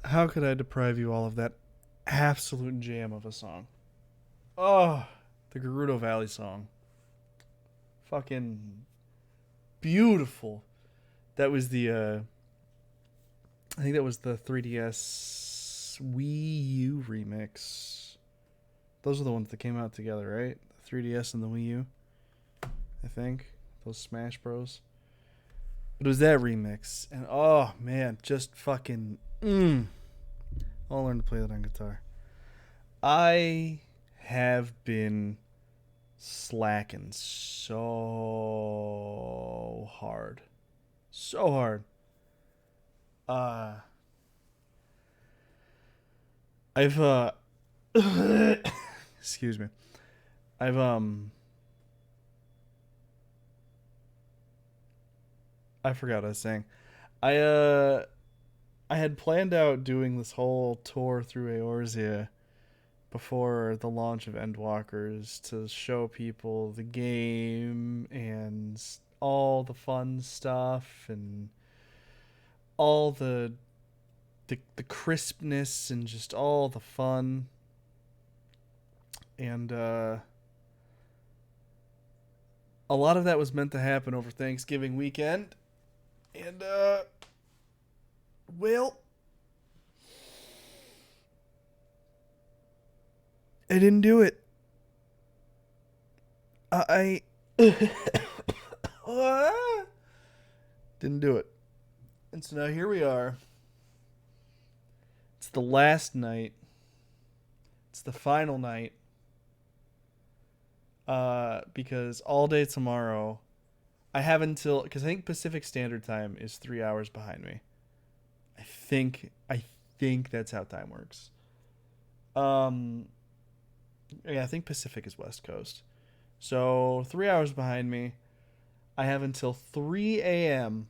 how could I deprive you all of that absolute jam of a song? Oh, the Gerudo Valley song. Fucking beautiful. That was I think that was the 3DS Wii U remix. Those are the ones that came out together, right? The 3DS and the Wii U, I think. Those Smash Bros. It was that remix. And oh man, just fucking I'll learn to play that on guitar. I have been slacking so hard. So hard. Uh I've excuse me. I've I forgot what I was saying. I I had planned out doing this whole tour through Eorzea before the launch of Endwalkers to show people the game and all the fun stuff and all the crispness and just all the fun. And a lot of that was meant to happen over Thanksgiving weekend. And well, I didn't do it. I didn't do it. And so now here we are. It's the last night. It's the final night. Because all day tomorrow, I have until because I think Pacific Standard Time is 3 hours behind me. I think that's how time works. Um, yeah, I think Pacific is West Coast. So 3 hours behind me. I have until 3 a.m.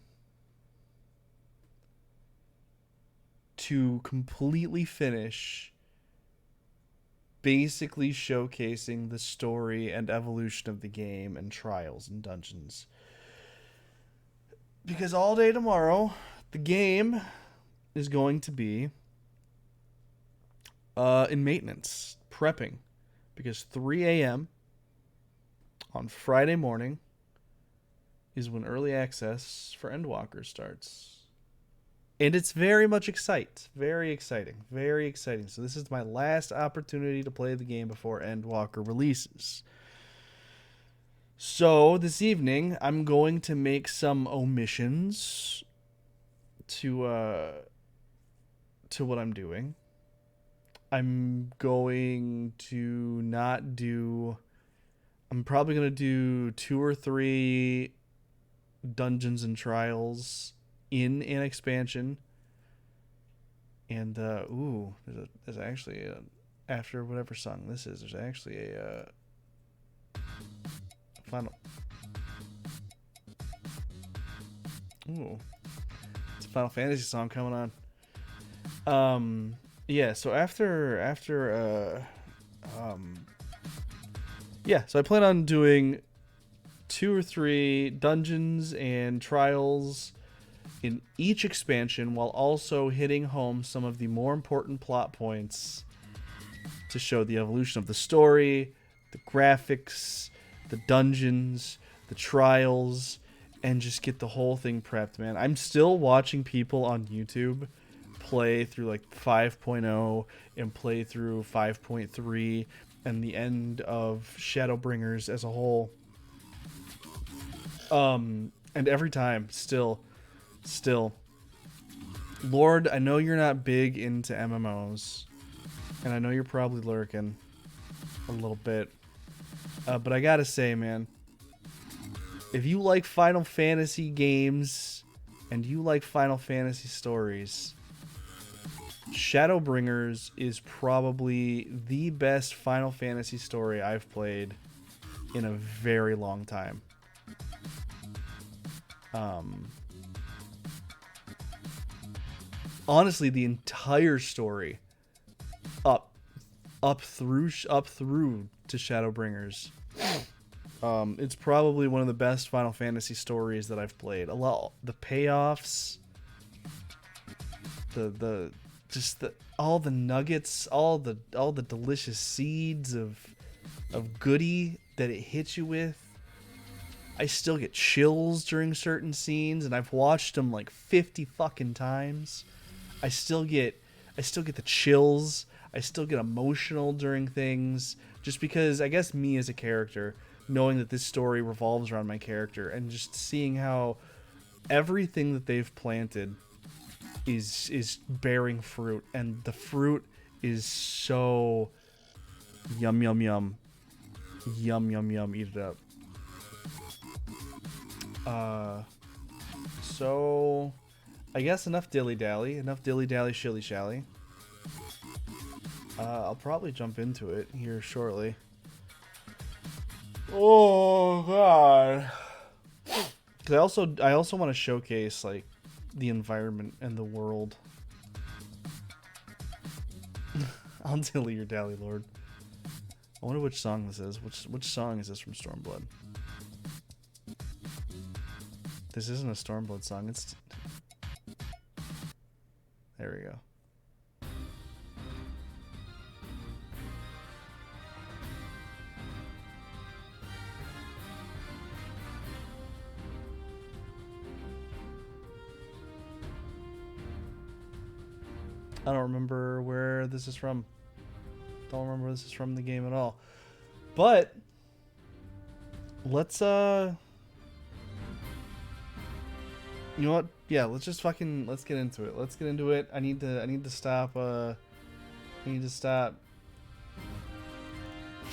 to completely finish basically showcasing the story and evolution of the game and trials and dungeons. Because all day tomorrow, the game is going to be in maintenance, prepping. Because 3 a.m. on Friday morning is when early access for Endwalker starts. And it's very much very exciting, very exciting. So this is my last opportunity to play the game before Endwalker releases. So this evening, I'm going to make some omissions to what I'm doing. I'm going to not do. I'm probably going to do 2 or 3 dungeons and trials in an expansion. And there's actually after whatever song this is, there's actually a final. Ooh, it's a Final Fantasy song coming on. Yeah. So yeah. So I plan on doing 2 or 3 dungeons and trials in each expansion while also hitting home some of the more important plot points to show the evolution of the story, the graphics, the dungeons, the trials, and just get the whole thing prepped, man. I'm still watching people on YouTube play through like 5.0 and play through 5.3 and the end of Shadowbringers as a whole. And every time, still, Lord, I know you're not big into MMOs, and I know you're probably lurking a little bit, but I gotta say, man, if you like Final Fantasy games and you like Final Fantasy stories, Shadowbringers is probably the best Final Fantasy story I've played in a very long time. Honestly, the entire story up through to Shadowbringers. It's probably one of the best Final Fantasy stories that I've played. The payoffs, the just all the nuggets, all the delicious seeds of goodie that it hits you with. I still get chills during certain scenes, and I've watched them like 50 fucking times. I still get the chills. I still get emotional during things, just because I guess me as a character, knowing that this story revolves around my character, and just seeing how everything that they've planted is bearing fruit, and the fruit is so yum yum yum. Yum yum yum, eat it up. So I guess enough dilly-dally, shilly-shally. I'll probably jump into it here shortly. Oh god. Cuz I also want to showcase like the environment and the world. I'll dilly your dally, Lord. I wonder which song this is. Which song is this from Stormblood? This isn't a Stormblood song. It's... There we go. I don't remember where this is from. Don't remember where this is from the game at all. But let's you know what? Yeah, let's get into it. Let's get into it. I need to stop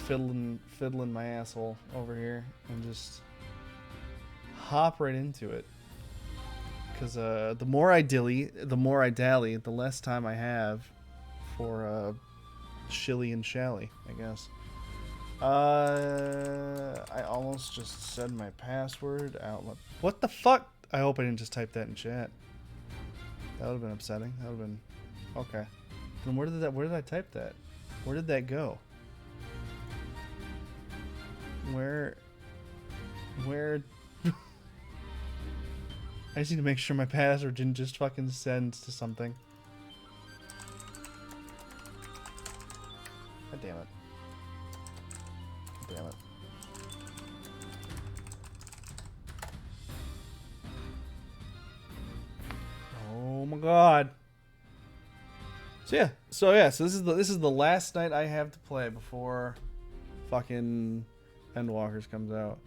fiddling my asshole over here and just hop right into it. Because the more I dally, the less time I have for shilly and shally, I guess. I almost just said my password out loud. What the fuck? I hope I didn't just type that in chat. That would have been upsetting. That would have been... Okay. Then where did I type that? Where did that go? Where... I just need to make sure my password didn't just fucking send to something. God damn it. Damn it. Oh my god. So this is the last night I have to play before fucking Endwalkers comes out.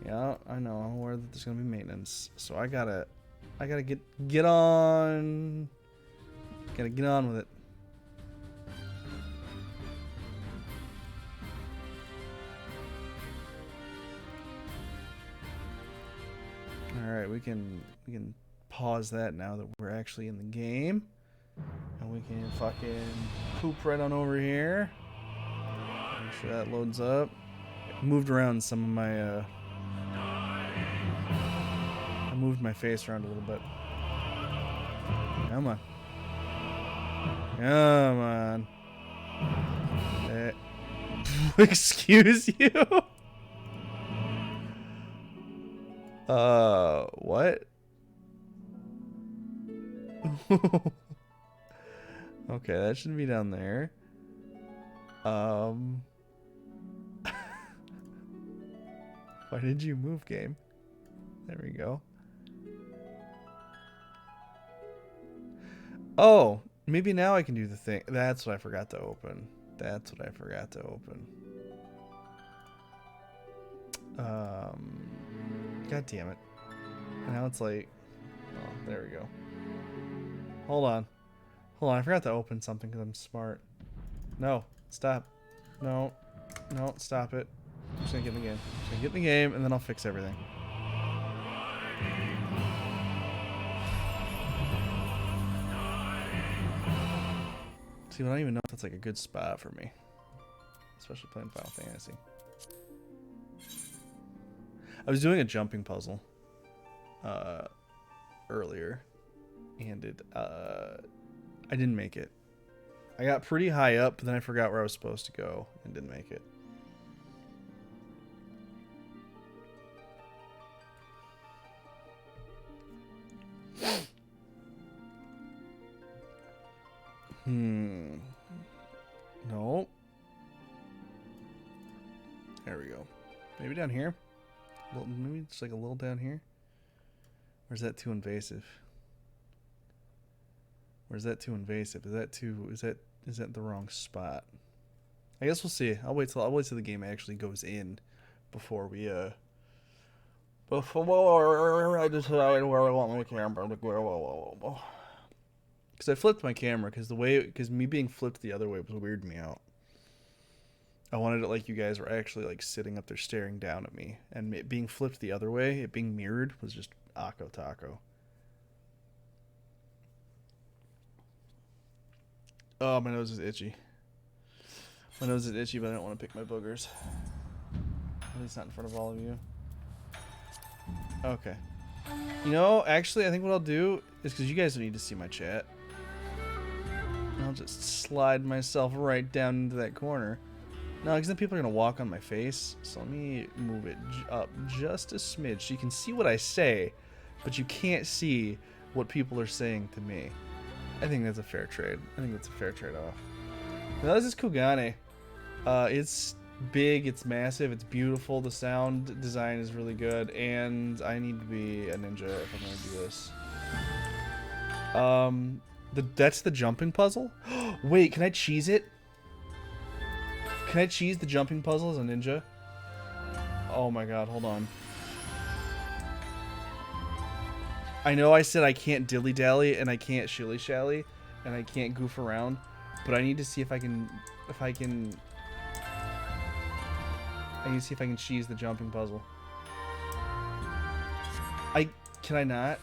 Yeah, I know. I'm aware that there's gonna be maintenance, so I gotta get on. Gotta get on with it. All right, we can pause that now that we're actually in the game, and we can fucking poop right on over here. Make sure that loads up. I moved around some of my I moved my face around a little bit. Come on. Come on. Excuse you? What? Okay, that shouldn't be down there. Why did you move, game? There we go. Oh, maybe now I can do the thing. That's what I forgot to open. That's what I forgot to open. God damn it. And now it's like... Oh, there we go. Hold on. Hold on, I forgot to open something because I'm smart. No, stop. No. No, stop it. I'm just gonna get in the game. I'm just gonna get in the game and then I'll fix everything. See, I don't even know if that's like a good spot for me. Especially playing Final Fantasy. I was doing a jumping puzzle earlier, and I didn't make it. I got pretty high up, but then I forgot where I was supposed to go and didn't make it. No. There we go. Maybe down here? Well, maybe it's like a little down here? Or is that too invasive? Or is that too invasive? Is that the wrong spot? I guess we'll see. I'll wait till the game actually goes in before I decide where I want my camera to go. Because I flipped my camera because me being flipped the other way was weirding me out. I wanted it like you guys were actually like sitting up there staring down at me, and it being flipped the other way, it being mirrored, was just Akko Taco. Oh, my nose is itchy. My nose is itchy, but I don't want to pick my boogers. At least not in front of all of you. Okay. You know, actually, I think what I'll do is, because you guys don't need to see my chat, I'll just slide myself right down into that corner. No, because then people are going to walk on my face. So let me move it up just a smidge so you can see what I say, but you can't see what people are saying to me. I think that's a fair trade. I think that's a fair trade-off. Now, this is Kugane. It's big, it's massive, it's beautiful. The sound design is really good, and I need to be a ninja if I'm going to do this. That's the jumping puzzle? Wait, can I cheese it? Can I cheese the jumping puzzle as a ninja? Oh my god, hold on. I know I said I can't dilly-dally, and I can't shilly-shally, and I can't goof around, but I need to see if I can I need to see if I can cheese the jumping puzzle. Can I not?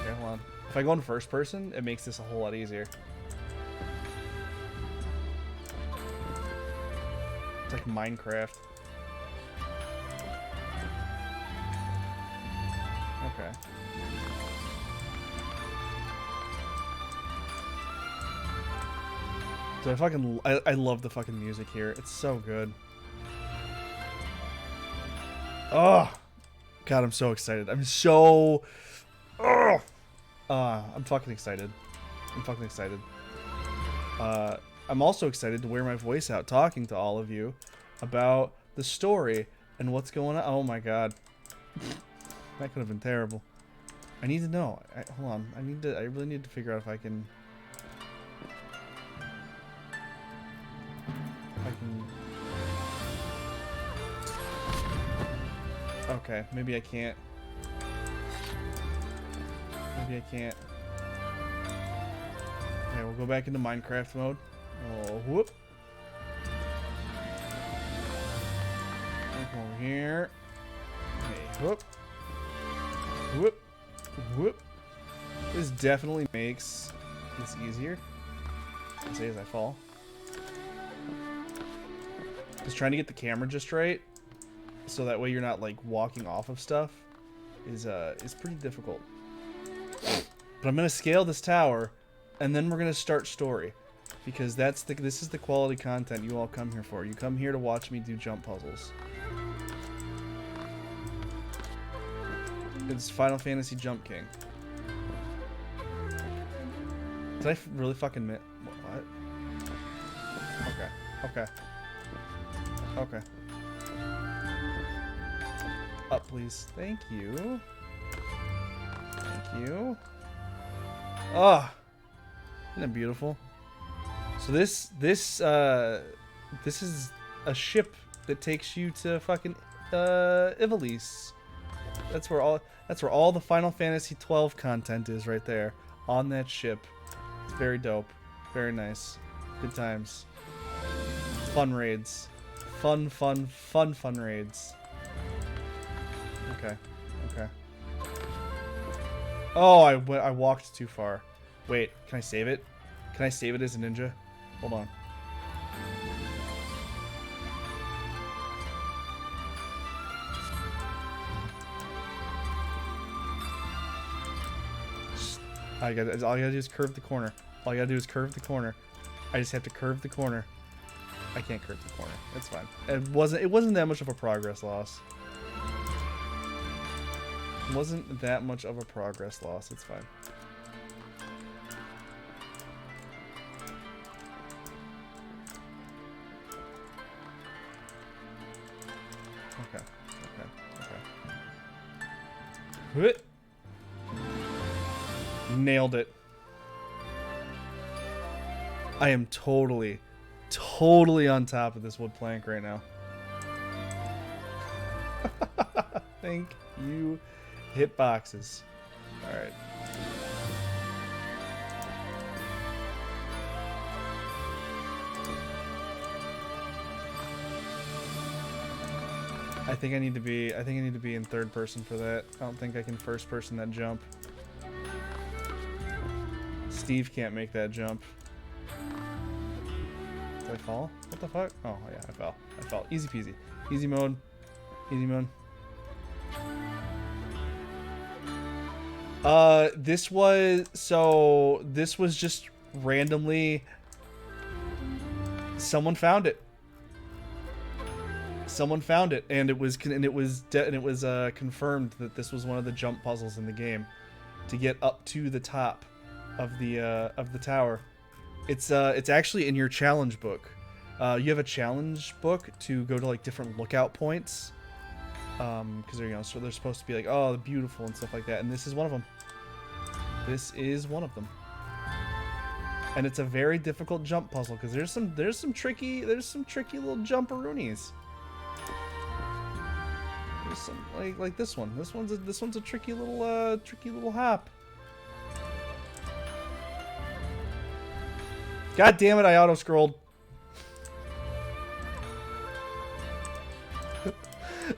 Okay, hold on. If I go in first person, it makes this a whole lot easier. It's like Minecraft. Okay. So I love the fucking music here. It's so good. Oh, God, I'm so excited. I'm fucking excited. I'm fucking excited. I'm also excited to wear my voice out talking to all of you about the story and what's going on. Oh my god. That could have been terrible. I need to know. Hold on. I really need to figure out if I can... Okay, maybe I can't. Maybe I can't. Okay, we'll go back into Minecraft mode. Oh, whoop. Over here. Okay, whoop. Whoop. Whoop. This definitely makes this easier. I say as I fall. Just trying to get the camera just right, so that way you're not like walking off of stuff, is pretty difficult. But I'm gonna scale this tower, and then we're gonna start story, because this is the quality content you all come here for. You come here to watch me do jump puzzles. It's Final Fantasy Jump King. Did I really fucking what? Okay. Okay. Okay. Up, please. Thank you. Thank you. Ah, isn't it beautiful? So this is a ship that takes you to fucking Ivalice. That's where all the Final Fantasy 12 content is, right there on that ship. It's very dope. Very nice. Good times. Fun raids. Fun raids. Okay. Okay. Oh, I walked too far. Wait, can I save it? Can I save it as a ninja? Hold on. All you gotta do is curve the corner. All you gotta do is curve the corner. I just have to curve the corner. I can't curve the corner. It's fine. It wasn't that much of a progress loss. It wasn't that much of a progress loss. It's fine. Nailed it. I am totally on top of this wood plank right now. Thank you, hitboxes. All right. I think I need to be in third person for that. I don't think I can first person that jump. Steve can't make that jump. Did I fall? What the fuck? Oh yeah, I fell. I fell. Easy peasy. Easy mode. Easy mode. This was just randomly someone found it. Someone found it, and it was confirmed that this was one of the jump puzzles in the game to get up to the top of the tower. It's actually in your challenge book. You have a challenge book to go to like different lookout points, because they're, so they're supposed to be like, oh, beautiful and stuff like that, and this is one of them. This is one of them, and it's a very difficult jump puzzle because there's some tricky little jumperoonies. There's some like this one. This one's a tricky little hop. God damn it! I auto scrolled.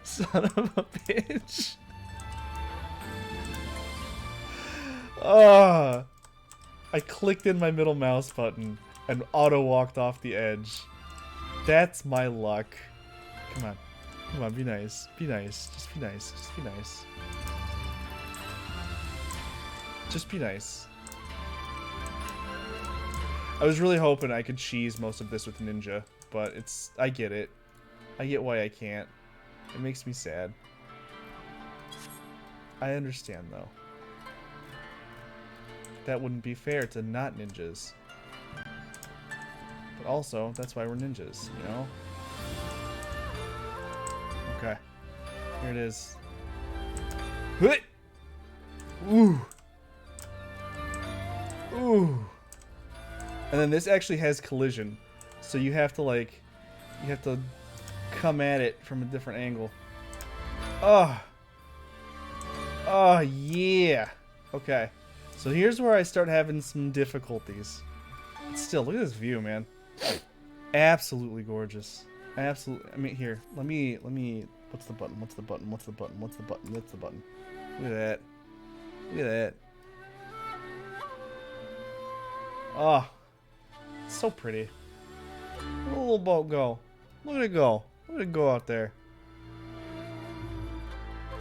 Son of a bitch. I clicked in my middle mouse button and auto walked off the edge. That's my luck. Come on. Come on, be nice. Be nice. Just be nice. Just be nice. Just be nice. I was really hoping I could cheese most of this with Ninja, but I get it. I get why I can't. It makes me sad. I understand, though. That wouldn't be fair to not ninjas. But also, that's why we're ninjas, you know? Okay. Here it is. Ooh. Ooh. And then this actually has collision. So you have to come at it from a different angle. Oh. Oh, yeah. Okay. So here's where I start having some difficulties. But still, look at this view, man. Absolutely gorgeous. Absolutely. I mean, here. Let me. What's the button? What's the button? What's the button? What's the button? That's the button. Look at that. Look at that. Oh. It's so pretty. Look at the little boat go. Look at it go. Look at it go out there.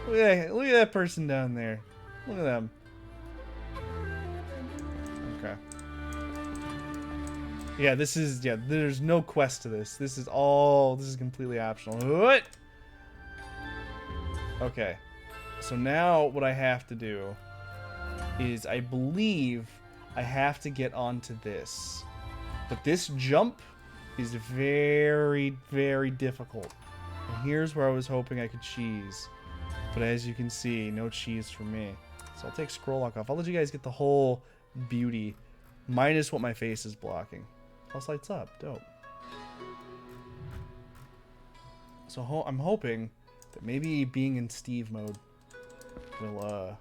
Look at that person down there. Look at them. Okay. Yeah, there's no quest to this. This is completely optional. What? Okay. So now what I have to do is, I believe I have to get onto this. But this jump is very, very difficult. And here's where I was hoping I could cheese. But as you can see, no cheese for me. So I'll take scroll lock off. I'll let you guys get the whole beauty, minus what my face is blocking. House lights up. Dope. So I'm hoping that maybe being in Steve mode will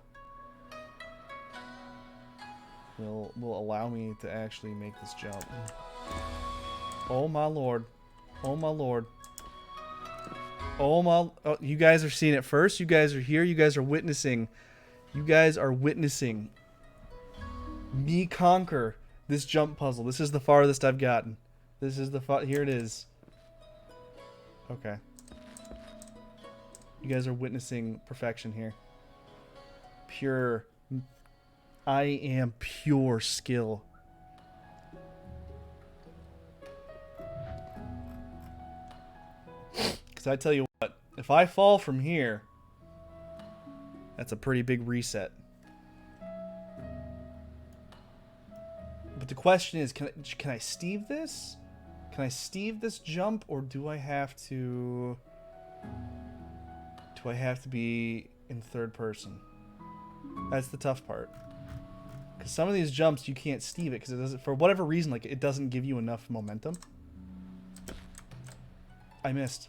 allow me to actually make this jump. Oh my lord. Oh my lord. Oh my... Oh, you guys are seeing it first. You guys are here. You guys are witnessing. You guys are witnessing me conquer this jump puzzle. This is the farthest I've gotten. This is the here it is. Okay. You guys are witnessing perfection here. Pure... I am pure skill. Because I tell you what, if I fall from here, that's a pretty big reset. But the question is, can I Steve this? Can I Steve this jump, or do I have to be in third person? That's the tough part. Because some of these jumps you can't Steve it because it doesn't, for whatever reason, like it doesn't give you enough momentum. I missed.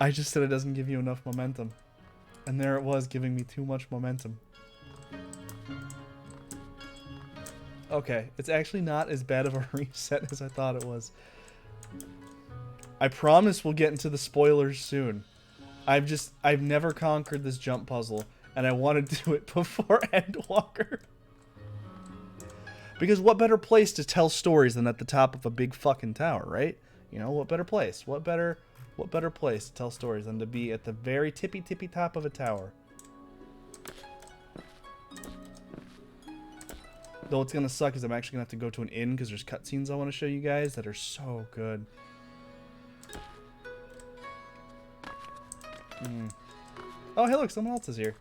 I just said it doesn't give you enough momentum. And there it was, giving me too much momentum. Okay, it's actually not as bad of a reset as I thought it was. I promise we'll get into the spoilers soon. I've never conquered this jump puzzle, and I want to do it before Endwalker. Because what better place to tell stories than at the top of a big fucking tower, right? You know, what better place? What better place to tell stories than to be at the very tippy top of a tower? Though what's gonna suck is I'm actually gonna have to go to an inn because there's cutscenes I want to show you guys that are so good. Oh, hey, look, someone else is here.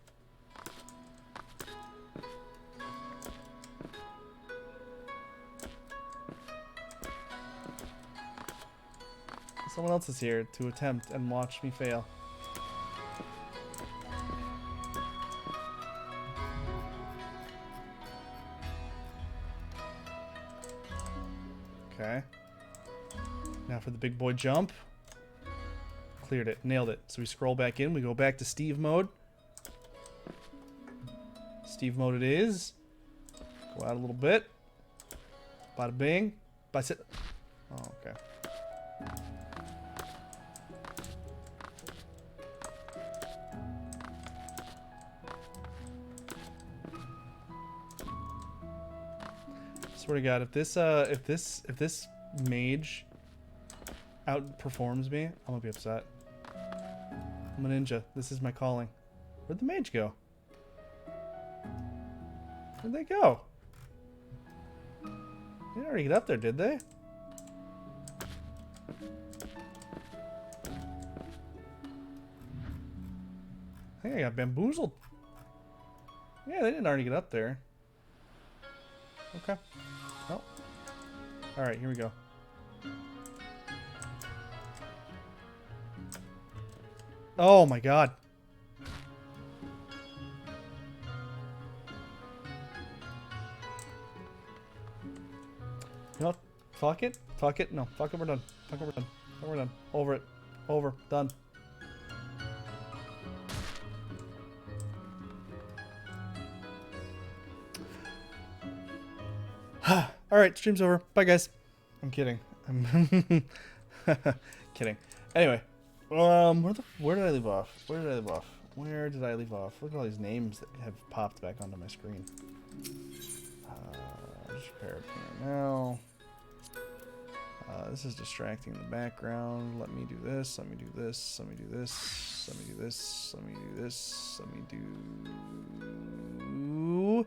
Someone else is here to attempt and watch me fail. Okay. Now for the big boy jump. Cleared it. Nailed it. So we scroll back in. We go back to Steve mode. Steve mode it is. Go out a little bit. Bada bing. Bicep. Oh, okay. Swear to God, if this mage outperforms me, I'm gonna be upset. I'm a ninja. This is my calling. Where'd the mage go? Where'd they go? They didn't already get up there, did they? I think I got bamboozled. Yeah, they didn't already get up there. Okay. Oh. Alright, here we go. Oh my God. You know what? Fuck it. Fuck it. No. Fuck it. We're done. Fuck it. We're done. Fuck it, we're done. Over it. Over. Done. Alright, stream's over. Bye, guys. I'm kidding. I'm kidding. Anyway. Where did I leave off? Where did I leave off? Where did I leave off? Look at all these names that have popped back onto my screen. Just repair it now. This is distracting in the background. Let me do this. Let me do this. Let me do this. Let me do this. Let me do this. Let me do.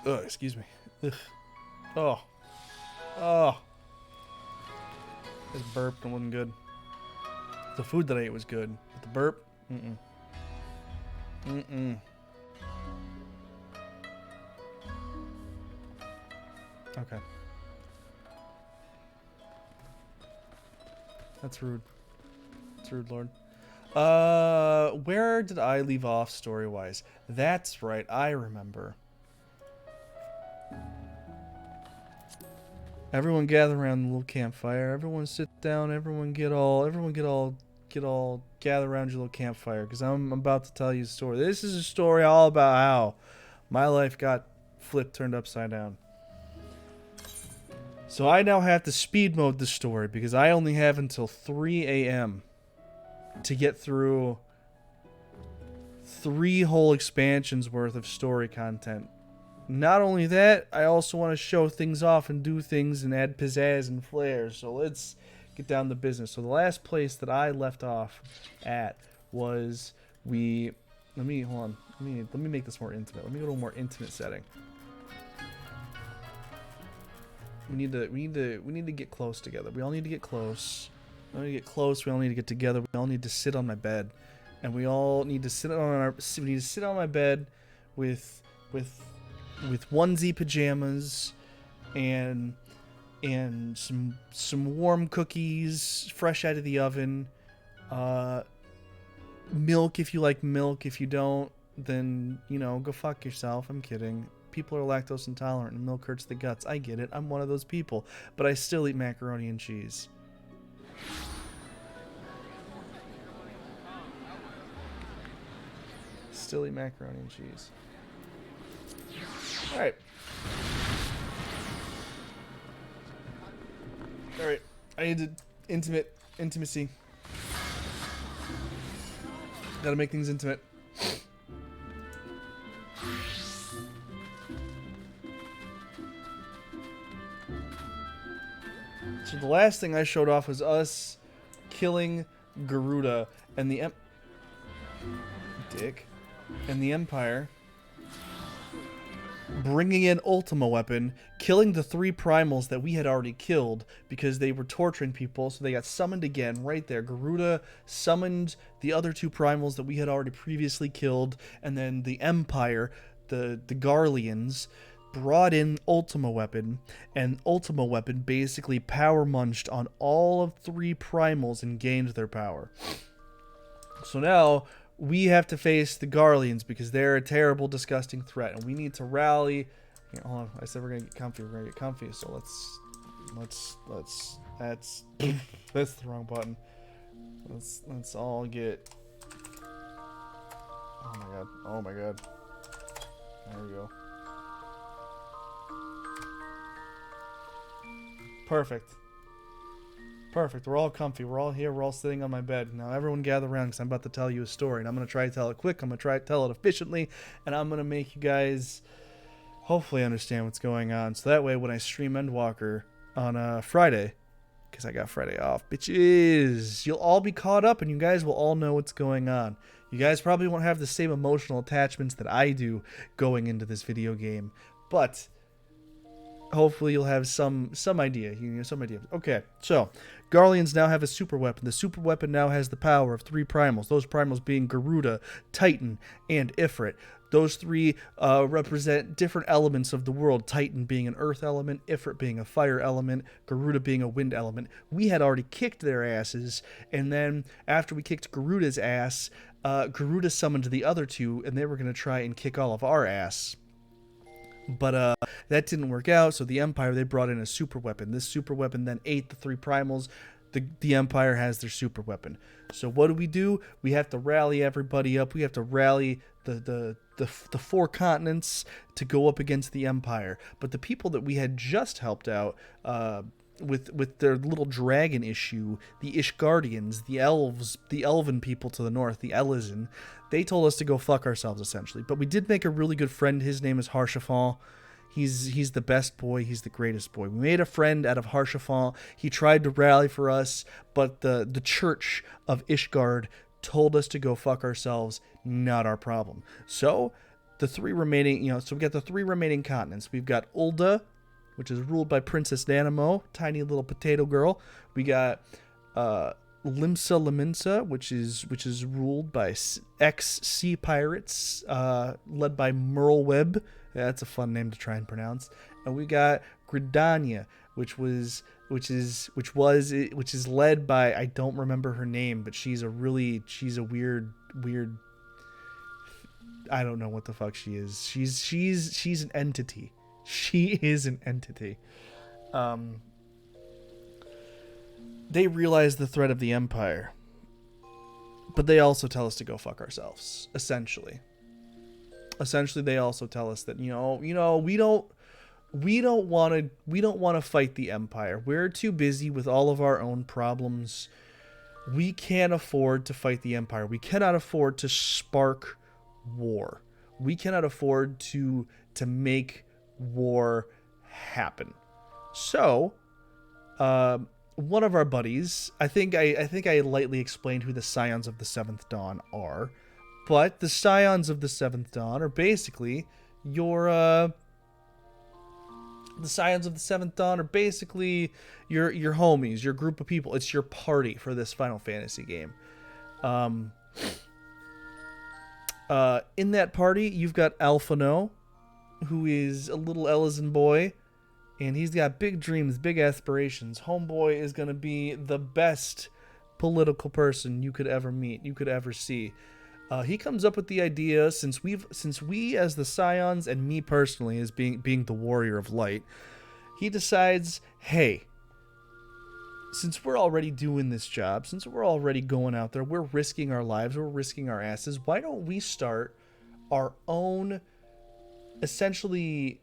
Ugh, excuse me. Ugh. Oh. Oh. Just burped and wasn't good. The food that I ate was good, but the burp, Okay. That's rude. That's rude, Lord. Where did I leave off story-wise? That's right, I remember. Everyone gather around the little campfire. Everyone sit down. Everyone get all gather around your little campfire, because I'm about to tell you a story. This is a story all about how my life got turned upside down. So I now have to speed mode the story because I only have until 3 a.m. to get through 3 whole expansions worth of story content. Not only that, I also want to show things off and do things and add pizzazz and flair. So let's get down to business. So the last place that I left off at was let me make this more intimate. Let me go to a more intimate setting. We need to get close together. We all need to get close. We all need to get close. We all need to get together. We all need to sit on my bed, and we all need to sit on my bed with onesie pajamas and and some warm cookies, fresh out of the oven. Milk if you like milk. If you don't, then, you know, go fuck yourself. I'm kidding. People are lactose intolerant and milk hurts the guts. I get it. I'm one of those people. But I still eat macaroni and cheese. Still eat macaroni and cheese. Alright. Alright. I need intimacy. Gotta make things intimate. So the last thing I showed off was us killing Garuda and the Empire bringing in Ultima Weapon, killing the 3 primals that we had already killed because they were torturing people, so they got summoned again right there. Garuda summoned the other 2 primals that we had already previously killed, and then the Empire, the Garleans, brought in Ultima Weapon, and Ultima Weapon basically power munched on all of 3 primals and gained their power. So now we have to face the Garleans because they're a terrible, disgusting threat, and we need to rally. Here, hold on. I said we're gonna get comfy. We're gonna get comfy. So let's that's that's the wrong button. Let's all get. Oh my god. Oh my god. There we go. Perfect. Perfect. We're all comfy. We're all here. We're all sitting on my bed. Now everyone gather around because I'm about to tell you a story. And I'm going to try to tell it quick. I'm going to try to tell it efficiently. And I'm going to make you guys hopefully understand what's going on. So that way when I stream Endwalker on Friday, because I got Friday off, bitches, you'll all be caught up and you guys will all know what's going on. You guys probably won't have the same emotional attachments that I do going into this video game. But hopefully you'll have some idea. You know, some idea. Okay, so Garleans now have a super weapon. The super weapon now has the power of 3 primals. Those primals being Garuda, Titan, and Ifrit. Those 3 represent different elements of the world. Titan being an earth element, Ifrit being a fire element, Garuda being a wind element. We had already kicked their asses, and then after we kicked Garuda's ass, Garuda summoned the other 2, and they were going to try and kick all of our ass. But that didn't work out, so the Empire, they brought in a super weapon. This super weapon then ate the 3 primals. The Empire has their super weapon. So what do? We have to rally everybody up. We have to rally the 4 continents to go up against the Empire. But the people that we had just helped out with their little dragon issue, the Ishgardians, the elves, the elven people to the north, the Elysian, they told us to go fuck ourselves, essentially. But we did make a really good friend. His name is Harshafal. He's the best boy. He's the greatest boy. We made a friend out of Harshafal. He tried to rally for us, but the Church of Ishgard told us to go fuck ourselves. Not our problem. So the 3 remaining, so we got the 3 remaining continents. We've got Ulda, which is ruled by Princess Nanamo, tiny little potato girl. We got Limsa Laminsa, which is ruled by ex-sea pirates, led by Merlweb. That's a fun name to try and pronounce. And we got Gridania, which is led by, I don't remember her name, but she's a weird I don't know what the fuck she is. She's an entity. She is an entity. They realize the threat of the Empire, but they also tell us to go fuck ourselves. Essentially, they also tell us that we don't want to fight the Empire. We're too busy with all of our own problems. We can't afford to fight the Empire. We cannot afford to spark war. We cannot afford to make war happen. So, one of our buddies, I think I lightly explained who the Scions of the Seventh Dawn are, but the Scions of the Seventh Dawn are basically your your homies, your group of people. It's your party for this Final Fantasy game. In that party, you've got Alphino, who is a little Elysian boy. And he's got big dreams, big aspirations. Homeboy is going to be the best political person you could ever meet, you could ever see. He comes up with the idea, since we as the Scions and me personally as being the warrior of light, he decides, hey, since we're already doing this job, since we're already going out there, we're risking our lives, we're risking our asses, why don't we start our own, essentially,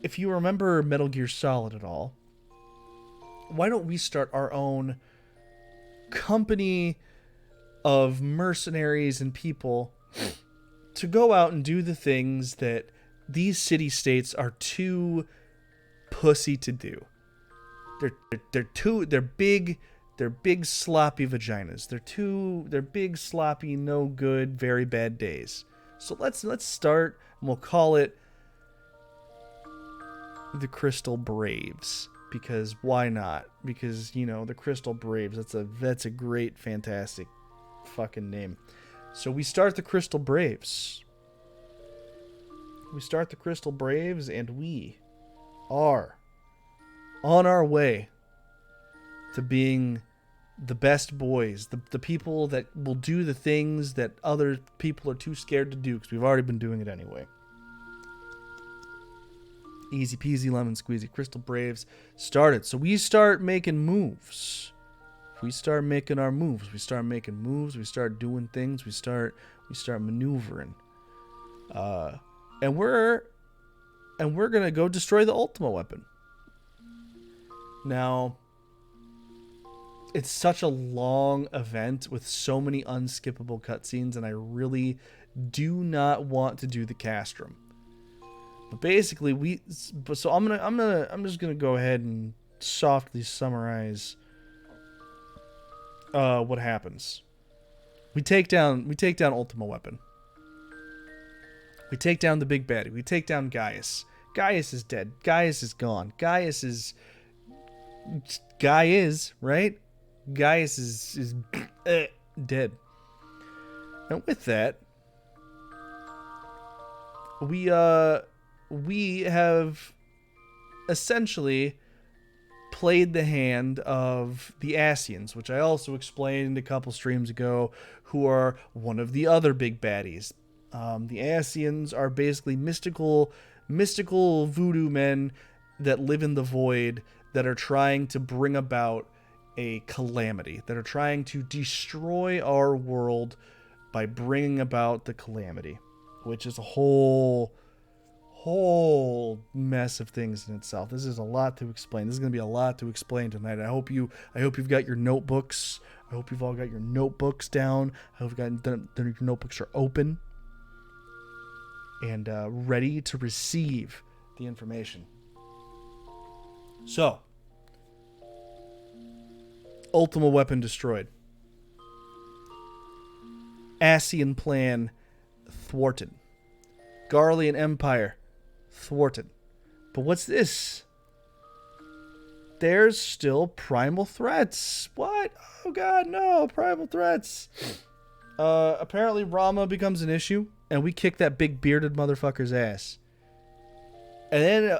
if you remember Metal Gear Solid at all, why don't we start our own company of mercenaries and people to go out and do the things that these city-states are too pussy to do. They're big sloppy vaginas. They're big sloppy, no good, very bad days. So let's start, and we'll call it the Crystal Braves, because why not? Because, you know, the Crystal Braves, that's a great, fantastic fucking name. So we start the Crystal Braves. And we are on our way to being the best boys, the people that will do the things that other people are too scared to do, because we've already been doing it anyway. Easy peasy lemon squeezy. Crystal Braves started. So we start making moves. We start making our moves. We start making moves. We start doing things. We start maneuvering. And we're gonna go destroy the Ultima weapon. Now, it's such a long event with so many unskippable cutscenes, and I really do not want to do the castrum. But basically, I'm just gonna go ahead and softly summarize what happens. We take down Ultima weapon. We take down the big baddie. We take down Gaius. Gaius is dead. Gaius is gone. Gaius is right. Gaius is dead. And with that, we have essentially played the hand of the Ascians, which I also explained a couple streams ago, who are one of the other big baddies. The Ascians are basically mystical voodoo men that live in the void, that are trying to bring about a calamity, that are trying to destroy our world by bringing about the calamity, which is a whole mess of things in itself. This is a lot to explain. This is going to be a lot to explain tonight. I hope you've got your notebooks. I hope you've all got your notebooks down. I hope your notebooks are open and ready to receive the information. So, Ultima weapon destroyed. Ascian plan thwarted. Garlean Empire thwarted. But what's this? There's still primal threats. What? Oh god, no. Primal threats. Apparently Rama becomes an issue, and we kick that big bearded motherfucker's ass. And then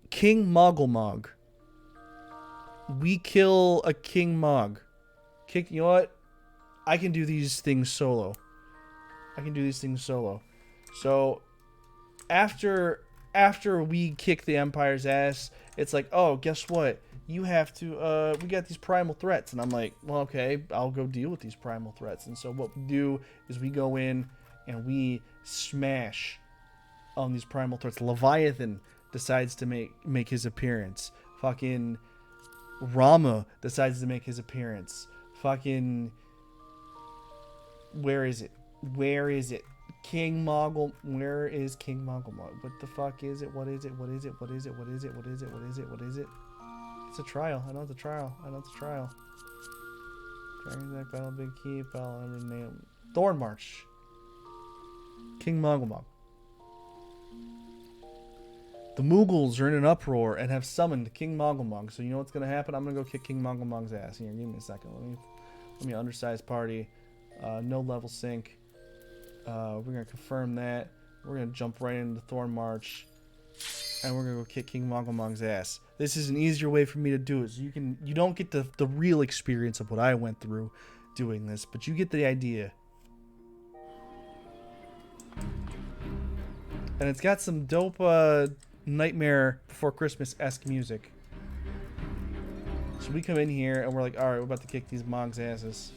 King Mogglemog. We kill a King Mog. You know what? I can do these things solo. So, after we kick the Empire's ass, it's like, oh, guess what? You have to, we got these primal threats. And I'm like, well, okay, I'll go deal with these primal threats. And so what we do is we go in and we smash on these primal threats. Leviathan decides to make his appearance. Fucking Rama decides to make his appearance. Fucking, where is it? King Moggle. Where is King Mogglemog? What the fuck is it? What is it? It's a trial. I know it's a trial. Dragon's Neck, Battle, Big Keep, Battle, Name. Thorn March. King Mogglemog. The Moogles are in an uproar and have summoned King Mogglemog. So you know what's gonna happen? I'm gonna go kick King Mogglemog's ass. Here, give me a second. Let me undersized party. No level sync. We're gonna confirm that. We're gonna jump right into Thorn March. And we're gonna go kick King Mongolmong's ass. This is an easier way for me to do it. So you don't get the real experience of what I went through doing this, but you get the idea. And it's got some dope Nightmare Before Christmas-esque music. So we come in here and we're like, alright, we're about to kick these Mongs' asses.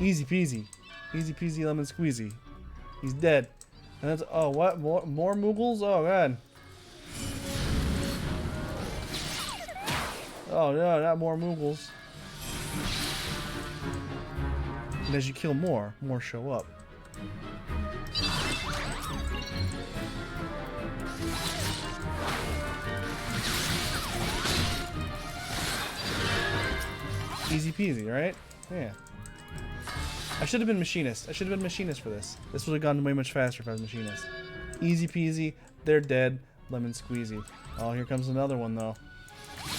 Easy peasy. Easy peasy lemon squeezy. He's dead. And that's, oh, what? More Moogles? Oh, God. Oh, no, not more Moogles. And as you kill more show up. Easy peasy, right? Yeah. I should have been machinist. I should have been machinist for this. This would have gone way much faster if I was machinist. Easy peasy. They're dead. Lemon squeezy. Oh, here comes another one, though.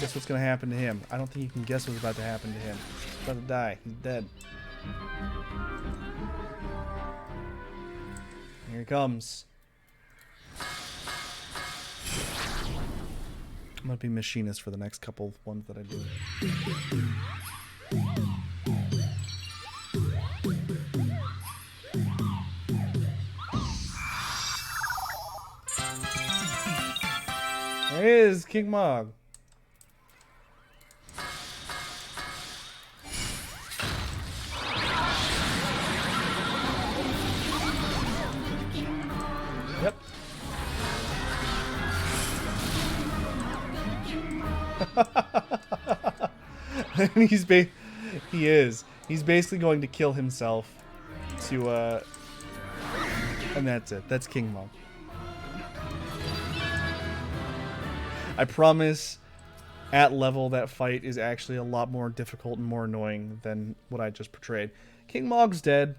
Guess what's going to happen to him? I don't think you can guess what's about to happen to him. He's about to die. He's dead. Here he comes. I'm going to be machinist for the next couple ones that I do. There he is, King Mog. Yep. He's basically going to kill himself to and that's it. That's King Mog. I promise at level that fight is actually a lot more difficult and more annoying than what I just portrayed. King Mog's dead.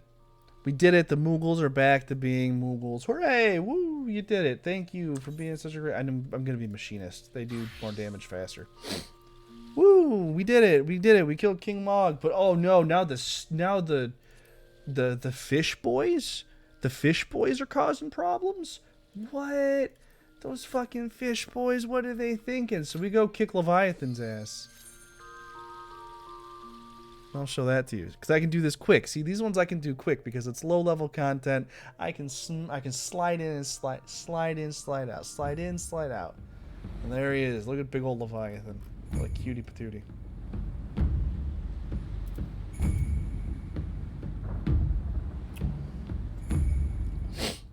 We did it. The Moogles are back to being Moogles. Hooray! Woo! You did it. Thank you for being such a great... I'm going to be machinist. They do more damage faster. Woo! We did it. We did it. We killed King Mog. But oh no, now the fish boys? The fish boys are causing problems? What? Those fucking fish boys, what are they thinking? So we go kick Leviathan's ass. I'll show that to you because I can do this quick. See, these ones I can do quick because it's low-level content. I can slide in and slide in, slide out, slide in, slide out. And there he is. Look at big old Leviathan, like cutie patootie.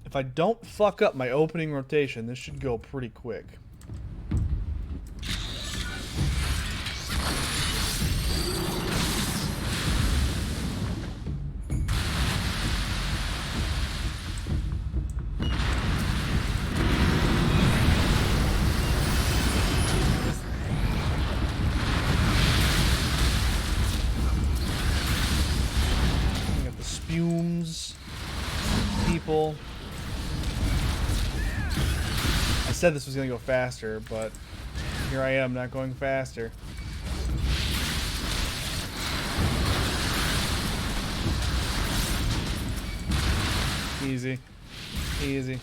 If I don't fuck up my opening rotation, this should go pretty quick. We got the spumes, people. I said this was going to go faster, but here I am not going faster. Easy. Easy.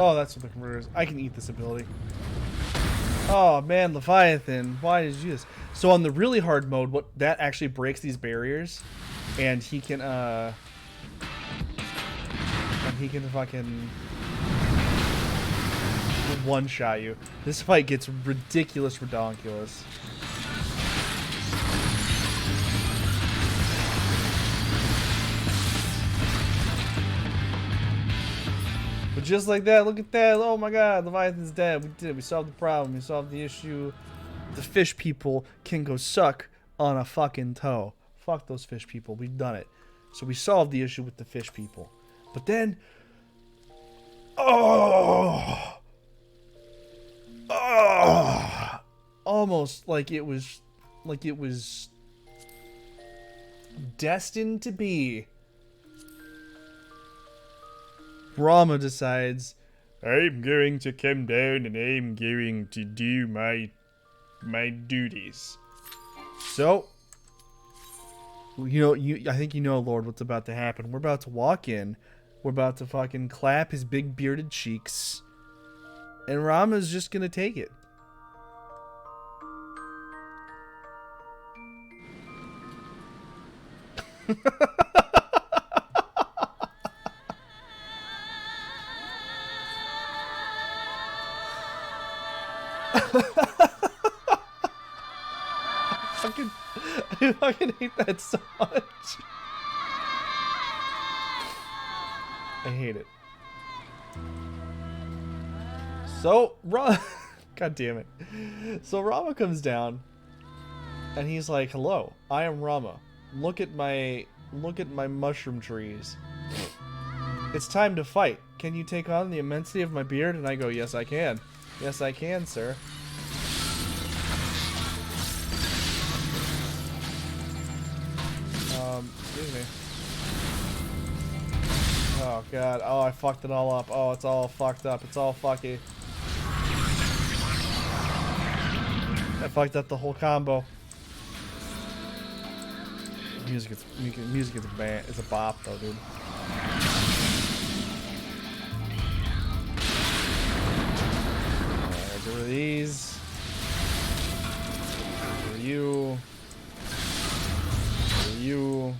Oh, that's what the converter is. I can eat this ability. Oh man, Leviathan, why did you do this? So on the really hard mode, what that actually breaks these barriers, and he can fucking one-shot you. This fight gets ridiculous, redonkulous. But just like that, look at that. Oh my god, Leviathan's dead. We did it. We solved the problem. We solved the issue. The fish people can go suck on a fucking toe. Fuck those fish people. We've done it. So we solved the issue with the fish people. But then... Oh! Oh! Almost like it was destined to be. Rama decides, I'm going to come down and I'm going to do my duties. So, I think you know, Lord, what's about to happen. We're about to walk in. We're about to fucking clap his big bearded cheeks. And Rama's just gonna take it. I fucking hate that so much. I hate it. So, God damn it. So Rama comes down and he's like, hello, I am Rama. Look at my mushroom trees. It's time to fight. Can you take on the immensity of my beard? And I go, yes, I can. Yes, I can, sir. Excuse me. Oh, God. Oh, I fucked it all up. Oh, it's all fucked up. It's all fucky. I fucked up the whole combo. Music is a band. It's a bop, though, dude. Alright, get rid of these. Get rid of you. Get rid of you.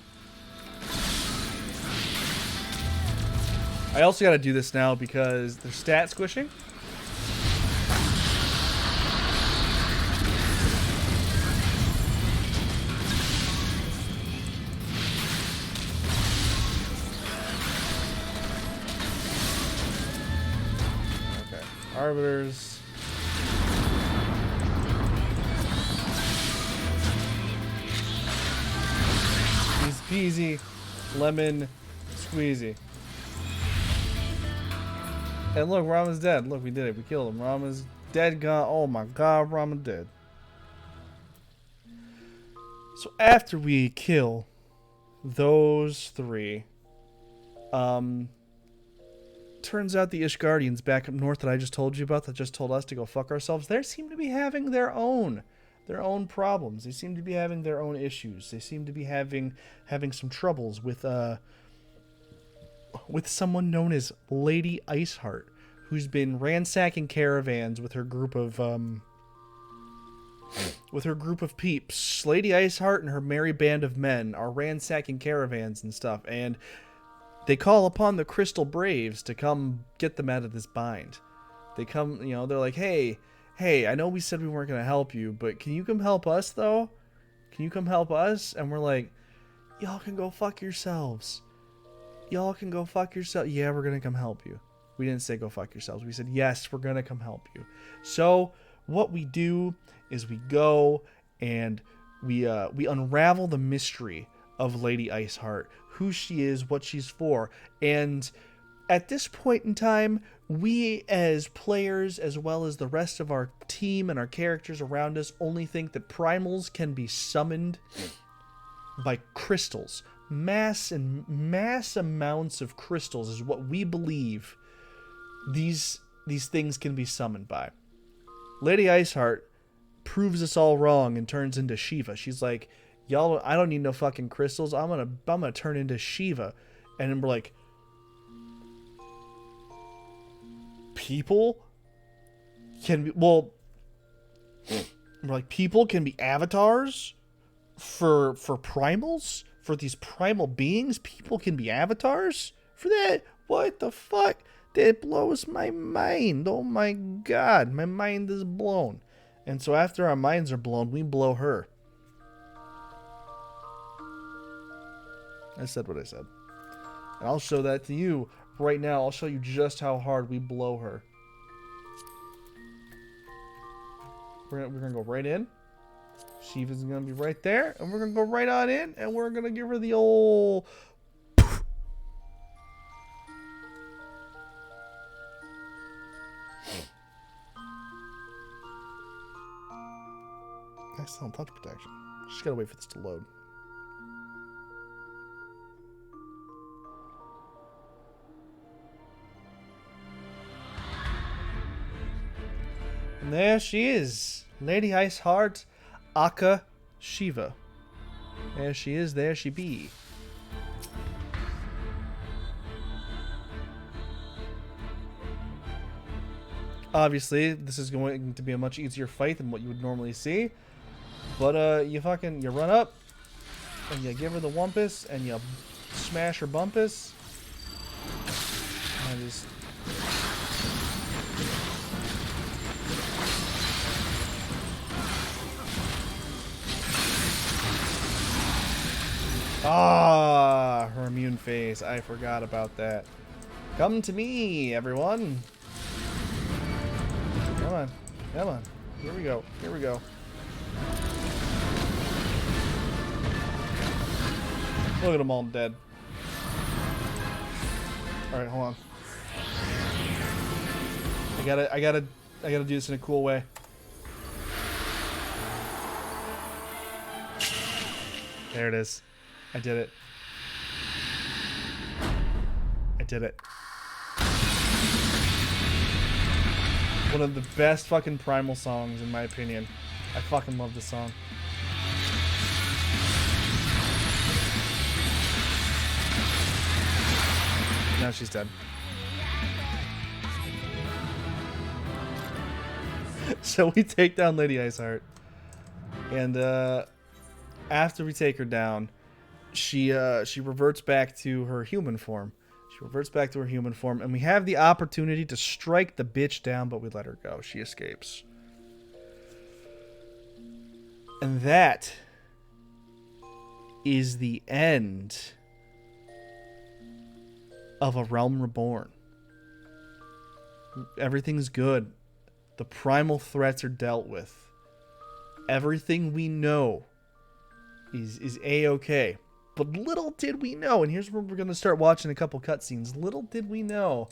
I also gotta do this now because they're stat squishing. Okay, arbiters. Easy peasy, lemon squeezy. And look, Rama's dead. Look, we did it. We killed him. Rama's dead, gone. Oh my God, Rama dead. So after we kill those three, turns out the Ishgardians back up north that I just told you about, that just told us to go fuck ourselves, they seem to be having their own problems. They seem to be having their own issues. They seem to be having some troubles with someone known as Lady Iceheart, who's been ransacking caravans with her group of peeps. Lady Iceheart and her merry band of men are ransacking caravans and stuff, and they call upon the Crystal Braves to come get them out of this bind. They come, they're like, hey, I know we said we weren't going to help you, but can you come help us, though? Can you come help us? And we're like, y'all can go fuck yourselves. Y'all can go fuck yourself. Yeah, we're gonna come help you. We didn't say go fuck yourselves. We said, yes, we're gonna come help you. So what we do is we go and we unravel the mystery of Lady Iceheart, who she is, what she's for. And at this point in time, we as players, as well as the rest of our team and our characters around us, only think that primals can be summoned by crystals. Mass amounts of crystals is what we believe these things can be summoned by. Lady Iceheart proves us all wrong and turns into Shiva. She's like, y'all, I don't need no fucking crystals. I'm gonna turn into Shiva. And then we're like, people can be, we're like, people can be avatars for primals? For these primal beings, people can be avatars for that? What the fuck? That blows my mind. Oh my God, my mind is blown. And so after our minds are blown, we blow her. I said what I said. And I'll show that to you right now. I'll show you just how hard we blow her. We're gonna go right in. Shiva's gonna be right there, and we're gonna go right on in, and we're gonna give her the old. Excellent touch protection. Just gotta wait for this to load. And there she is. Lady Iceheart Aka Shiva. There she is, there she be. Obviously, this is going to be a much easier fight than what you would normally see. But you run up and you give her the wumpus and you smash her bumpus. And just her immune phase. I forgot about that. Come to me, everyone. Come on. Come on. Here we go. Here we go. Look at them all dead. Alright, hold on. I gotta do this in a cool way. There it is. I did it. I did it. One of the best fucking Primal songs, in my opinion. I fucking love this song. Now she's dead. So we take down Lady Iceheart. And after we take her down, she reverts back to her human form. She reverts back to her human form, and we have the opportunity to strike the bitch down, but we let her go. She escapes. And that is the end of A Realm Reborn. Everything's good. The primal threats are dealt with. Everything we know is A-okay. But little did we know, and here's where we're going to start watching a couple cutscenes. Little did we know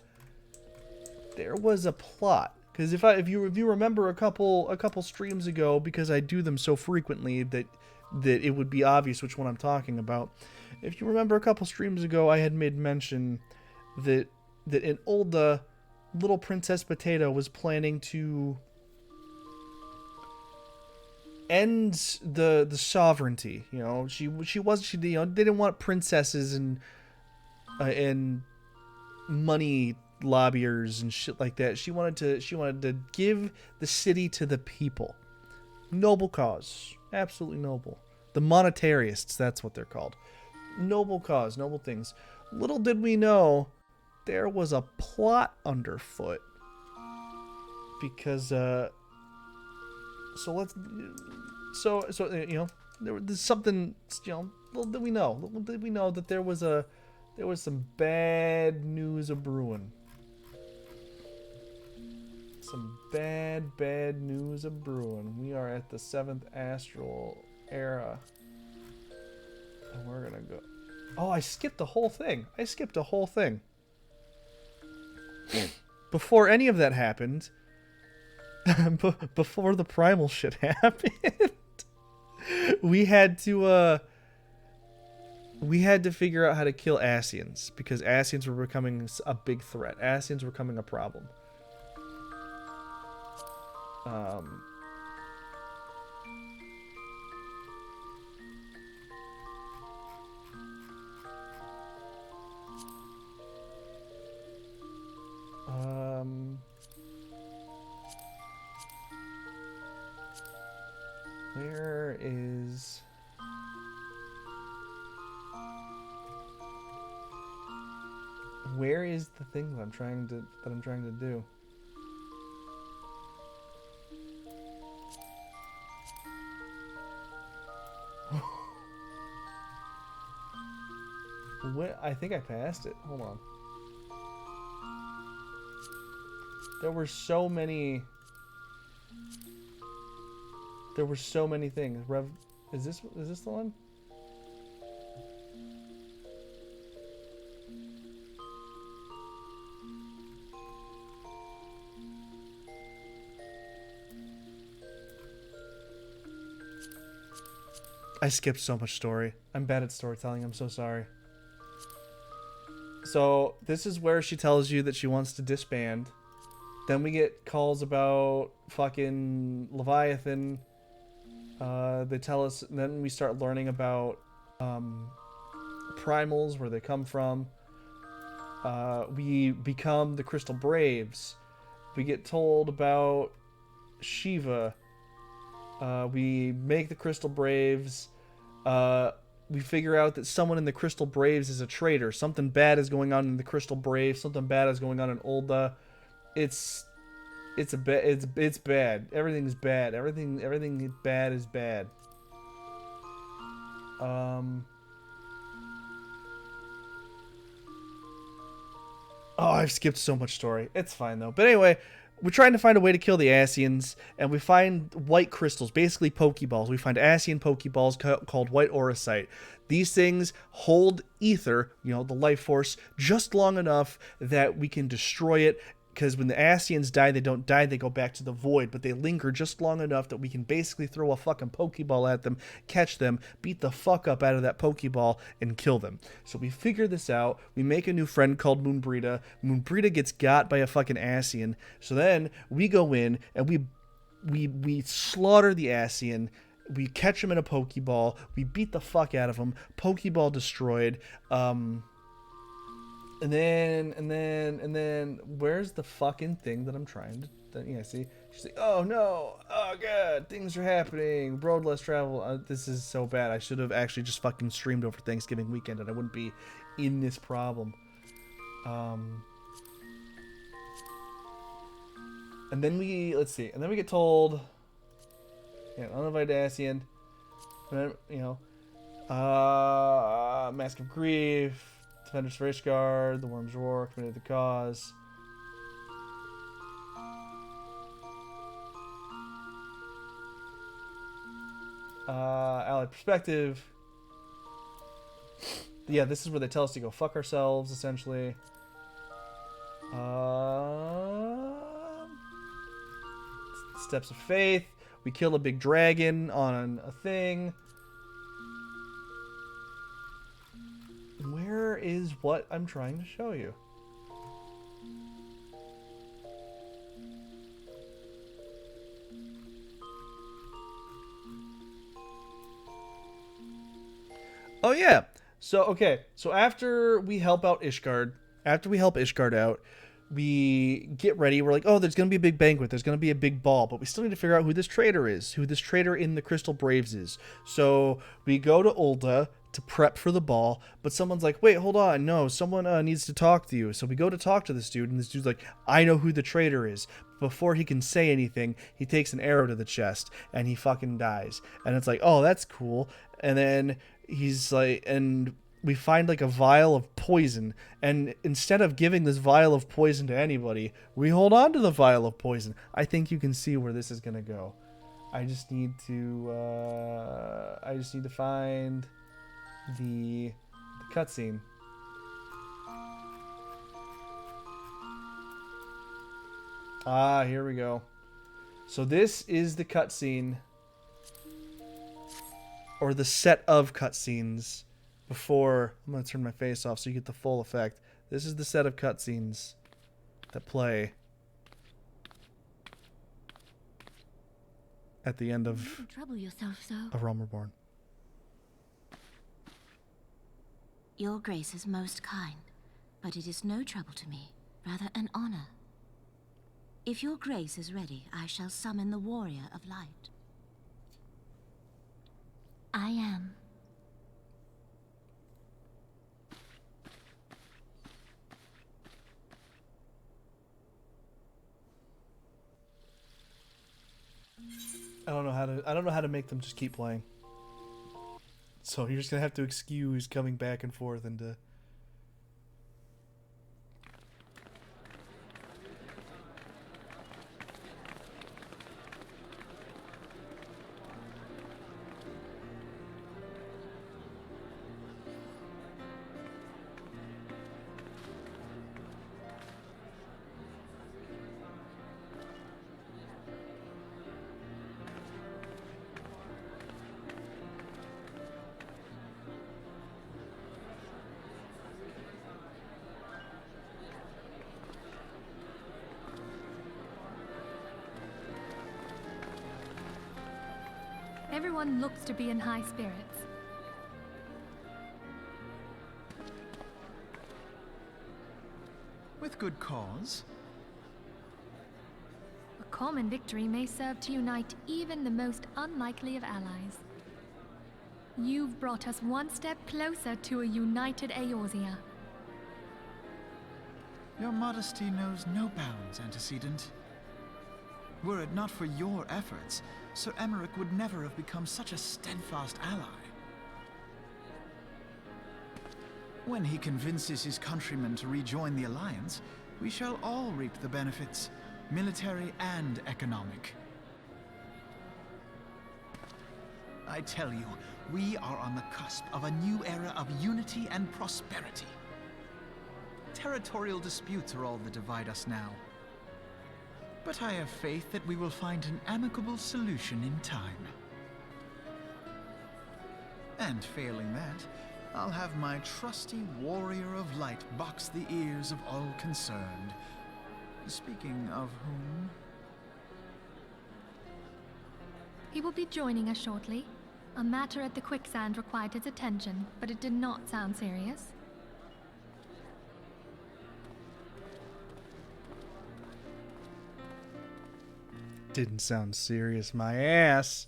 there was a plot. Because if you remember a couple streams ago, because I do them so frequently that it would be obvious which one I'm talking about. If you remember a couple streams ago, I had made mention that in Ul'dah, little Princess Potato was planning to end the sovereignty. You know, she they didn't want princesses and money lobbyers and shit like that. She wanted to give the city to the people. Noble cause, absolutely noble. The monetarists, that's what they're called. Noble cause, noble things. Little did we know there was a plot underfoot. Because so you know, there's something, you know, little did we know that there was some bad news a brewing. Some bad news a brewing. We are at the 7th astral era. And we're gonna go. Oh, I skipped the whole thing. Before any of that happened, before the primal shit happened, we had to figure out how to kill Ascians, because Ascians were becoming a big threat. Ascians were becoming a problem. Where is the thing that I'm trying to do? I think I passed it. Hold on. There were so many things. Is this the one? I skipped so much story. I'm bad at storytelling. I'm so sorry. So this is where she tells you that she wants to disband. Then we get calls about fucking Leviathan. They tell us, and then we start learning about primals, where they come from. We become the Crystal Braves. We get told about Shiva. We make the Crystal Braves. We figure out that someone in the Crystal Braves is a traitor. Something bad is going on in the Crystal Braves. Something bad is going on in Ulda. It's bad. Everything's bad. Everything bad is bad. Oh, I've skipped so much story. It's fine though. But anyway, we're trying to find a way to kill the Asians, and we find white crystals, basically Pokeballs. We find Asian Pokeballs called White Auracite. These things hold ether, you know, the life force, just long enough that we can destroy it. Because when the Asians die, they don't die, they go back to the void, but they linger just long enough that we can basically throw a fucking Pokeball at them, catch them, beat the fuck up out of that Pokeball, and kill them. So we figure this out. We make a new friend called Moonbrita. Moonbrita gets got by a fucking Asian. So then we go in and we slaughter the Asian. We catch him in a Pokeball. We beat the fuck out of him. Pokeball destroyed. And then, where's the fucking thing that I'm trying to, yeah, see? She's like, oh no, oh god, things are happening, road less travel, this is so bad. I should have actually just fucking streamed over Thanksgiving weekend and I wouldn't be in this problem. And then let's see, and then we get told, yeah, uninvited Asian, you know, Mask of Grief, Defenders for Ishgard, the Worm's Roar, committed the cause. Allied perspective. Yeah, this is where they tell us to go fuck ourselves, essentially. Steps of Faith. We kill a big dragon on a thing. Where is what I'm trying to show you? Oh yeah. So okay. So after we help out Ishgard, out, we get ready. We're like, oh, there's gonna be a big banquet. There's gonna be a big ball, but we still need to figure out who this traitor is. Who this traitor in the Crystal Braves is. So we go to Ulda to prep for the ball, but someone's like, wait, hold on, no, someone needs to talk to you. So we go to talk to this dude, and this dude's like, I know who the traitor is. Before he can say anything, he takes an arrow to the chest and he fucking dies. And it's like, oh, that's cool. And then he's like, and we find like a vial of poison, and instead of giving this vial of poison to anybody, we hold on to the vial of poison. I think you can see where this is gonna go. I just need to find the cutscene. Ah, here we go. So this is the cutscene, or the set of cutscenes before. I'm gonna turn my face off so you get the full effect. This is the set of cutscenes that play at the end of A Realm Reborn. Your grace is most kind, but it is no trouble to me, rather an honor. If your grace is ready, I shall summon the warrior of light. I am. I don't know how to make them just keep playing. So you're just gonna have to excuse coming back and forth into. Everyone looks to be in high spirits. With good cause. A common victory may serve to unite even the most unlikely of allies. You've brought us one step closer to a united Eorzea. Your modesty knows no bounds, antecedent. Were it not for your efforts, Sir Emmerich would never have become such a steadfast ally. When he convinces his countrymen to rejoin the Alliance, we shall all reap the benefits, military and economic. I tell you, we are on the cusp of a new era of unity and prosperity. Territorial disputes are all that divide us now. But I have faith that we will find an amicable solution in time. And failing that, I'll have my trusty warrior of light box the ears of all concerned. Speaking of whom... He will be joining us shortly. A matter at the quicksand required his attention, but it did not sound serious. Didn't sound serious, my ass.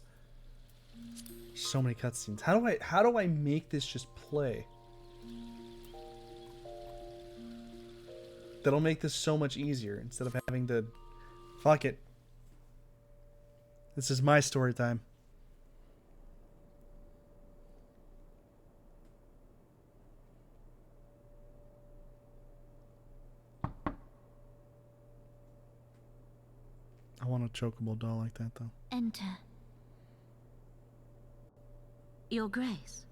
So many cutscenes. How do I make this just play? That'll make this so much easier instead of having to... Fuck it. This is my story time. I want a chocobo doll like that, though. Enter. Your Grace,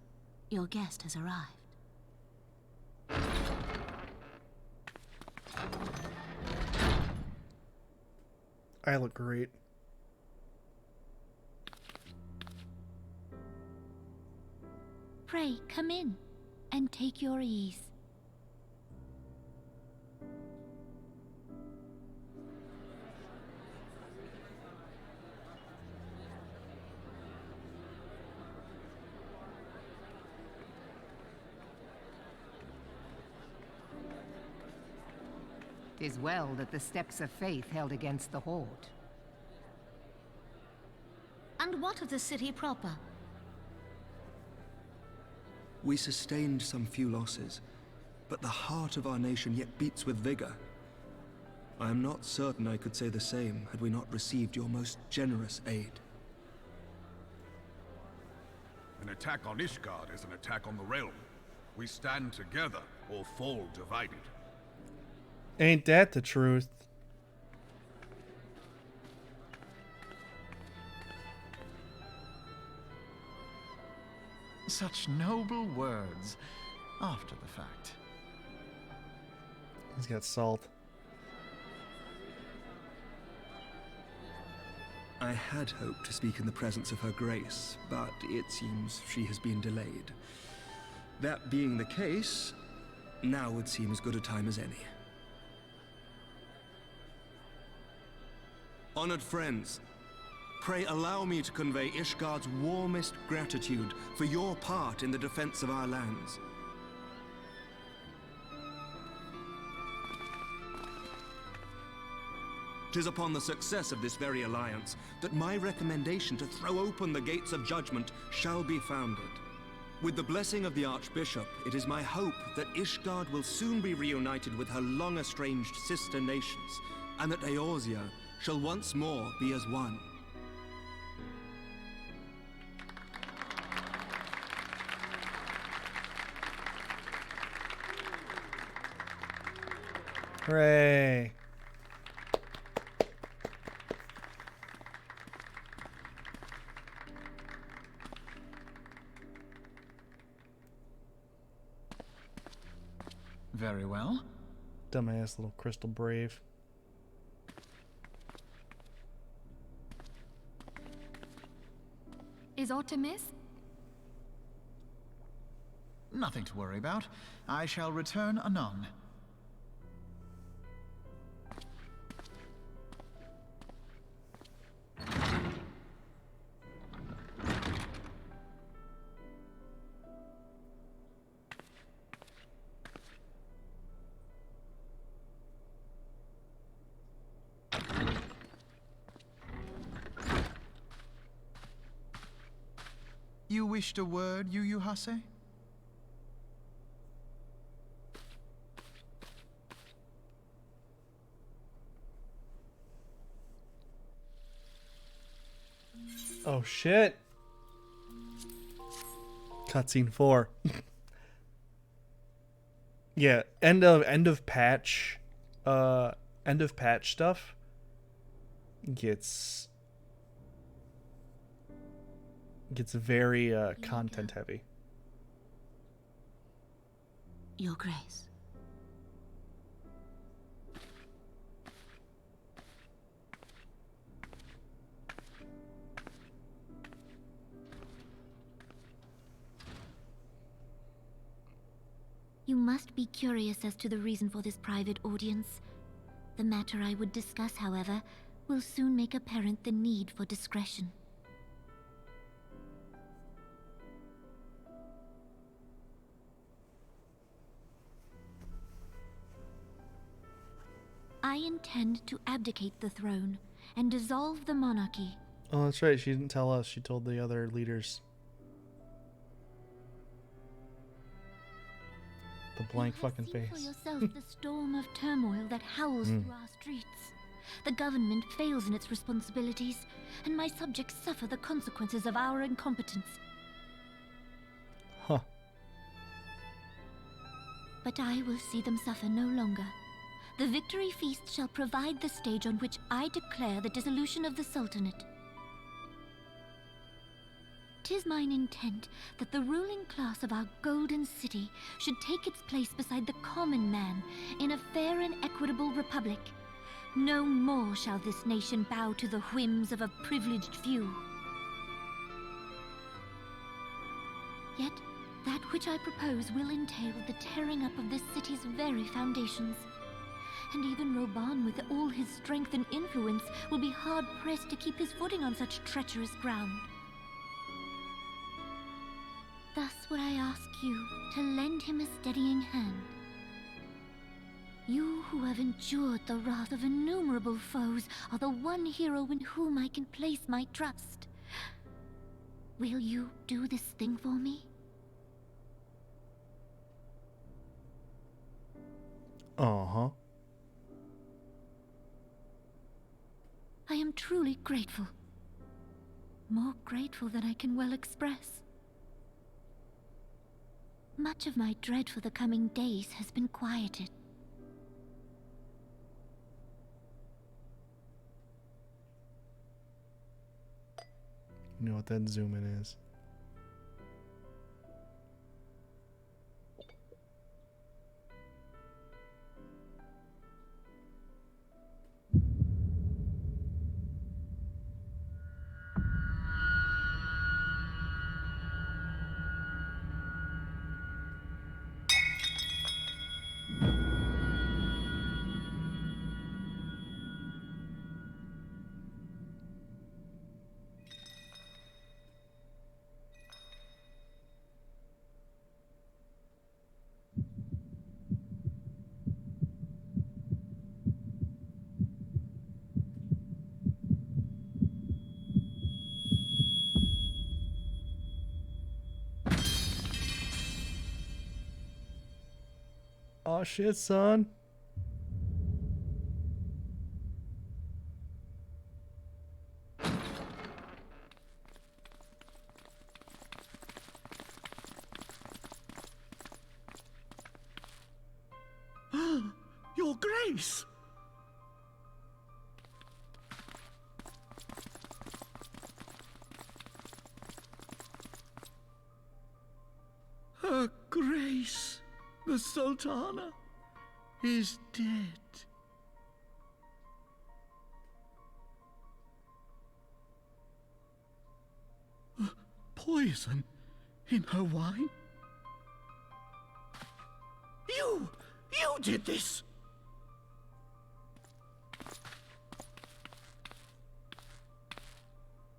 your guest has arrived. I look great. Pray, come in and take your ease. "'Tis well that the steps of faith held against the Horde. And what of the city proper? We sustained some few losses, but the heart of our nation yet beats with vigor. I am not certain I could say the same had we not received your most generous aid. An attack on Ishgard is an attack on the realm. We stand together or fall divided. Ain't that the truth? Such noble words after the fact. He's got salt. I had hoped to speak in the presence of her grace, but it seems she has been delayed. That being the case, now would seem as good a time as any. Honored friends, pray allow me to convey Ishgard's warmest gratitude for your part in the defense of our lands. Tis upon the success of this very alliance that my recommendation to throw open the gates of judgment shall be founded. With the blessing of the Archbishop, it is my hope that Ishgard will soon be reunited with her long-estranged sister nations, and that Eorzea shall once more be as one. Hooray. Very well. Dumbass little crystal brave. Is aught amiss? Nothing to worry about. I shall return anon. You wished a word, Yu Hase? Oh shit. Cutscene 4. Yeah, end of patch stuff gets very content heavy. Your Grace. You must be curious as to the reason for this private audience. The matter I would discuss, however, will soon make apparent the need for discretion. I intend to abdicate the throne and dissolve the monarchy. Oh, that's right. She didn't tell us. She told the other leaders. The blank fucking face. You have seen for yourself the storm of turmoil that howls through our streets. The government fails in its responsibilities, and my subjects suffer the consequences of our incompetence. Huh. But I will see them suffer no longer. The victory feast shall provide the stage on which I declare the dissolution of the Sultanate. 'Tis mine intent that the ruling class of our golden city should take its place beside the common man in a fair and equitable republic. No more shall this nation bow to the whims of a privileged few. Yet, that which I propose will entail the tearing up of this city's very foundations. And even Roban, with all his strength and influence, will be hard-pressed to keep his footing on such treacherous ground. Thus would I ask you to lend him a steadying hand. You who have endured the wrath of innumerable foes are the one hero in whom I can place my trust. Will you do this thing for me? Uh-huh. I am truly grateful. More grateful than I can well express. Much of my dread for the coming days has been quieted. You know what that zoom in is. Oh shit, son. Your Grace! Her Grace, the Sultana, is dead. Poison in her wine? You did this!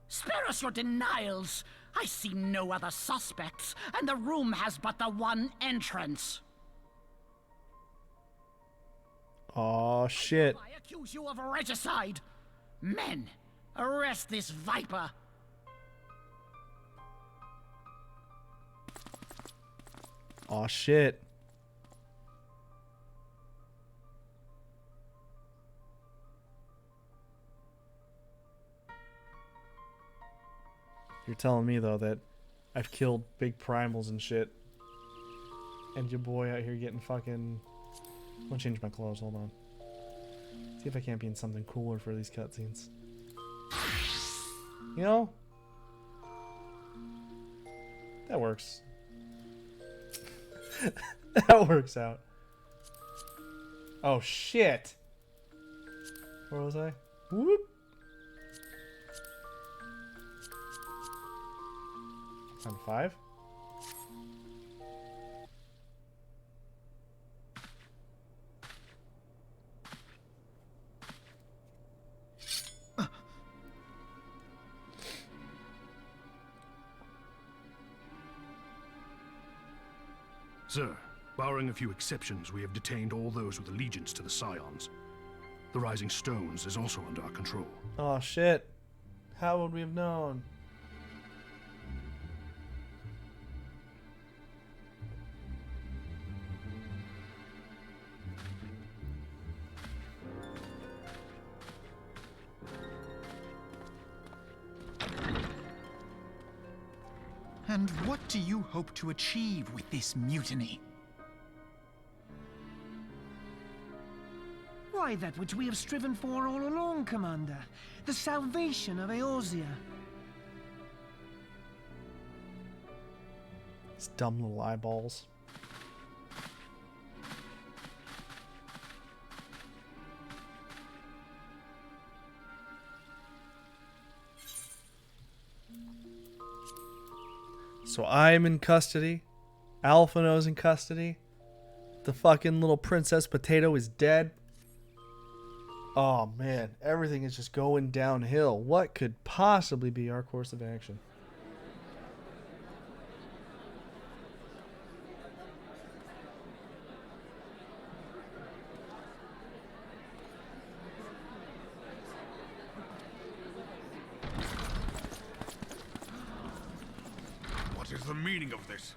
Spare us your denials! I see no other suspects, and the room has but the one entrance. Oh shit. I accuse you of regicide! Men, arrest this viper! Aw, shit. You're telling me, though, that I've killed big primals and shit. And your boy out here getting fucking... I'm gonna change my clothes, hold on. See if I can't be in something cooler for these cutscenes. You know? That works. That works out. Oh, shit! Where was I? Whoop! On 5? Sir, barring a few exceptions, we have detained all those with allegiance to the Scions. The Rising Stones is also under our control. Oh shit. How would we have known? And what do you hope to achieve with this mutiny? Why, that which we have striven for all along, Commander. The salvation of Eorzea. These dumb little eyeballs. So I'm in custody. Alphino's in custody. The fucking little Princess Potato is dead. Oh man, everything is just going downhill. What could possibly be our course of action? What is the meaning of this?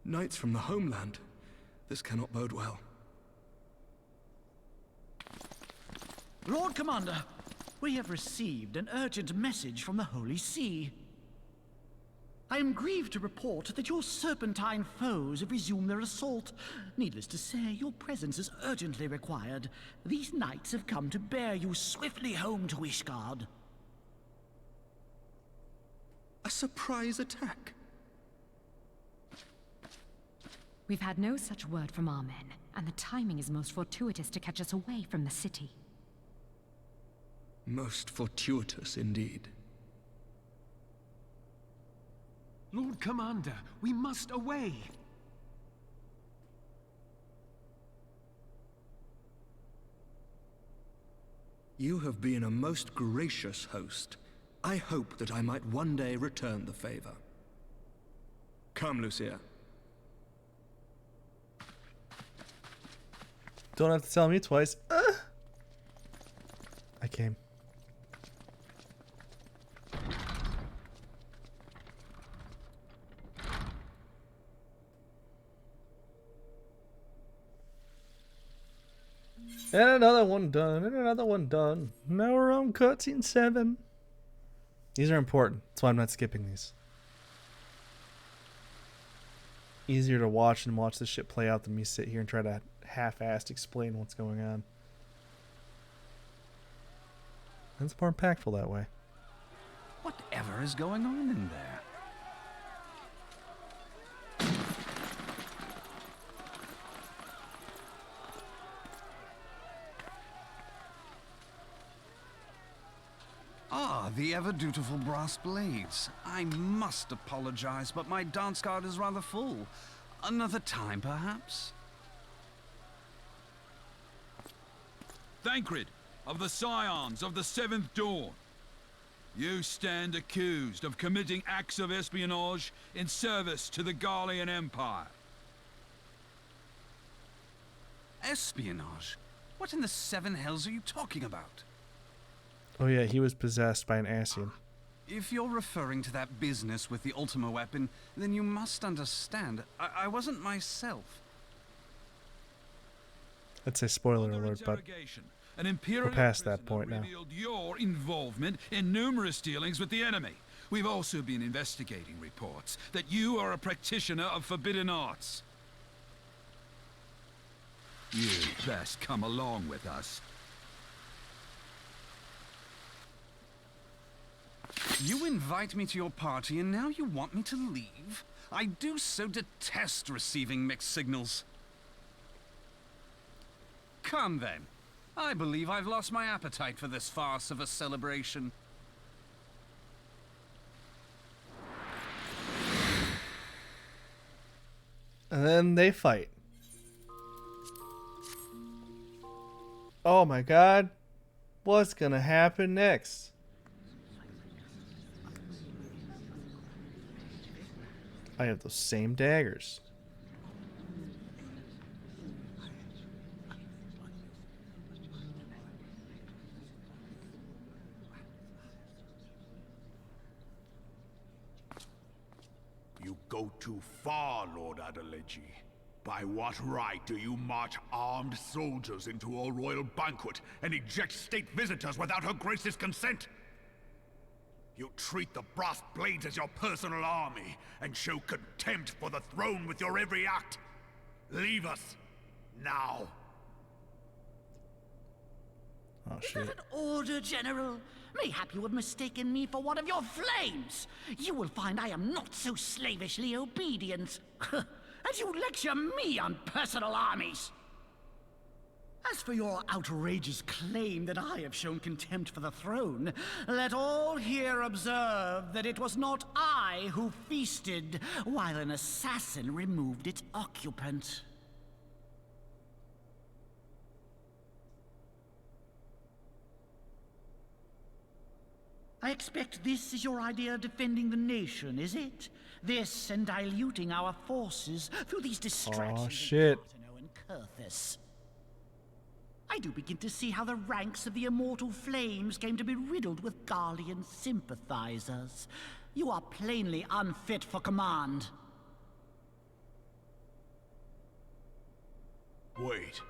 Knights from the homeland. This cannot bode well. Lord Commander, we have received an urgent message from the Holy See. I am grieved to report that your serpentine foes have resumed their assault. Needless to say, your presence is urgently required. These knights have come to bear you swiftly home to Ishgard. A surprise attack? We've had no such word from our men, and the timing is most fortuitous to catch us away from the city. Most fortuitous indeed. Lord Commander, we must away. You have been a most gracious host. I hope that I might one day return the favor. Come, Lucia. Don't have to tell me twice. I came. And another one done, and another one done. Now we're on cutscene 7. These are important. That's why I'm not skipping these. Easier to watch and watch this shit play out than me sit here and try to half-assed explain what's going on. It's more impactful that way. Whatever is going on in there? Ah, the ever-dutiful brass blades. I must apologize, but my dance card is rather full. Another time, perhaps? Thancred, of the Scions of the Seventh Dawn. You stand accused of committing acts of espionage in service to the Garlean Empire. Espionage? What in the seven hells are you talking about? Oh yeah, he was possessed by an Ascian. If you're referring to that business with the Ultima weapon, then you must understand, I wasn't myself. That's a spoiler alert, but an Imperial we're past that point now. revealed your involvement in numerous dealings with the enemy. We've also been investigating reports that you are a practitioner of forbidden arts. You'd best come along with us. You invite me to your party and now you want me to leave? I do so detest receiving mixed signals. Come then. I believe I've lost my appetite for this farce of a celebration. And then they fight. Oh my god. What's gonna happen next? I have those same daggers. You go too far, Lord Adeleji. By what right do you march armed soldiers into a royal banquet and eject state visitors without her grace's consent? You treat the brass blades as your personal army and show contempt for the throne with your every act. Leave us now. Oh Is shit. that an order, General? Mayhap you have mistaken me for one of your flames. You will find I am not so slavishly obedient. As you lecture me on personal armies. As for your outrageous claim that I have shown contempt for the throne, let all here observe that it was not I who feasted while an assassin removed its occupant. I expect this is your idea of defending the nation, is it? This and diluting our forces through these distractions. Oh shit. And Kurthus. I do begin to see how the ranks of the Immortal Flames came to be riddled with Garlean sympathizers. You are plainly unfit for command. Wait,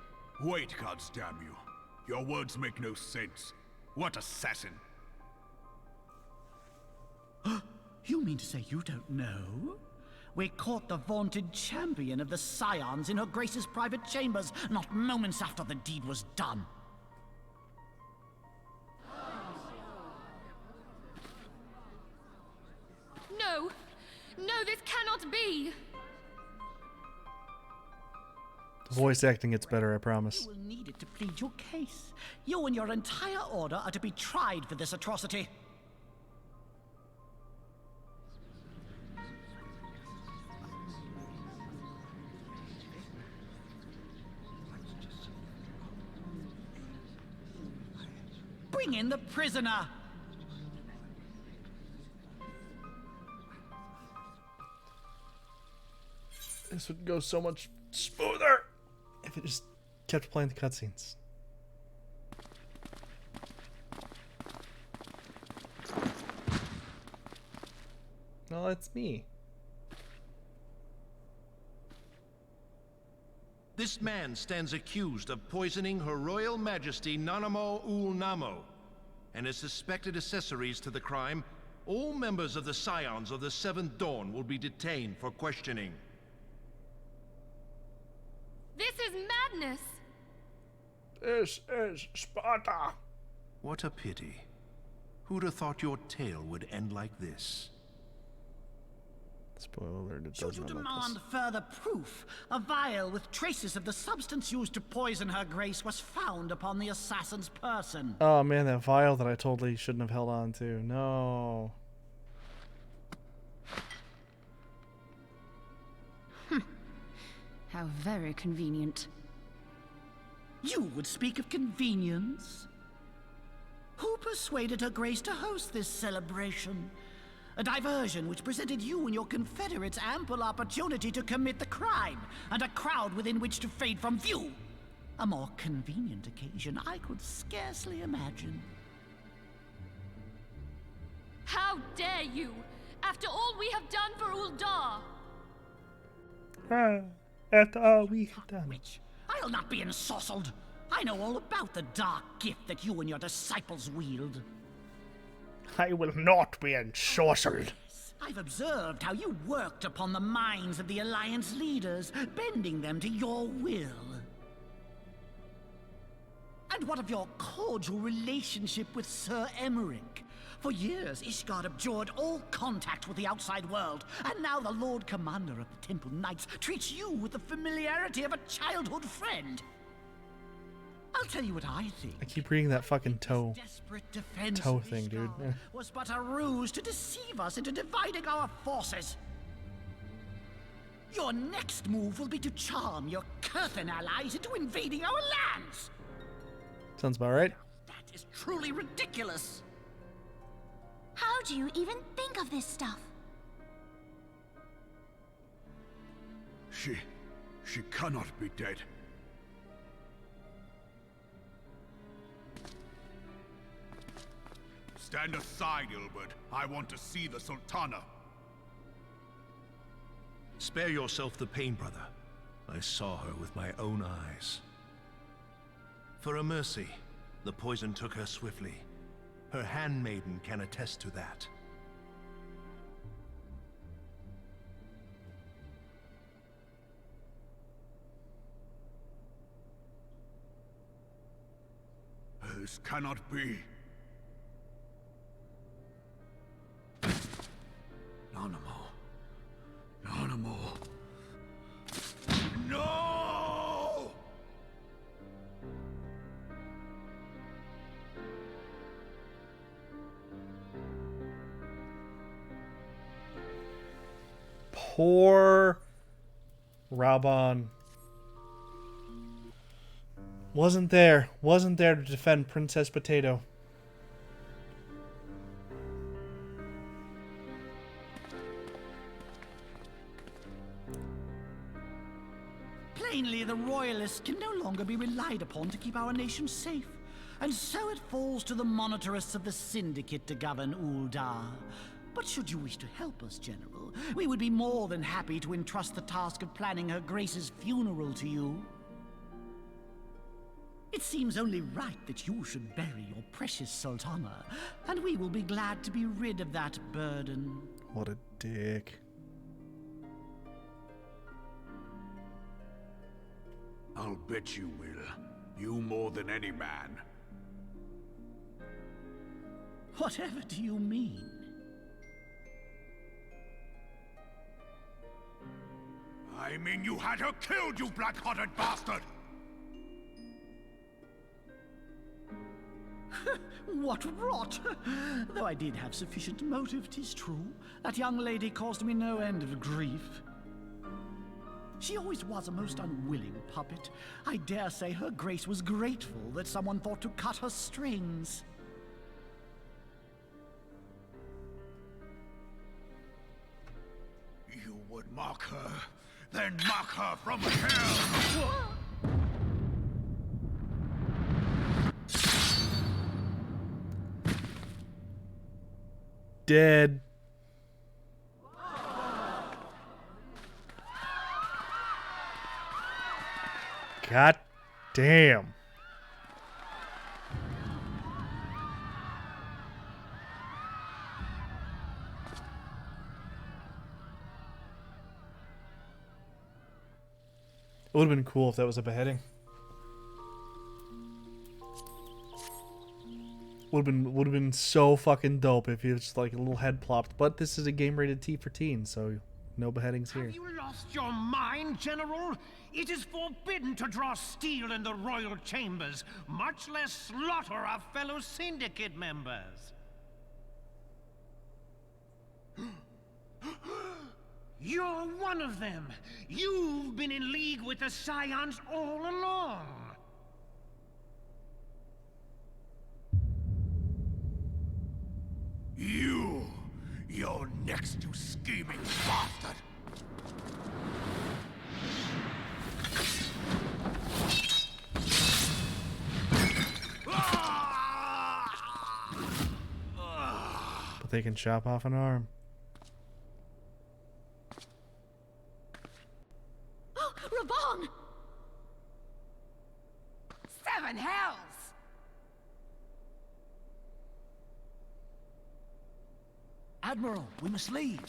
goddamn you. Your words make no sense. What assassin? You mean to say you don't know? We caught the vaunted champion of the Scions in her Grace's private chambers, not moments after the deed was done. No! No, this cannot be! The voice acting gets better, I promise. You will need it to plead your case. You and your entire order are to be tried for this atrocity. Bring in the prisoner! This would go so much smoother if it just kept playing the cutscenes. No, it's me. This man stands accused of poisoning Her Royal Majesty Nanamo Ul Namo, and as suspected accessories to the crime, all members of the Scions of the Seventh Dawn will be detained for questioning. This is madness! This is Sparta! What a pity. Who'd have thought your tale would end like this? Spoiler alert, it Should does you not like demand this. further proof, a vial with traces of the substance used to poison her grace was found upon the assassin's person. Oh man, that vial that I totally shouldn't have held on to. No. How very convenient. You would speak of convenience? Who persuaded her grace to host this celebration? A diversion which presented you and your confederates ample opportunity to commit the crime, and a crowd within which to fade from view. A more convenient occasion I could scarcely imagine. How dare you! After all we have done for Uldar! After all we have done. Witch, I'll not be ensorcelled. I know all about the dark gift that you and your disciples wield. I will not be ensorcelled. I've observed how you worked upon the minds of the Alliance leaders, bending them to your will. And what of your cordial relationship with Sir Emmerich? For years, Ishgard abjured all contact with the outside world, and now the Lord Commander of the Temple Knights treats you with the familiarity of a childhood friend. I'll tell you what I think. I keep reading that fucking toe thing, dude. Was but a ruse to deceive us into dividing our forces. Your next move will be to charm your Kurthan allies into invading our lands. Sounds about right. That is truly ridiculous. How do you even think of this stuff? She cannot be dead. Stand aside, Ilbert. I want to see the Sultana. Spare yourself the pain, brother. I saw her with my own eyes. For a mercy, the poison took her swiftly. Her handmaiden can attest to that. This cannot be. Nanamo. No! Poor Raban. Wasn't there to defend Princess Potato. Plainly, the Royalists can no longer be relied upon to keep our nation safe. And so it falls to the monitorists of the Syndicate to govern Uldar. But should you wish to help us, General, we would be more than happy to entrust the task of planning Her Grace's funeral to you. It seems only right that you should bury your precious Sultana, and we will be glad to be rid of that burden. What a dick. I'll bet you will. You more than any man. Whatever do you mean? I mean you had her killed, you black-hearted bastard! What rot! Though I did have sufficient motive, 'tis true. That young lady caused me no end of grief. She always was a most unwilling puppet. I dare say Her Grace was grateful that someone thought to cut her strings. You would mock her, then mock her from hell! Dead. God damn. It would have been cool if that was a beheading. Would have been so fucking dope if it was just like a little head plopped. But this is a game rated T for teens, so no beheadings here. Have you lost your mind, General? It is forbidden to draw steel in the royal chambers, much less slaughter our fellow syndicate members. You're one of them. You've been in league with the Scions all along. You're next, you scheming bastard! they can chop off an arm. Oh, Raban! 7 hells! Admiral, we must leave.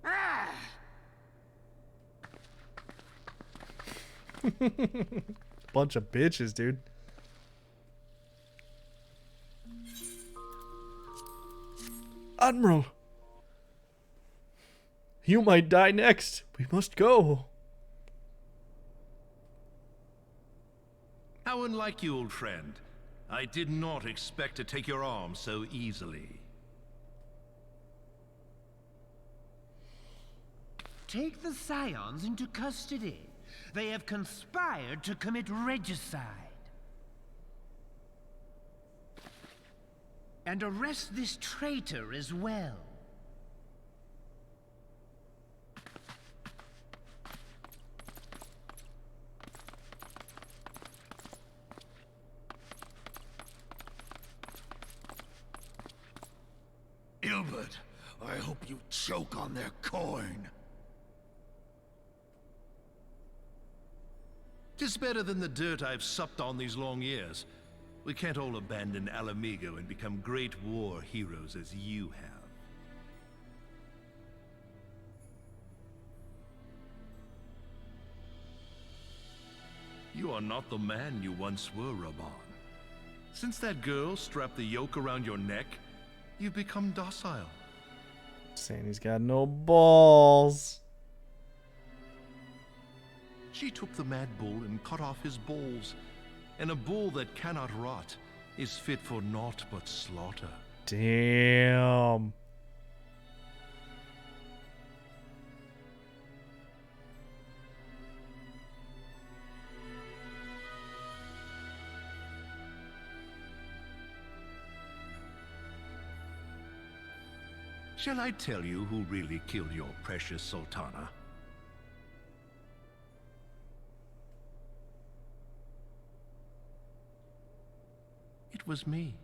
Ah! Bunch of bitches, dude. Admiral! You might die next. We must go. How unlike you, old friend. I did not expect to take your arm so easily. Take the Scions into custody. They have conspired to commit regicide. And arrest this traitor as well. Ilbert, I hope you choke on their coin. 'Tis better than the dirt I've supped on these long years. We can't all abandon Alamigo and become great war heroes as you have. You are not the man you once were, Raban. Since that girl strapped the yoke around your neck, you've become docile. Saying he's got no balls. She took the mad bull and cut off his balls. And a bull that cannot rot is fit for naught but slaughter. Damn. Shall I tell you who really killed your precious Sultana? It was me.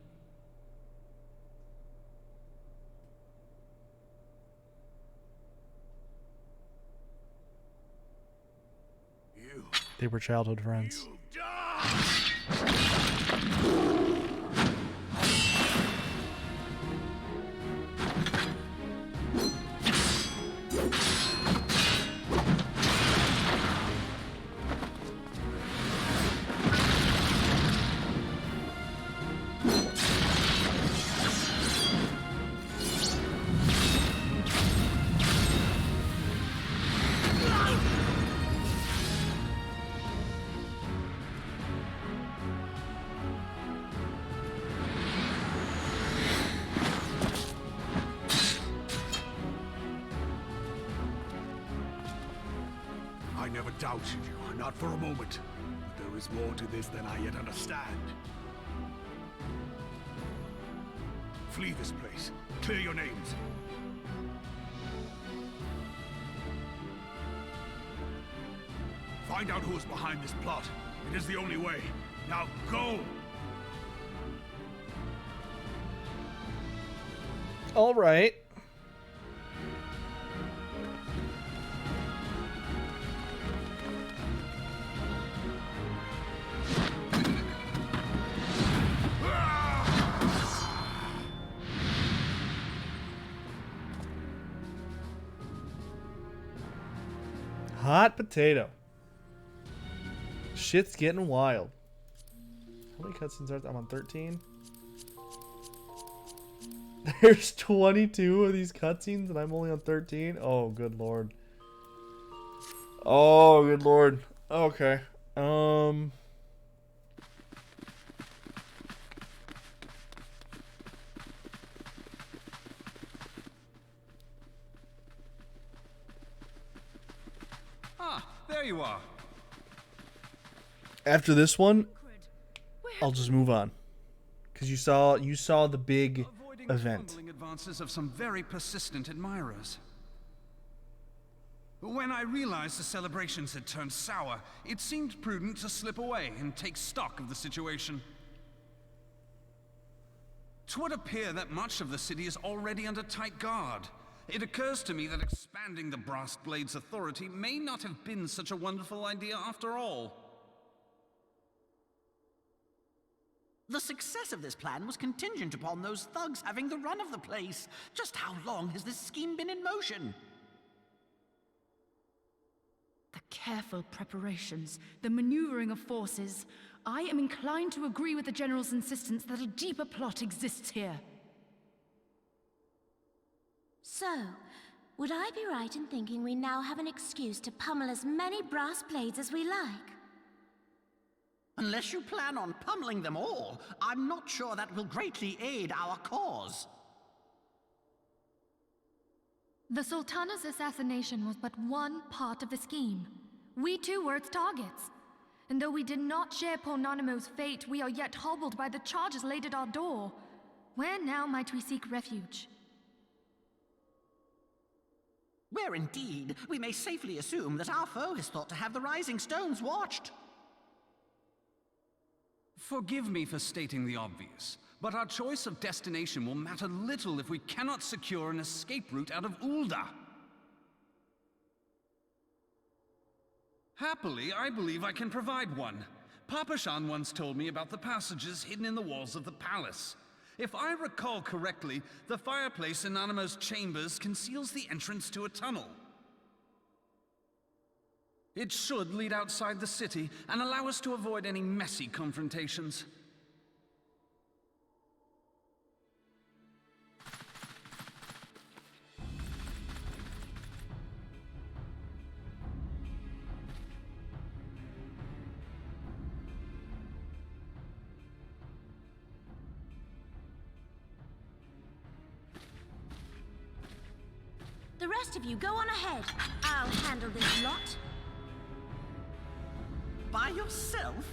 They were childhood friends. I never doubted you, not for a moment. But there is more to this than I yet understand. Flee this place. Clear your names. Find out who is behind this plot. It is the only way. Now go! All right. Hot potato. Shit's getting wild. How many cutscenes are there? I'm on 13. There's 22 of these cutscenes and I'm only on 13. Oh, good lord. Oh, good lord. Okay. There you are. After this one, I'll just move on. Cuz you saw the big event. Advances of some very persistent admirers. When I realized the celebrations had turned sour, it seemed prudent to slip away and take stock of the situation. 'Twould appear that much of the city is already under tight guard. It occurs to me that expanding the Brass Blade's authority may not have been such a wonderful idea after all. The success of this plan was contingent upon those thugs having the run of the place. Just how long has this scheme been in motion? The careful preparations, the maneuvering of forces. I am inclined to agree with the General's insistence that a deeper plot exists here. So, would I be right in thinking we now have an excuse to pummel as many brass blades as we like? Unless you plan on pummeling them all, I'm not sure that will greatly aid our cause. The Sultana's assassination was but one part of the scheme. We too were its targets. And though we did not share Ponanamo's fate, we are yet hobbled by the charges laid at our door. Where now might we seek refuge? Where indeed, we may safely assume that our foe is thought to have the Rising Stones watched. Forgive me for stating the obvious, but our choice of destination will matter little if we cannot secure an escape route out of Ul'dah. Happily, I believe I can provide one. Papashan once told me about the passages hidden in the walls of the palace. If I recall correctly, the fireplace in Nanamo's chambers conceals the entrance to a tunnel. It should lead outside the city and allow us to avoid any messy confrontations. The rest of you go on ahead. I'll handle this lot. By yourself?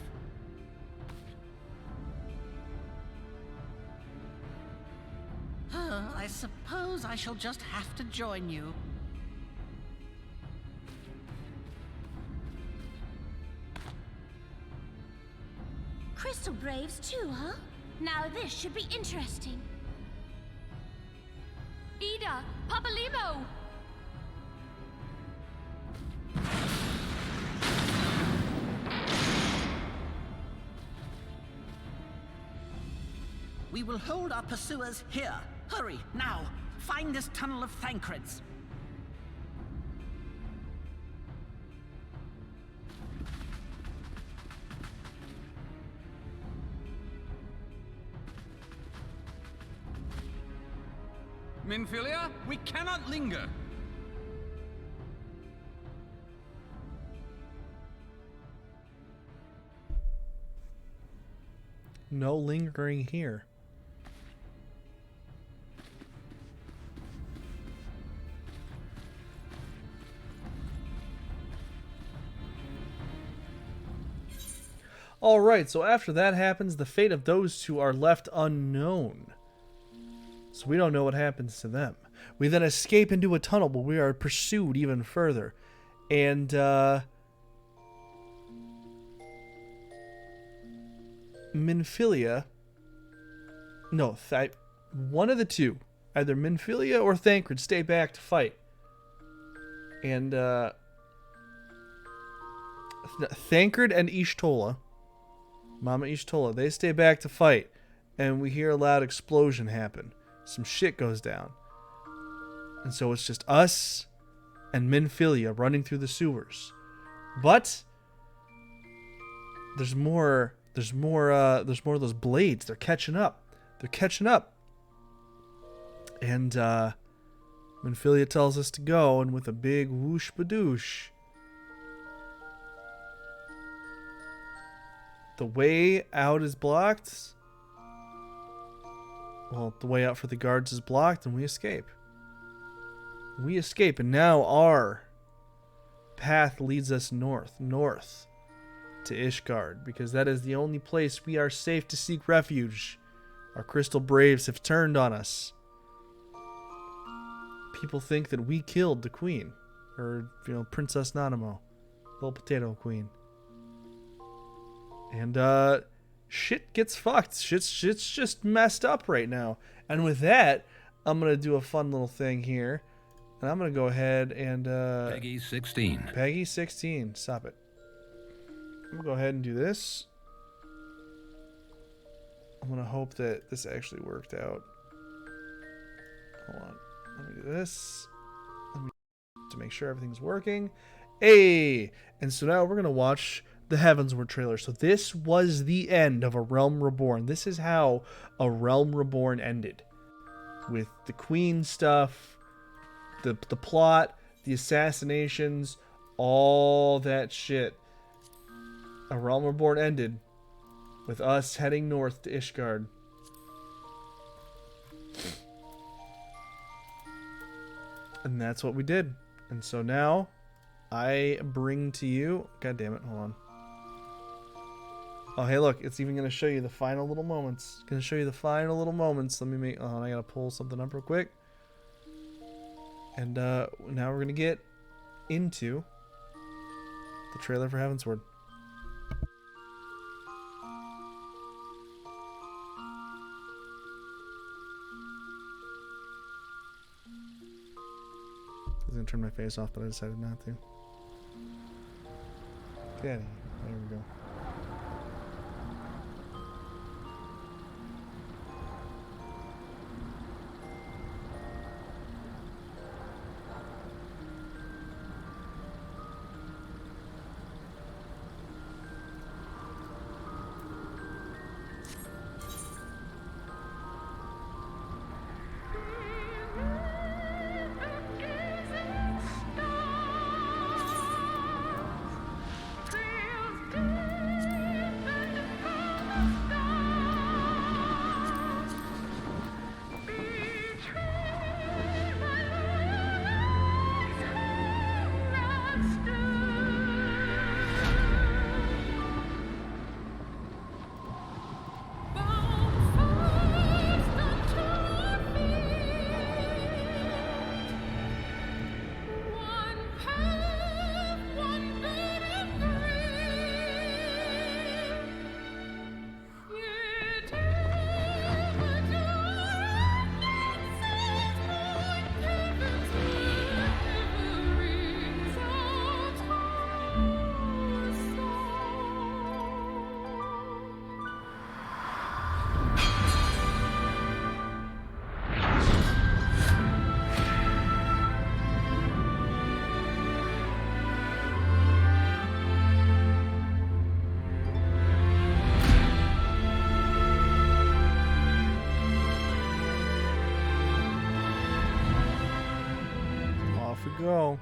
I suppose I shall just have to join you. Crystal Braves too, huh? Now this should be interesting. Ida! Papalimo! We will hold our pursuers here. Hurry, now! Find this tunnel of Thancred's. Minfilia, we cannot linger. No lingering here. Alright, so after that happens, the fate of those two are left unknown. So we don't know what happens to them. We then escape into a tunnel, but we are pursued even further. And, Minfilia... No, one of the two. Either Minfilia or Thancred stay back to fight. And, Thancred and Y'shtola, Mama Y'shtola, they stay back to fight. And we hear a loud explosion happen. Some shit goes down. And so it's just us and Minfilia running through the sewers. But there's more of those blades. They're catching up. And Minfilia tells us to go, and with a big whoosh badoosh, the way out is blocked. Well, the way out for the guards is blocked, and we escape. And now our path leads us north to Ishgard, because that is the only place we are safe to seek refuge. Our Crystal Braves have turned on us. People think that we killed the Queen. Or, Princess Nanamo. Little potato queen. And, shit gets fucked. Shit's just messed up right now. And with that, I'm going to do a fun little thing here. And I'm going to go ahead and, Peggy 16. Peggy 16. Stop it. I'm going to go ahead and do this. I'm going to hope that this actually worked out. Hold on. Let me do this. To make sure everything's working. Hey! And so now we're going to watch the Heavensward trailer. So this was the end of A Realm Reborn. This is how A Realm Reborn ended. With the Queen stuff, the plot, the assassinations, all that shit. A Realm Reborn ended with us heading north to Ishgard. And that's what we did. And so now I bring to you... God damn it, hold on. Oh, hey, look, it's even going to show you the final little moments. It's going to show you the final little moments. Let me make... Oh, I got to pull something up real quick. And now we're going to get into the trailer for Heavensward. I was going to turn my face off, but I decided not to. Get out of here. There we go. Go.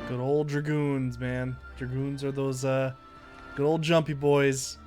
Good old Dragoons, man. Dragoons are those good old jumpy boys.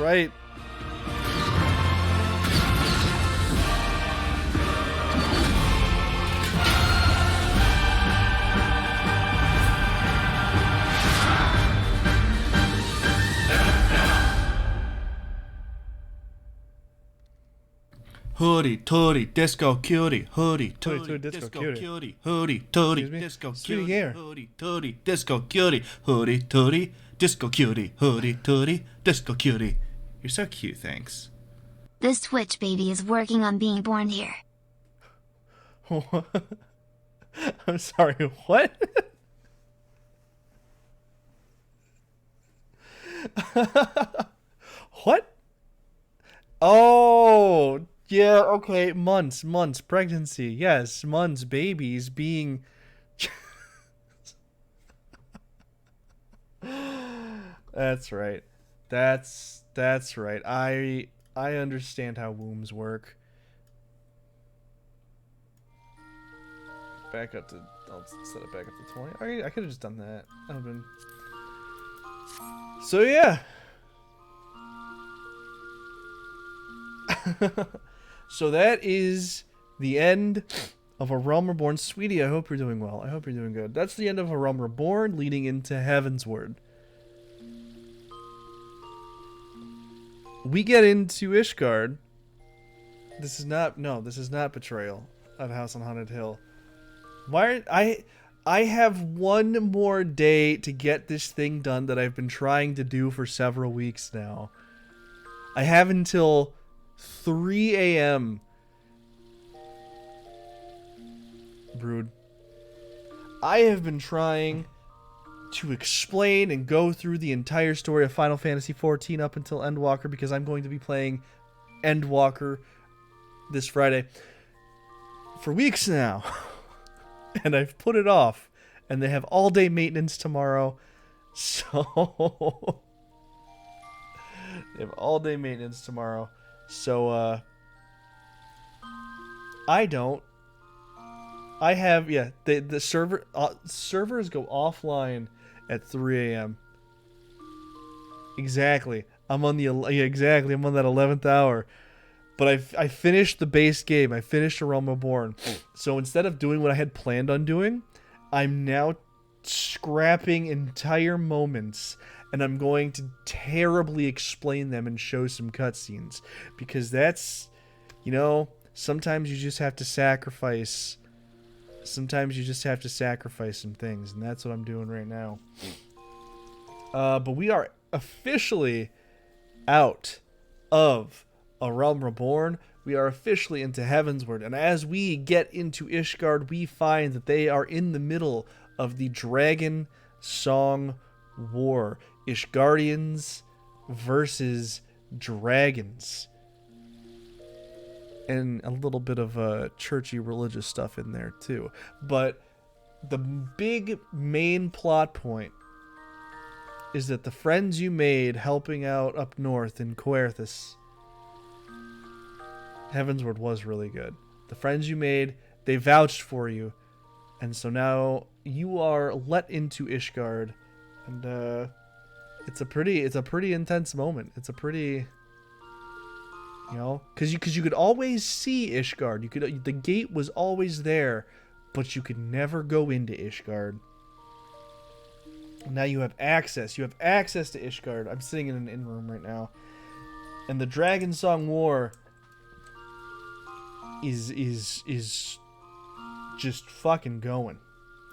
right. Hoodie, tootie, disco cutie, hoodie, Tootie, tootie, disco disco cutie. cutie, hoodie, tootie, Excuse me? disco Speaking cutie, here. hoodie, tootie, disco cutie, hoodie, tootie, disco cutie, hoodie, tootie, disco cutie. You're so cute, thanks. This Twitch baby is working on being born here. I'm sorry, what? What? Oh, yeah, okay, months, pregnancy, yes, months, babies, being... That's right. That's right. I understand how wombs work. Back up to... I'll set it back up to 20. I could have just done that. That would have been... So, yeah. So that is the end of A Realm Reborn. Sweetie, I hope you're doing well. I hope you're doing good. That's the end of A Realm Reborn, leading into Heavensward. We get into Ishgard. This is not Betrayal of House on Haunted Hill. I have one more day to get this thing done that I've been trying to do for several weeks now. I have until 3 a.m. Brood. I have been trying to explain and go through the entire story of Final Fantasy XIV up until Endwalker, because I'm going to be playing Endwalker this Friday for weeks now. And I've put it off. And they have all-day maintenance tomorrow. So... they have all-day maintenance tomorrow. So, I don't. I have, yeah, the servers go offline at 3 a.m. Exactly. I'm on the, yeah, exactly. I'm on that 11th hour. But I finished the base game. I finished A Realm Reborn. So instead of doing what I had planned on doing, I'm now scrapping entire moments, and I'm going to terribly explain them and show some cutscenes, because that's, you know, sometimes you just have to sacrifice. Sometimes you just have to sacrifice some things, and that's what I'm doing right now. But we are officially out of A Realm Reborn. We are officially into Heavensward, and as we get into Ishgard, we find that they are in the middle of the Dragon Song War. Ishgardians versus dragons. And a little bit of churchy religious stuff in there too. But the big main plot point is that the friends you made helping out up north in Coerthas, Heavensward was really good. The friends you made, they vouched for you. And so now you are let into Ishgard, and it's a pretty intense moment. It's a pretty, you know, because you could always see Ishgard. The gate was always there, but you could never go into Ishgard. Now you have access. You have access to Ishgard. I'm sitting in an inn room right now, and the Dragon Song War is just fucking going,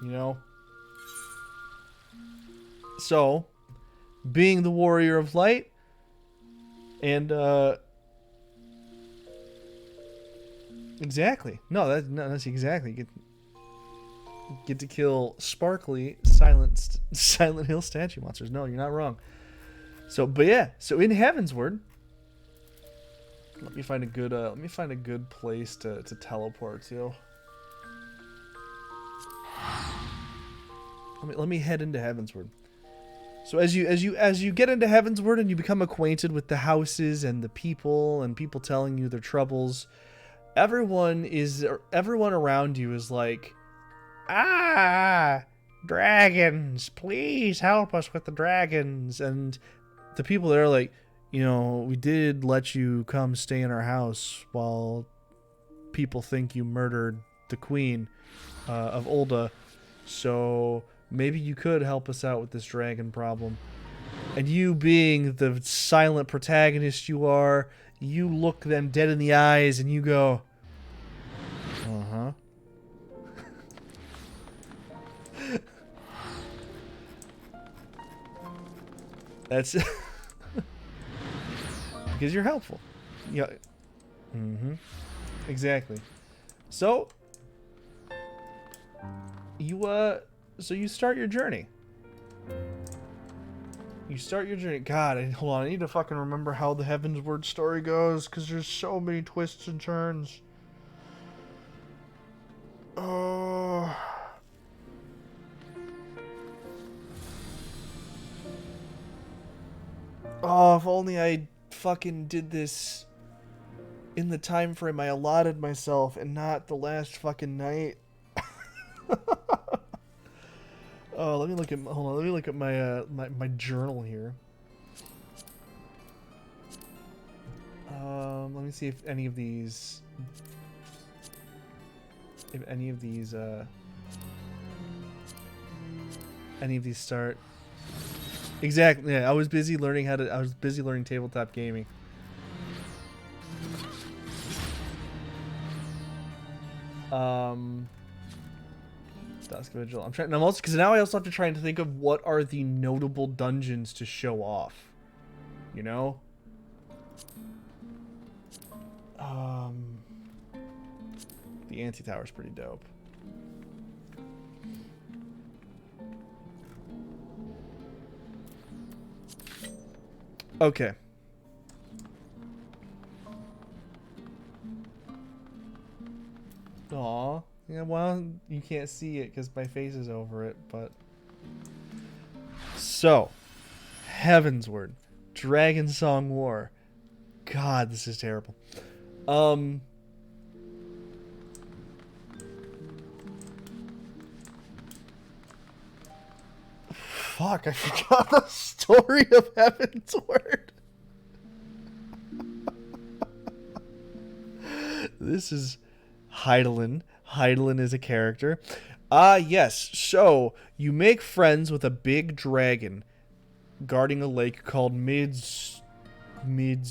you know? So, being the warrior of light, and exactly. That's exactly. Get to kill sparkly Silent Hill statue monsters. No, you're not wrong. So, but yeah, so in Heavensward, let me find a good place to teleport to. Let me head into Heavensward. So as you get into Heavensward and you become acquainted with the houses and the people and people telling you their troubles, everyone around you is like, dragons, please help us with the dragons. And the people there are like, you know, we did let you come stay in our house while people think you murdered the queen of Ulda. So maybe you could help us out with this dragon problem. And you, being the silent protagonist you are, you look them dead in the eyes and you go, uh-huh. That's because you're helpful. Yeah. Mm-hmm. Exactly. So you start your journey. God, hold on. I need to fucking remember how the Heavensward story goes, because there's so many twists and turns. Oh. Oh, if only I fucking did this in the time frame I allotted myself and not the last fucking night. Oh, let me look at my my journal here. Let me see if any of these start. Exactly. Yeah, I was busy learning tabletop gaming. Dusk Vigil. I'm also, because now I also have to try and think of what are the notable dungeons to show off. You know? The Anti-Tower's pretty dope. Okay. Aw. Yeah, well, you can't see it because my face is over it, but... So. Heavensward. Dragon Song War. God, this is terrible. Fuck, I forgot the story of Heavensward. This is Hydaelyn. Hydaelyn is a character. Yes. So, you make friends with a big dragon guarding a lake called Mids. We're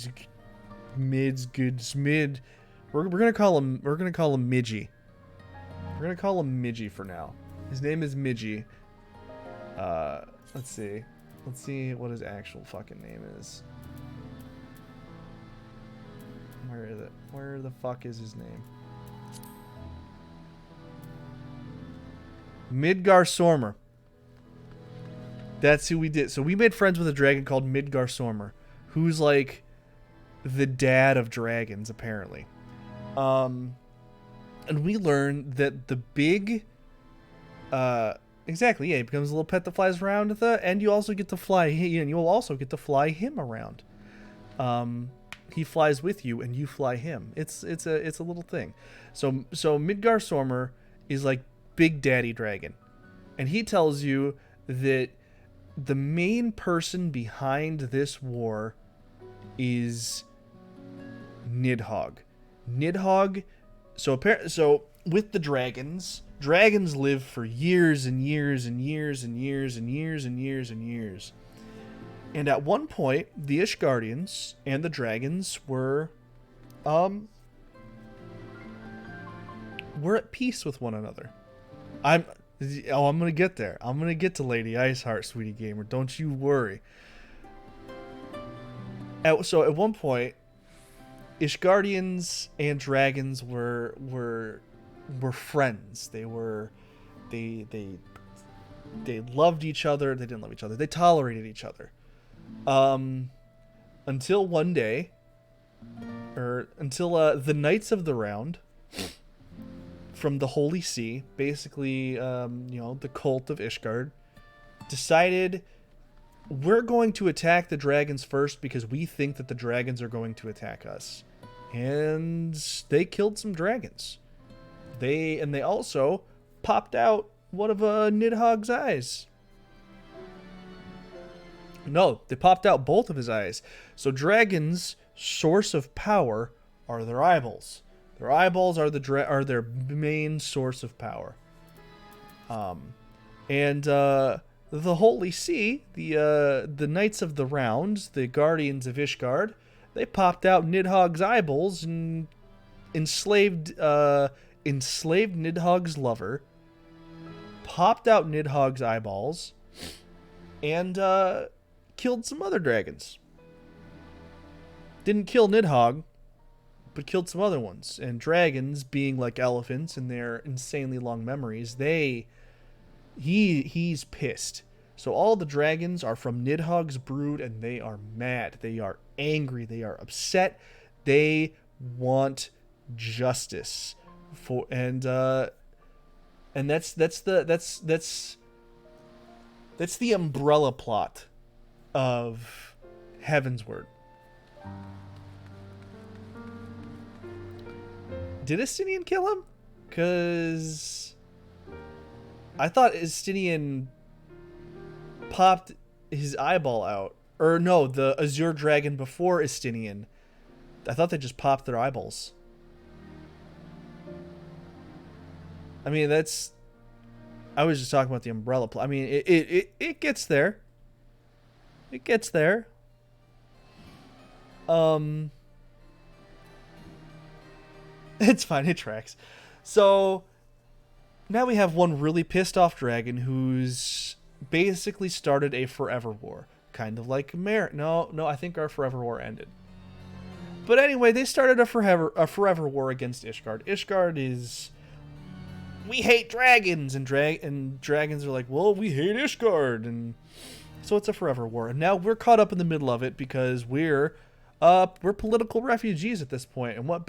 gonna call him Midgie. We're gonna call him Midgie for now. His name is Midgie. Let's see. Let's see what his actual fucking name is. Where is it? Where the fuck is his name? Midgar Sormer. That's who we did. So we made friends with a dragon called Midgar Sormer, who's like the dad of dragons, apparently. And we learned that the big, exactly, yeah, he becomes a little pet that flies around with it, and you also get to fly, and you'll also get to fly him around. He flies with you, and you fly him. It's a little thing. So Midgar Sormer is like Big Daddy Dragon, and he tells you that the main person behind this war is Nidhogg. So with the dragons live for years and years and years and years and years and years and years. And at one point, the Ishgardians and the dragons were at peace with one another. I'm gonna get there. I'm gonna get to Lady Iceheart, sweetie gamer. Don't you worry. So at one point, Ishgardians and dragons were friends. They loved each other. They didn't love each other. They tolerated each other. Until one day, until the Knights of the Round from the Holy See, basically, the cult of Ishgard, decided we're going to attack the dragons first because we think that the dragons are going to attack us. And they killed some dragons. They also popped out one of Nidhogg's eyes. No, they popped out both of his eyes. So dragons' source of power are their eyeballs. Their eyeballs are their main source of power. The Holy See, the Knights of the Round, the Guardians of Ishgard, they popped out Nidhogg's eyeballs and enslaved Nidhogg's lover, popped out Nidhogg's eyeballs, and killed some other dragons. Didn't kill Nidhogg, but killed some other ones. And dragons, being like elephants in their insanely long memories, he's pissed. So all the dragons are from Nidhogg's brood, and they are mad. They are angry. They are upset. They want justice and that's the umbrella plot of Heavensward. Did Estinian kill him? Because I thought Estinian popped his eyeball out. Or no, the Azure Dragon before Estinian. I thought they just popped their eyeballs. I mean, I was just talking about the umbrella plot. I mean, it gets there. It gets there. It's fine. It tracks. So now we have one really pissed off dragon who's basically started a forever war, kind of like No, I think our forever war ended. But anyway, they started a forever war against Ishgard. Ishgard is, we hate dragons, and dragons are like, well, we hate Ishgard, and so it's a forever war. And now we're caught up in the middle of it because we're political refugees at this point. And what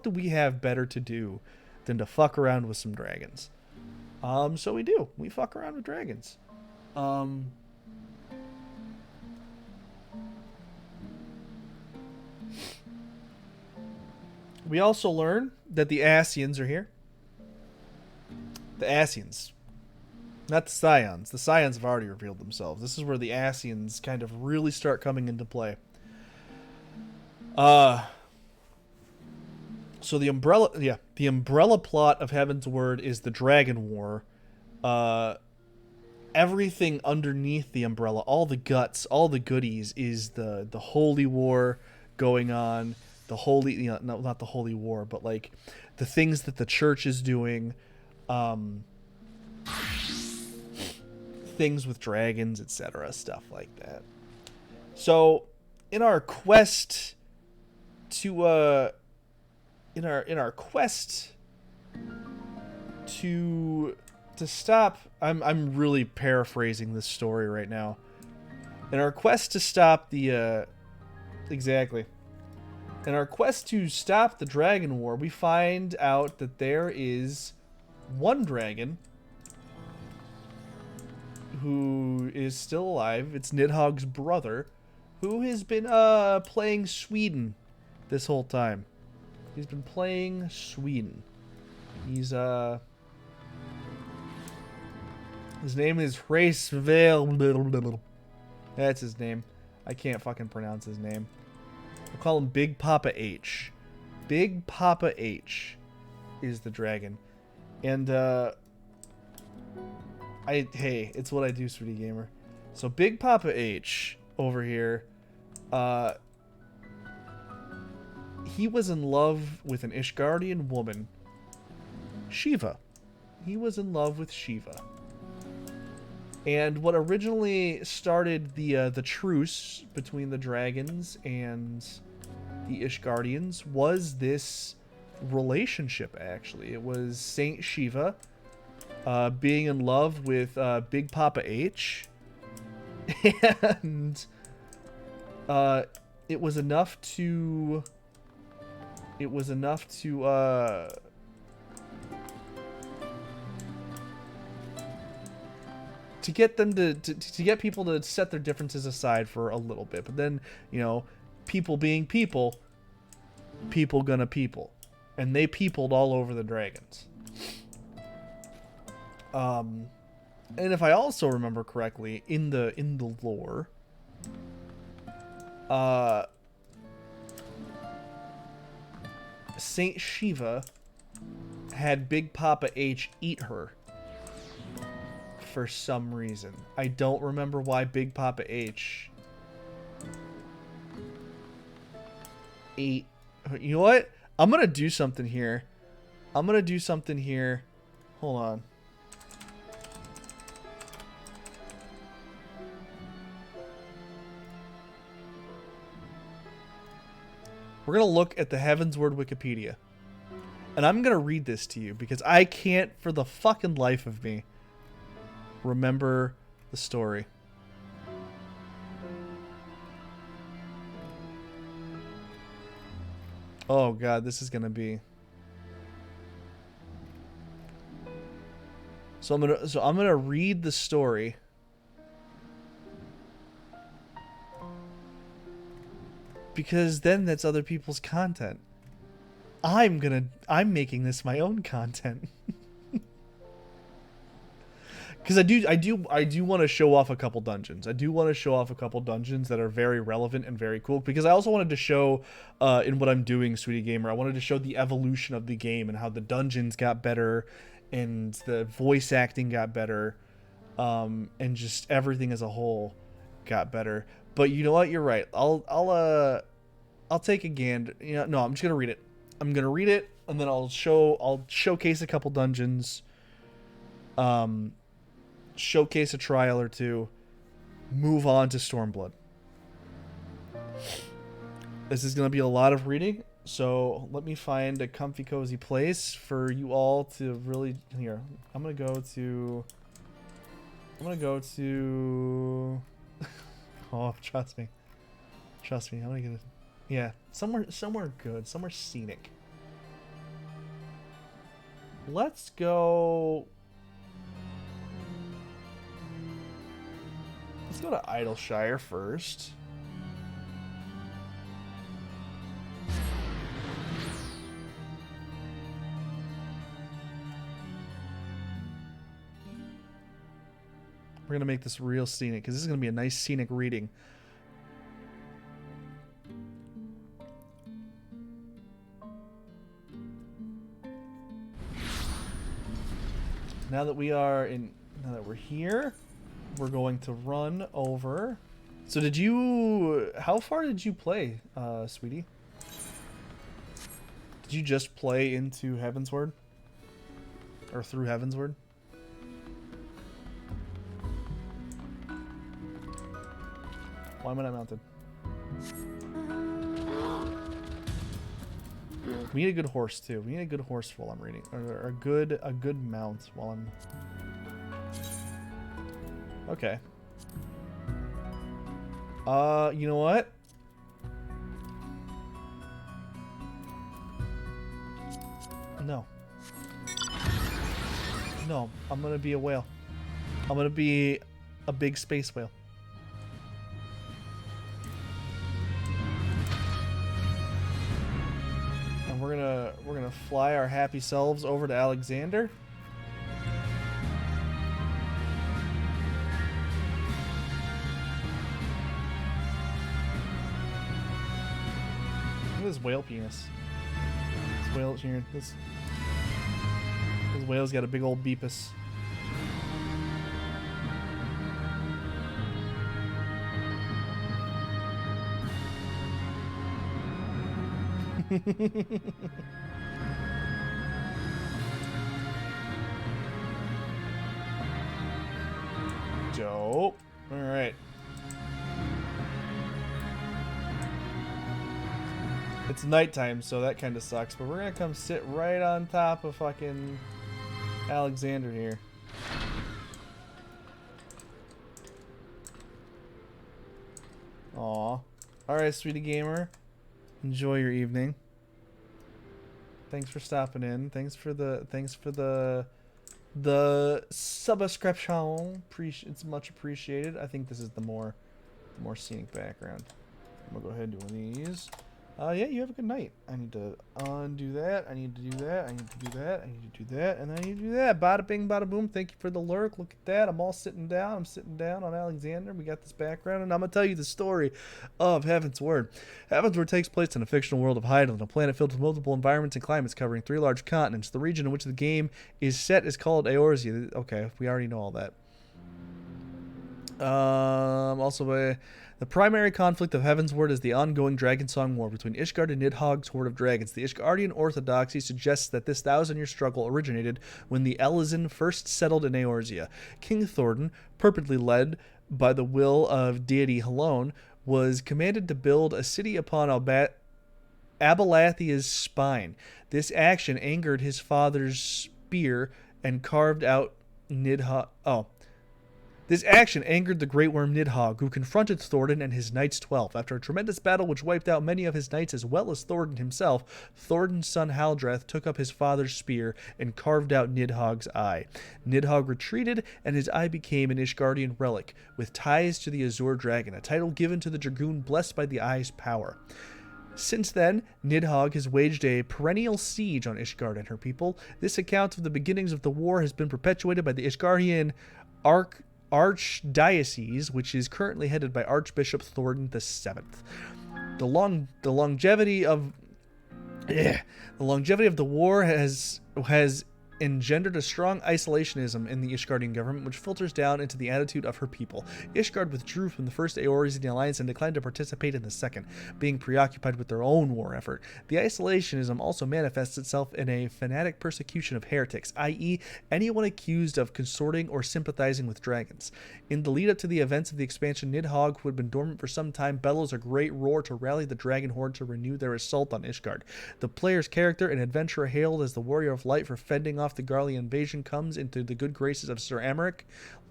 do we have better to do than to fuck around with some dragons? So we do. We fuck around with dragons. We also learn that the Ascians are here. The Ascians. Not the Scions. The Scions have already revealed themselves. This is where the Ascians kind of really start coming into play. So the umbrella plot of Heavensward is the Dragon War. Everything underneath the umbrella, all the guts, all the goodies, is the Holy War going on. The holy, not the Holy War, but like the things that the church is doing, things with dragons, etc., stuff like that. So, in our quest to stop, I'm really paraphrasing this story right now. In our quest to stop the exactly. In our quest to stop the Dragon War, we find out that there is one dragon who is still alive. It's Nidhogg's brother, who has been playing Sweden this whole time. He's been playing Sweden. He's his name is Hraesvel. That's his name. I can't fucking pronounce his name. We'll call him Big Papa H. Big Papa H is the dragon. And, hey, it's what I do, Sweetie Gamer. So Big Papa H over here, he was in love with an Ishgardian woman, Shiva. He was in love with Shiva. And what originally started the truce between the dragons and the Ishgardians was this relationship, actually. It was Saint Shiva being in love with Big Papa H. And it was enough to get them to get people to set their differences aside for a little bit. But then, people being people gonna people. And they peopled all over the dragons. And if I also remember correctly, in the lore, Saint Shiva had Big Papa H eat her for some reason. I don't remember why Big Papa H ate. You know what? I'm gonna do something here. Hold on. We're going to look at the Heavensward Wikipedia. And I'm going to read this to you because I can't, for the fucking life of me, remember the story. Oh god, this is going to be... So I'm going to read the story. Because then that's other people's content. I'm making this my own content. Because I do want to show off a couple dungeons. I do want to show off a couple dungeons that are very relevant and very cool. Because I also wanted to show, in what I'm doing, Sweetie Gamer, I wanted to show the evolution of the game and how the dungeons got better and the voice acting got better, and just everything as a whole got better. But you know what? You're right. I'll take a gander. You know, no, I'm just gonna read it. I'm gonna read it, and then I'll showcase a couple dungeons. Showcase a trial or two. Move on to Stormblood. This is gonna be a lot of reading, so let me find a comfy, cozy place for you all to really. Here, I'm gonna go to. Oh, trust me. I'm gonna get it. Yeah, somewhere good, somewhere scenic. Let's go. Let's go to Idleshire first. We're gonna make this real scenic because this is gonna be a nice scenic reading. Now that we're here, we're going to run over. So how far did you play, sweetie? Did you just play into Heavensward? Or through Heavensward? Why am I not mounted? We need a good horse too. We need a good horse while I'm reading, or a good mount while I'm. Okay. You know what? No. No, I'm gonna be a whale. I'm gonna be a big space whale. We're gonna fly our happy selves over to Alexander. Look at this whale penis. This whale here. This whale's got a big old beepus. Dope. All right. It's nighttime, so that kind of sucks, but we're gonna come sit right on top of fucking Alexander here. Aw. Alright, sweetie gamer. Enjoy your evening. Thanks for stopping in. Thanks for the subscription. It's much appreciated. I think this is the more scenic background. I'm gonna go ahead and do one of these. Yeah, you have a good night. I need to undo that. I need to do that. I need to do that. I need to do that. And then I need to do that. Bada bing, bada boom. Thank you for the lurk. Look at that. I'm all sitting down. I'm sitting down on Alexander. We got this background. And I'm going to tell you the story of Heaven's Word. Heaven's Word takes place in a fictional world of Hydaelyn, a planet filled with multiple environments and climates covering 3 large continents. The region in which the game is set is called Eorzea. Okay, we already know all that. The primary conflict of Heaven's Word is the ongoing Dragonsong War between Ishgard and Nidhogg's horde of dragons. The Ishgardian orthodoxy suggests that this 1,000-year struggle originated when the Elizin first settled in Eorzea. King Thordan, purportedly led by the will of deity Halone, was commanded to build a city upon Abalathia's spine. This action angered his father's spear and carved out Nidhogg. This action angered the Great Worm Nidhogg, who confronted Thordan and his Knights 12. After a tremendous battle which wiped out many of his knights as well as Thordan himself, Thordan's son Haldreth took up his father's spear and carved out Nidhogg's eye. Nidhogg retreated, and his eye became an Ishgardian relic, with ties to the Azure Dragon, a title given to the Dragoon blessed by the eye's power. Since then, Nidhogg has waged a perennial siege on Ishgard and her people. This account of the beginnings of the war has been perpetuated by the Ishgardian Archdiocese, which is currently headed by Archbishop Thordan VII. The longevity of the war has engendered a strong isolationism in the Ishgardian government, which filters down into the attitude of her people. Ishgard withdrew from the First Eorzean alliance and declined to participate in the second, being preoccupied with their own war effort. The isolationism also manifests itself in a fanatic persecution of heretics, i.e., anyone accused of consorting or sympathizing with dragons. In the lead-up to the events of the expansion, Nidhogg, who had been dormant for some time, bellows a great roar to rally the dragon horde to renew their assault on Ishgard. The player's character, an adventurer hailed as the Warrior of Light for fending off the Garlean invasion, comes into the good graces of Sir Amaric,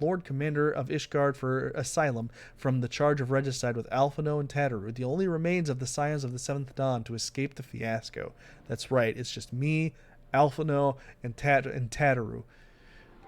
Lord Commander of Ishgard for Asylum, from the charge of regicide with Alphino and Tataru, the only remains of the Scions of the Seventh Dawn to escape the fiasco. That's right, it's just me, Alphino, and Tataru.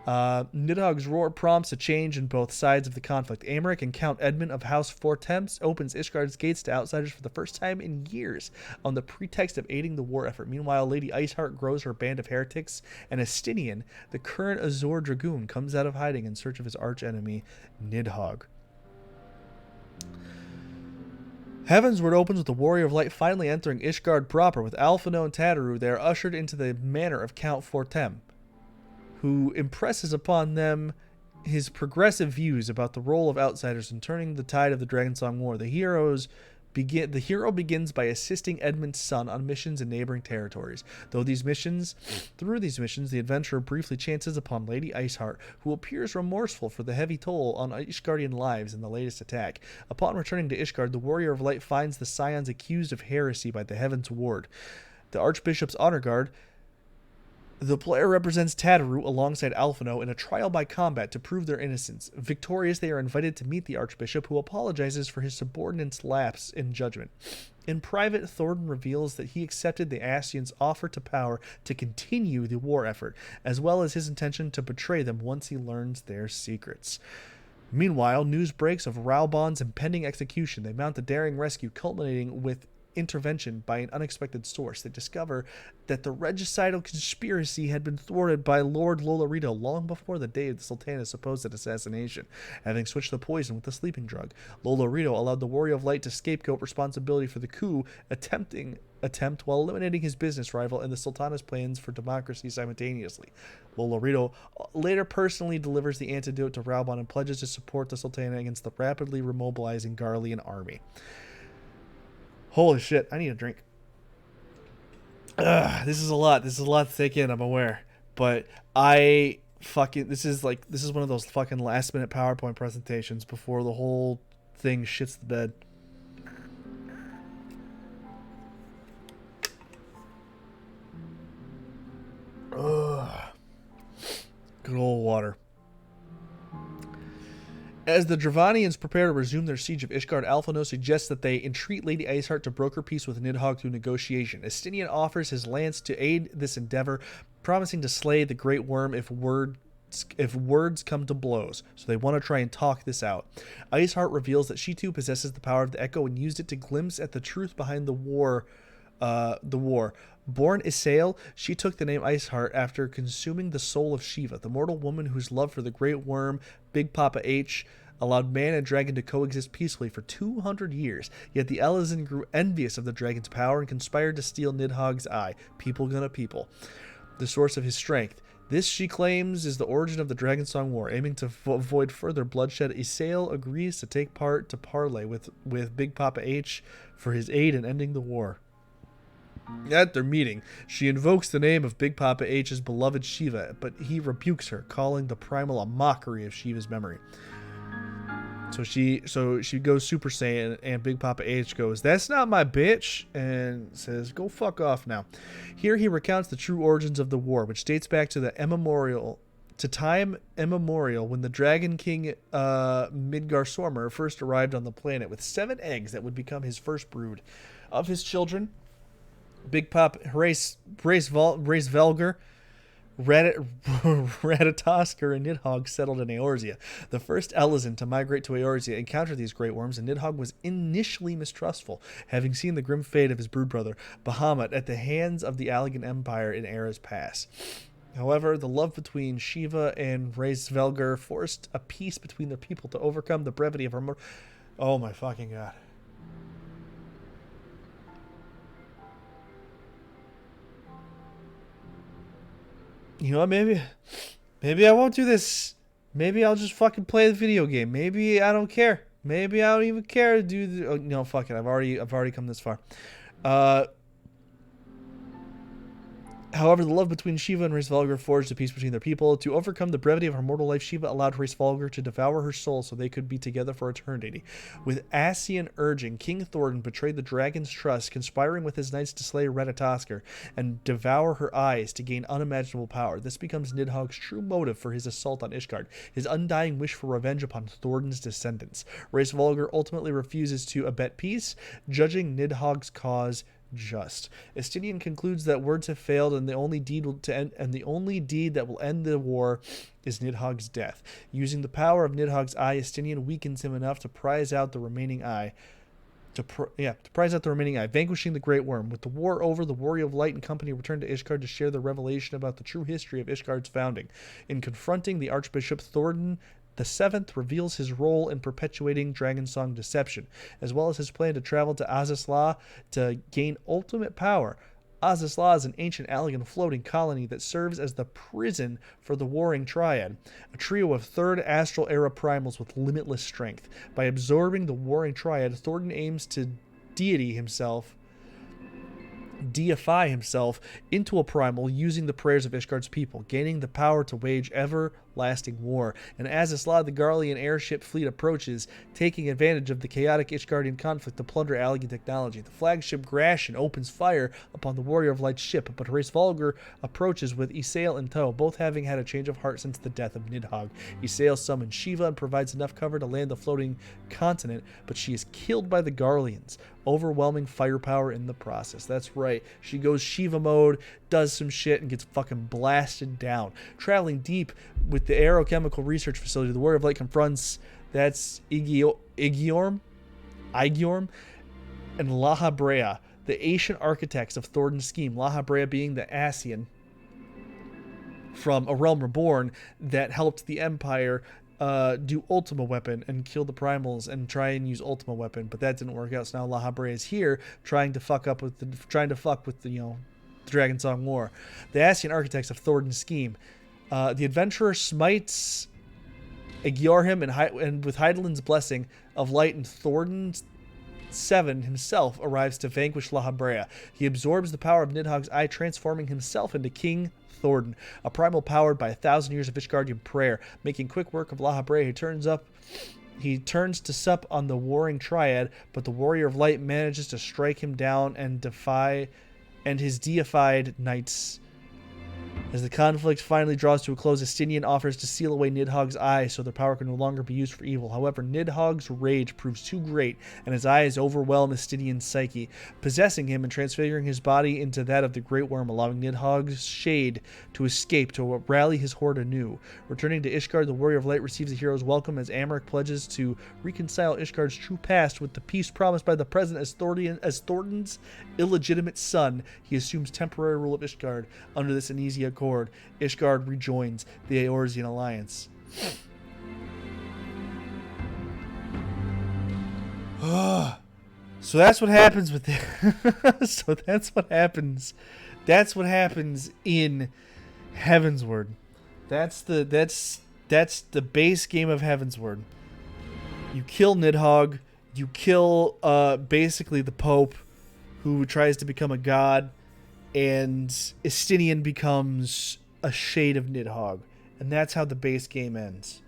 Nidhogg's roar prompts a change in both sides of the conflict. Amaric and Count Edmund of House Fortemps opens Ishgard's gates to outsiders for the first time in years on the pretext of aiding the war effort. Meanwhile, Lady Iceheart grows her band of heretics, and Astinian, the current Azure Dragoon, comes out of hiding in search of his archenemy, Nidhogg. Heaven's Word opens with the Warrior of Light finally entering Ishgard proper. With Alphino and Tataru, they are ushered into the manor of Count Fortemps, who impresses upon them his progressive views about the role of outsiders in turning the tide of the Dragonsong War. The hero begins by assisting Edmund's son on missions in neighboring territories. Through these missions, the adventurer briefly chances upon Lady Iceheart, who appears remorseful for the heavy toll on Ishgardian lives in the latest attack. Upon returning to Ishgard, the Warrior of Light finds the Scions accused of heresy by the Heaven's Ward, the Archbishop's honor guard. The player represents Tataru alongside Alphino in a trial by combat to prove their innocence. Victorious, they are invited to meet the Archbishop, who apologizes for his subordinate's lapse in judgment. In private, Thordan reveals that he accepted the Ascians' offer to power to continue the war effort, as well as his intention to betray them once he learns their secrets. Meanwhile, news breaks of Raubon's impending execution. They mount a daring rescue, culminating with intervention by an unexpected source. They discover that the regicidal conspiracy had been thwarted by Lord Lolorito long before the day of the Sultana's supposed assassination. Having switched the poison with the sleeping drug, Lolorito allowed the Warrior of Light to scapegoat responsibility for the coup attempt while eliminating his business rival and the Sultana's plans for democracy simultaneously. Lolorito later personally delivers the antidote to Raubon and pledges to support the Sultana against the rapidly remobilizing Garlean army. Holy shit, I need a drink. This is a lot. This is a lot to take in, I'm aware. But this is one of those fucking last minute PowerPoint presentations before the whole thing shits the bed. Good old water. As the Dravanians prepare to resume their siege of Ishgard, Alphino suggests that they entreat Lady Iceheart to broker peace with Nidhogg through negotiation. Astinian offers his lance to aid this endeavor, promising to slay the Great Worm if word words come to blows. So they want to try and talk this out. Iceheart reveals that she too possesses the power of the Echo and used it to glimpse at the truth behind the war. Born Isael, she took the name Iceheart after consuming the soul of Shiva, the mortal woman whose love for the great worm, Big Papa H, allowed man and dragon to coexist peacefully for 200 years. Yet the Elezen grew envious of the dragon's power and conspired to steal Nidhogg's eye, people gonna people, the source of his strength. This, she claims, is the origin of the Dragonsong War. Aiming to avoid further bloodshed, Isael agrees to take part to parley with Big Papa H for his aid in ending the war. At their meeting, she invokes the name of Big Papa H's beloved Shiva, but he rebukes her, calling the primal a mockery of Shiva's memory. So she goes Super Saiyan, and Big Papa H goes, "That's not my bitch," and says, "Go fuck off now." Here he recounts the true origins of the war, which dates back to time immemorial when the Dragon King Midgar Sormer first arrived on the planet with 7 eggs that would become his first brood. Of his children, Big Pop Race Velger, Ratatosker, and Nidhogg settled in Eorzea. The first Elezen to migrate to Eorzea encountered these great worms, and Nidhogg was initially mistrustful, having seen the grim fate of his brood brother, Bahamut, at the hands of the Allegan Empire in eras past. However, the love between Shiva and Raisvelger forced a peace between their people to overcome the brevity of her Oh my fucking god. You know what, maybe I won't do this. Maybe I'll just fucking play the video game. Maybe I don't care. Maybe I don't even care to do the... Oh, no, fuck it. I've already come this far. However, the love between Shiva and Raisvelger forged a peace between their people. To overcome the brevity of her mortal life, Shiva allowed Raisvelger to devour her soul so they could be together for eternity. With Asian urging, King Thornton betrayed the dragon's trust, conspiring with his knights to slay Ratatosker and devour her eyes to gain unimaginable power. This becomes Nidhogg's true motive for his assault on Ishgard, his undying wish for revenge upon Thornton's descendants. Raisvelger ultimately refuses to abet peace, judging Nidhogg's cause just. Estinian concludes that words have failed, and the only deed that will end the war is Nidhogg's death. Using the power of Nidhogg's eye, Estinian weakens him enough to prize out the remaining eye. Vanquishing the Great Worm. With the war over, the Warrior of Light and company return to Ishgard to share the revelation about the true history of Ishgard's founding. In confronting the Archbishop, Thornton the Seventh reveals his role in perpetuating Dragonsong deception, as well as his plan to travel to Azazla to gain ultimate power. Azazla is an ancient Allegan floating colony that serves as the prison for the Warring Triad, a trio of third astral era primals with limitless strength. By absorbing the Warring Triad, Thornton aims to deify himself into a primal using the prayers of Ishgard's people, gaining the power to wage everlasting war. And as Azazla, the Garlean airship fleet approaches, taking advantage of the chaotic Ishgardian conflict to plunder Allegan technology. The flagship Grashan opens fire upon the Warrior of Light's ship, but Raisvelger approaches with Isael in tow, both having had a change of heart since the death of Nidhogg. Isael summons Shiva and provides enough cover to land the floating continent, but she is killed by the Garleans, overwhelming firepower in the process. That's right, she goes Shiva mode, does some shit, and gets fucking blasted down. Traveling deep with the aerochemical research facility, the Warrior of Light confronts Igiorm, and Lahabrea, the ancient architects of Thornton's scheme. Lahabrea being the Asian from A Realm Reborn that helped the Empire do Ultima Weapon and kill the Primals and try and use Ultima Weapon, but that didn't work out. So now Lahabrea is here trying to fuck with the Dragonsong War. The Asian architects of Thornton's scheme. The adventurer smites Egiorhim and with Heidelin's blessing of light, and Thornton Seven himself arrives to vanquish Lahabrea. He absorbs the power of Nidhogg's eye, transforming himself into King Thornton, a primal powered by 1,000 years of Ishgardian prayer. Making quick work of Lahabrea, he turns to sup on the Warring Triad, but the Warrior of Light manages to strike him down and his deified knights As the conflict finally draws to a close, Estinian offers to seal away Nidhogg's eye so their power can no longer be used for evil. However, Nidhogg's rage proves too great, and his eyes overwhelm Estinian's psyche, possessing him and transfiguring his body into that of the Great Worm, allowing Nidhogg's shade to escape to rally his horde anew. Returning to Ishgard, the Warrior of Light receives a hero's welcome as Amarek pledges to reconcile Ishgard's true past with the peace promised by the present as Thornton's illegitimate son. He assumes temporary rule of Ishgard. Under this uneasy accord, Ishgard rejoins the Eorzean alliance. So that's what happens with it. So that's what happens. That's what happens in Heavensward. That's the base game of Heavensward. You kill Nidhogg. You kill basically the Pope, who tries to become a god, and Estinian becomes a shade of Nidhogg, and that's how the base game ends.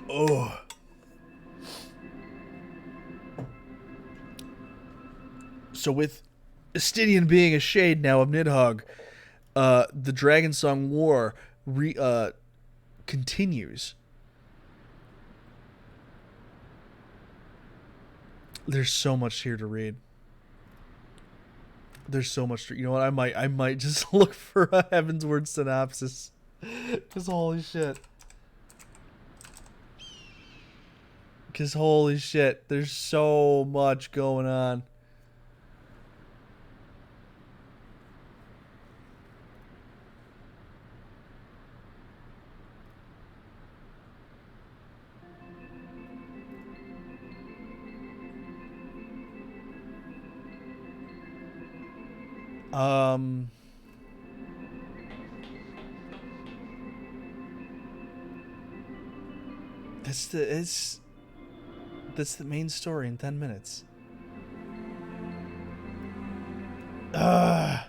Oh. So with Estinian being a shade now of Nidhogg, the Dragonsong War continues. There's so much here to read. There's so much. You know what? I might just look for a Heavensward synopsis. Cause holy shit. There's so much going on. That's the main story in 10 minutes. I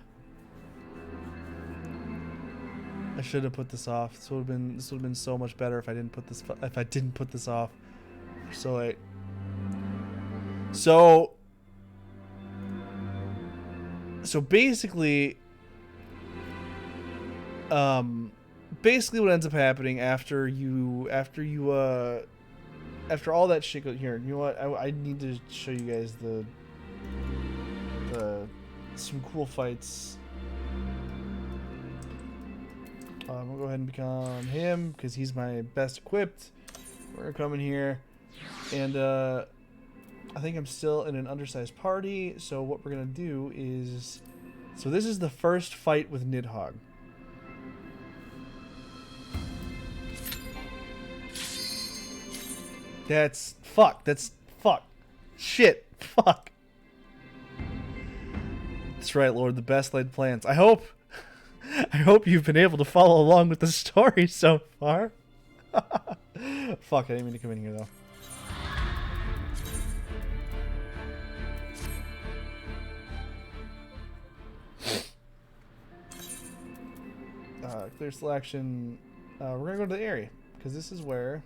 should have put this off. This would have been so much better if I didn't put this off. So basically what ends up happening after all that shit goes here. You know what? I need to show you guys some cool fights. We'll go ahead and become him because he's my best equipped. We're gonna come in here, and I think I'm still in an undersized party. So what we're gonna do is, so this is the first fight with Nidhogg. That's fuck. Shit. Fuck. That's right, Lord. The best laid plans. I hope you've been able to follow along with the story so far. Fuck, I didn't mean to come in here though. Clear selection. We're gonna go to the area because this is where.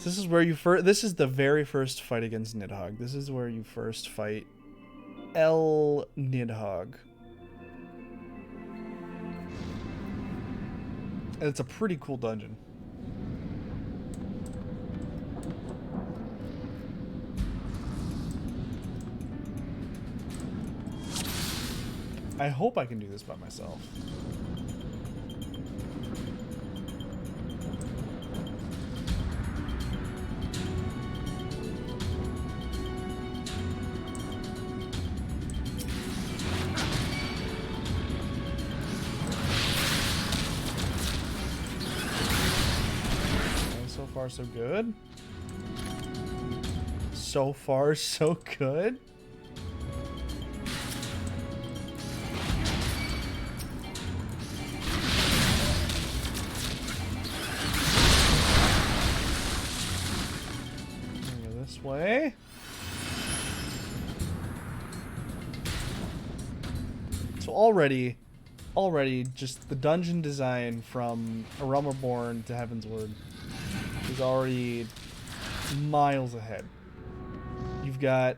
This is where you first. This is the very first fight against Nidhogg. This is where you first fight El Nidhogg. And it's a pretty cool dungeon. I hope I can do this by myself. So far, so good. So far, so good. Way. So already just the dungeon design from A Realm Reborn to Heavensward is already miles ahead. You've got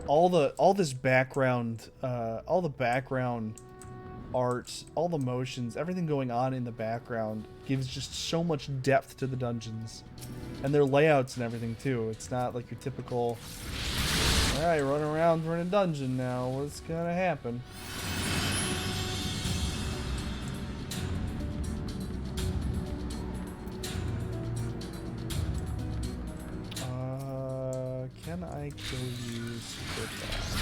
all this background, all the background art, all the motions, everything going on in the background gives just so much depth to the dungeons and their layouts and everything too. It's not like your typical, all right, run around, we're in a dungeon now, what's gonna happen? Can I kill you super fast?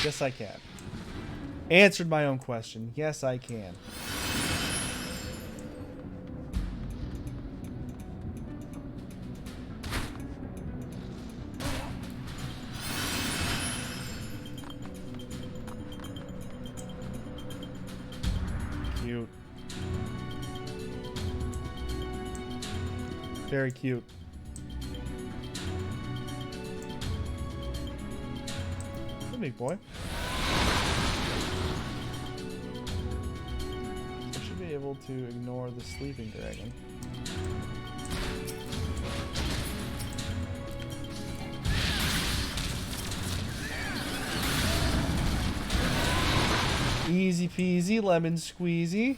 Yes, I can. Answered my own question. Yes, I can. Cute. Very cute. Good big boy. I should be able to ignore the sleeping dragon. Easy peasy, lemon squeezy.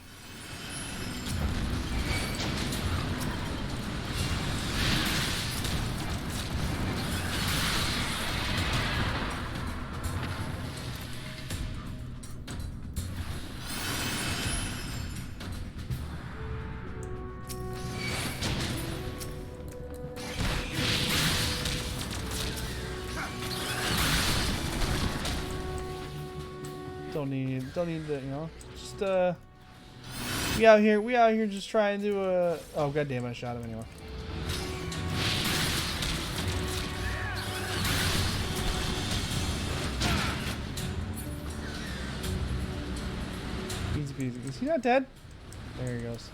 Don't need to, you know, just we out here just trying to oh god damn it, I shot him anyway. Easy peasy. Is he not dead? There he goes.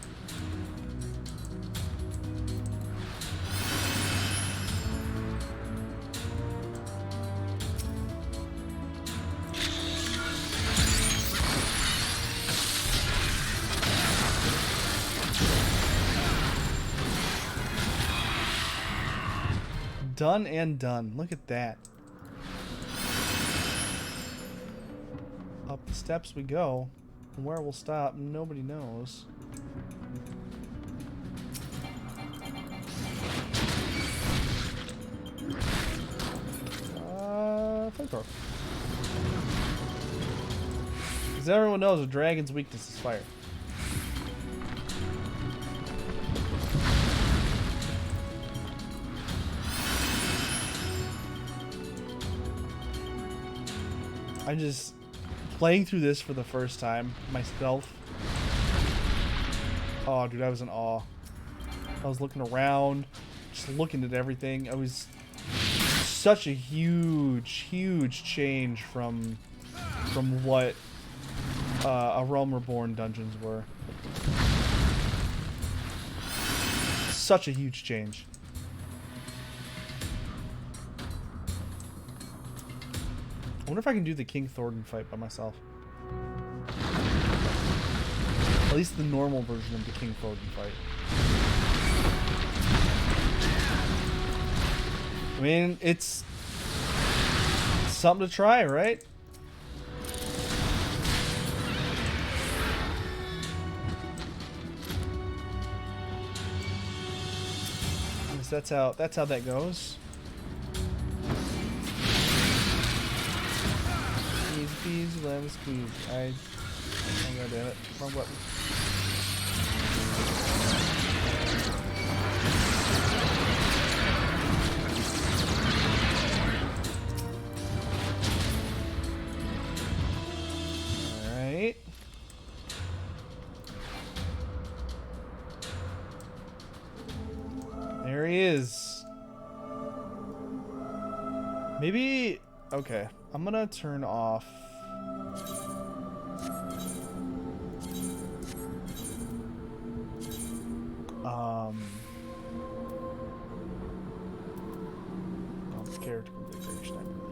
Done and done. Look at that. Up the steps we go. And where we'll stop, nobody knows. Flamethrower. Because everyone knows a dragon's weakness is fire. I'm just playing through this for the first time myself. Oh, dude, I was in awe. I was looking around, just looking at everything. I was such a huge change from what a Realm Reborn dungeons were. Such a huge change. I wonder if I can do the King Thornton fight by myself. At least the normal version of the King Thornton fight. I mean, it's something to try, right? I guess that's how that goes. Easy, lemon squeeze. Oh god damn it. Wrong button. Alright. There he is. Maybe... Okay. I'm gonna turn off... character configuration, I believe.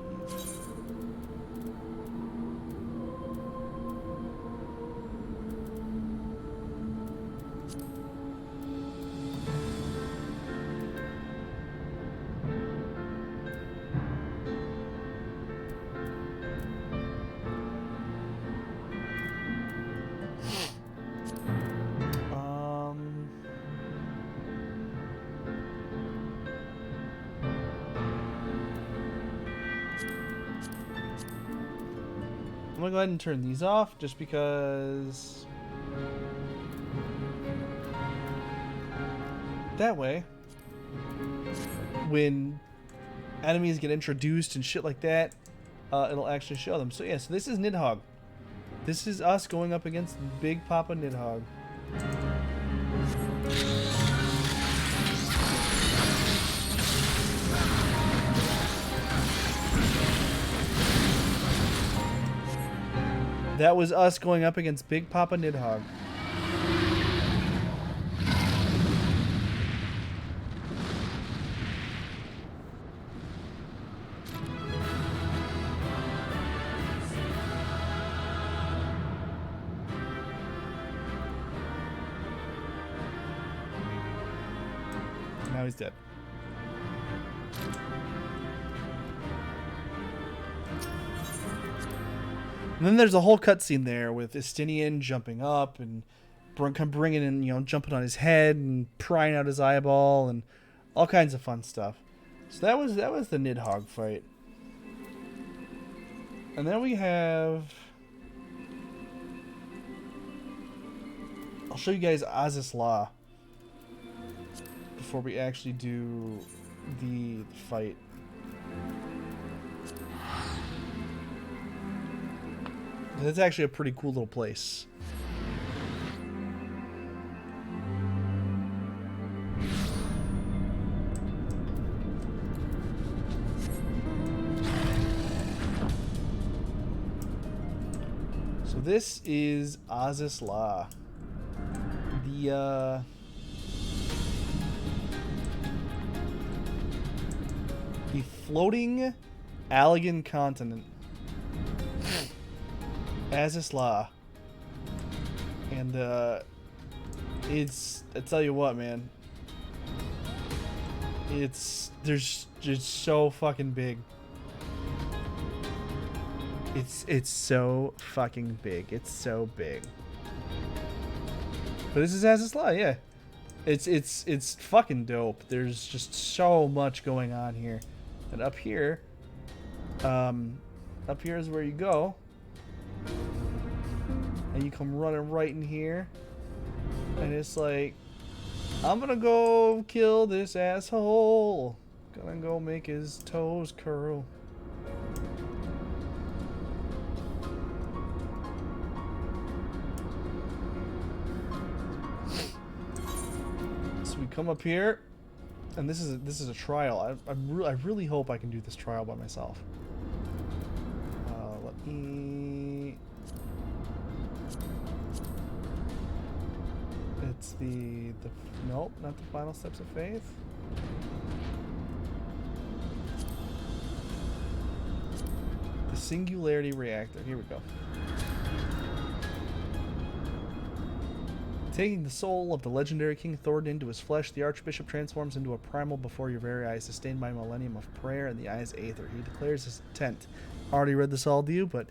gonna go ahead and turn these off just because that way when enemies get introduced and shit like that, it'll actually show them. So yeah, so this is Nidhogg. This is us going up against Big Papa Nidhogg. That was us going up against Big Papa Nidhogg. Now he's dead. And then there's a whole cutscene there with Estinian jumping up and bringing in, you know, jumping on his head and prying out his eyeball and all kinds of fun stuff. So that was the Nidhogg fight. And then we have, I'll show you guys Aziz Law before we actually do the fight. That's actually a pretty cool little place. So this is Aziz Law. The floating Allegan continent. Aziz Law. And it's, I tell you what, man, there's just so fucking big. It's so fucking big. It's so big. But this is Aziz Law, yeah. It's fucking dope. There's just so much going on here. And up here is where you go. And you come running right in here. And it's like, I'm gonna go kill this asshole. Gonna go make his toes curl. So we come up here, and this is a trial. I really hope I can do this trial by myself. Let me. It's the nope, not the final steps of faith. The singularity reactor. Here we go. Taking the soul of the legendary King Thornton into his flesh, the Archbishop transforms into a primal before your very eyes, sustained by a millennium of prayer and the eyes Aether. He declares his intent. Already read this all to you, but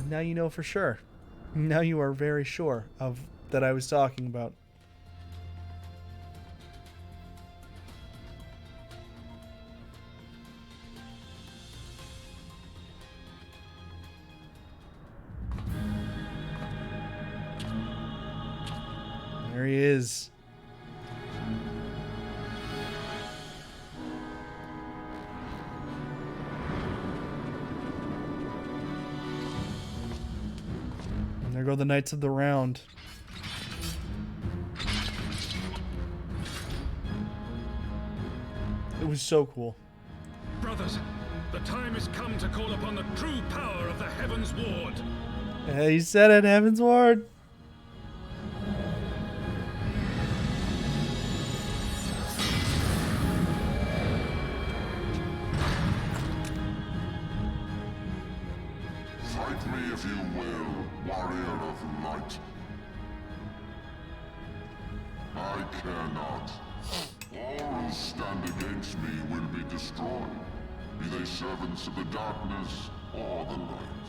now you know for sure. Now you are very sure of that I was talking about. There he is. And there go the Knights of the Round. It was so cool. Brothers, the time has come to call upon the true power of the Heaven's Ward. Yeah, he said it, Heaven's Ward. Fight me if you will, warrior of light. I care not. All who stand against me will be destroyed, be they servants of the darkness or the light.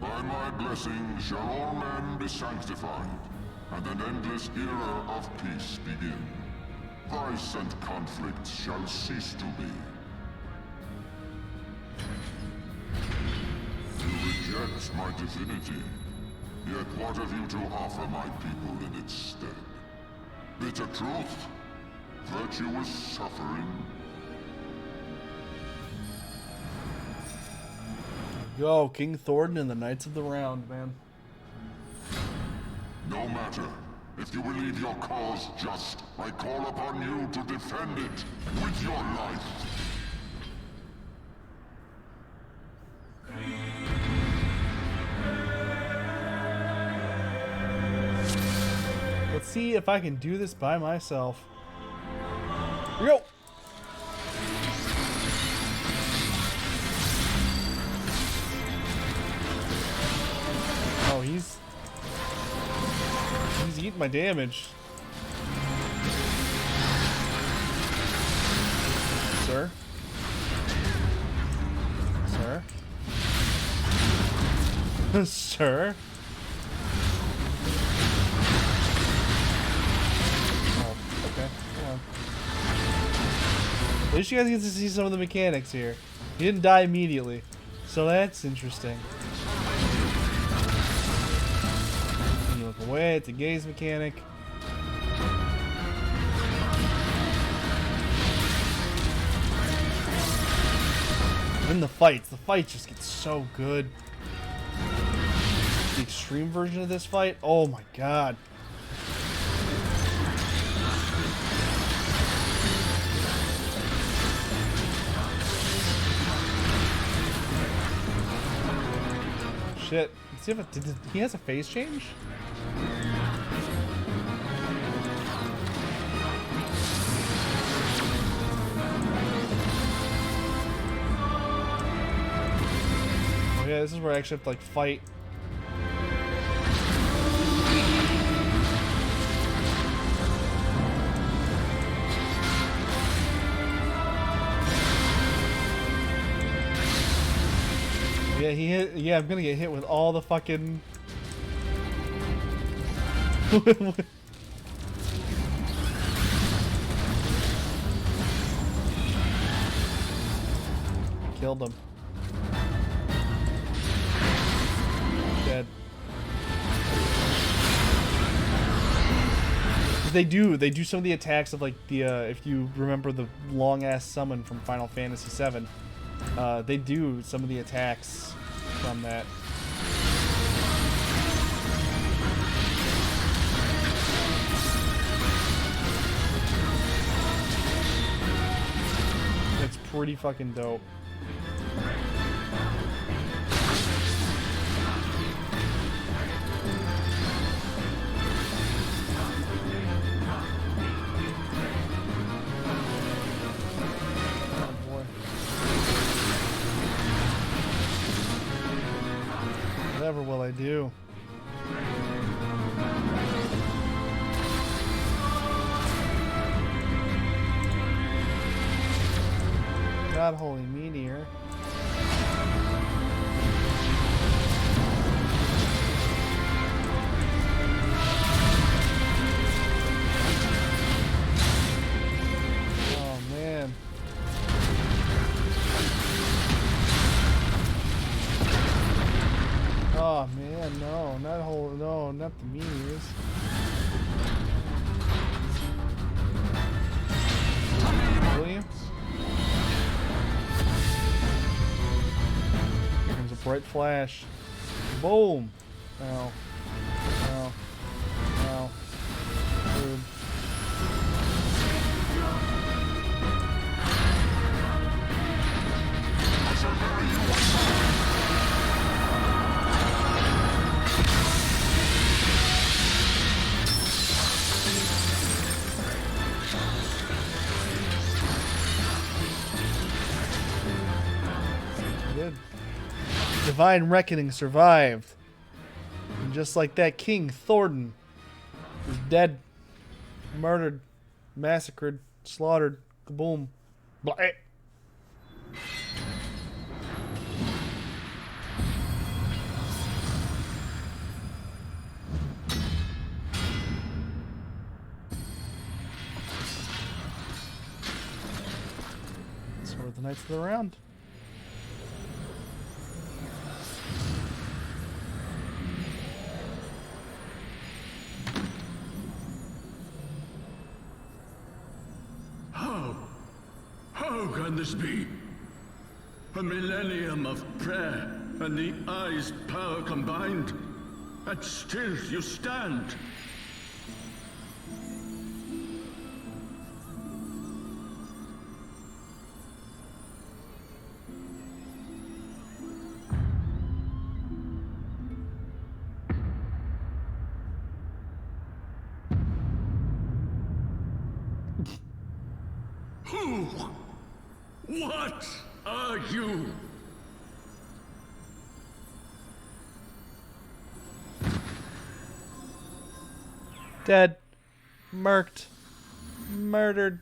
By my blessing shall all men be sanctified, and an endless era of peace begin. Vice and conflict shall cease to be. rejects my divinity. Yet what have you to offer my people in its stead? Bitter truth? Virtuous suffering? Go, King Thornton and the Knights of the Round, man. No matter. If you believe your cause just, I call upon you to defend it with your life. Let's see if I can do this by myself. Here we go! Oh, he's eating my damage. Sir? Sir? Sir? Oh, okay. Come on. At least you guys get to see some of the mechanics here. He didn't die immediately, so that's interesting. You look away, it's a gaze mechanic. In the fights just get so good. The extreme version of this fight, oh my god. Shit. Let's see if did he has a phase change? Oh yeah, this is where I actually have to like fight. Yeah, he hit. Yeah, I'm gonna get hit with all the fucking. Killed him. Dead. They do some of the attacks of like the if you remember the long ass summon from Final Fantasy VII. They do some of the attacks from that. It's pretty fucking dope. Whatever will I do? God, holy meteor. Oh man. Oh man, no, not the meteors. William? Here comes a bright flash. Boom! Ow. Ow. Ow. Dude. Divine Reckoning survived. And just like that, King Thornton is dead. Murdered. Massacred. Slaughtered. Kaboom. Blah. So are the Knights of the Round. How can this be? A millennium of prayer and the Eye's power combined, and still you stand. Who? What are you? Dead. Murked. Murdered.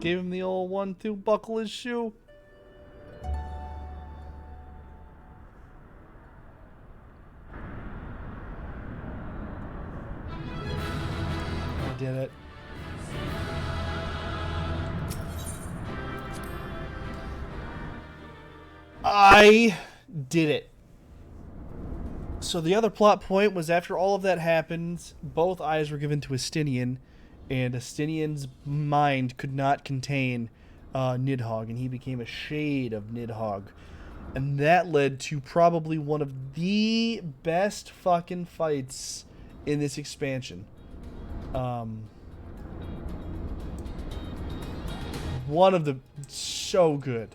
Gave him the old 1-2 buckle his shoe. I did it. I did it. So the other plot point was after all of that happened, both eyes were given to Astinian, and Astinian's mind could not contain Nidhogg, and he became a shade of Nidhogg. And that led to probably one of the best fucking fights in this expansion. One of the... so good.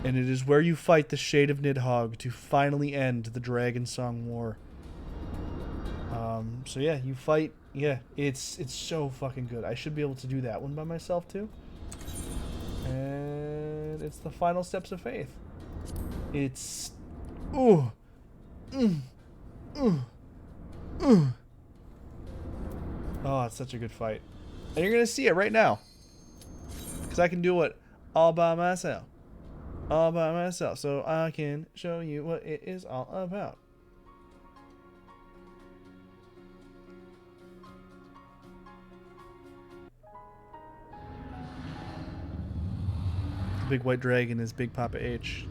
And it is where you fight the Shade of Nidhogg to finally end the Dragon Song War. So yeah, you fight... yeah, it's so fucking good. I should be able to do that one by myself too. And it's the final steps of faith. It's... ooh. Oh, it's such a good fight. And you're going to see it right now. Because I can do it all by myself. All by myself. So I can show you what it is all about. The big white dragon is Big Papa H.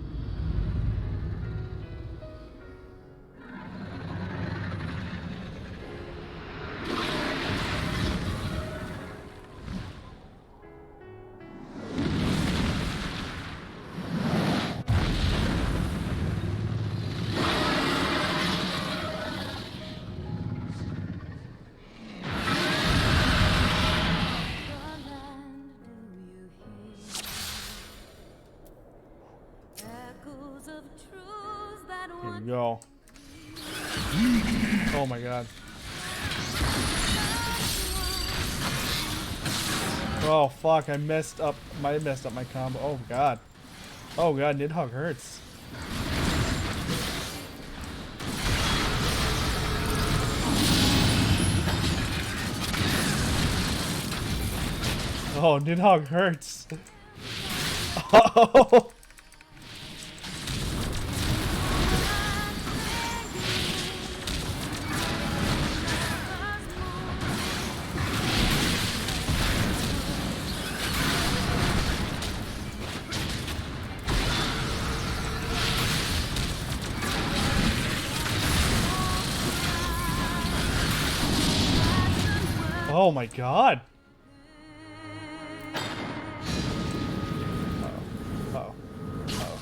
Here we go. Oh my god. Oh fuck, I messed up my combo. Oh god. Oh god, Nidhogg hurts. Oh, Nidhogg hurts. Oh. Oh my god. Uh-oh. Uh-oh.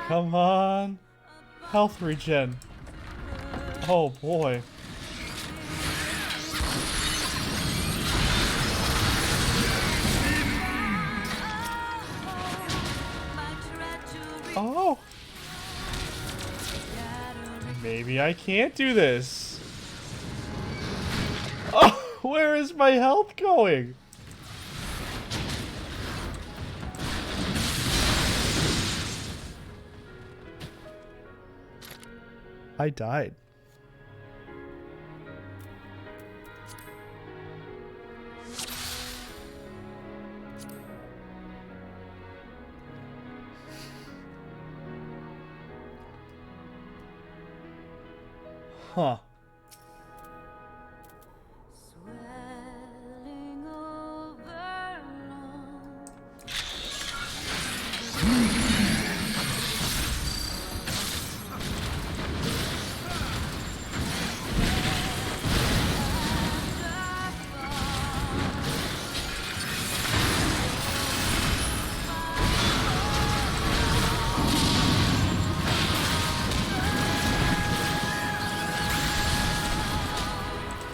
Come on. Health regen. Oh boy. Oh. Maybe I can't do this. Oh, where is my health going? I died. Huh.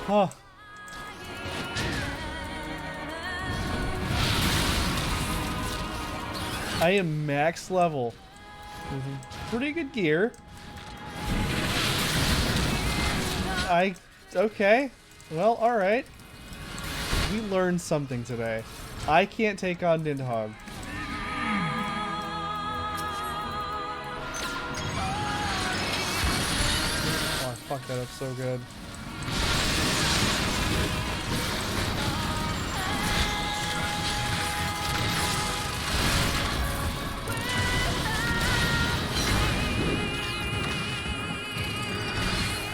Huh. I am max level with pretty good gear. Okay. Well, alright. We learned something today. I can't take on Nidhogg. Oh, I fucked that up so good.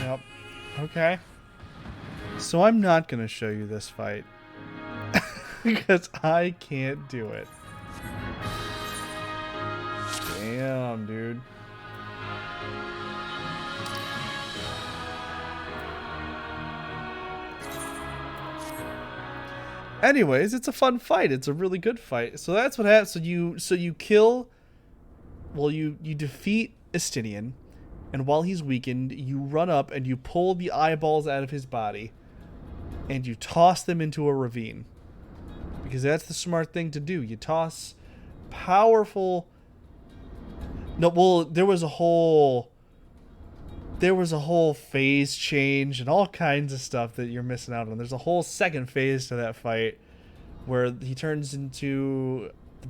Yep. Okay. So I'm not going to show you this fight. Because I can't do it. Damn, dude. Anyways, it's a fun fight. It's a really good fight. So that's what happens. So you kill. Well, you defeat Estinian, and while he's weakened, you run up and you pull the eyeballs out of his body, and you toss them into a ravine. Because that's the smart thing to do. You toss powerful. No, well, there was a whole phase change and all kinds of stuff that you're missing out on. There's a whole second phase to that fight where he turns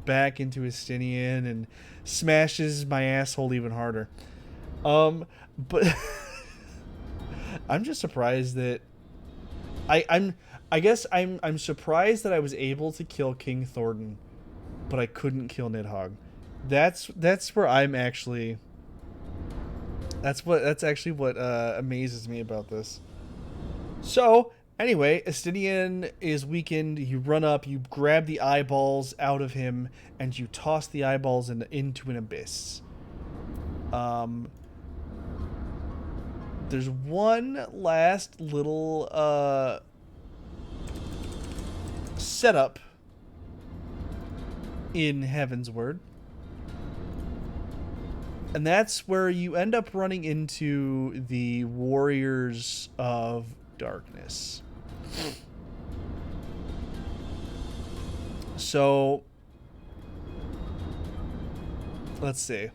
back into Estinian and smashes my asshole even harder. But I'm just surprised that I guess I'm surprised that I was able to kill King Thornton, but I couldn't kill Nidhogg. That's where I'm actually. That's actually what amazes me about this. So anyway, Estinian is weakened. You run up, you grab the eyeballs out of him, and you toss the eyeballs into an abyss. There's one last little setup in Heaven's Word. And that's where you end up running into the Warriors of Darkness. So, let's see.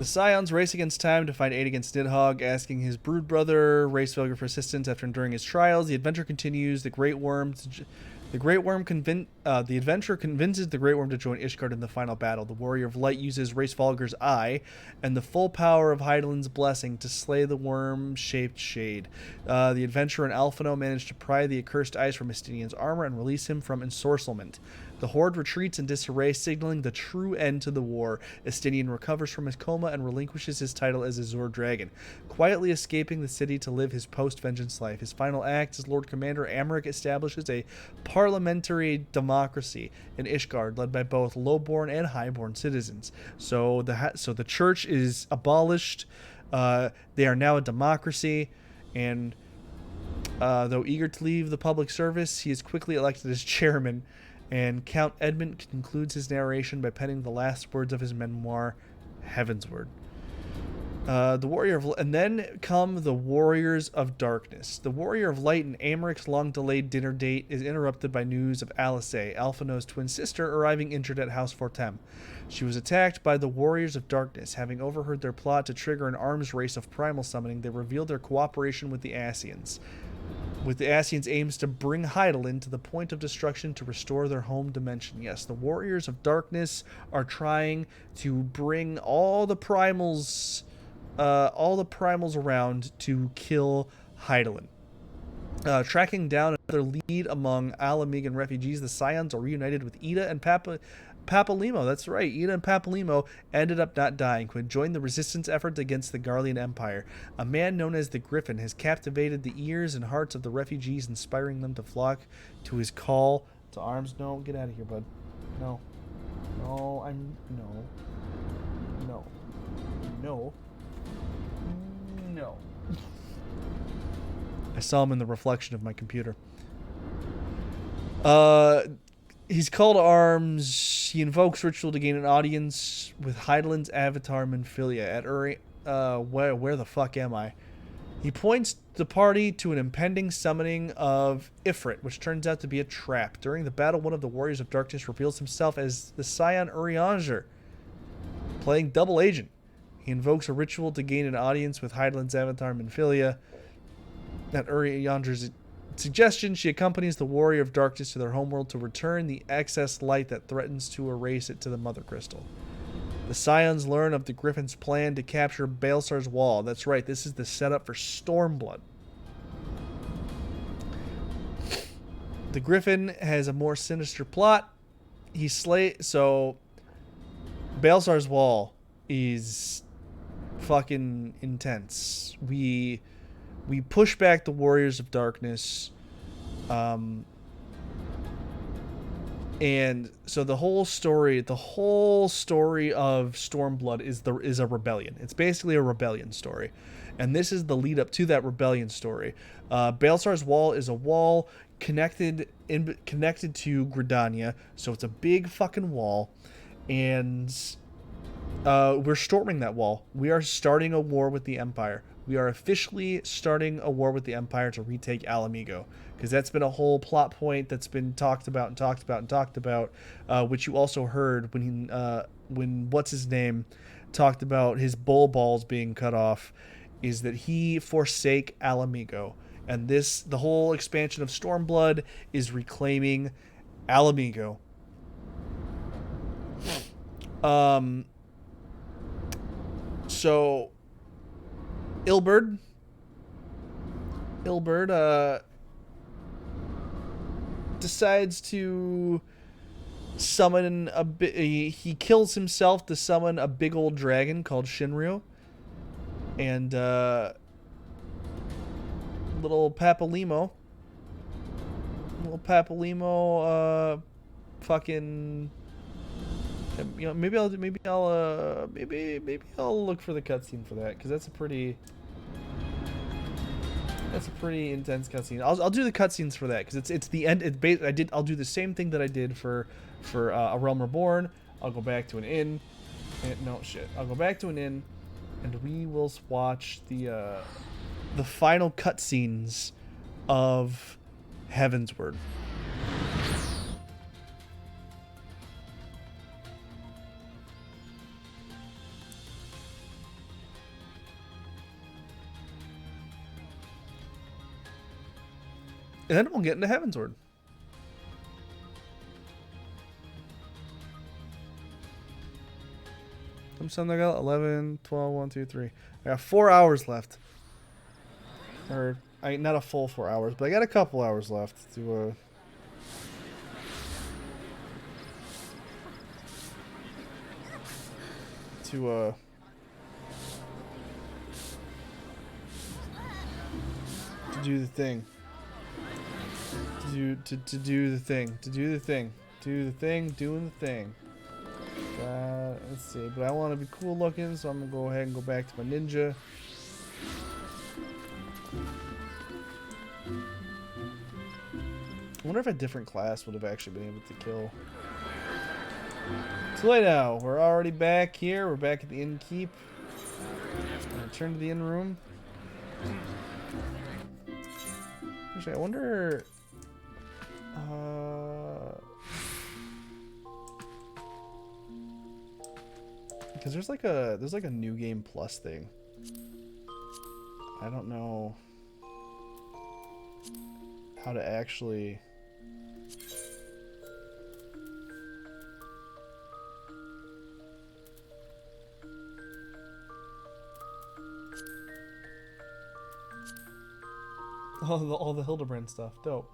The Scions race against time to find aid against Nidhogg, asking his brood brother, Racefelger, for assistance after enduring his trials. The adventure continues. The adventure convinces the Great Worm to join Ishgard in the final battle. The Warrior of Light uses Racefelger's eye and the full power of Hydaelyn's blessing to slay the worm-shaped shade. The adventurer and Alphino manage to pry the accursed eyes from Estinian's armor and release him from ensorcelment. The Horde retreats in disarray, signaling the true end to the war. Estinian recovers from his coma and relinquishes his title as Azure Dragon, quietly escaping the city to live his post-vengeance life. His final act as Lord Commander, Amaric establishes a parliamentary democracy in Ishgard, led by both low-born and high-born citizens. So the church is abolished. They are now a democracy, and though eager to leave the public service, he is quickly elected as chairman. And Count Edmund concludes his narration by penning the last words of his memoir, Heaven's Word. And then come the Warriors of Darkness. The Warrior of Light and Amaric's long-delayed dinner date is interrupted by news of Alice, Alphino's twin sister, arriving injured at House Fortem. She was attacked by the Warriors of Darkness. Having overheard their plot to trigger an arms race of primal summoning, they revealed their cooperation with the Ascians. With the Ascians' aims to bring Hydaelyn to the point of destruction to restore their home dimension. Yes, the Warriors of Darkness are trying to bring all the primals around to kill Hydaelyn. Tracking down another lead among Alamegan refugees, the Scions are reunited with Ida and Papalimo. That's right, Ida and Papalimo ended up not dying, who had joined the resistance efforts against the Garlean Empire. A man known as the Griffin has captivated the ears and hearts of the refugees, inspiring them to flock to his call to arms. No, get out of here, bud. No. No. I saw him in the reflection of my computer. He's called to arms. He invokes ritual to gain an audience with Hydaelyn's avatar Minfilia at where the fuck am I? He points the party to an impending summoning of Ifrit, which turns out to be a trap. During the battle, one of the Warriors of Darkness reveals himself as the Scion Urianger, playing double agent. He invokes a ritual to gain an audience with Hydaelyn's avatar Minfilia. At Urianger's suggestion, she accompanies the Warrior of Darkness to their homeworld to return the excess light that threatens to erase it to the Mother Crystal. The Scions learn of the Griffin's plan to capture Baelsar's Wall. That's right, this is the setup for Stormblood. The Griffin has a more sinister plot. So Baelsar's Wall is fucking intense. We push back the Warriors of Darkness. And so the whole story of Stormblood is a rebellion. It's basically a rebellion story. And this is the lead up to that rebellion story. Baelsar's Wall is a wall connected to Gridania. So it's a big fucking wall. And we're storming that wall. We are starting a war with the Empire. We are officially starting a war with the Empire to retake Alamigo. Because that's been a whole plot point that's been talked about, which you also heard when what's-his-name talked about his bull balls being cut off, is that he forsake Alamigo. And the whole expansion of Stormblood is reclaiming Alamigo. So Ilberd decides to summon he kills himself to summon a big old dragon called Shinryu. And little Papalimo fucking, you know, maybe I'll look for the cutscene for that, because that's a pretty intense cutscene. I'll do the cutscenes for that, because it's the end. I'll do the same thing that I did for A Realm Reborn. I'll go back to an inn. I'll go back to an inn, and we will watch the final cutscenes of Heavensward. And then we'll get into Heavensward. I'm something like 11, 12, 1, 2, 3. I got 4 hours left. Or, not a full 4 hours, but I got a couple hours left to, do the thing. Doing the thing. Let's see, but I want to be cool looking, so I'm gonna go ahead and go back to my ninja. I wonder if a different class would have actually been able to kill. Too late now. We're already back here. We're back at the inn keep. I'm gonna turn to the inn room. Actually, I wonder. Because there's like a new game plus thing. I don't know how to actually. All the Hildebrand stuff, dope.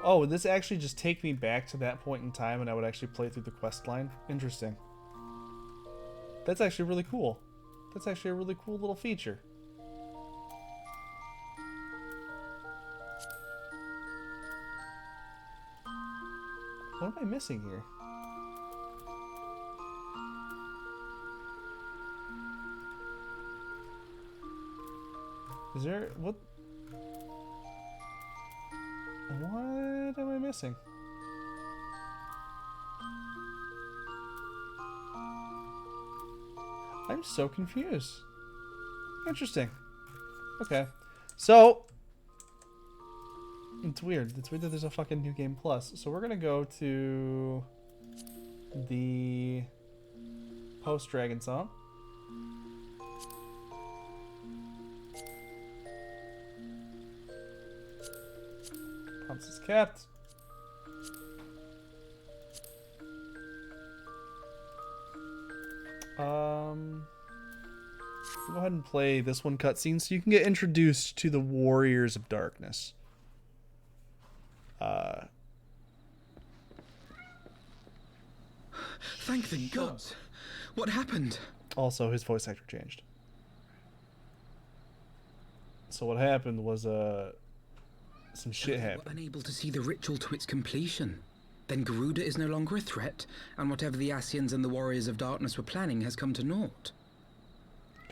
Oh, would this actually just take me back to that point in time, and I would actually play through the quest line? Interesting. That's actually really cool. That's actually a really cool little feature. What am I missing here? Is there what? What am I missing? I'm so confused. Interesting. Okay. So, it's weird. It's weird that there's a fucking New Game Plus. So we're gonna go to the post-Dragon Song. Promise is kept. Go ahead and play this one cutscene so you can get introduced to the Warriors of Darkness. Thank the gods. What happened? Also, his voice actor changed. So what happened was some shit happened. Unable to see the ritual to its completion. Then Garuda is no longer a threat, and whatever the Ascians and the Warriors of Darkness were planning has come to naught.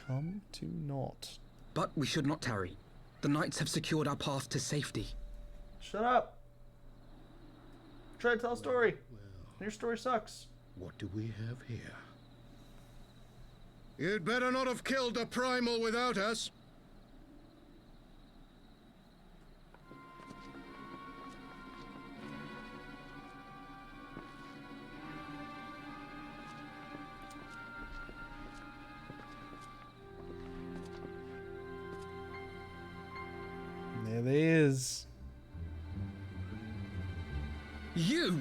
Come to naught. But we should not tarry. The knights have secured our path to safety. Shut up. Try to tell a story. Your story sucks. What do we have here? You'd better not have killed the primal without us. There they is. You!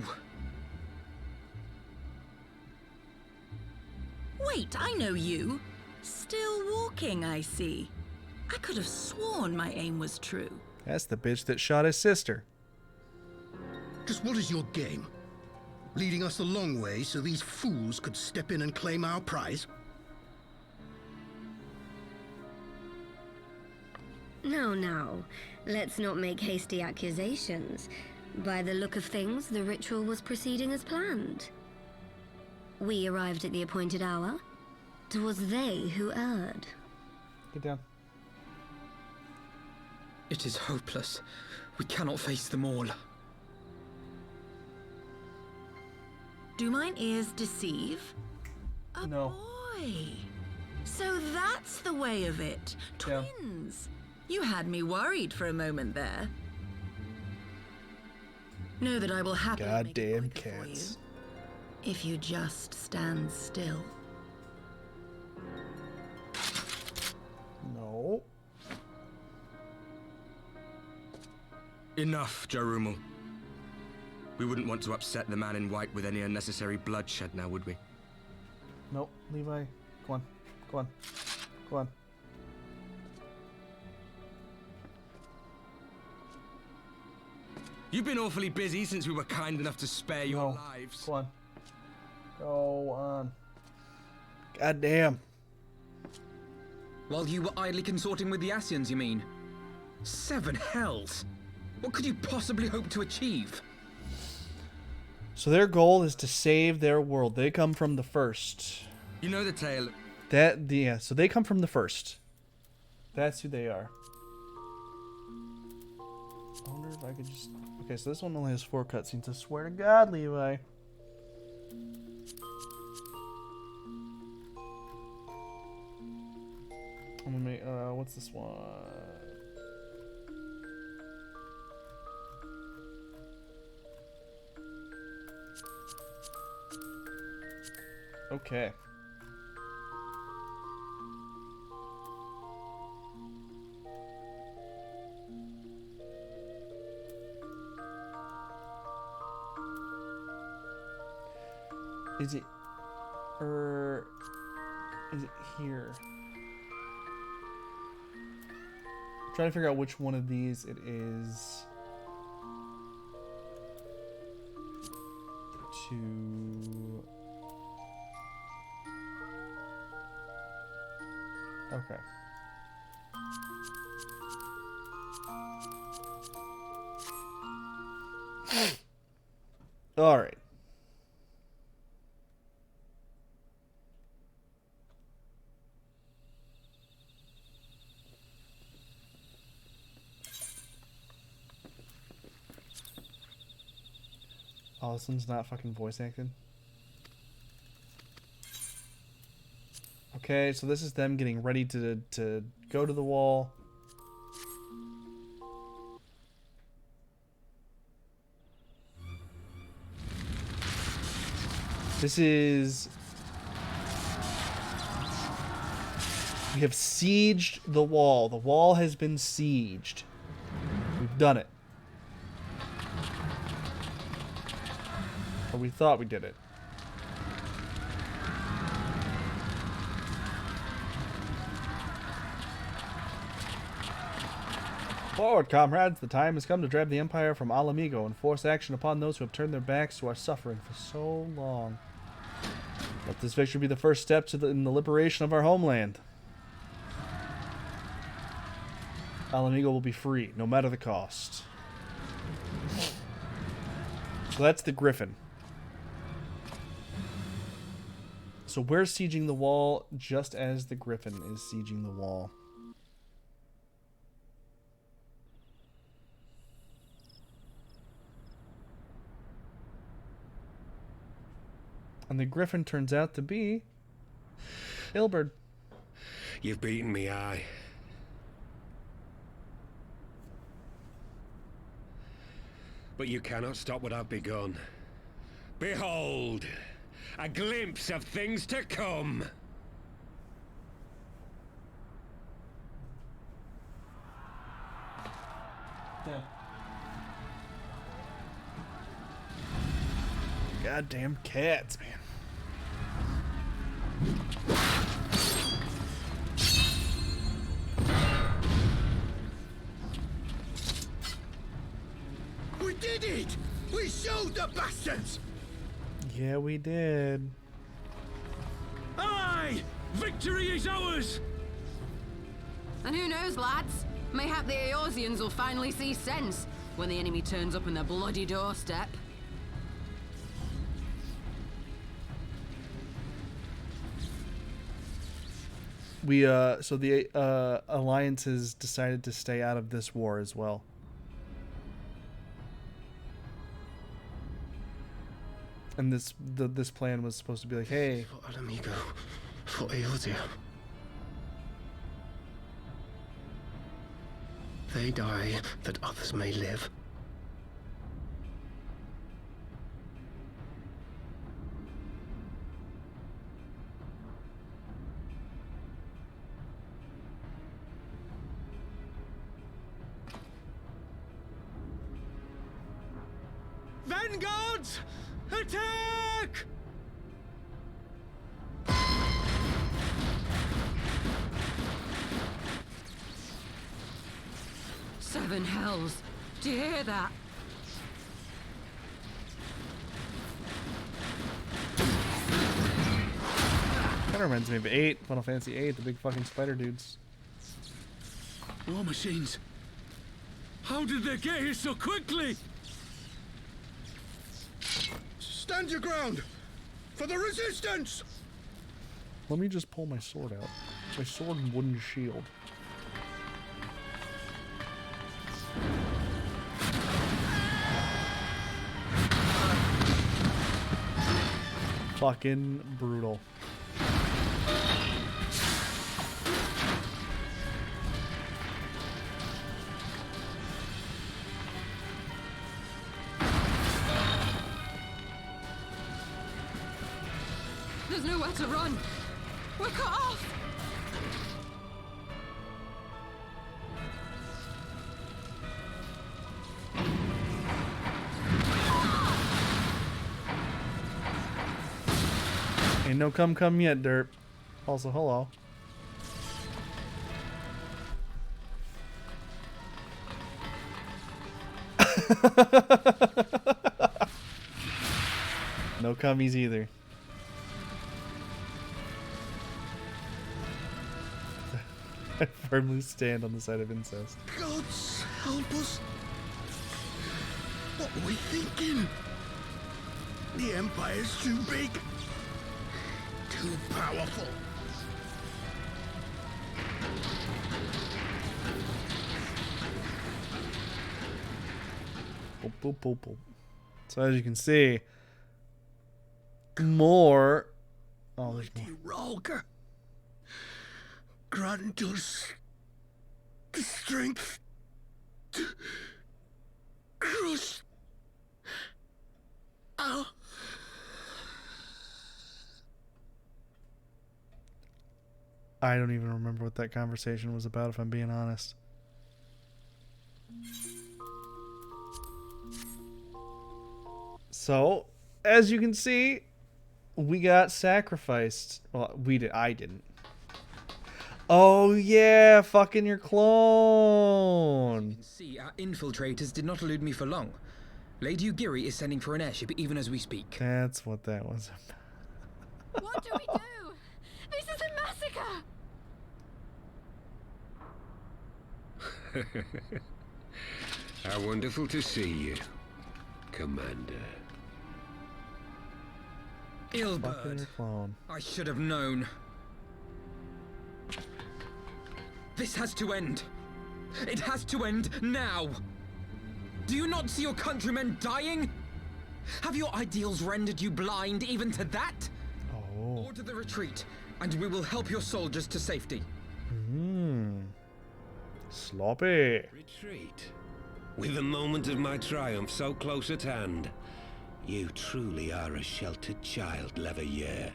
Wait, I know you. Still walking, I see. I could have sworn my aim was true. That's the bitch that shot his sister. Just what is your game? Leading us a long way so these fools could step in and claim our prize? No. Let's not make hasty accusations. By the look of things, the ritual was proceeding as planned. We arrived at the appointed hour. 'Twas they who erred. Get down. It is hopeless. We cannot face them all. Do mine ears deceive? A no. boy. So that's the way of it. Twins. You had me worried for a moment there. Know that I will happily Goddamn make it quicker for cats. you, if you just stand still. No. Enough, Jarumul. We wouldn't want to upset the man in white with any unnecessary bloodshed now, would we? Nope. Levi. Go on. Go on. Go on. You've been awfully busy since we were kind enough to spare your lives. Go on. Go on. God damn. While you were idly consorting with the Ascians, you mean? 7 hells! What could you possibly hope to achieve? So their goal is to save their world. They come from the first. You know the tale. Yeah, so they come from the first. That's who they are. I wonder if I could just... Okay, so this one only has 4 cutscenes. I swear to God, Levi. I'm gonna make... what's this one? Okay. Is it here? I'm trying to figure out which one of these it is. Okay. All right. Oh, this one's not fucking voice acted. Okay, so this is them getting ready to go to the wall. This is... We have sieged the wall. The wall has been sieged. We've done it. Or we thought we did it. Forward, comrades. The time has come to drive the Empire from Al Amigo and force action upon those who have turned their backs to our suffering for so long. Let this victory be the first step in the liberation of our homeland. Al Amigo will be free, no matter the cost. So that's the Griffin. So we're sieging the wall just as the Griffin is sieging the wall. And the Griffin turns out to be Ilberd. You've beaten me, aye. But you cannot stop what I've begun. Behold, a glimpse of things to come. Yeah. Goddamn cats, man. We did it! We showed the bastards! Yeah, we did. Aye! Victory is ours! And who knows, lads? Mayhap the Eorzeans will finally see sense when the enemy turns up on their bloody doorstep. We so the Alliance has decided to stay out of this war as well. And this plan was supposed to be like, hey, for Al Amigo, for Eorzea. They die that others may live. Vanguards! Attack! Seven hells. Do you hear that? kind of reminds me of 8, Final Fantasy 8, the big fucking spider dudes. War machines. How did they get here so quickly? Stand your ground! For the resistance! Let me just pull my sword out. My sword and wooden shield. Fucking brutal. There's nowhere to run. We're cut off. Ain't no come yet, derp. Also, hello. No cummies either. I firmly stand on the side of incest. Gods help us. What were we thinking? The Empire's too big. Too powerful. Boop, boop, boop, boop. That's So as you can see, more. Oh, there's more. Ralker, grant us the strength to crush our... I don't even remember what that conversation was about, if I'm being honest. So, as you can see, we got sacrificed. Well, we did. I didn't. Oh yeah, fucking your clone. You can see, our infiltrators did not elude me for long. Lady Ugiri is sending for an airship even as we speak. That's what that was. What do we do? This is a massacre! How wonderful to see you, Commander. Ilbert, I should have known. This has to end. It has to end now. Do you not see your countrymen dying? Have your ideals rendered you blind even to that? Oh. Order the retreat, and we will help your soldiers to safety. Sloppy. Retreat. With the moment of my triumph so close at hand, you truly are a sheltered child, Leverrier.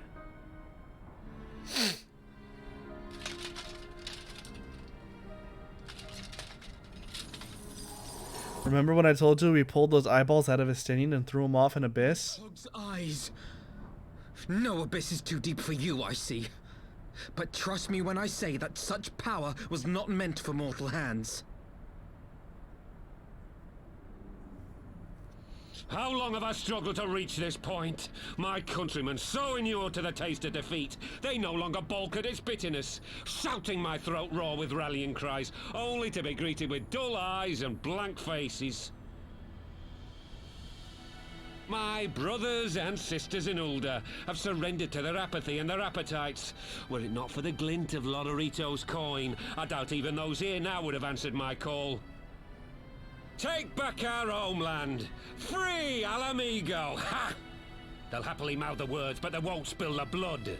Remember when I told you we pulled those eyeballs out of his stinging and threw him off an abyss? Hog's eyes. No abyss is too deep for you, I see. But trust me when I say that such power was not meant for mortal hands. How long have I struggled to reach this point? My countrymen, so inured to the taste of defeat, they no longer balk at its bitterness, shouting my throat raw with rallying cries, only to be greeted with dull eyes and blank faces. My brothers and sisters in Ulda have surrendered to their apathy and their appetites. Were it not for the glint of Lodorito's coin, I doubt even those here now would have answered my call. Take back our homeland! Free Al Amigo! Ha! They'll happily mouth the words, but they won't spill the blood.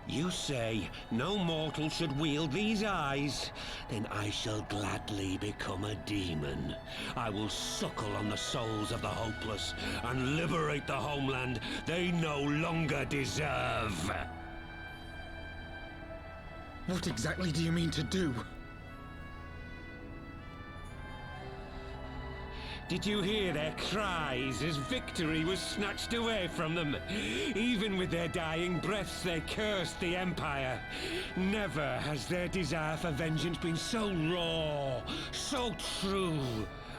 You say no mortal should wield these eyes? Then I shall gladly become a demon. I will suckle on the souls of the hopeless and liberate the homeland they no longer deserve. What exactly do you mean to do? Did you hear their cries as victory was snatched away from them? Even with their dying breaths, they cursed the Empire. Never has their desire for vengeance been so raw, so true.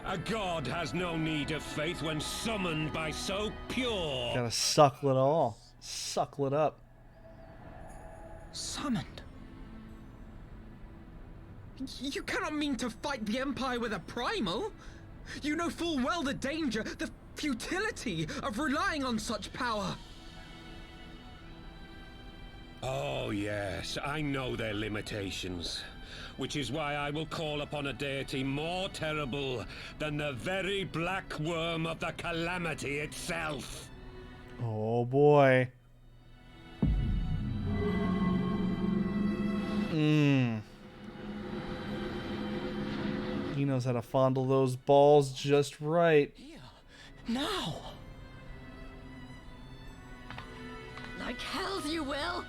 A god has no need of faith when summoned by so pure. Gotta suckle it all. Suckle it up. Summoned? You cannot mean to fight the Empire with a primal? You know full well the danger, the futility of relying on such power. Oh yes, I know their limitations. Which is why I will call upon a deity more terrible than the very black worm of the calamity itself. Oh boy. He knows how to fondle those balls just right. Here, now. Like hells you will.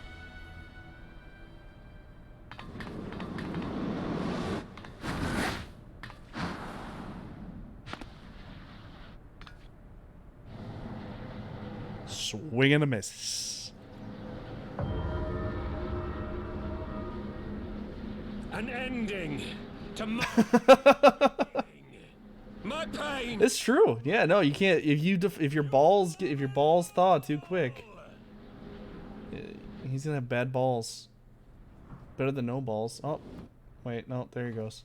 Swing and a miss. An ending to my my pain. It's true. Yeah, no, you can't. If your balls thaw too quick, he's gonna have bad balls. Better than no balls. Oh, wait, no, there he goes.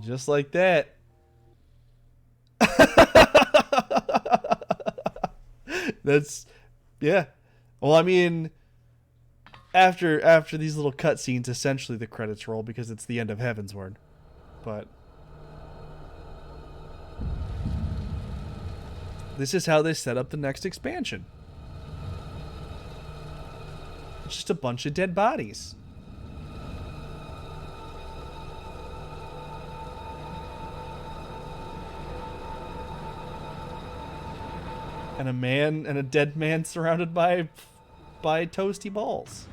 Just like that. That's, yeah. Well, I mean, after these little cutscenes, essentially the credits roll because it's the end of Heavensward. But this is how they set up the next expansion. It's just a bunch of dead bodies. And a man and a dead man surrounded by toasty balls.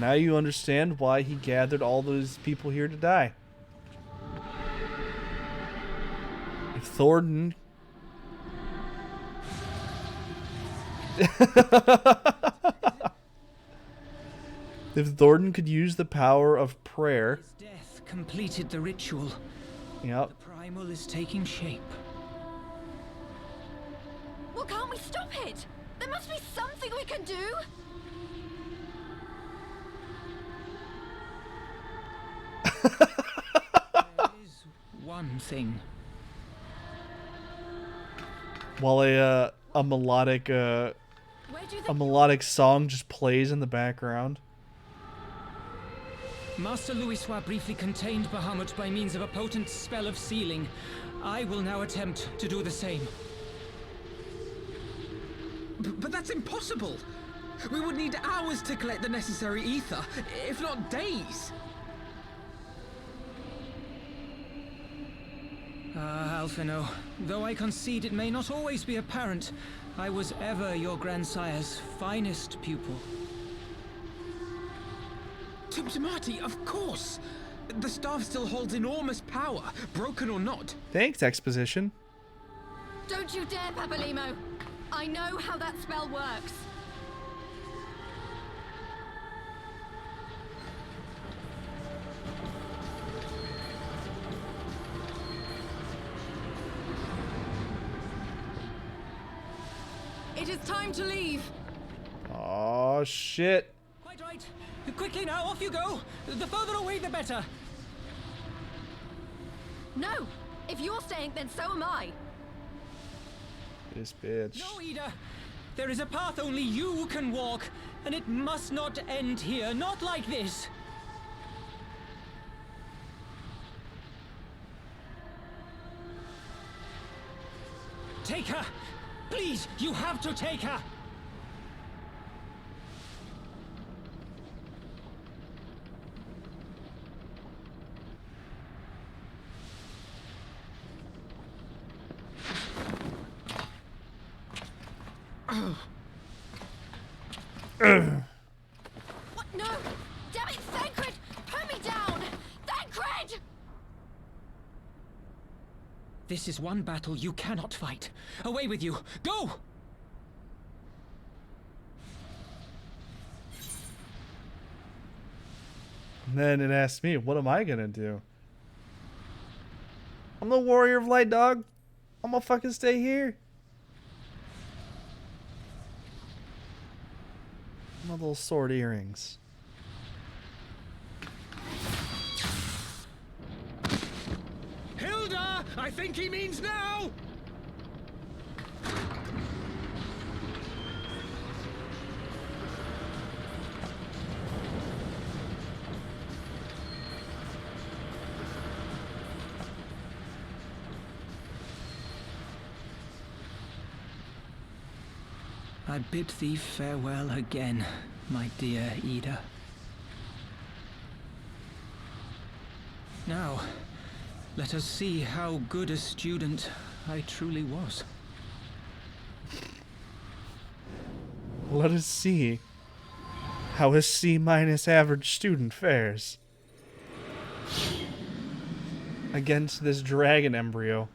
Now you understand why he gathered all those people here to die. If Thornton... If Thornton could use the power of prayer... His death completed the ritual. Yep. The primal is taking shape. Well, can't we stop it? There must be something we can do. There is one thing. While a melodic song just plays in the background. Master Louisoix briefly contained Bahamut by means of a potent spell of sealing. I will now attempt to do the same. But that's impossible! We would need hours to collect the necessary ether, if not days! Alphino, though I concede it may not always be apparent, I was ever your grandsire's finest pupil. Tumtumati, of course! The staff still holds enormous power, broken or not. Thanks, exposition. Don't you dare, Papalimo. I know how that spell works. It is time to leave. Oh shit. Quite right. Quickly now, off you go. The further away, the better. No. If you're staying, then so am I. This bitch. No, Ida. There is a path only you can walk, and it must not end here. Not like this. Take her. Please, you have to take her! What? No! Damn it, Thancred! Put me down! Thancred! This is one battle you cannot fight. Away with you! Go! And then it asked me, what am I gonna do? I'm the warrior of light, dog. I'm gonna fucking stay here. My little sword earrings. Hilda! I think he means now! I bid thee farewell again, my dear Ida. Now, let us see how good a student I truly was. Let us see how a C- average student fares against this dragon embryo.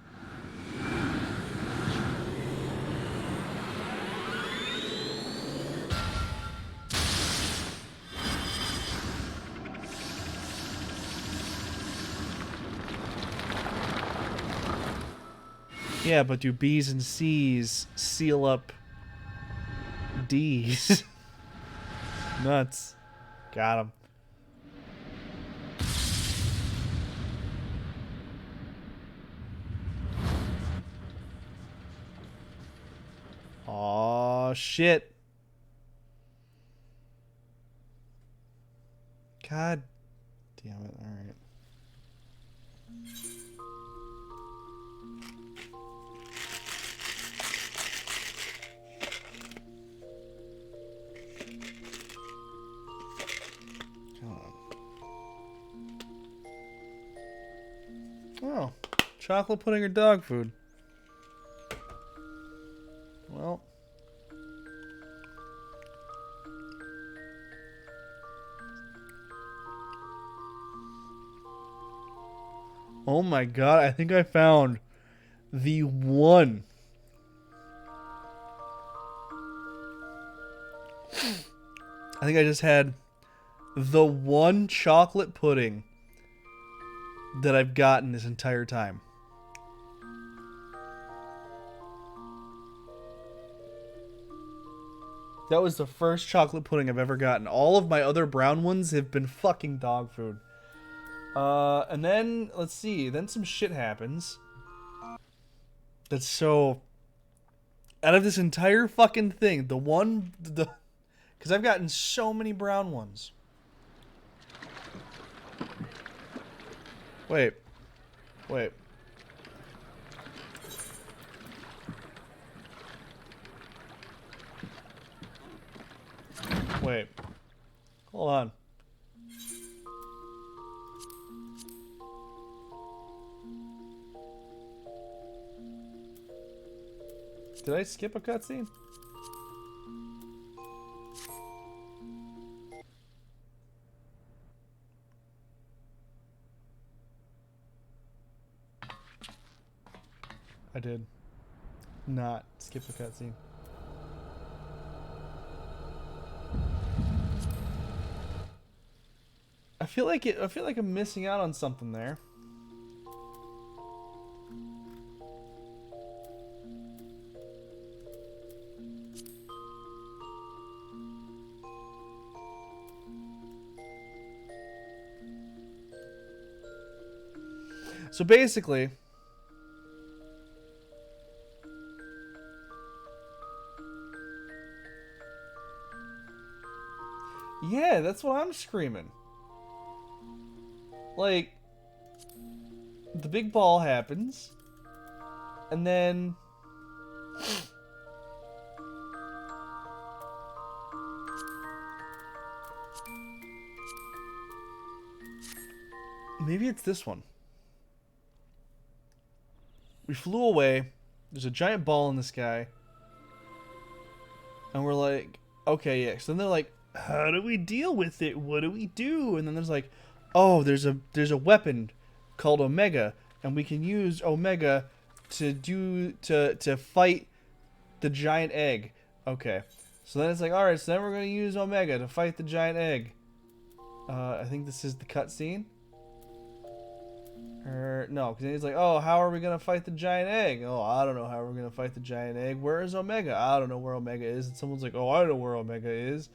Yeah, but do B's and C's seal up D's? Nuts. Got him. Aw, shit. God damn it. All right. Oh, chocolate pudding or dog food? Well. Oh my god, I think I found the one. I think I just had the one chocolate pudding that I've gotten this entire time. That was the first chocolate pudding I've ever gotten. All of my other brown ones have been fucking dog food. And then, let's see, then some shit happens. That's so... Out of this entire fucking thing, because I've gotten so many brown ones. Wait. Wait. Wait. Hold on. Did I skip a cutscene? I did not skip a cutscene. I feel like I'm missing out on something there. So basically, yeah, that's what I'm screaming. Like, the big ball happens, and then maybe it's this one. We flew away. There's a giant ball in the sky. And we're like, okay, yeah. So then they're like, how do we deal with it? What do we do? And then there's like, oh, there's a weapon called Omega, and we can use Omega to fight the giant egg. Okay. So then it's like, all right, so then we're going to use Omega to fight the giant egg. I think this is the cutscene. No, because he's like, oh, how are we going to fight the giant egg? Oh, I don't know how we're going to fight the giant egg. Where is Omega? I don't know where Omega is. And someone's like, oh, I know where Omega is.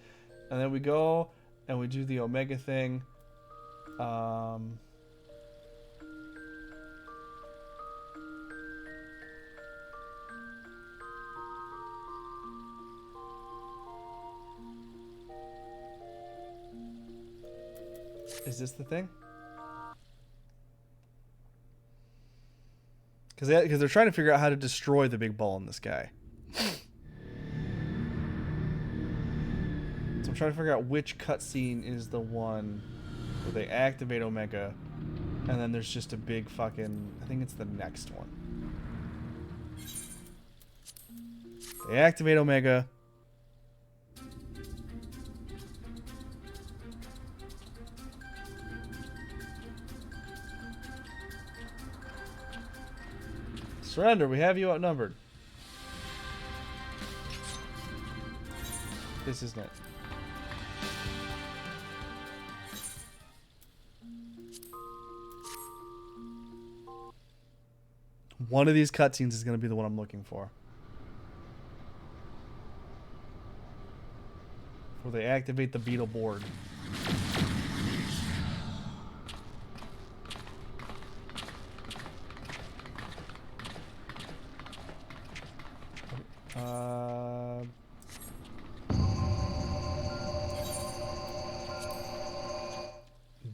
And then we go and we do the Omega thing. Is this the thing? Because they're trying to figure out how to destroy the big ball in the sky. So I'm trying to figure out which cutscene is the one where they activate Omega, and then there's just a big fucking... I think it's the next one. They activate Omega. Surrender, we have you outnumbered. This isn't it. One of these cutscenes is going to be the one I'm looking for. Where they activate the beetle board.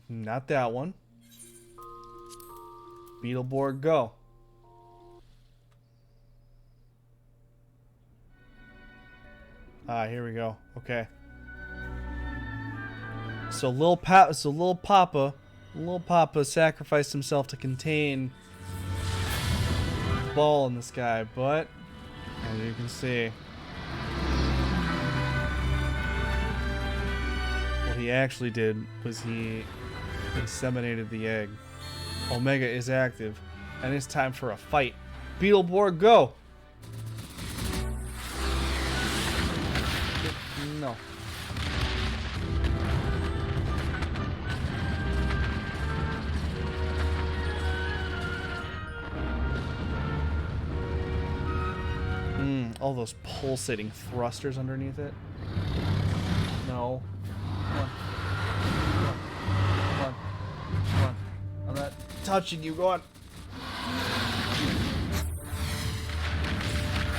Not that one. Beetleborg, go. Ah, here we go. Okay. So Lil Papa sacrificed himself to contain the ball in the sky, but as you can see, what he actually did was he inseminated the egg. Omega is active, and it's time for a fight. Beetleborg, go! No. All those pulsating thrusters underneath it. No. Come on. Come on. Come on. I'm not touching you. Go on.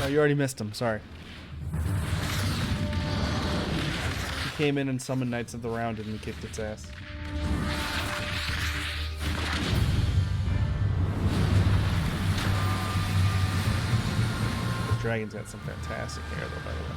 Oh, you already missed him. Sorry. He came in and summoned Knights of the Round and we kicked its ass. The dragon's got some fantastic hair, though, by the way.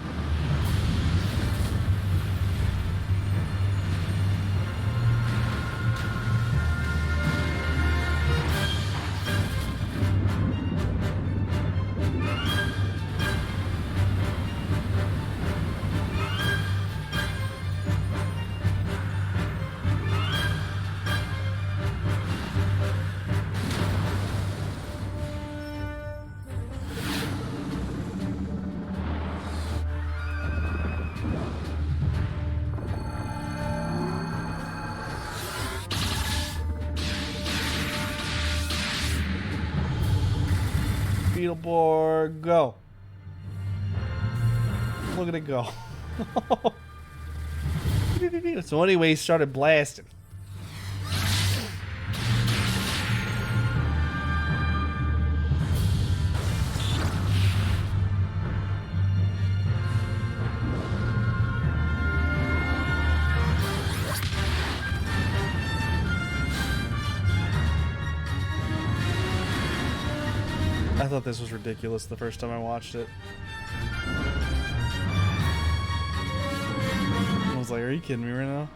Beetleborg, go. Look at it go. So anyway, he started blasting. I thought this was ridiculous the first time I watched it. I was like, are you kidding me right now?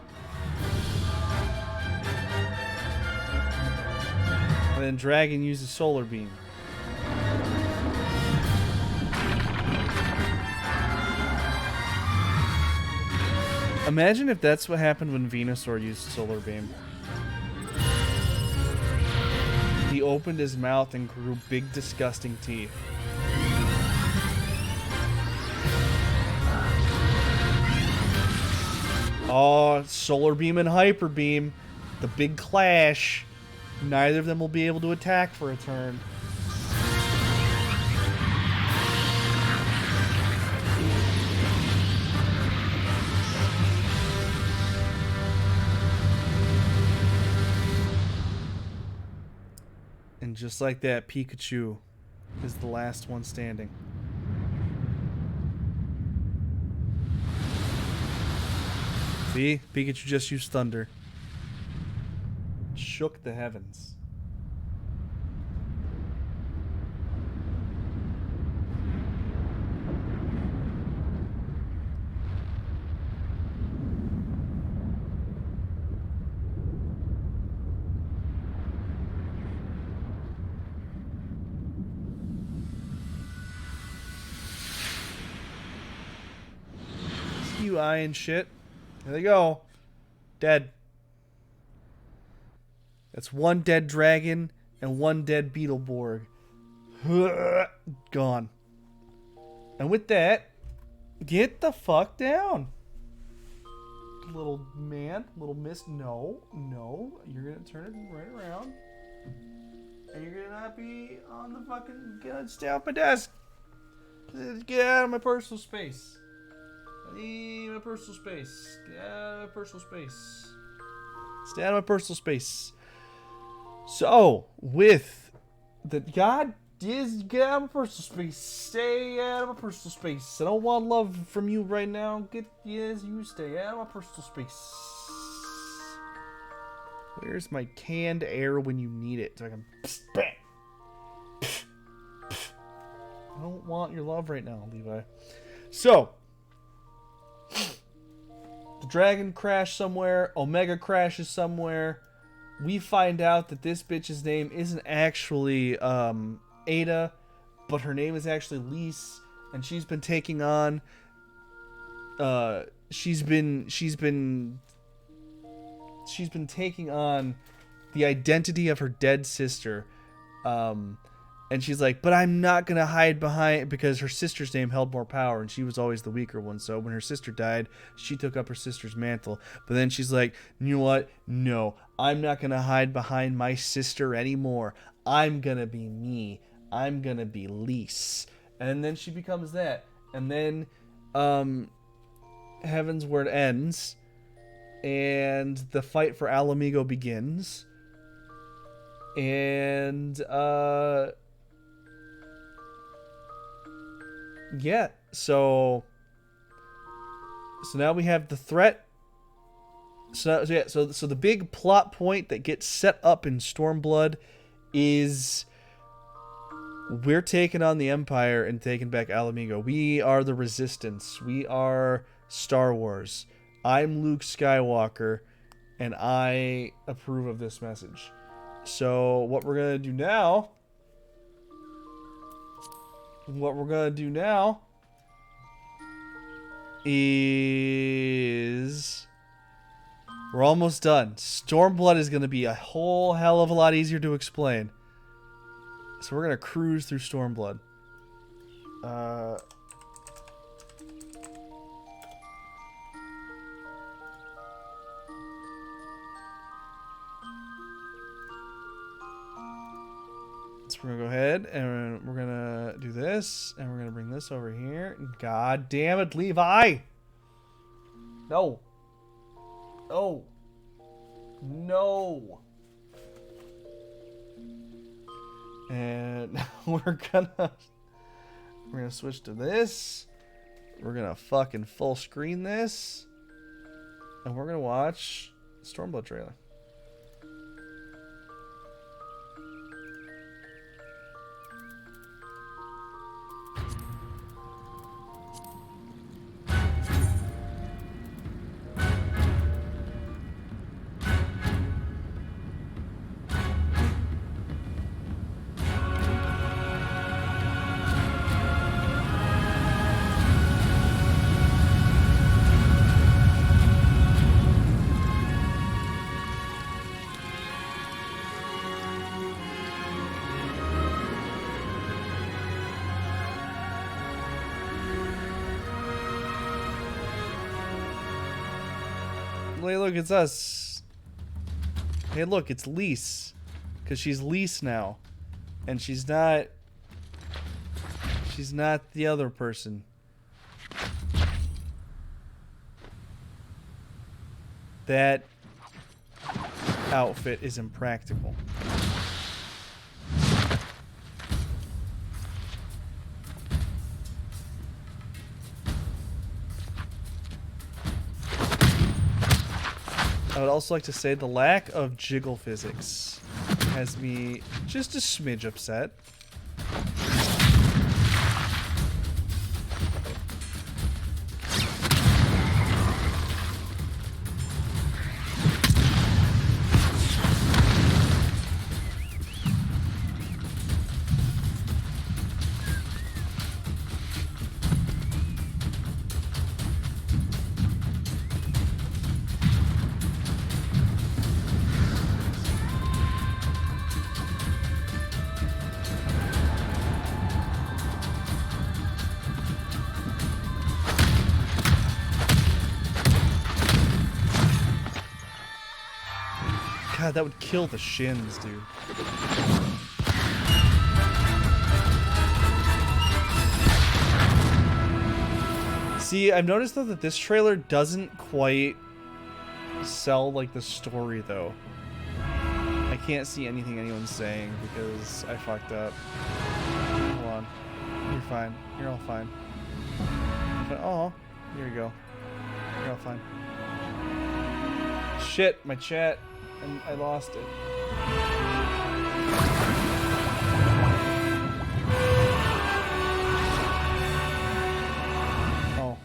And then Dragon uses Solar Beam. Imagine if that's what happened when Venusaur used Solar Beam. He opened his mouth and grew big, disgusting teeth. Oh, Solar Beam and Hyper Beam. The big clash. Neither of them will be able to attack for a turn. And just like that, Pikachu is the last one standing. See? Pikachu just used Thunder. Shook the heavens. UI and shit. There they go. Dead. That's one dead dragon and one dead Beetleborg. Gone. And with that, get the fuck down. Little man, little miss. No, no. You're gonna turn it right around. And you're gonna not be on the fucking... Stay off my desk. Get out of my personal space. I need my personal space. Get out of my personal space. Stay out of my personal space. So, with the... God is... Get out of my personal space. Stay out of my personal space. I don't want love from you right now. Yes, you stay out of my personal space. Where's my canned air when you need it? So I can... Bam. I don't want your love right now, Levi. So, the dragon crashed somewhere. Omega crashes somewhere. We find out that this bitch's name isn't actually Ada, but her name is actually Lise, and she's been taking on. She's been taking on the identity of her dead sister. And she's like, but I'm not going to hide behind, because her sister's name held more power and she was always the weaker one. So when her sister died, she took up her sister's mantle. But then she's like, you know what? No, I'm not going to hide behind my sister anymore. I'm going to be me. I'm going to be Lise. And then she becomes that. And then Heaven's Word ends and the fight for Alamigo begins. And yeah, so now we have the threat. So the big plot point that gets set up in Stormblood is we're taking on the Empire and taking back Alamigo. We are the Resistance. We are Star Wars. I'm Luke Skywalker, and I approve of this message. So what we're gonna do now is we're almost done. Stormblood is going to be a whole hell of a lot easier to explain. So we're going to cruise through Stormblood. So we're going to go ahead and we're going to do this. And we're going to bring this over here. God damn it, Levi! No. No. No. And we're gonna switch to this. We're gonna fucking full screen this. And we're gonna watch the Stormblood trailer. Hey, look, it's us. Hey, look, it's Lise. Because she's Lise now. And she's not the other person. That outfit is impractical. I would also like to say the lack of jiggle physics has me just a smidge upset. God, that would kill the shins, dude. See, I've noticed though that this trailer doesn't quite sell like the story though. I can't see anything anyone's saying because I fucked up. Hold on. You're fine. You're all fine. Oh, here you go. You're all fine. Shit, my chat. I lost it. Oh.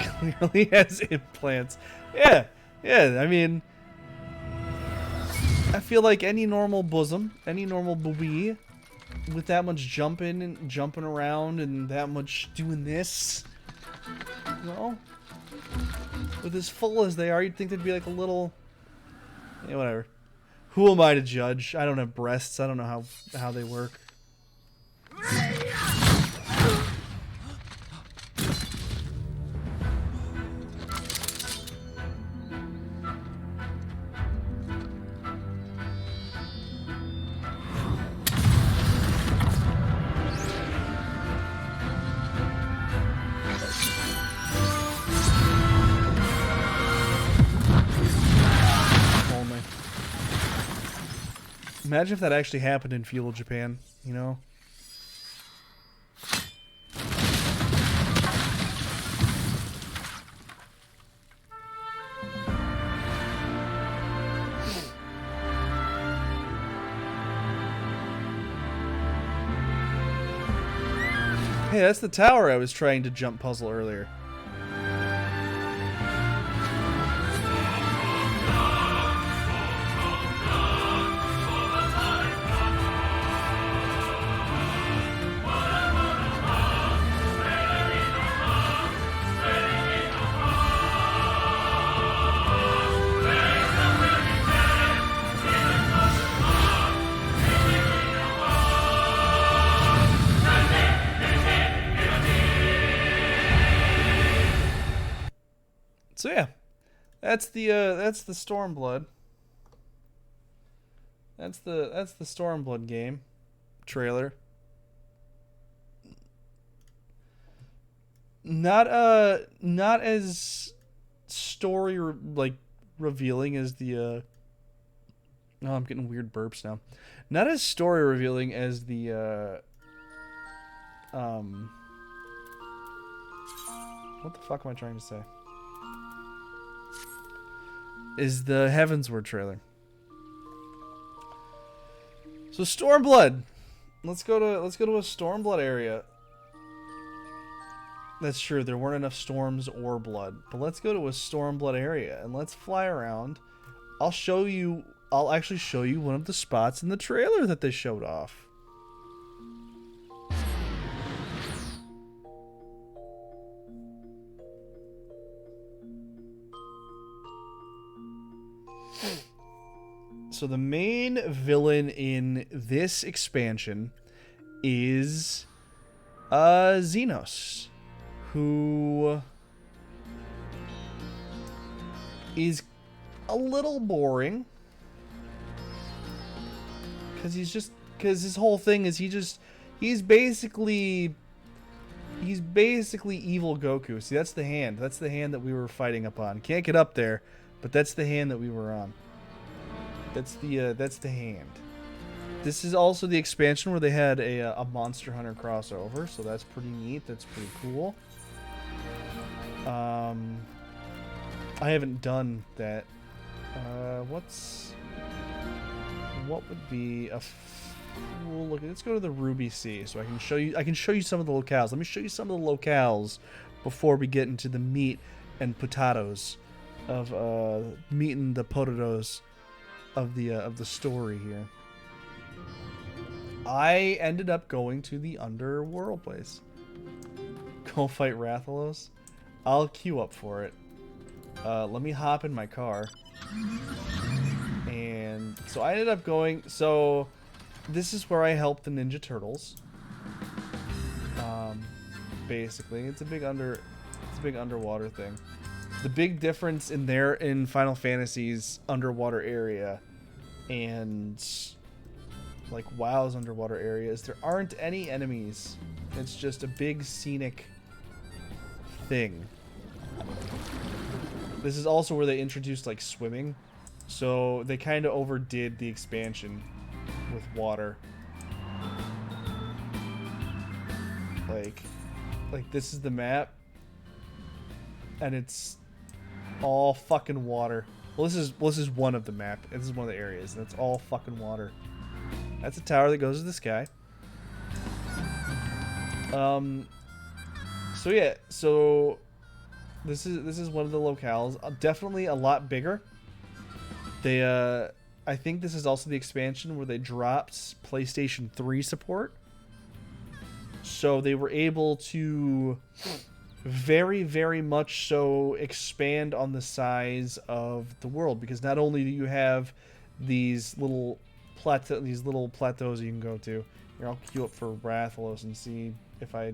Clearly has implants. Yeah, I mean, I feel like any normal bosom, any normal booby, with that much jumping and jumping around and that much doing this, you know, with as full as they are, you'd think there'd be like a little, yeah, whatever. Who am I to judge? I don't have breasts. I don't know how they work. Imagine if that actually happened in feudal Japan, you know? Hey, that's the tower I was trying to jump puzzle earlier. So yeah, that's the Stormblood. That's the Stormblood game trailer. Not as story revealing as the oh, I'm getting weird burps now. Not as story revealing as the what the fuck am I trying to say? Is the Heavensward trailer. So Stormblood. Let's go to a Stormblood area. That's true, there weren't enough storms or blood. But let's go to a Stormblood area and let's fly around. I'll actually show you one of the spots in the trailer that they showed off. So the main villain in this expansion is Xenos, who is a little boring because his whole thing is he's basically evil Goku. See, that's the hand that we were fighting upon. Can't get up there, but that's the hand that we were on. That's the hand. This is also the expansion where they had a Monster Hunter crossover, so that's pretty neat. That's pretty cool. I haven't done that. What would be a cool look? Let's go to the Ruby Sea so I can show you some of the locales. Let me show you some of the locales before we get into the meat and potatoes of meat and the potatoes of the story here. I ended up going to the underworld place. Go fight Rathalos. I'll queue up for it. Let me hop in my car. And so I ended up going. So this is where I helped the Ninja Turtles. Basically, it's a big underwater thing. The big difference in Final Fantasy's underwater area and like WoW's underwater areas, there aren't any enemies. It's just a big scenic thing. This is also where they introduced like swimming, so they kind of overdid the expansion with water. Like this is the map, and it's all fucking water. Well, this is one of the map. This is one of the areas, and it's all fucking water. That's a tower that goes to the sky. So yeah, so this is one of the locales. Definitely a lot bigger. They I think this is also the expansion where they dropped PlayStation 3 support. So they were able to very, very much so expand on the size of the world, because not only do you have these little plateaus you can go to. Here, I'll queue up for Rathalos and see if I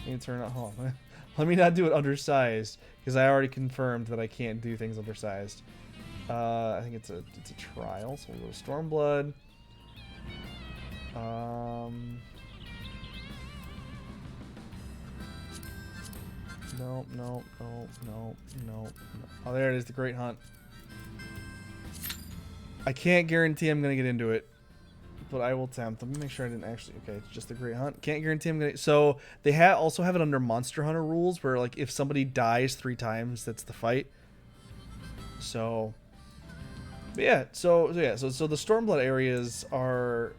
can turn it. Hold on. Let me not do it undersized, because I already confirmed that I can't do things undersized. I think it's a trial, so we'll go to Stormblood. No. Oh, there it is, the Great Hunt. I can't guarantee I'm gonna get into it, but I will attempt. Let me make sure I didn't actually. Okay, it's just the Great Hunt. Can't guarantee I'm gonna. So they also have it under Monster Hunter rules, where like if somebody dies 3 times, that's the fight. So, but yeah. So the Stormblood areas are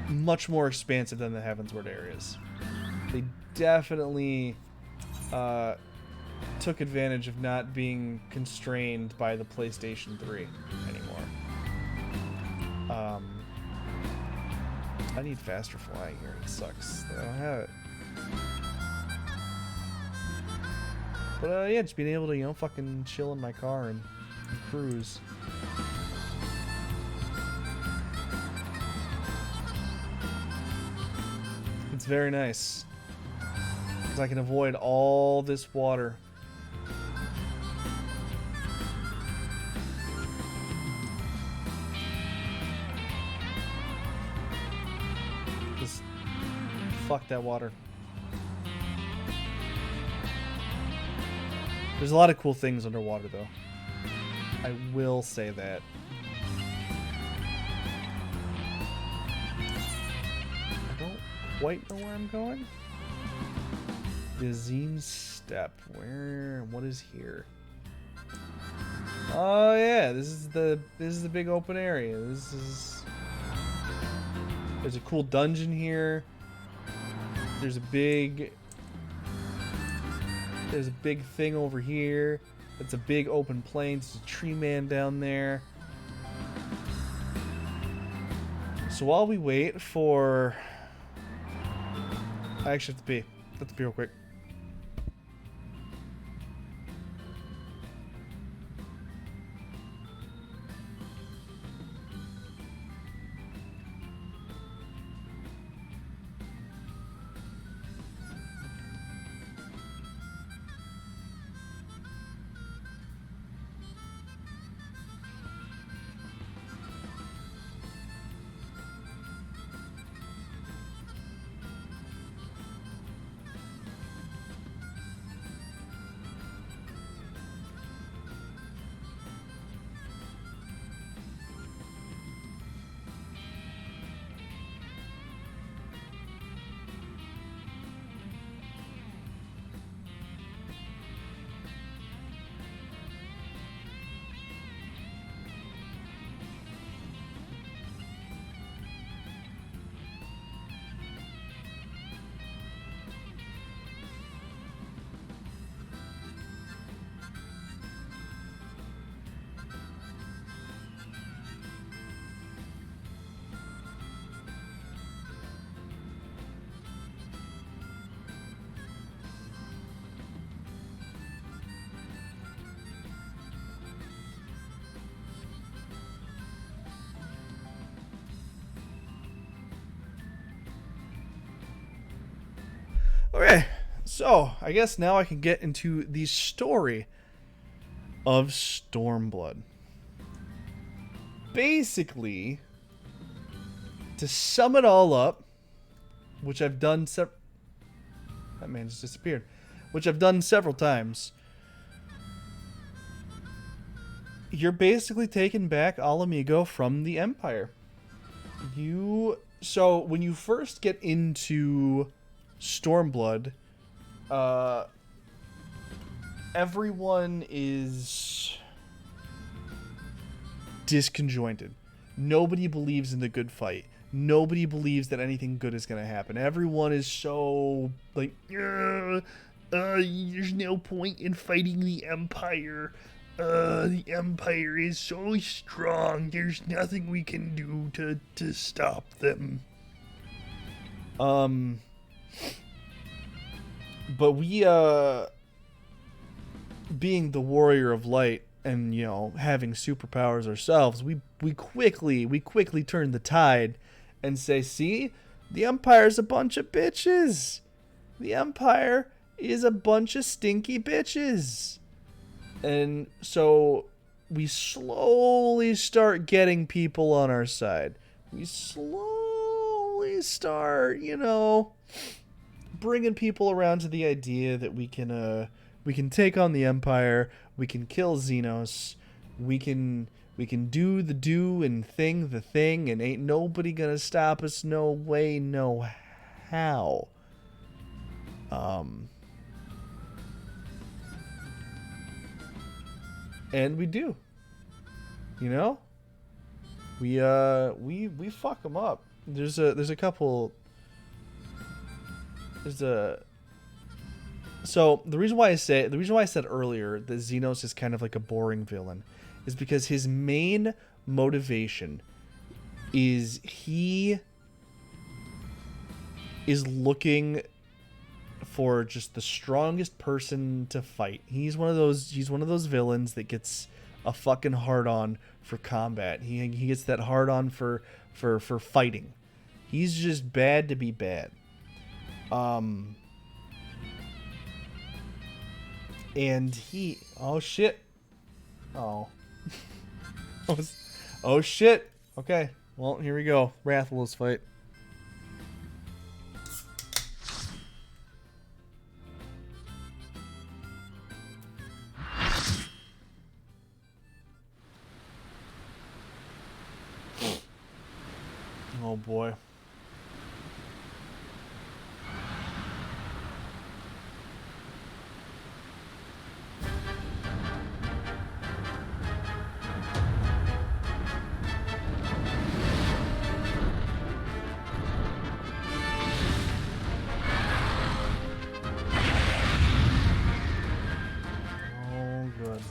much more expansive than the Heavensward areas. They definitely took advantage of not being constrained by the PlayStation 3 anymore. I need faster flying here. It sucks that I don't have it. But yeah, just being able to, you know, fucking chill in my car and cruise. It's very nice, because I can avoid all this water. Just fuck that water. There's a lot of cool things underwater, though. I will say that. I don't quite know where I'm going. The Azim Steppe. What is here? Oh yeah, this is the big open area. There's a cool dungeon here. There's a big thing over here. It's a big open plain. There's a tree man down there. So while we wait for... I actually have to pee. I have to pee real quick. Okay, so I guess now I can get into the story of Stormblood. Basically, to sum it all up, which I've done that man just disappeared. Which I've done several times. You're basically taking back Alamigo from the Empire. So when you first get into Stormblood, everyone is disconjointed. Nobody believes in the good fight. Nobody believes that anything good is going to happen. Everyone is so like, there's no point in fighting the Empire. The Empire is so strong. There's nothing we can do to stop them. But we, being the warrior of light and, you know, having superpowers ourselves, we quickly turn the tide and say, see, the Empire's a bunch of bitches. The Empire is a bunch of stinky bitches. And so we slowly start getting people on our side. We slowly start, you know, bringing people around to the idea that we can take on the Empire, we can kill Xenos, we can do the do and thing the thing, and ain't nobody gonna stop us, no way, no how. And we do. You know? We fuck them up. There's a couple. So the reason why I said earlier that Xenos is kind of like a boring villain is because his main motivation is he is looking for just the strongest person to fight. He's one of those villains that gets a fucking hard on for combat. He gets that hard on for fighting. He's just bad to be bad. And he, oh shit. Oh. Oh shit. Okay. Well, here we go. Rathalos fight. Oh boy. Oh good.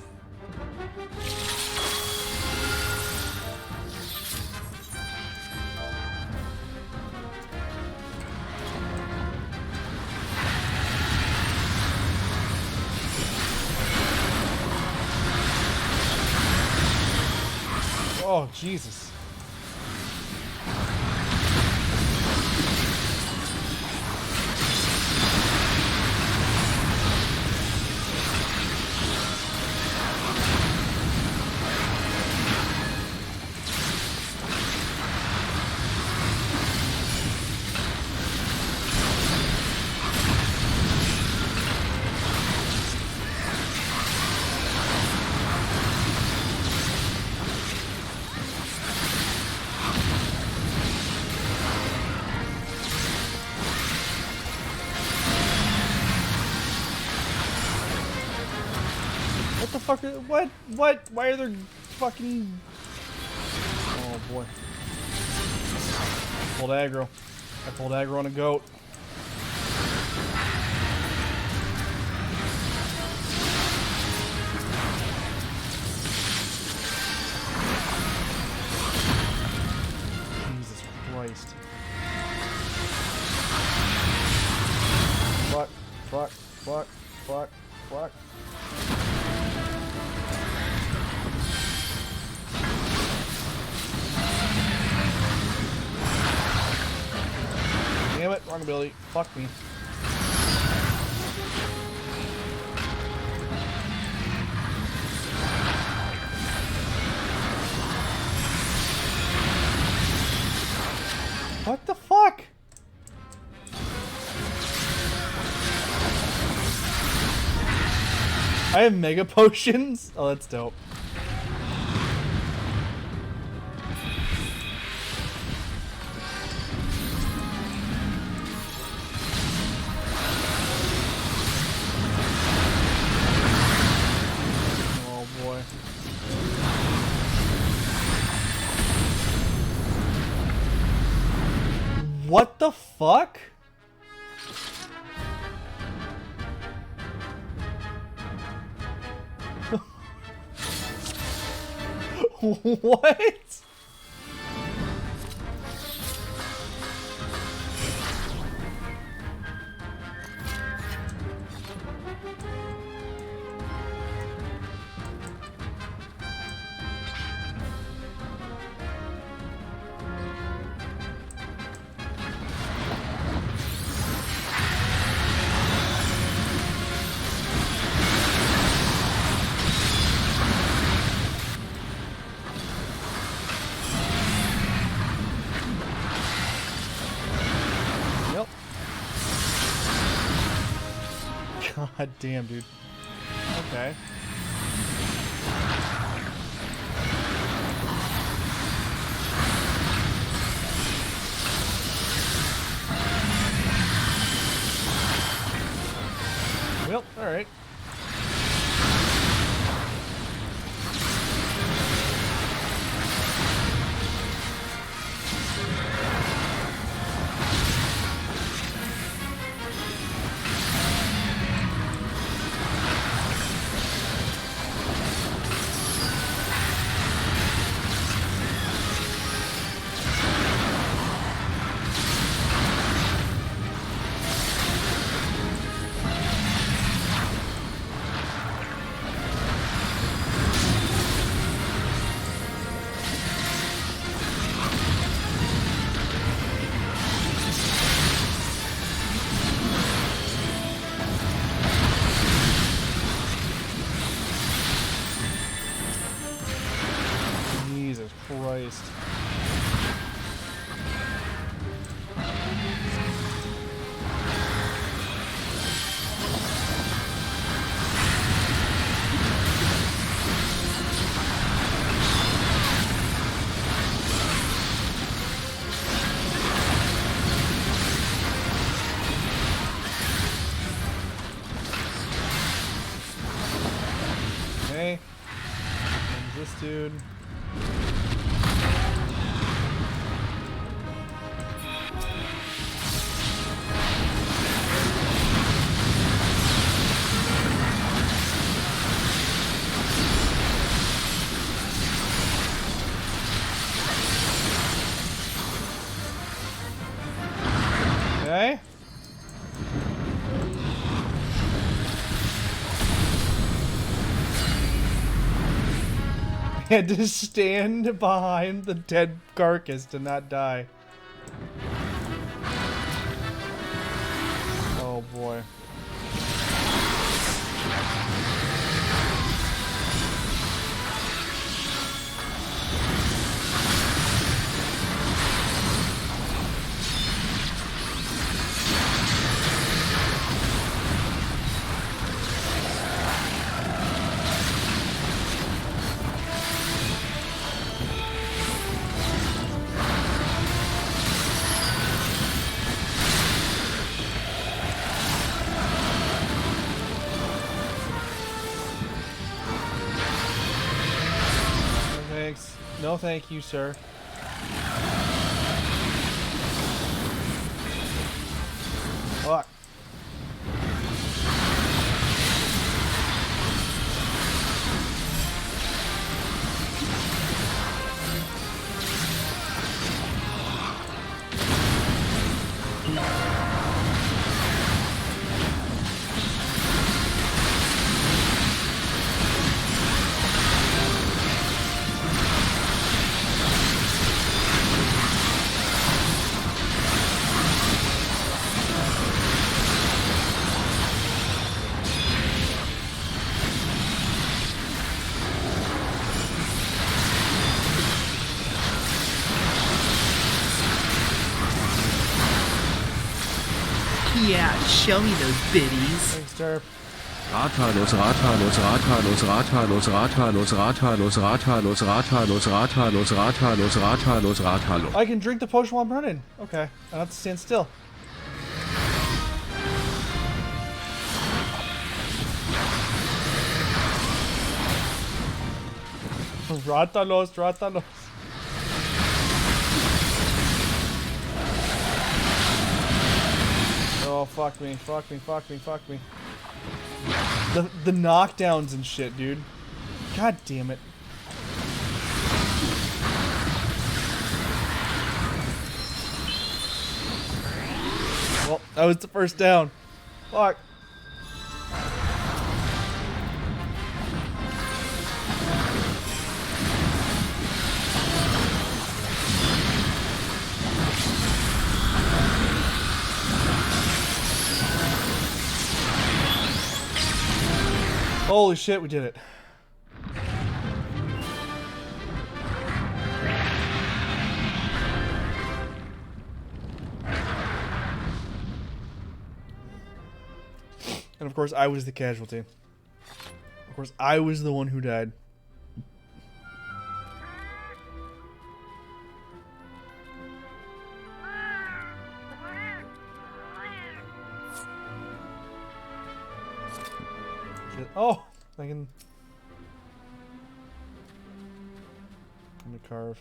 Oh, Jesus. What? Why are there fucking... Oh boy. I pulled aggro on a goat. Jesus Christ. Fuck. Damn it, wrong ability. Fuck me. What the fuck? I have mega potions? Oh, that's dope. Oh boy. What the fuck? What? God damn, dude. Okay. Well, alright. Jesus Christ. Okay. And this dude. Okay. I had to stand behind the dead carcass to not die. Oh boy. Thanks. No thank you, sir. Fuck. Yeah, show me those biddies. Thanks, Derp. Rathalos, Rathalos, Rathalos, Rathalos, Rathalos, Rathalos, Rathalos, Rathalos, Rathalos, Rathalos, Rathalos, Rathalos. I can drink the potion while I'm running. Okay. I don't have to stand still. Rathalos, Rathalos. Oh, fuck me, fuck me, fuck me, fuck me. The knockdowns and shit, dude. God damn it. Well, that was the first down. Fuck. Holy shit, we did it. And of course, I was the casualty. Of course, I was the one who died. Oh, I can. Let me carve.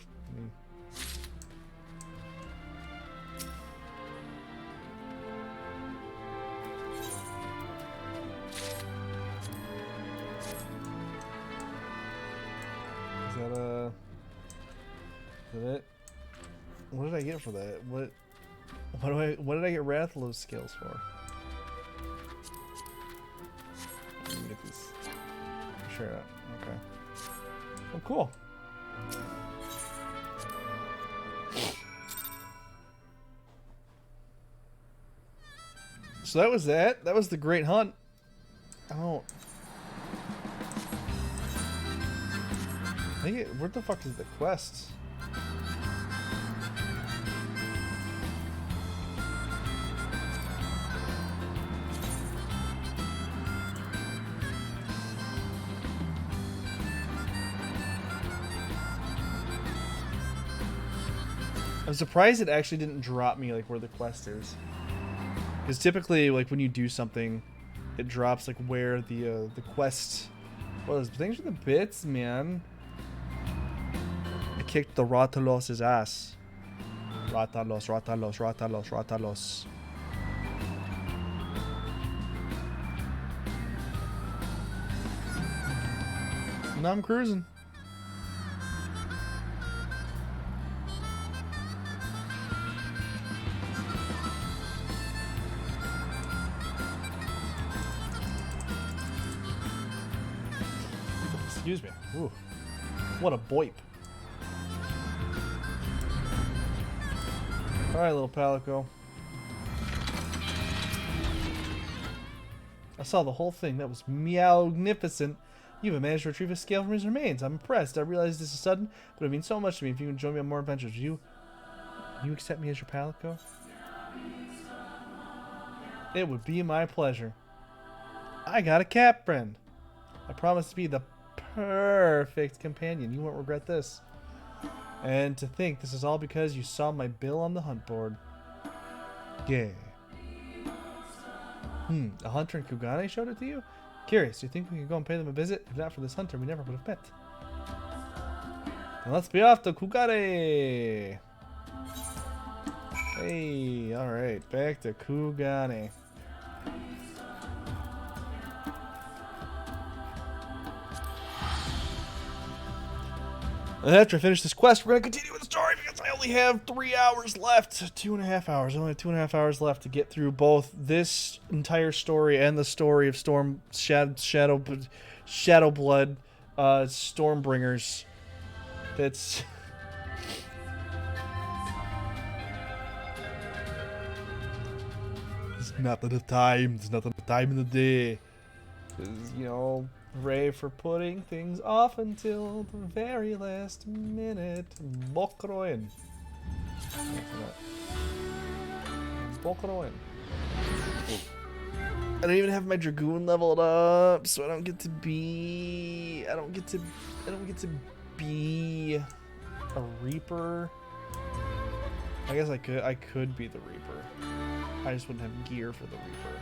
Is that it? What did I get for that? What did I get Rathalos skills for? Let me get these. Sure. Okay. Oh, cool. So that was that. That was the Great Hunt. Oh. Where the fuck is the quest? I'm surprised it actually didn't drop me like where the quest is. Because typically, like when you do something, it drops like where the quest was. Thanks for the bits, man. I kicked the Rathalos' ass. Rathalos, Rathalos, Rathalos, Rathalos. Now I'm cruising. Excuse me. Ooh. What a boip. Alright, little Palico. I saw the whole thing. That was meow-gnificent. You have managed to retrieve a scale from his remains. I'm impressed. I realize this is sudden, but it means so much to me. If you can join me on more adventures, will you accept me as your Palico? It would be my pleasure. I got a cat friend. I promise to be the perfect companion. You won't regret this. And to think this is all because you saw my bill on the hunt board. Yeah. A hunter in Kugane showed it to you? Curious, do you think we could go and pay them a visit? If not for this hunter, we never would have met. Now let's be off to Kugane! Hey, alright, back to Kugane. And after I finish this quest, we're going to continue with the story because I only have 3 hours left. 2.5 hours. I only have 2.5 hours left to get through both this entire story and the story of Shadowblood, Stormbringers. It's not enough time. There's not enough time in the day. You know, Ray for putting things off until the very last minute. Bokroin. Bokroin. I don't even have my Dragoon leveled up, so I don't get to be a Reaper. I guess I could be the Reaper. I just wouldn't have gear for the Reaper.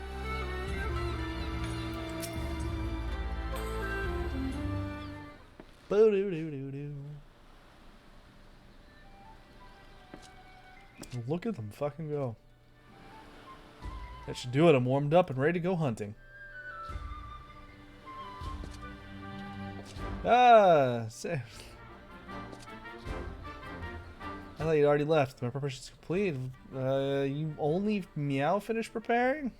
Boo-doo-doo-doo-doo. Look at them fucking go. That should do it. I'm warmed up and ready to go hunting. Ah, I thought you'd already left. My preparation's complete. You only Meow finished preparing?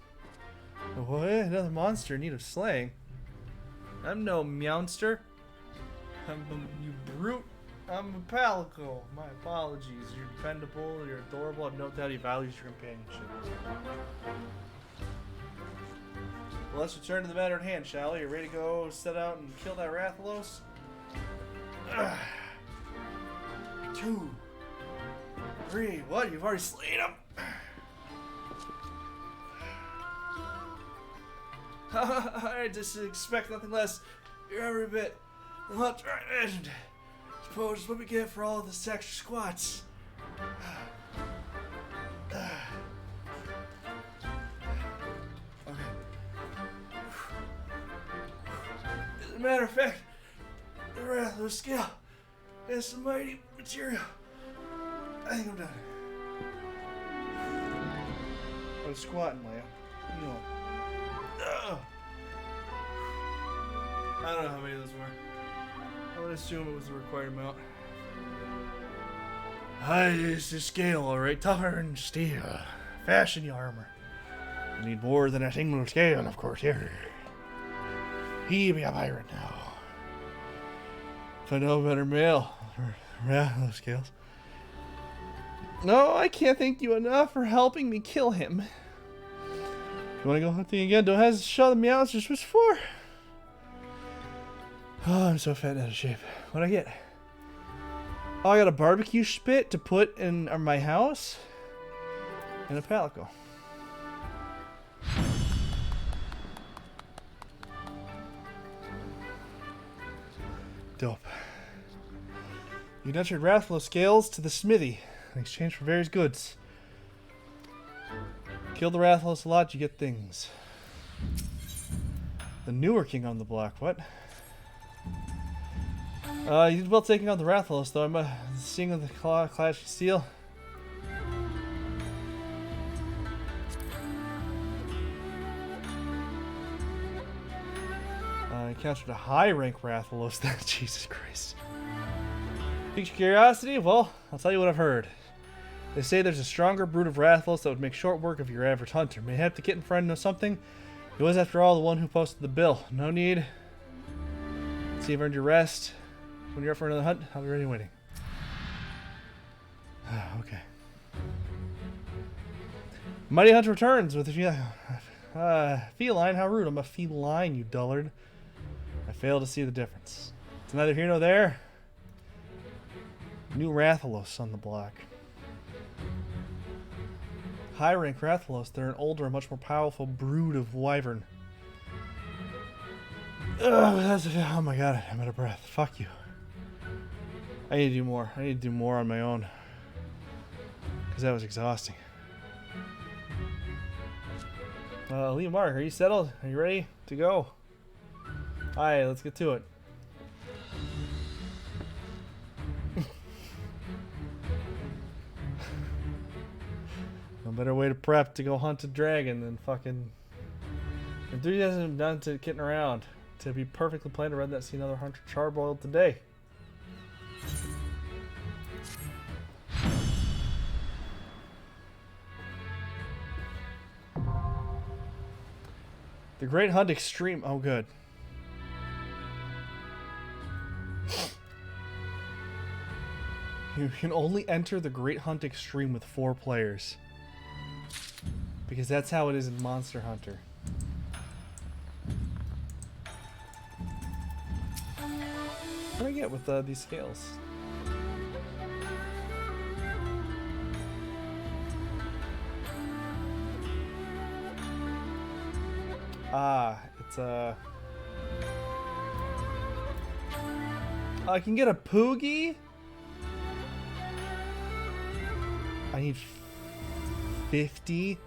What? Another monster in need of slaying? I'm no Meowster. You brute. I'm a Palico. My apologies. You're dependable, you're adorable. I've no doubt he values your companionship. Well, let's return to the matter at hand, shall we? You ready to go set out and kill that Rathalos? 2, 3, what? You've already slain him? I just expect nothing less. You're every bit the hunt right end. Suppose what we get for all of this extra squats. Okay. As a matter of fact, the Rathalos scale has some mighty material. I think I'm done. I was squatting, Leia. You know. I don't know how many of those were. I would assume it was the required amount. It's the scale, alright. Tougher than steel. Fashion your armor. You need more than a single scale, of course. Here. He be a pirate now. If I know better male. Yeah, those scales. No, I can't thank you enough for helping me kill him. If you want to go hunting again, don't hesitate to show the meows just what's for. Oh, I'm so fat and out of shape. What'd I get? Oh, I got a barbecue spit to put in my house. And a Palico. Dope. You can enter Rathalos scales to the smithy in exchange for various goods. Kill the Rathalos a lot, you get things. The newer king on the block, what? You did well taking on the Rathalos, though. I'm seeing the clash of steel. I encountered a high-rank Rathalos. Jesus Christ. Piqued your curiosity? Well, I'll tell you what I've heard. They say there's a stronger brood of Rathalos that would make short work of your average hunter. May have to get in front of something. He was, after all, the one who posted the bill. No need. See, you've earned your rest. When you're up for another hunt, I'll be ready and waiting. Okay. Mighty Hunter returns with a feline. How rude. I'm a feline, you dullard. I fail to see the difference. It's neither here nor there. New Rathalos on the block. High rank Rathalos. They're an older and much more powerful brood of wyvern. Oh my god, I'm out of breath. Fuck you. I need to do more. I need to do more on my own. Because that was exhausting. Lee Mark, are you settled? Are you ready to go? Alright, let's get to it. No better way to prep to go hunt a dragon than fucking enthusiasm done to getting around. To be perfectly planned to run that see another hunter charboiled today. The Great Hunt Extreme. Oh, good. You can only enter the Great Hunt Extreme with 4 players. Because that's how it is in Monster Hunter. What do I get with these scales? It's I can get a Poogie? I need 50?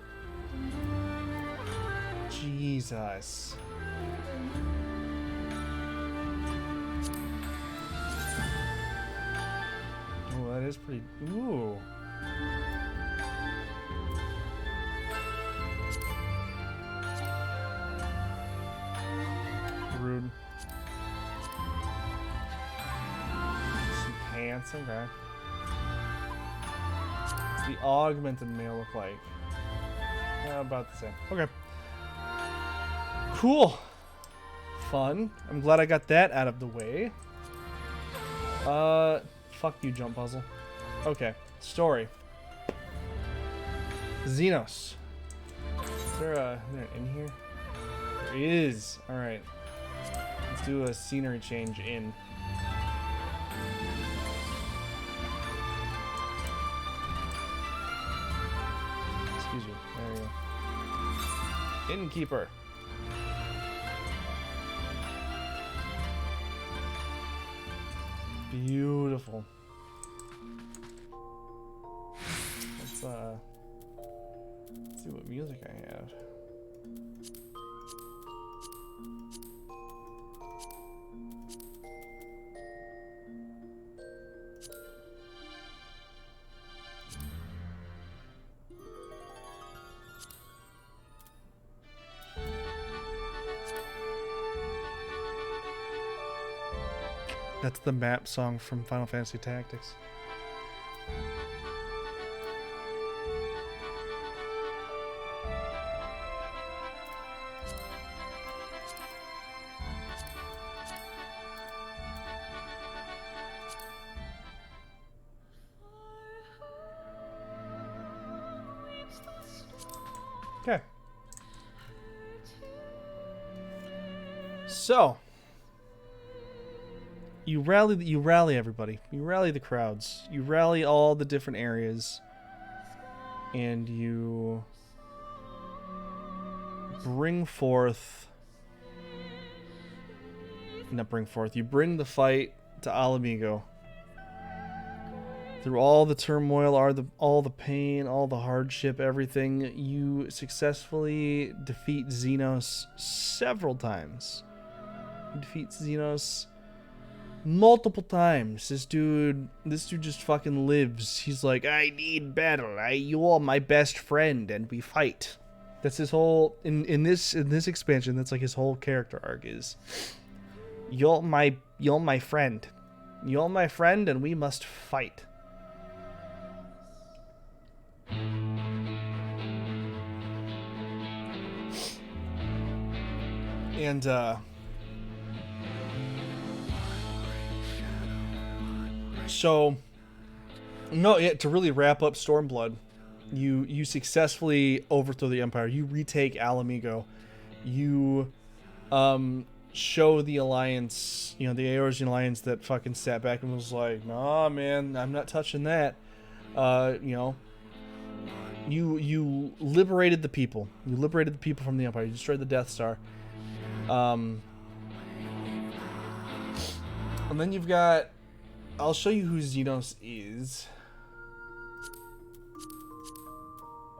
Jesus. Oh, that is pretty... Ooh. Rude. Some pants, okay. What's the augmented male look like? About the same. Okay. Cool. Fun. I'm glad I got that out of the way. Fuck you, jump puzzle. Okay. Story. Xenos. Is there an in here? There is. Alright. Let's do a scenery change in. Excuse you. There you go. Innkeeper. Beautiful. Let's see what music I have. That's the map song from Final Fantasy Tactics. Okay. So, you rally everybody. You rally the crowds. You rally all the different areas, and you bring forth. Not bring forth. You bring the fight to Alamigo. Through all the turmoil, all the pain, all the hardship, everything, you successfully defeat Xenos several times. You defeat Xenos multiple times. This dude just fucking lives. He's like, I need battle. You are my best friend, and we fight. That's his whole in this expansion. That's like his whole character arc is. You're my friend. You're my friend, and we must fight. And so to really wrap up Stormblood, you successfully overthrow the Empire. You retake Alamigo. You show the Alliance, the Eorzean Alliance that fucking sat back and was like, nah, man, I'm not touching that. You liberated the people. You liberated the people from the Empire. You destroyed the Death Star. And then you've got... I'll show you who Xenos is.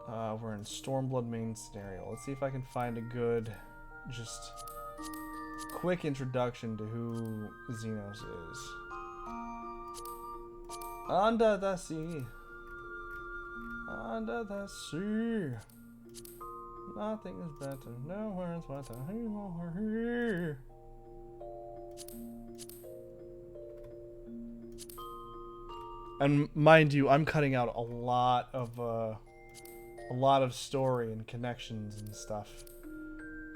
We're in Stormblood main scenario. Let's see if I can find a good, just quick introduction to who Xenos is. Under the sea. Under the sea. Nothing is better. Nowhere is better. Here. And mind you, I'm cutting out a lot of story and connections and stuff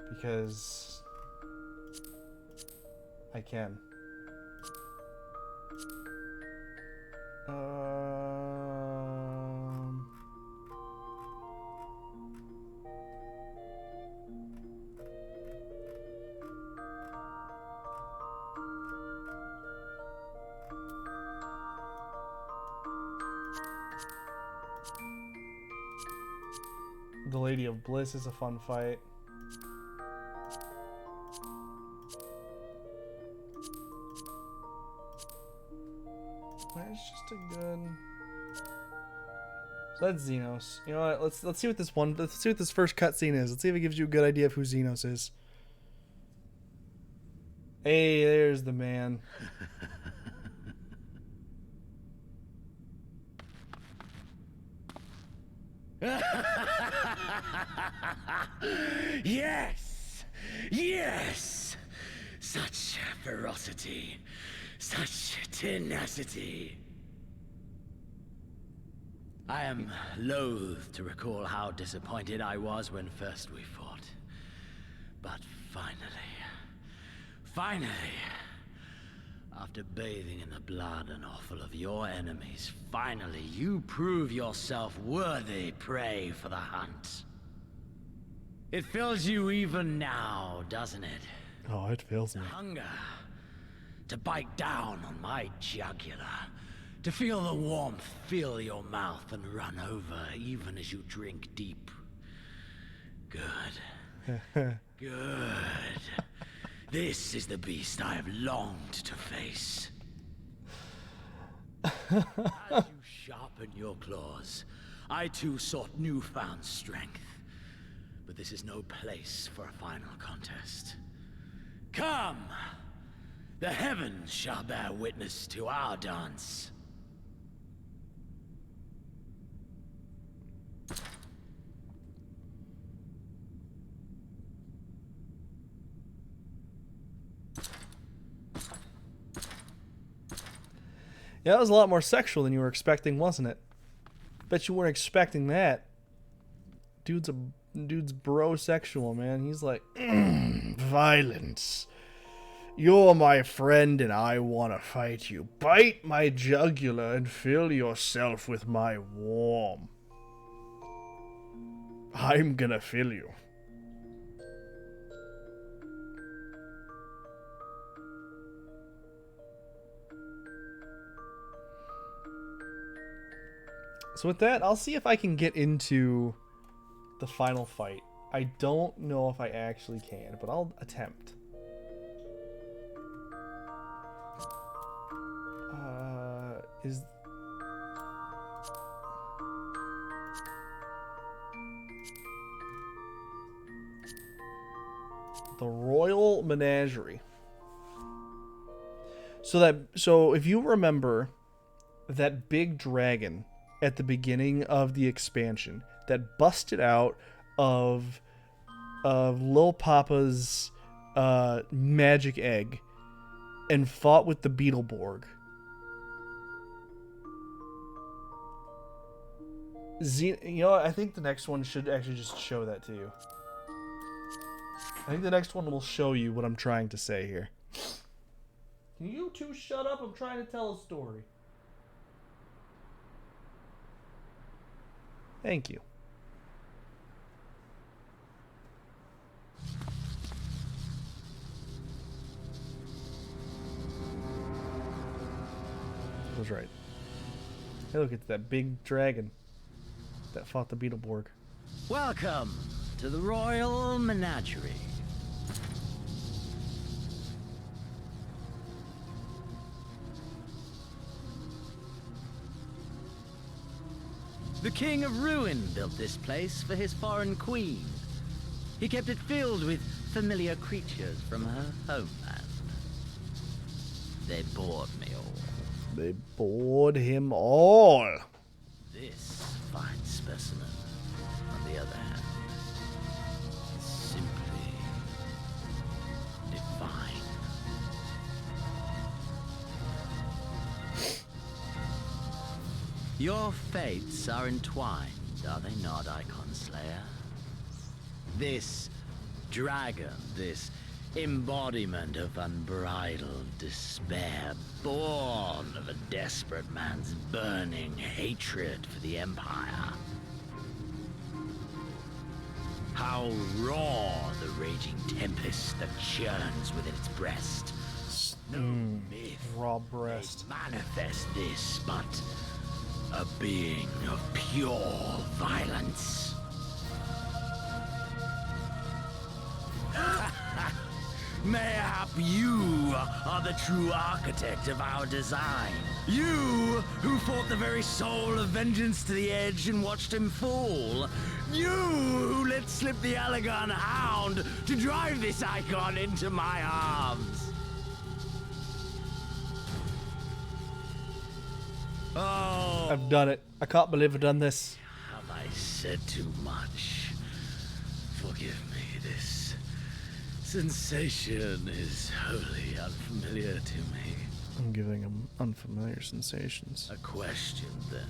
because I can. The Lady of Bliss is a fun fight. That's Xenos. You know what? Let's see what this first cutscene is. Let's see if it gives you a good idea of who Xenos is. Hey, there's the man. Yes! Yes! Such ferocity. Such tenacity. I am loath to recall how disappointed I was when first we fought. But finally, after bathing in the blood and offal of your enemies, finally you prove yourself worthy prey for the hunt. It fills you even now, doesn't it? Oh, it fills me. The hunger to bite down on my jugular. To feel the warmth fill your mouth and run over even as you drink deep. Good. Good. This is the beast I have longed to face. As you sharpen your claws, I too sought newfound strength. But this is no place for a final contest. Come! The heavens shall bear witness to our dance. Yeah, that was a lot more sexual than you were expecting, wasn't it? Bet you weren't expecting that. Dude's bro-sexual, man. He's like, violence. You're my friend and I want to fight you. Bite my jugular and fill yourself with my warmth. I'm gonna fill you. So with that, I'll see if I can get into the final fight. I don't know if I actually can, but I'll attempt. Is the Royal Menagerie. So if you remember that big dragon at the beginning of the expansion that busted out of Lil Papa's magic egg and fought with the Beetleborg. You know what? I think the next one should actually just show that to you. I think the next one will show you what I'm trying to say here. Can you two shut up? I'm trying to tell a story. Thank you. I was right. Hey, look, it's that big dragon that fought the Beetleborg. Welcome to the Royal Menagerie. The King of Ruin built this place for his foreign queen. He kept it filled with familiar creatures from her homeland. They bored me all. They bored him all. This fine specimen, on the other hand, is simply divine. Your fates are entwined, are they not, Icon Slayer? This dragon, this embodiment of unbridled despair, born of a desperate man's burning hatred for the Empire. How raw the raging tempest that churns within its breast. No myth raw breast. Manifest this, but a being of pure violence. Mayhap you are the true architect of our design. You who fought the very soul of vengeance to the edge and watched him fall. You who let slip the Allegan hound to drive this icon into my arms. Oh. I've done it. I can't believe I've done this. Have I said too much? Forgive me, this sensation is wholly unfamiliar to me. I'm giving him unfamiliar sensations. A question, then,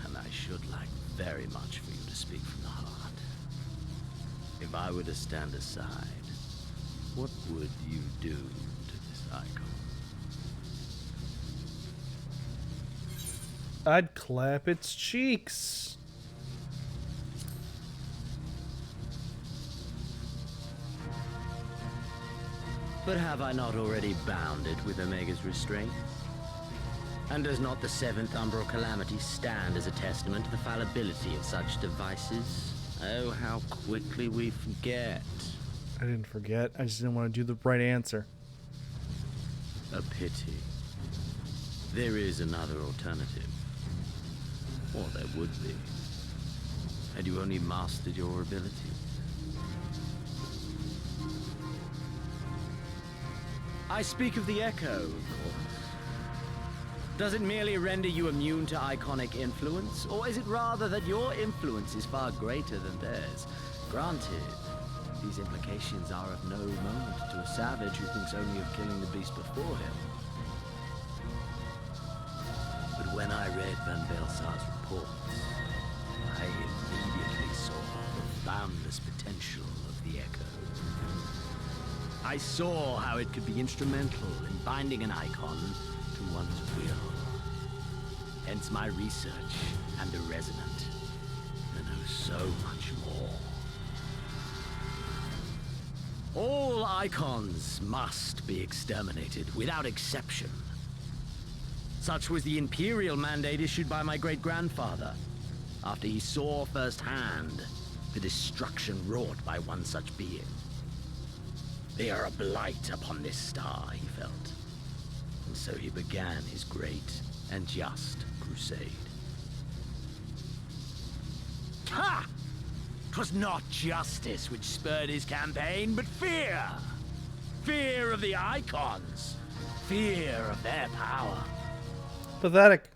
and I should like very much for you to speak from the heart. If I were to stand aside, what would you do to this icon? I'd clap its cheeks. But have I not already bound it with Omega's restraint? And does not the seventh umbral calamity stand as a testament to the fallibility of such devices? Oh, how quickly we forget. I didn't forget. I just didn't want to do the right answer. A pity. There is another alternative. Or there would be. Had you only mastered your abilities. I speak of the Echo, of course. Does it merely render you immune to iconic influence? Or is it rather that your influence is far greater than theirs? Granted, these implications are of no moment to a savage who thinks only of killing the beast before him. But when I read Van Belsar's reports, I immediately saw the boundless potential of the Echo. I saw how it could be instrumental in binding an icon to one's will. Hence my research and the Resonant. I know so much more. All icons must be exterminated without exception. Such was the imperial mandate issued by my great-grandfather, after he saw firsthand the destruction wrought by one such being. They are a blight upon this star, he felt. And so he began his great and just crusade. Ha! 'Twas not justice which spurred his campaign, but fear! Fear of the icons! Fear of their power! Pathetic.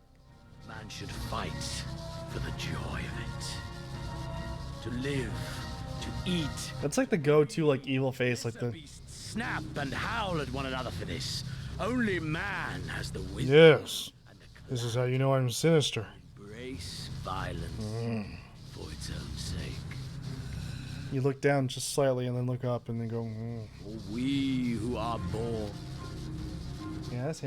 Man should fight for the joy of it. To live, to eat. That's like the go-to like evil face, like the Snap and howl at one another for this. Only man has the wisdom. Yes. This is how you know I'm sinister. Embrace violence for its own sake. You look down just slightly and then look up and then go. For we who are born. Yes.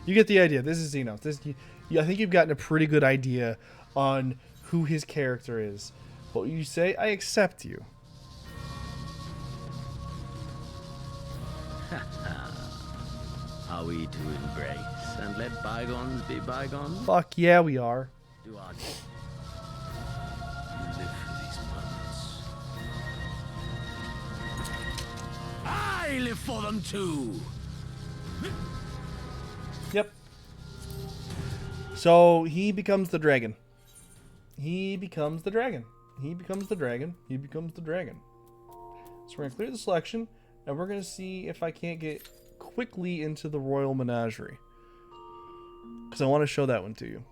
You get the idea. This is Xenos. I think you've gotten a pretty good idea on who his character is. What you say, I accept you. Are we to embrace and let bygones be bygones? Fuck yeah, we are. Do our job. We live for these moments. I live for them too. Yep. So he becomes the dragon. He becomes the dragon. He becomes the dragon. He becomes the dragon. So we're going to clear the selection, and we're going to see if I can't get quickly into the Royal Menagerie. Because I want to show that one to you.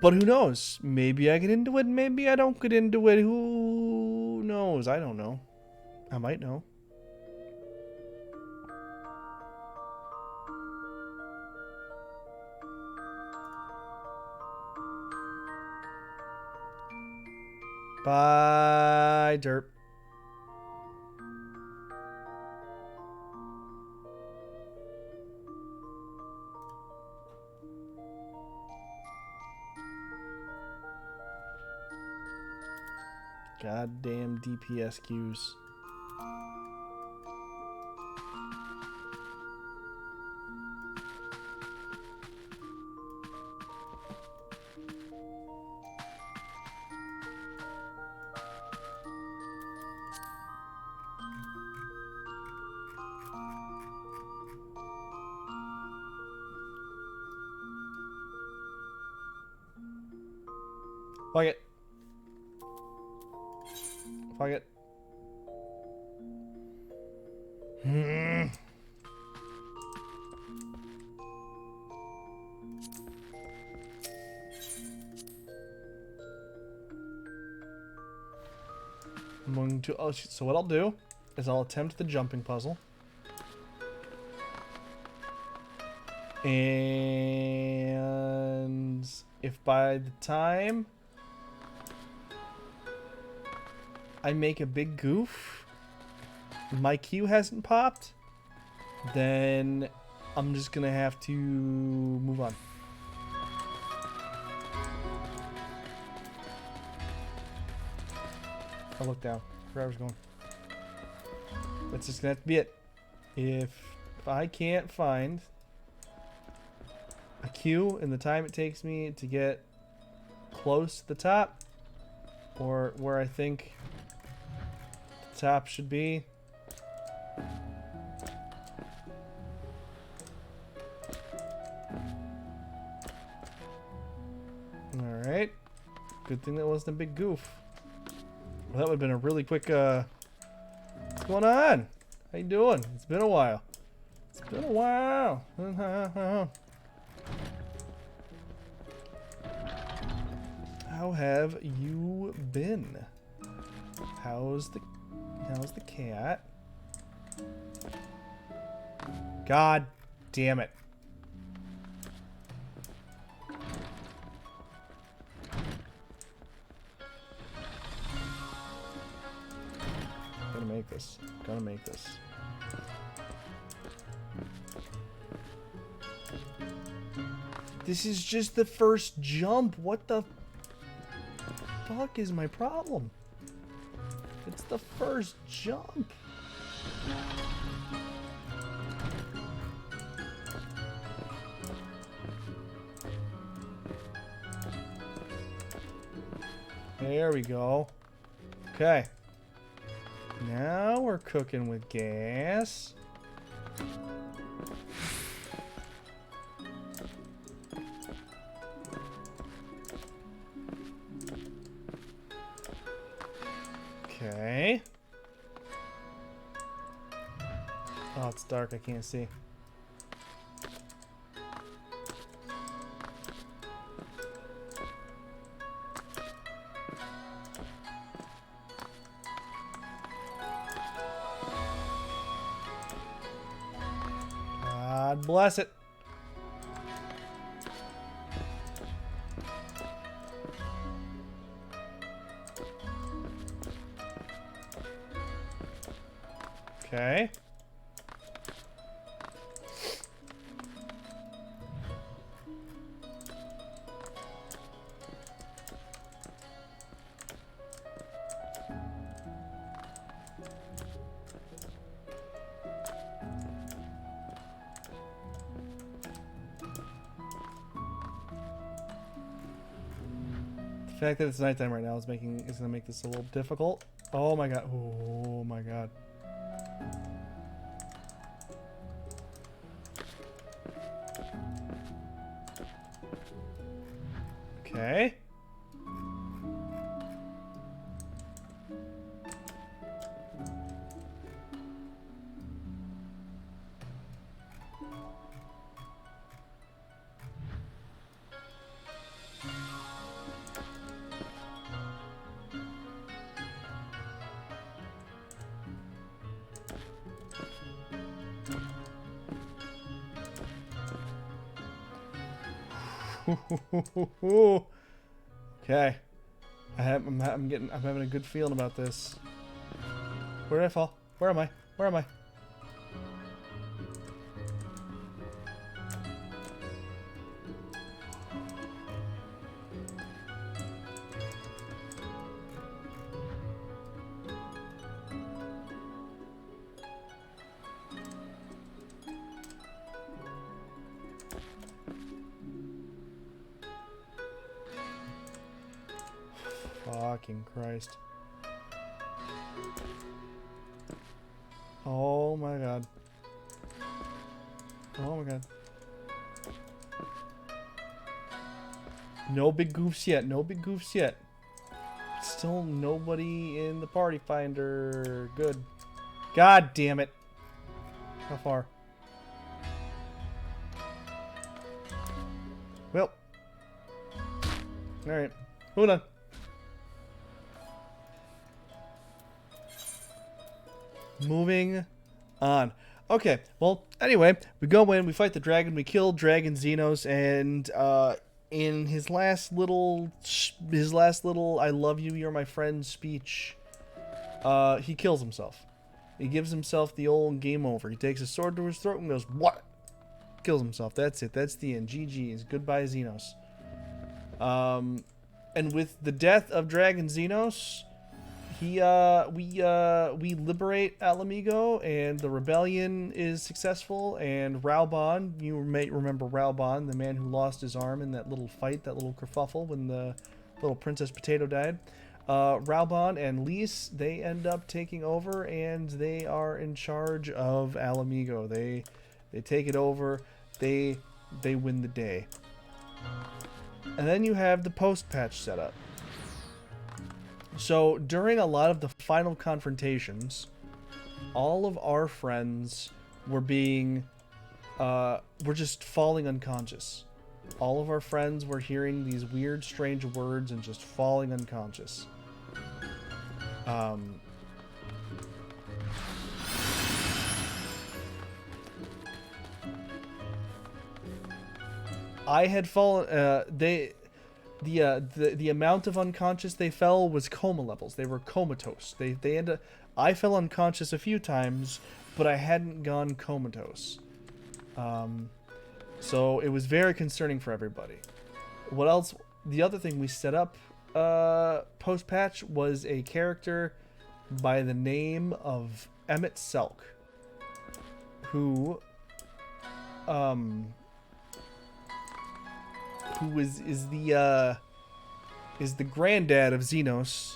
But who knows? Maybe I get into it, maybe I don't get into it. Who knows? I don't know. I might know. Bye, derp. Goddamn DPS queues. Fuck it. Fuck it. I'm going to. Oh, so what I'll do is I'll attempt the jumping puzzle. And if by the time I make a big goof, my queue hasn't popped, then I'm just gonna have to move on. I look down. Where I was going. That's just gonna have to be it. If I can't find a queue in the time it takes me to get close to the top, or where I think the top should be, alright. Good thing that wasn't a big goof. Well, that would have been a really quick, what's going on? How you doing? It's been a while. It's been a while. How have you been? How's the cat? God damn it. Gonna make this. This is just the first jump. What the fuck is my problem? It's the first jump. There we go. Okay. Now we're cooking with gas. Okay. Oh, it's dark. I can't see. God bless it. Okay. The fact that it's nighttime right now is gonna make this a little difficult. Oh my god. Oh my god. Okay. Okay. I'm having a good feeling about this. Where did I fall? Where am I? Where am I? Fucking Christ. Oh my god. Oh my god. No big goofs yet. No big goofs yet. Still nobody in the party finder. Good. God damn it. How far? Well. Alright. Moving on. Moving on. Okay, well, anyway, we go in, we fight the dragon, we kill Dragon Xenos, and in his last little I love you, you're my friend speech, he kills himself. He gives himself the old game over. He takes his sword to his throat and goes, what? Kills himself. That's it. That's the end. GG's. Goodbye, Xenos. And with the death of Dragon Xenos, we liberate Alamigo, and the rebellion is successful, and Raubon, you may remember Raubon, the man who lost his arm in that little fight, that little kerfuffle when the little Princess Potato died. Raubon and Lise, they end up taking over, and they are in charge of Alamigo. They take it over. They win the day. And then you have the post-patch setup. So during a lot of the final confrontations, all of our friends were just falling unconscious. All of our friends were hearing these weird, strange words and just falling unconscious. I had fallen. The amount of unconscious they fell was coma levels. They were comatose. I fell unconscious a few times, but I hadn't gone comatose. So it was very concerning for everybody. What else? The other thing we set up post-patch was a character by the name of Emmett Selk, who is the granddad of Xenos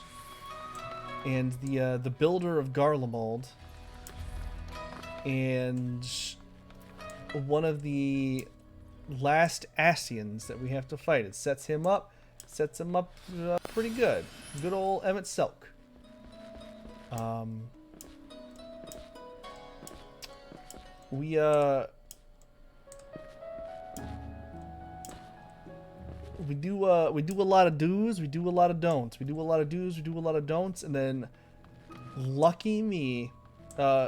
and the builder of Garlemald, and one of the last Asians that we have to fight. It sets him up pretty good. Good old Emmett Selk. We do a lot of do's, we do a lot of don'ts. We do a lot of do's, we do a lot of don'ts, and then lucky me.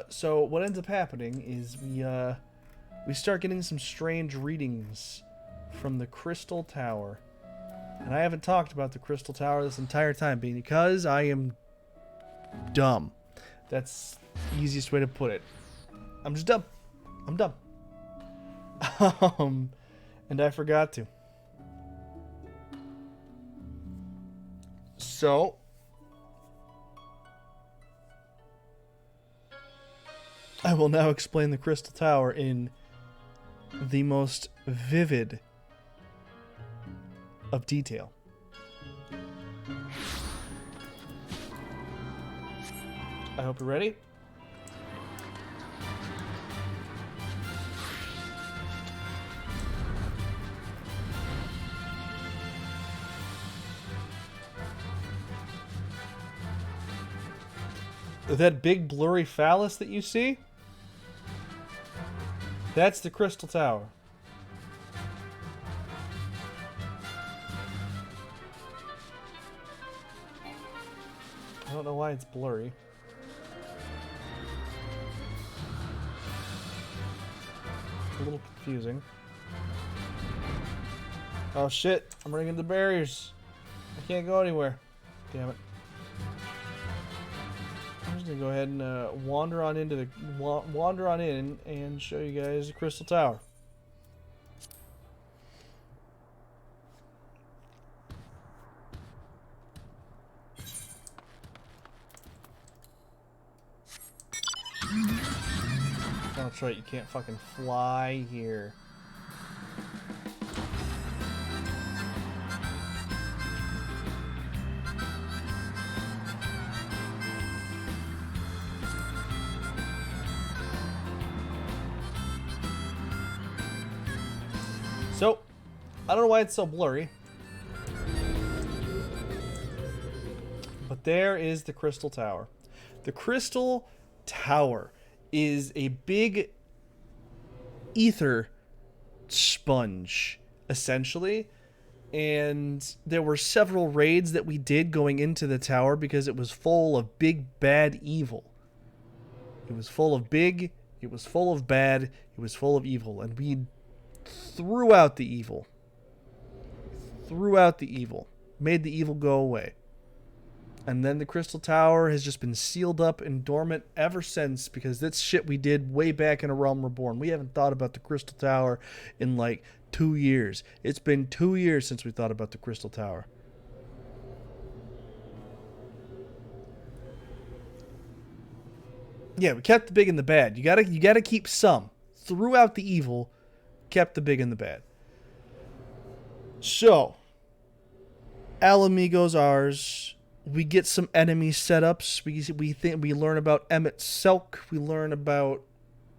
So what ends up happening is we start getting some strange readings from the Crystal Tower. And I haven't talked about the Crystal Tower this entire time because I am dumb. That's the easiest way to put it. I'm just dumb. I'm dumb. And I forgot to. So I will now explain the Crystal Tower in the most vivid of detail. I hope you're ready. That big blurry phallus that you see? That's the Crystal Tower. I don't know why it's blurry. A little confusing. Oh shit, I'm running into barriers. I can't go anywhere. Damn it. I'm just gonna go ahead and wander on in and show you guys the Crystal Tower. Oh, that's right, you can't fucking fly here. So, I don't know why it's so blurry. there is the Crystal Tower. The Crystal Tower is a big ether sponge, essentially. And there were several raids that we did going into the tower because it was full of big, bad evil. It was full of big, it was full of bad, it was full of evil. And we threw out the evil. Threw out the evil. Made the evil go away. And then the Crystal Tower has just been sealed up and dormant ever since, because that's shit we did way back in A Realm Reborn. We haven't thought about the Crystal Tower in like 2 years. It's been 2 years since we thought about the Crystal Tower. Yeah, we kept the big and the bad. You gotta keep some. Threw out the evil, kept the big and the bad. So, Alamigo's ours. We get some enemy setups. We learn about Emmett Selk. We learn about,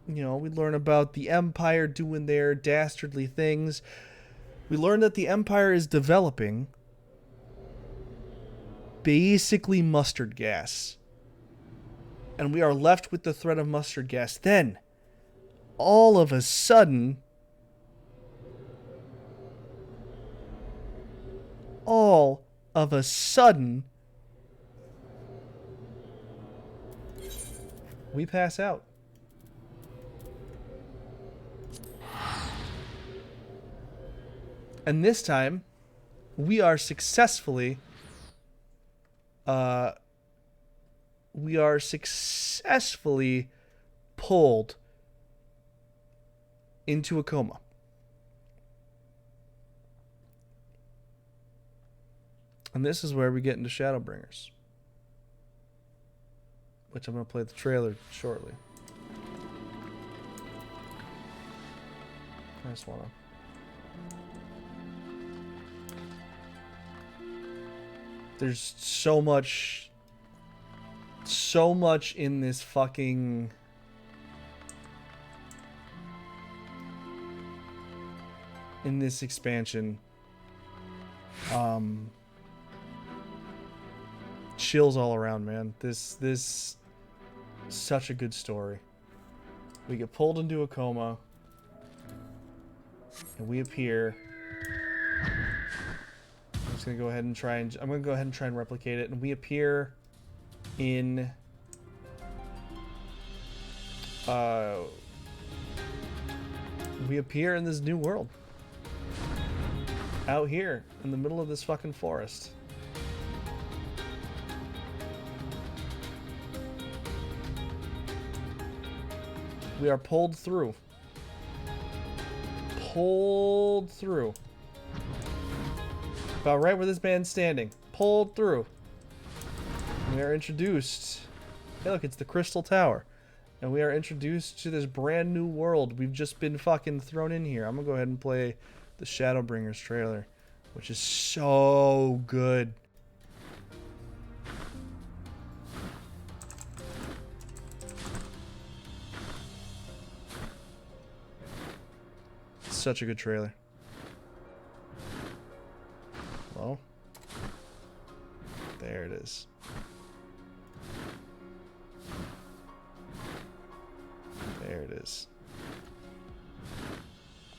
the Empire doing their dastardly things. We learn that the Empire is developing basically mustard gas. And we are left with the threat of mustard gas. Then, all of a sudden, we pass out. And this time, we are successfully pulled into a coma. And this is where we get into Shadowbringers, which I'm going to play the trailer shortly. I just want to... There's so much in this fucking... in this expansion. Chills all around, man. This such a good story. We get pulled into a coma, and we appear. I'm just gonna go ahead and try and replicate it, and we appear in this new world. Out here in the middle of this fucking forest. We are pulled through. Pulled through. About right where this man's standing. Pulled through. We are introduced. Hey, look, it's the Crystal Tower. And we are introduced to this brand new world. We've just been fucking thrown in here. I'm gonna go ahead and play the Shadowbringers trailer, which is so good. Such a good trailer. Well, there it is. There it is.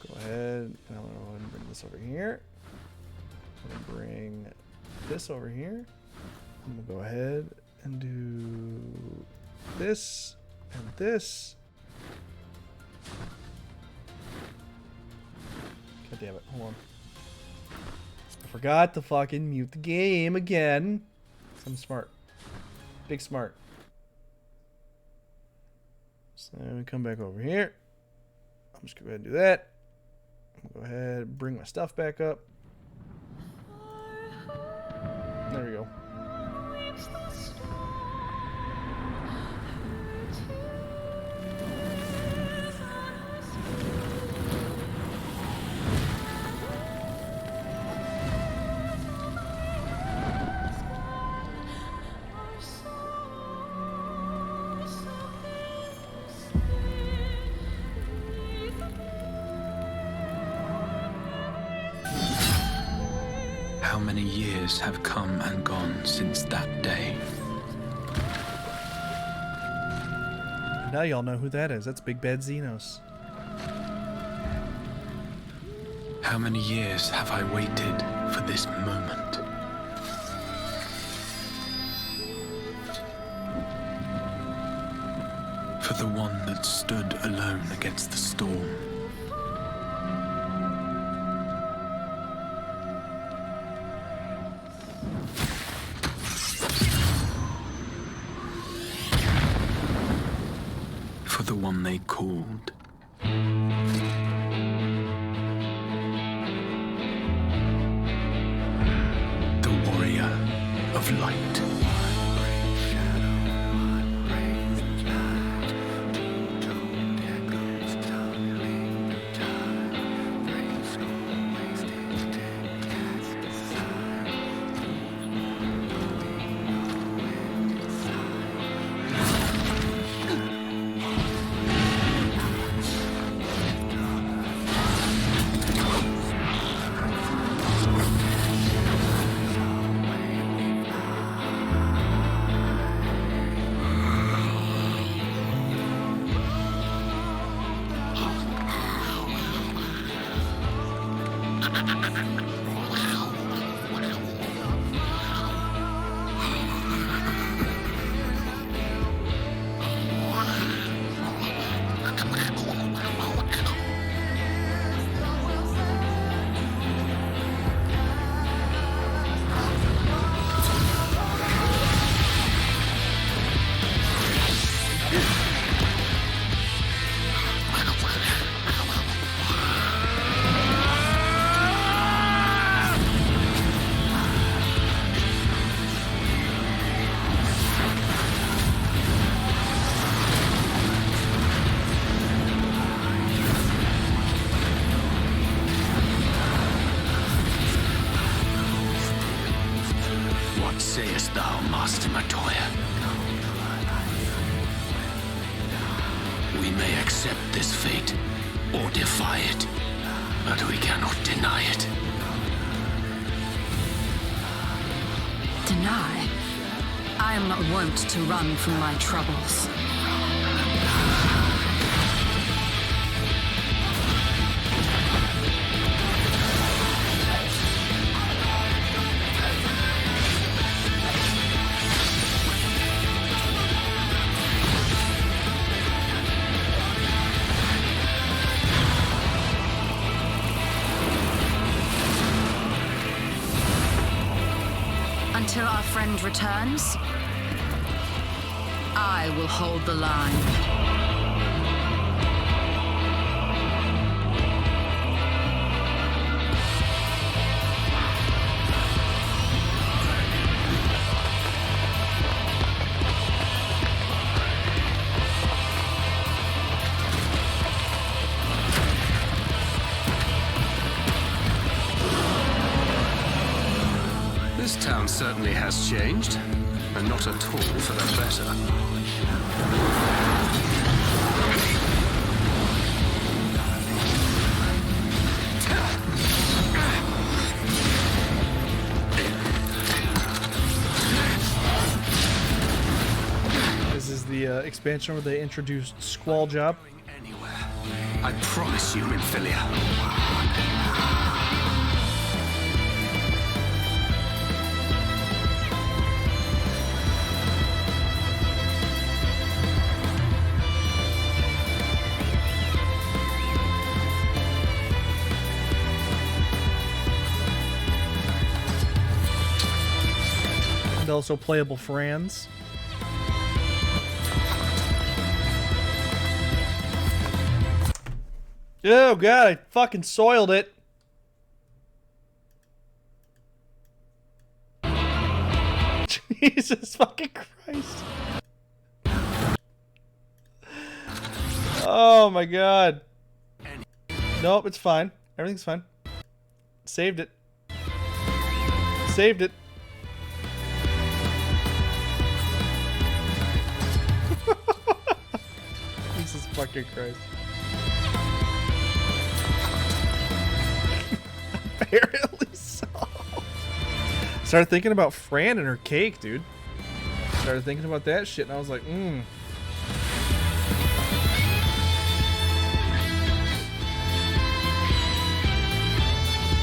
Go ahead. I'm going to go ahead and bring this over here. I'm going to bring this over here. I'm going to go ahead and do this and this. God damn it. Hold on. I forgot to fucking mute the game again. I'm smart. Big smart. So we come back over here. I'm just going to go ahead and do that. Go ahead and bring my stuff back up. There we go. How many years have come and gone since that day? Now y'all know who that is. That's Big Bad Xenos. How many years have I waited for this moment? For the one that stood alone against the storm. For the one they called. The warrior of light. Sayest thou, Master Matoya? We may accept this fate, or defy it, but we cannot deny it. Deny? I am not wont to run from my troubles. Until our friend returns, I will hold the line. This town certainly has changed, and not at all for the better. This is the expansion where they introduced Squall Job. I promise you, Infilia. And also playable Franz. Oh god, I fucking soiled it. Jesus fucking Christ. Oh my god. Nope, it's fine. Everything's fine. Saved it. Saved it. Jesus fucking Christ. Apparently so. Started thinking about Fran and her cake, dude. Started thinking about that shit, and I was like,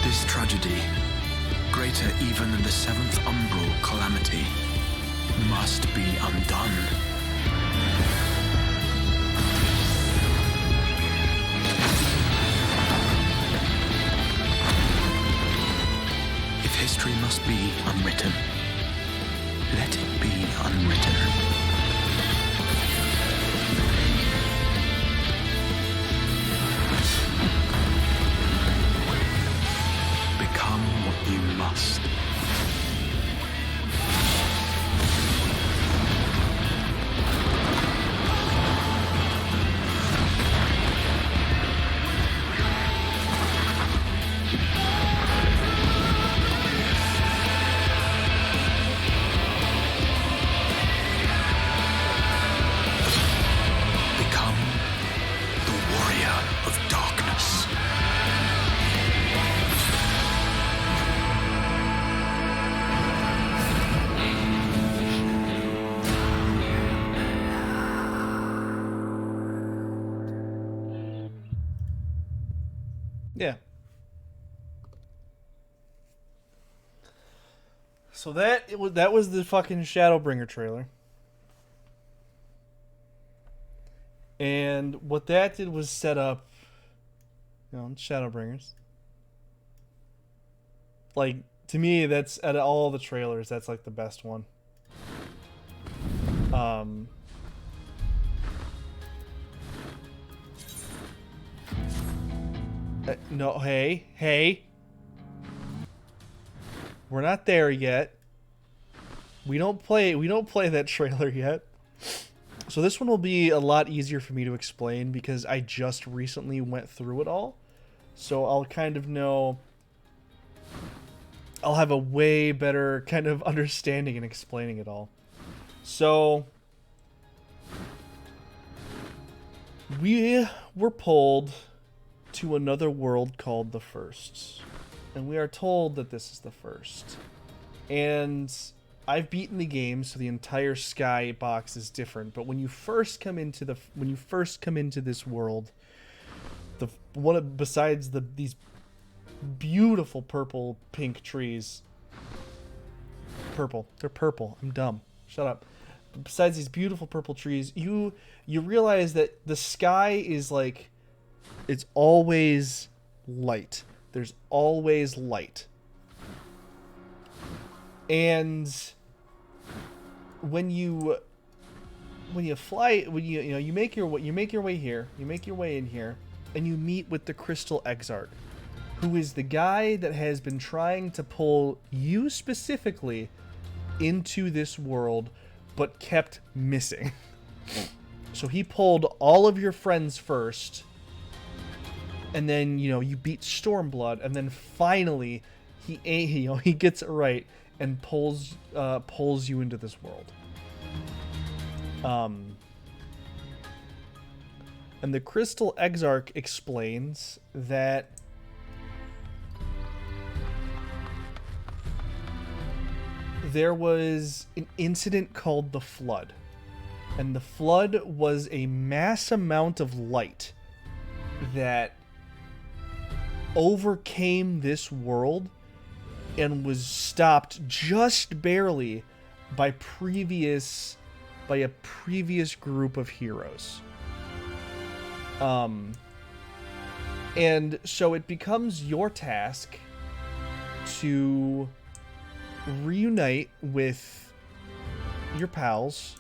This tragedy, greater even than the seventh umbral calamity, must be undone. If history must be unwritten, let it be unwritten. Become what you must. Become the warrior of darkness. yeah. So that was the fucking Shadowbringer trailer. And what that did was set up, Shadowbringers. Like, to me, that's, out of all the trailers, that's like the best one. No, hey. We're not there yet. We don't play that trailer yet. So this one will be a lot easier for me to explain because I just recently went through it all. So I'll kind of know, I'll have a way better kind of understanding and explaining it all. So we were pulled to another world called the First. And we are told that this is the First. And I've beaten the game, so the entire sky box is different. But when you first come into this world, besides these beautiful pink trees, they're purple. I'm dumb. Shut up. But besides these beautiful purple trees, you realize that the sky is like, it's always light. There's always light. And when you fly, you make your way here, you make your way in here, and you meet with the Crystal Exarch, who is the guy that has been trying to pull you specifically into this world, but kept missing. So he pulled all of your friends first, and then you beat Stormblood, and then finally he gets it right and pulls you into this world. And the Crystal Exarch explains that there was an incident called the Flood. And the Flood was a mass amount of light that overcame this world and was stopped just barely by a previous group of heroes. And so it becomes your task to reunite with your pals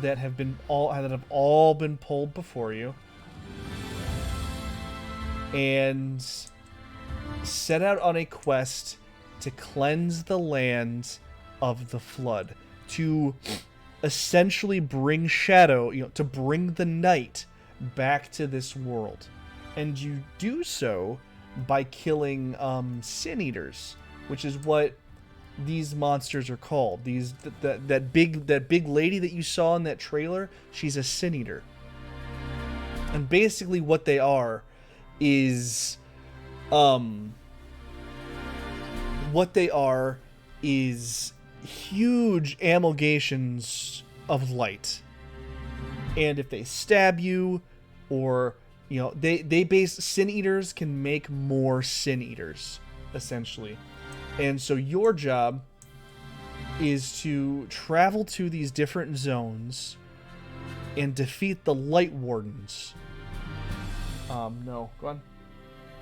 that have all been pulled before you, and set out on a quest to cleanse the land of the Flood, to essentially bring to bring the night back to this world. And you do so by killing Sin Eaters, which is what these monsters are called. That big lady that you saw in that trailer, she's a Sin Eater. And basically what they are is is huge amalgamations of light. And if they stab you, or, you know, they base sin eaters can make more sin eaters, essentially. And so your job is to travel to these different zones and defeat the light wardens. No, go on.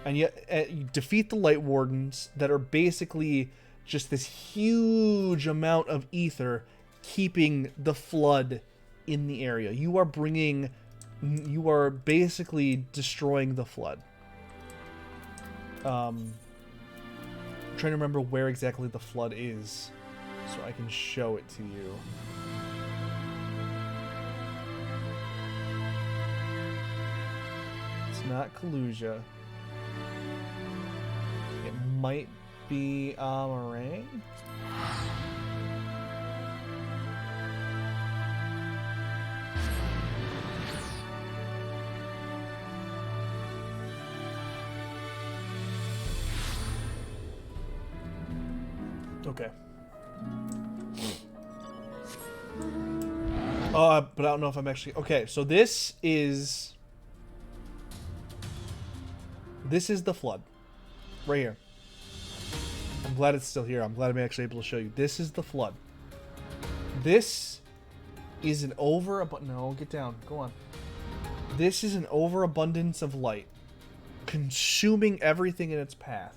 And yet, you defeat the light wardens that are basically just this huge amount of ether keeping the flood in the area. You are basically destroying the flood. I'm trying to remember where exactly the flood is so I can show it to you. It's not Kalusia. It might be Amarang. Okay. But I don't know if I'm actually... Okay, so this is the flood. Right here. I'm glad it's still here. I'm glad I'm actually able to show you. This is the flood. This is an No, get down. Go on. This is an overabundance of light, consuming everything in its path.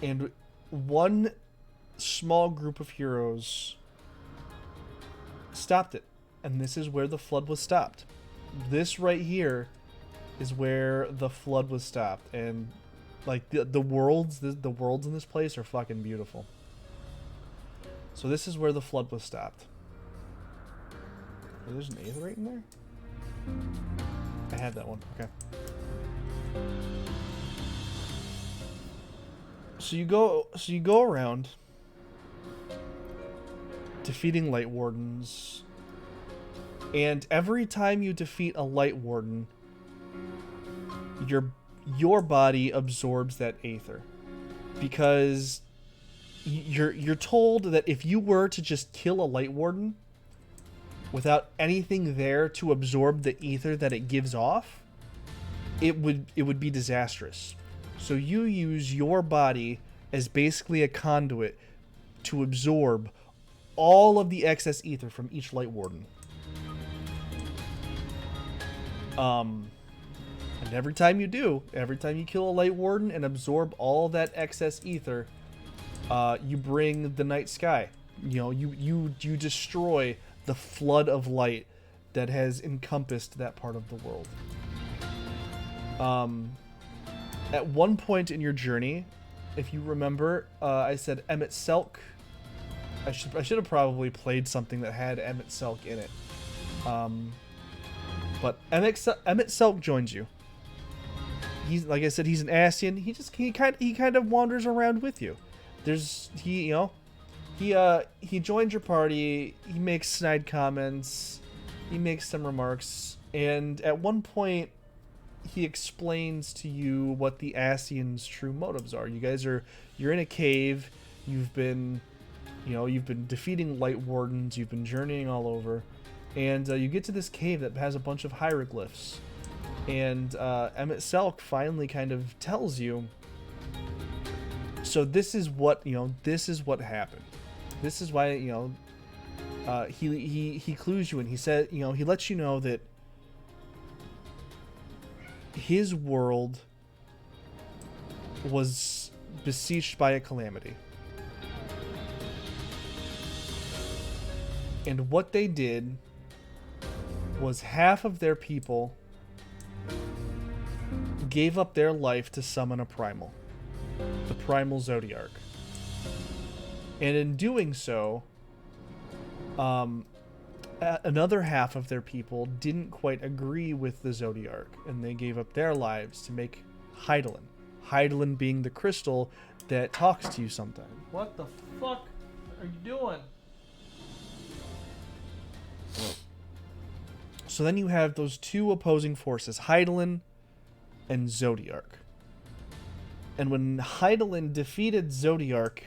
And one small group of heroes stopped it. And this is where the flood was stopped. This right here is where the flood was stopped. And like the worlds in this place are fucking beautiful. So this is where the flood was stopped. Oh, there's an aetherite in there? I had that one. Okay. So you go around defeating light wardens, and every time you defeat a light warden, your body absorbs that aether, because you're told that if you were to just kill a light warden without anything there to absorb the ether that it gives off, it would be disastrous. So you use your body as basically a conduit to absorb all of the excess ether from each light warden. And every time you kill a light warden and absorb all that excess ether, you bring the night sky. You know, you destroy the flood of light that has encompassed that part of the world. At one point in your journey, if you remember, I said Emmett Selk. I should have probably played something that had Emmett Selk in it. But Emmett Selk joins you. He's, like I said, he's an Ascian. He kind of wanders around with you. He joins your party. He makes snide comments. He makes some remarks, and at one point, he explains to you what the Ascians' true motives are. You're in a cave. You've been defeating light wardens. You've been journeying all over, and you get to this cave that has a bunch of hieroglyphs. And Emmett Selk finally kind of tells you. So this is what happened. This is why he clues you in. He said he lets you know that his world was besieged by a calamity. And what they did was half of their people gave up their life to summon a primal. The primal Zodiarch. And in doing so, another half of their people didn't quite agree with the Zodiarch, and they gave up their lives to make Hydaelyn. Hydaelyn being the crystal that talks to you sometimes. What the fuck are you doing? So then you have those two opposing forces, Hydaelyn and Zodiarch. And when Hydaelyn defeated Zodiark,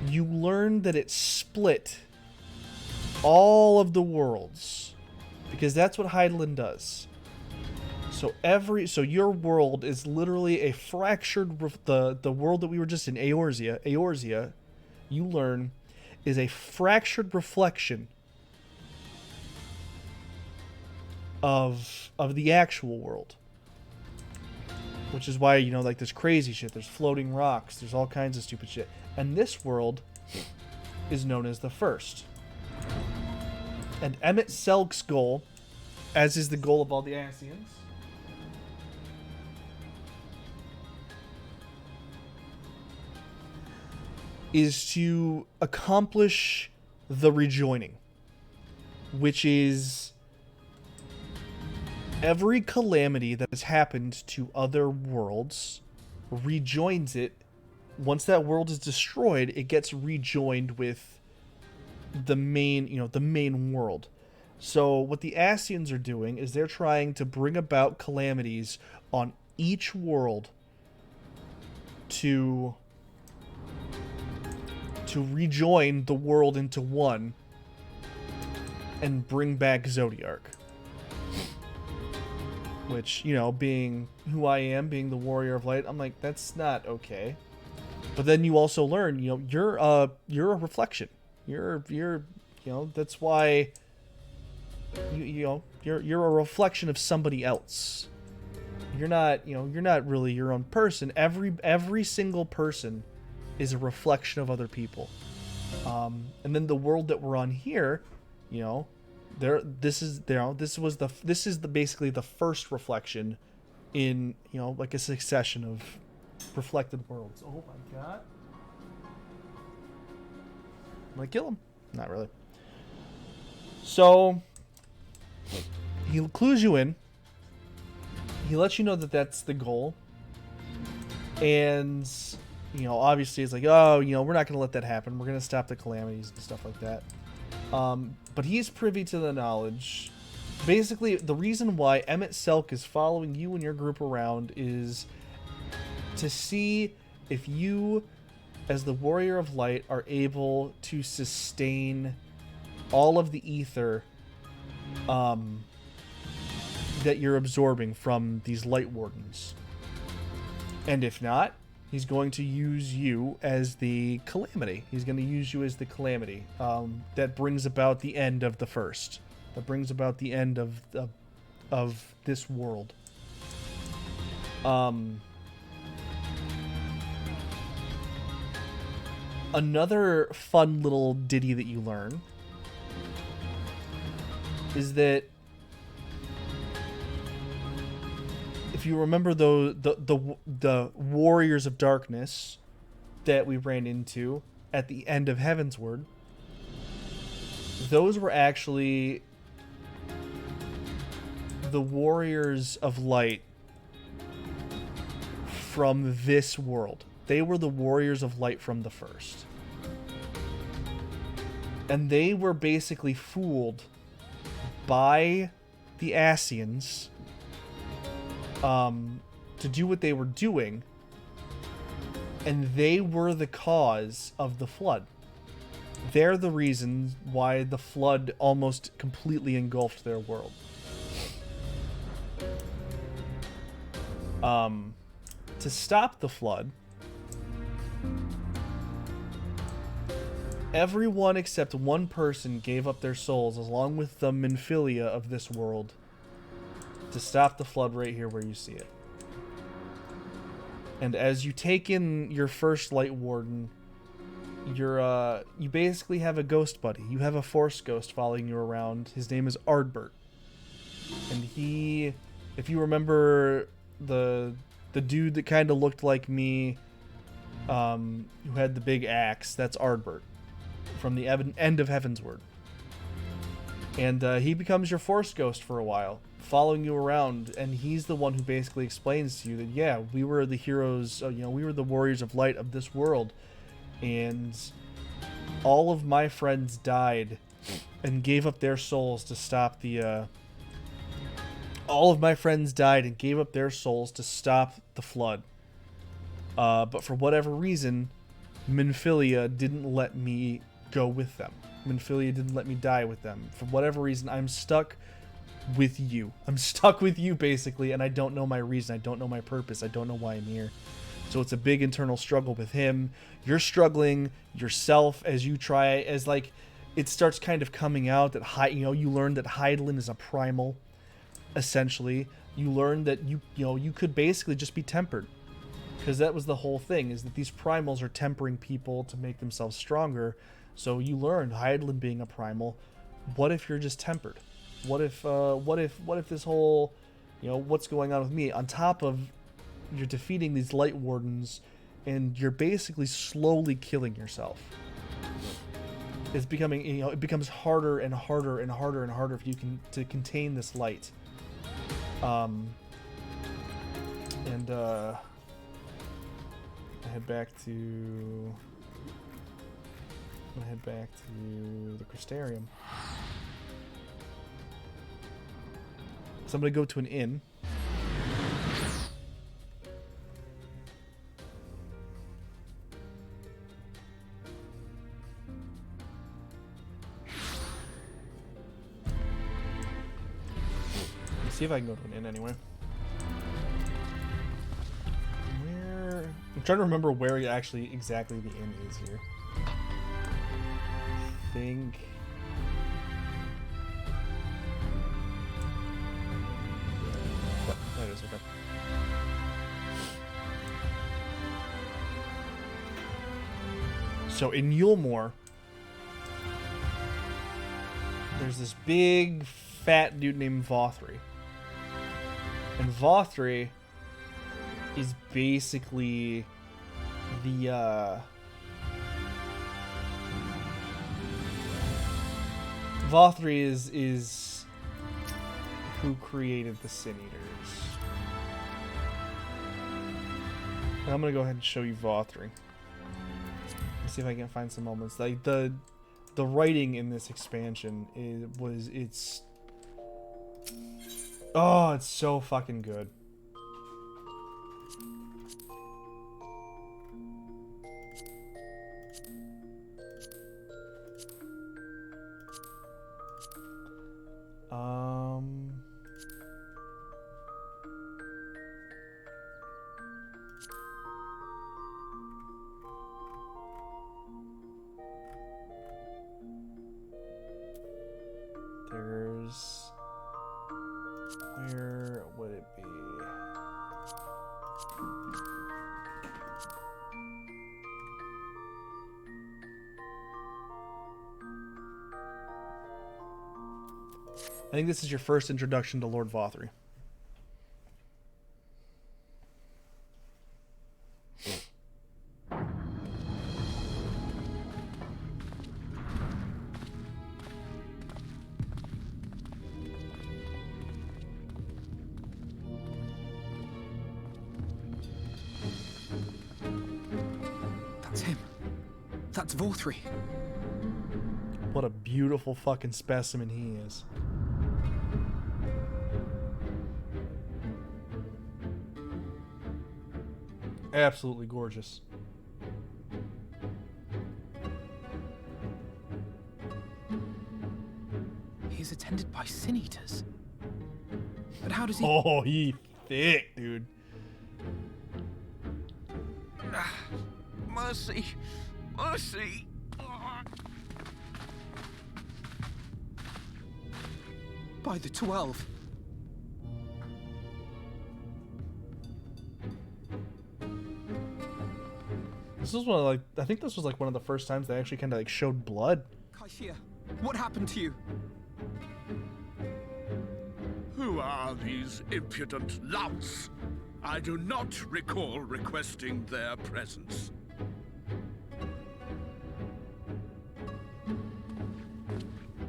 you learned that it split all of the worlds, because that's what Hydaelyn does. So your world is literally a fractured, the world that we were just in, Eorzea, you learn, is a fractured reflection of the actual world. Which is why, like, there's crazy shit, there's floating rocks, there's all kinds of stupid shit. And this world is known as the First. And Emmett Selk's goal, as is the goal of all the Ascians, is to accomplish the rejoining, which is every calamity that has happened to other worlds rejoins it. Once that world is destroyed, it gets rejoined with the main, the main world. So what the Ascians are doing is they're trying to bring about calamities on each world to rejoin the world into one and bring back Zodiark. Which, being who I am, being the Warrior of Light, I'm like, that's not okay. But then you also learn, you're a reflection. You're that's why you're a reflection of somebody else. You're not really your own person. Every single person is a reflection of other people. And then the world that we're on here, this is basically the first reflection in, like a succession of reflected worlds. Oh my god. I'm gonna kill him. Not really. So he clues you in. He lets you know that that's the goal. And obviously it's like, oh, we're not going to let that happen. We're going to stop the calamities and stuff like that. But he's privy to the knowledge. Basically, the reason why Emmett Selk is following you and your group around is to see if you, as the Warrior of Light, are able to sustain all of the ether that you're absorbing from these Light Wardens. And if not, he's going to use you as the calamity. He's going to use you as the calamity that brings about the end of the First. That brings about the end of this world. Another fun little ditty that you learn is that if you remember the Warriors of Darkness that we ran into at the end of Heavensward, those were actually the Warriors of Light from this world. They were the Warriors of Light from the First. And they were basically fooled by the Ascians to do what they were doing, and they were the cause of the flood. They're the reason why the flood almost completely engulfed their world. To stop the flood, everyone except one person gave up their souls, along with the Minfilia of this world, to stop the flood right here where you see it. And as you take in your first Light Warden, you basically have a ghost buddy. You have a Force ghost following you around. His name is Ardbert. And he, if you remember the dude that kind of looked like me, who had the big axe, that's Ardbert from the end of Heavensward. And he becomes your Force ghost for a while, following you around, and he's the one who basically explains to you that, yeah, we were the heroes, we were the Warriors of Light of this world, and all of my friends died and gave up their souls to stop the all of my friends died and gave up their souls to stop the flood. But for whatever reason, Minfilia didn't let me go with them. Minfilia didn't let me die with them. For whatever reason, I'm stuck with you. I'm stuck with you, basically, and I don't know my reason. I don't know my purpose. I don't know why I'm here. So it's a big internal struggle with him. You're struggling yourself as you try, as like it starts kind of coming out that you learn that Hydaelyn is a primal. Essentially, you learn that you could basically just be tempered, because that was the whole thing, is that these primals are tempering people to make themselves stronger. So you learn, Hydaelyn being a primal, what if you're just tempered? What if this whole, what's going on with me, on top of you're defeating these light wardens and you're basically slowly killing yourself. It's becoming, it becomes harder and harder and harder and harder for you to contain this light. I head back to the Crystarium. So I'm gonna go to an inn. Let's see if I can go to an inn anyway. I'm trying to remember where exactly the inn is here. I think. Oh, that is okay. So in Yulmore, there's this big fat dude named Vothri. And Vothri is basically the Vothri is who created the Sin Eaters. And I'm gonna go ahead and show you Vothri. Let's see if I can find some moments. Like the writing in this expansion it's so fucking good. Where would it be? I think this is your first introduction to Lord Vothri. That's him. That's Vothri. What a beautiful fucking specimen he is. Absolutely gorgeous. He's attended by Sin Eaters. But how does he... Oh, he thick, dude. Mercy! Mercy! By the 12. This is one of I think this was one of the first times they actually kind of showed blood. Kaishia, what happened to you? Who are these impudent louts? I do not recall requesting their presence.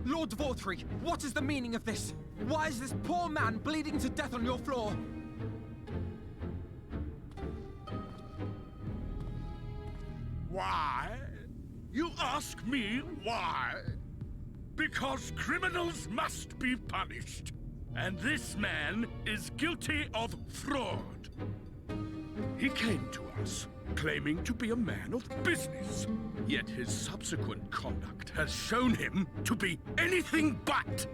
Lord Vothri, what is the meaning of this? Why is this poor man bleeding to death on your floor? Why? You ask me why? Because criminals must be punished. And this man is guilty of fraud. He came to us, claiming to be a man of business. Yet his subsequent conduct has shown him to be anything but.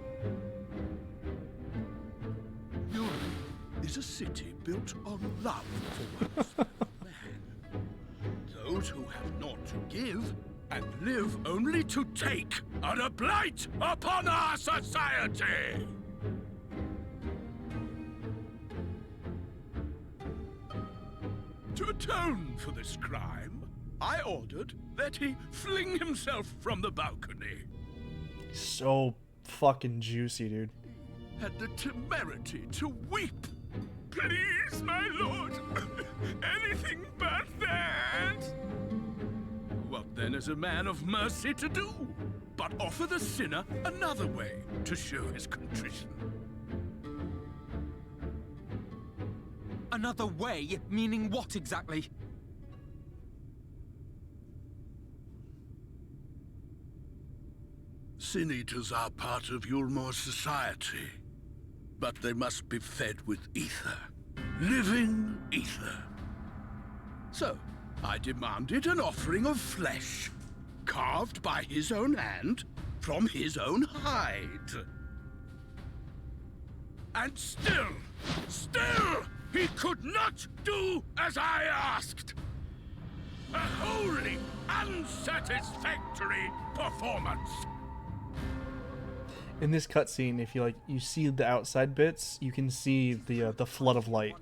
Europe is a city built on love for one's fellow man. Those who have naught to give and live only to take are a blight upon our society! To atone for this crime, I ordered that he fling himself from the balcony. So fucking juicy, dude. Had the temerity to weep. Please, my lord, anything but that. What then is a man of mercy to do? But offer the sinner another way to show his contrition. Another way? Meaning what exactly? Sin eaters are part of Yulmor's society, but they must be fed with ether. Living ether. So, I demanded an offering of flesh, carved by his own hand, from his own hide. And still, he could not do as I asked. A wholly unsatisfactory performance. In this cutscene, if you see the outside bits, you can see the flood of light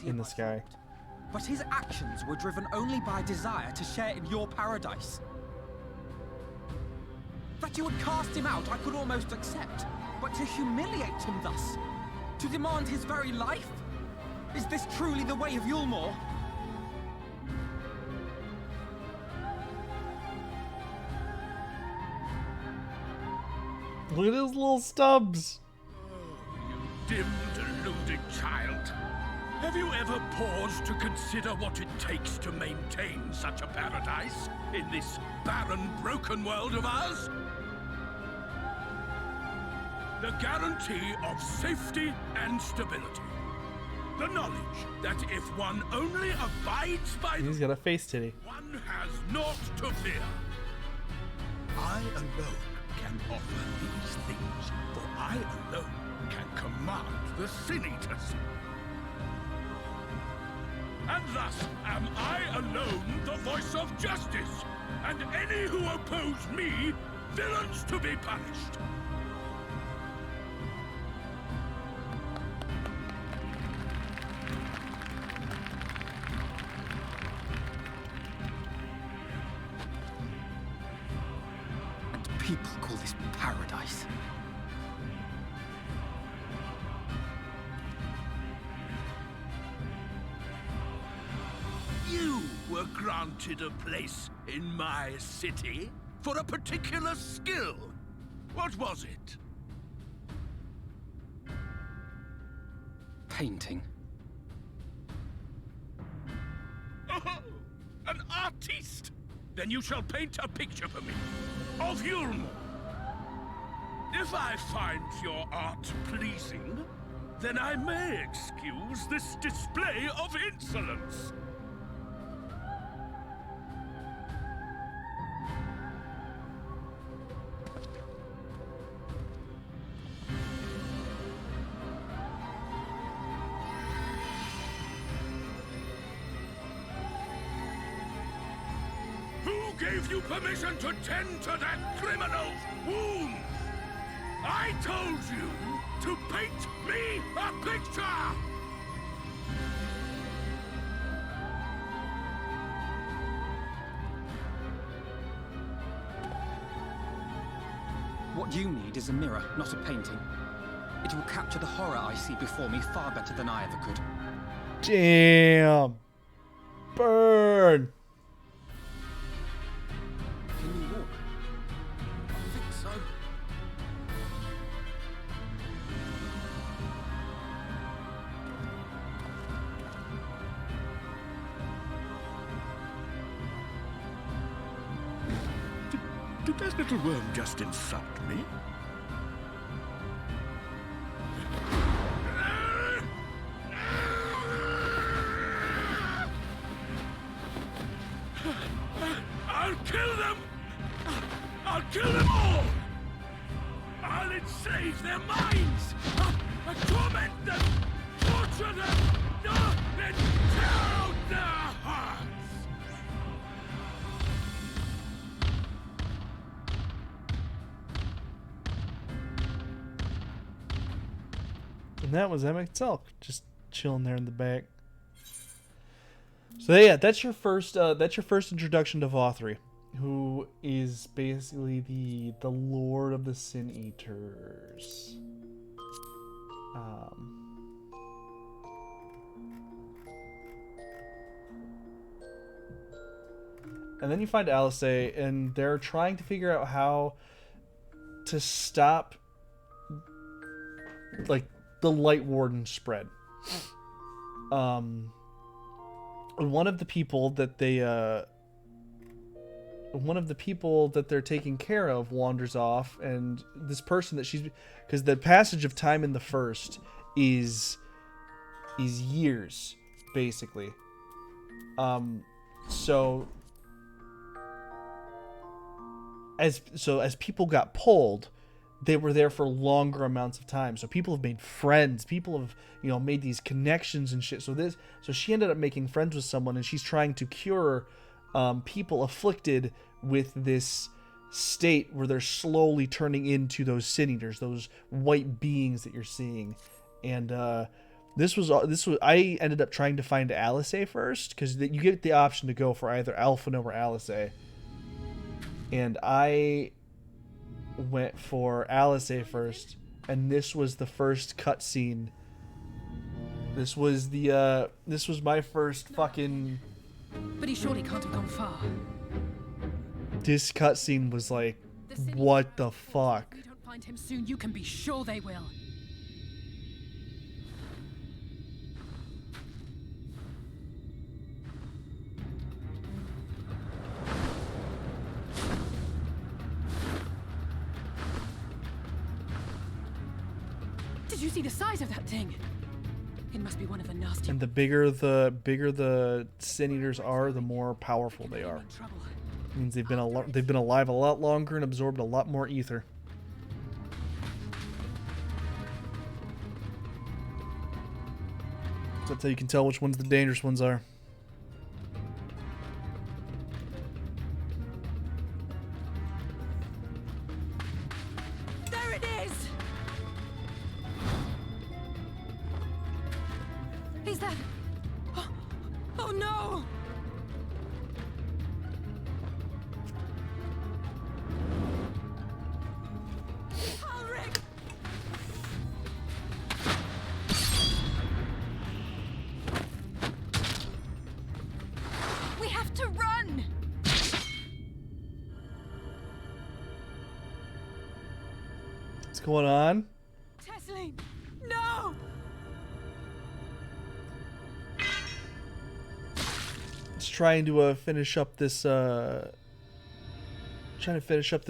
in the sky. But his actions were driven only by desire to share in your paradise. That you would cast him out, I could almost accept. But to humiliate him thus, to demand his very life? Is this truly the way of Yulmor? Look at his little stubs. You dim, deluded child. Have you ever paused to consider what it takes to maintain such a paradise in this barren, broken world of ours? The guarantee of safety and stability. The knowledge that if one only abides by He's got a face titty. one has naught to fear. I alone can offer these things, for I alone can command the Sin Eaters. And thus am I alone the voice of justice, and any who oppose me, villains to be punished. People call this paradise. You were granted a place in my city for a particular skill. What was it? Painting. Oh, an artiste! Then you shall paint a picture for me of Yulmor. If I find your art pleasing, then I may excuse this display of insolence. Who gave you permission to tend to that criminal's wound? I told you to paint me a picture! What you need is a mirror, not a painting. It will capture the horror I see before me far better than I ever could. Damn. Burn. Can you walk? I think so. Did that little worm just insult me? enslave their minds, torment them, torture them, and tear out their hearts. And that was Emmett itself, just chilling there in the back. So yeah, that's your first introduction to Vothri, who is basically the Lord of the Sin Eaters. And then you find Alice, and they're trying to figure out how to stop, like, the Light Warden spread. One of the people that they're taking care of wanders off, and this person that because the passage of time in the first is years, basically. So as people got pulled, they were there for longer amounts of time. So people have made friends. People have, made these connections and shit. So she ended up making friends with someone, and she's trying to cure people afflicted with this state where they're slowly turning into those sin eaters, those white beings that you're seeing. And this was I ended up trying to find Alice first, because you get the option to go for either Alphino or Alice. And I went for Alice first, and this was the first cutscene. This was my first fucking. But he surely can't have gone far. This cutscene was like, what the fuck? If we don't find him soon, you can be sure they will. Did you see the size of that thing? It must be one of the nasty. And the bigger the sin eaters are, the more powerful they are. It means they've been alive a lot longer and absorbed a lot more ether. So that's how you can tell which ones the dangerous ones are. There it is! Is that... Oh no! Ulrich! We have to run! What's going on? Tesleen! No! Trying to finish up this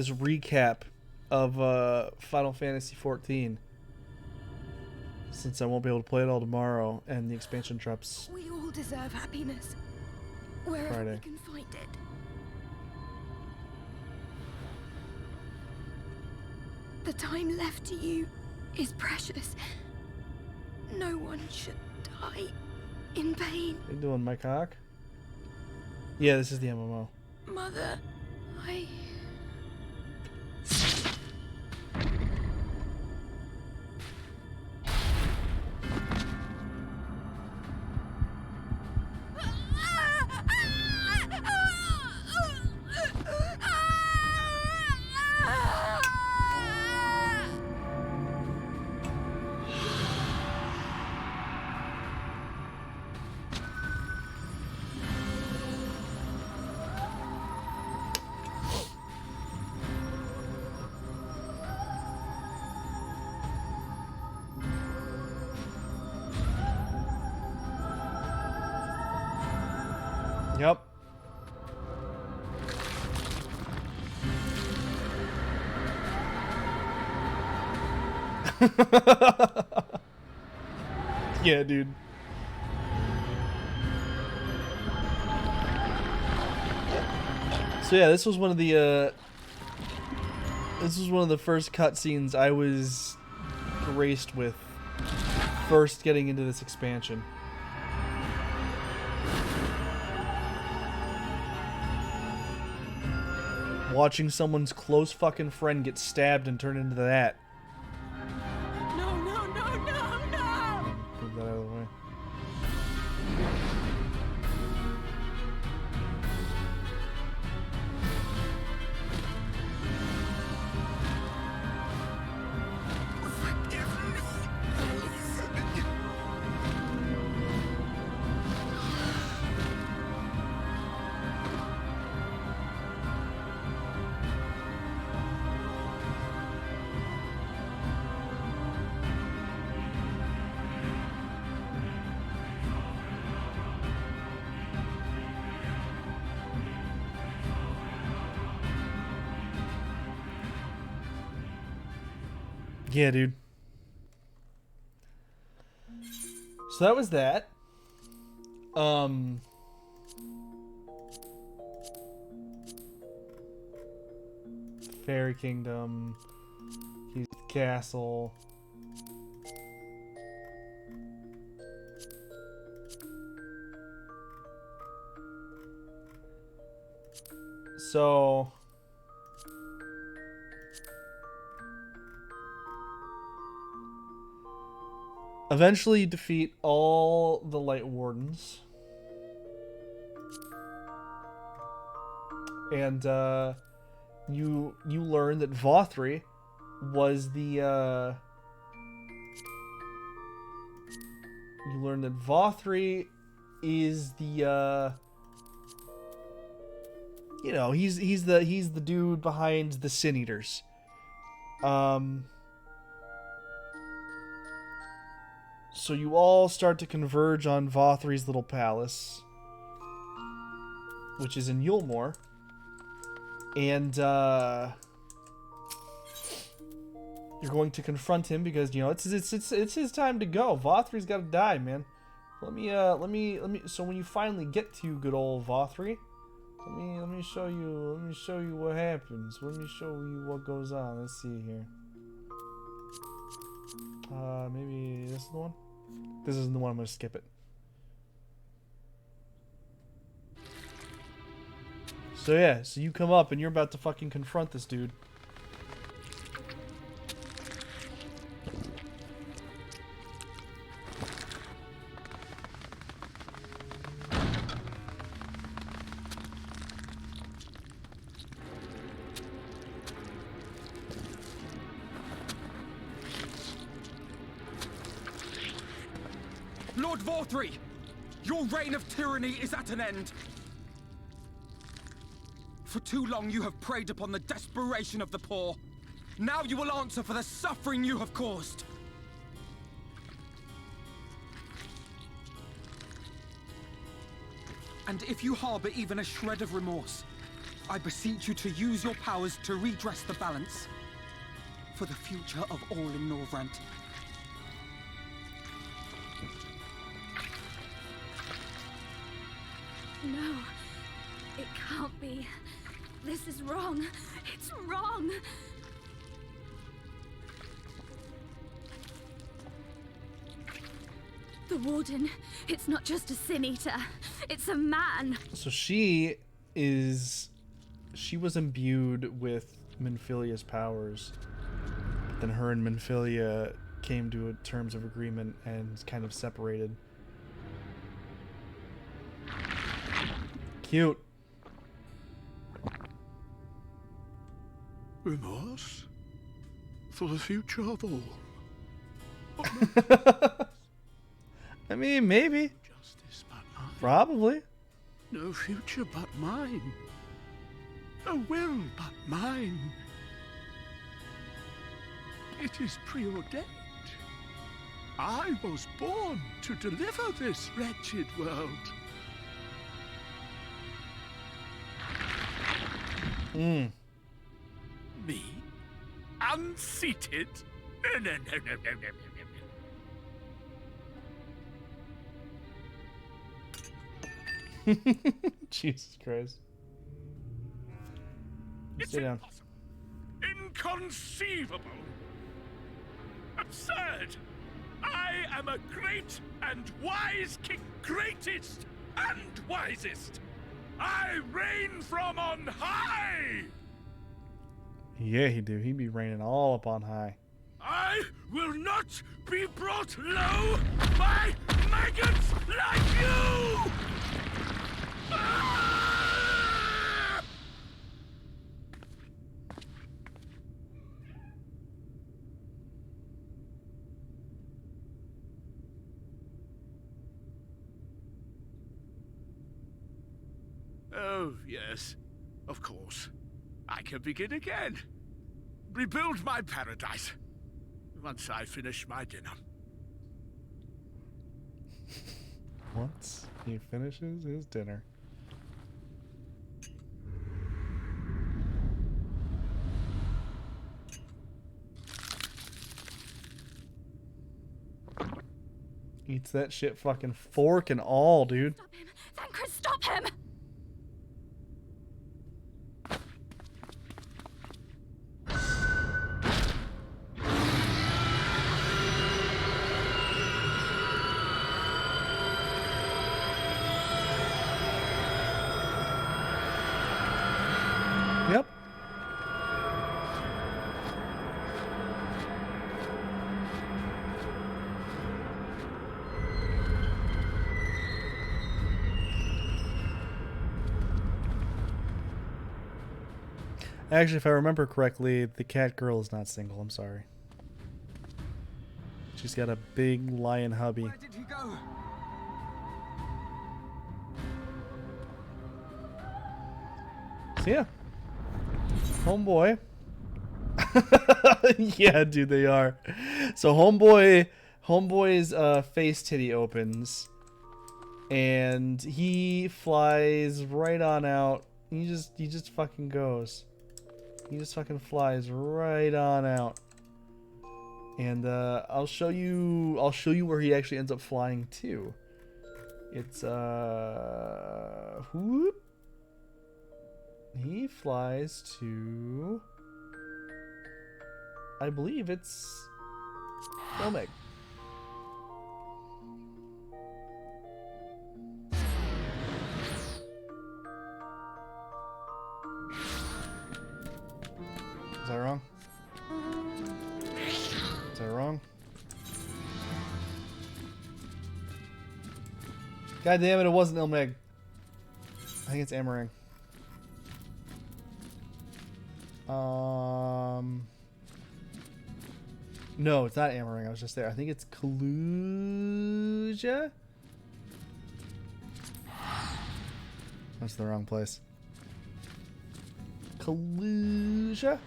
recap of Final Fantasy XIV, since I won't be able to play it all tomorrow and the expansion drops We all deserve happiness, wherever Friday. we can find it. The time left to you is precious. No one should die in pain. What are you doing, my cock? Yeah, this is the MMO. Mother, I... Yep. Yeah, dude. So yeah, this was one of the This was one of the first cutscenes I was graced with first getting into this expansion. Watching someone's close fucking friend get stabbed and turn into that. No, no, no, no, no! Move that out of the way. Yeah, dude. So that was that. Fairy Kingdom. He's Castle. So eventually you defeat all the Light Wardens. And you learn that Vothri was the you learn that Vothri is the you know, he's the dude behind the Sin Eaters. So you all start to converge on Vothri's little palace, which is in Yulmore. And you're going to confront him because, you know, it's his time to go. Vothri's got to die, man. Let me so when you finally get to good old Vothri, let me show you what happens. Let me show you what goes on. Let's see here. Maybe this is the one? This isn't the one. I'm gonna skip it. So yeah, so you come up and you're about to fucking confront this dude. Lord Vothri, your reign of tyranny is at an end. For too long you have preyed upon the desperation of the poor. Now you will answer for the suffering you have caused. And if you harbor even a shred of remorse, I beseech you to use your powers to redress the balance. For the future of all in Norvrent. No, it can't be. This is wrong. It's wrong. The Warden, it's not just a Sin Eater. It's a man. So she was imbued with Minfilia's powers. But then her and Minfilia came to terms of agreement and kind of separated. Cute. Remorse? For the future of all? I mean, maybe. Justice but mine. Probably. No future but mine. No will but mine. It is preordained. I was born to deliver this wretched world. Mm. Me? Unseated? No. Jesus Christ. It's Sit down. Inconceivable! Absurd! I am a great and wise king. Greatest and wisest! I reign from on high! Yeah, he do. He be raining all up on high. I will not be brought low by maggots like you! Ah! Oh, yes. Of course. I can begin again. Rebuild my paradise. Once I finish my dinner. Once he finishes his dinner. Eats that shit fucking fork and all, dude. Stop him! Thancred, stop him! Yep. Actually, if I remember correctly, the cat girl is not single. I'm sorry. She's got a big lion hubby. Where did he go? So yeah. Homeboy. Yeah, dude, they are. So homeboy's face titty opens and he flies right on out. He just fucking goes. He just fucking flies right on out. And I'll show you where he actually ends up flying to. It's whoop. He flies to, I believe it's Ilmeg. Is that wrong? Is that wrong? God damn it, it wasn't Ilmeg. I think it's Amarang. No, it's not Amarang. I was just there. I think it's Kaluja. That's the wrong place. Kaluja.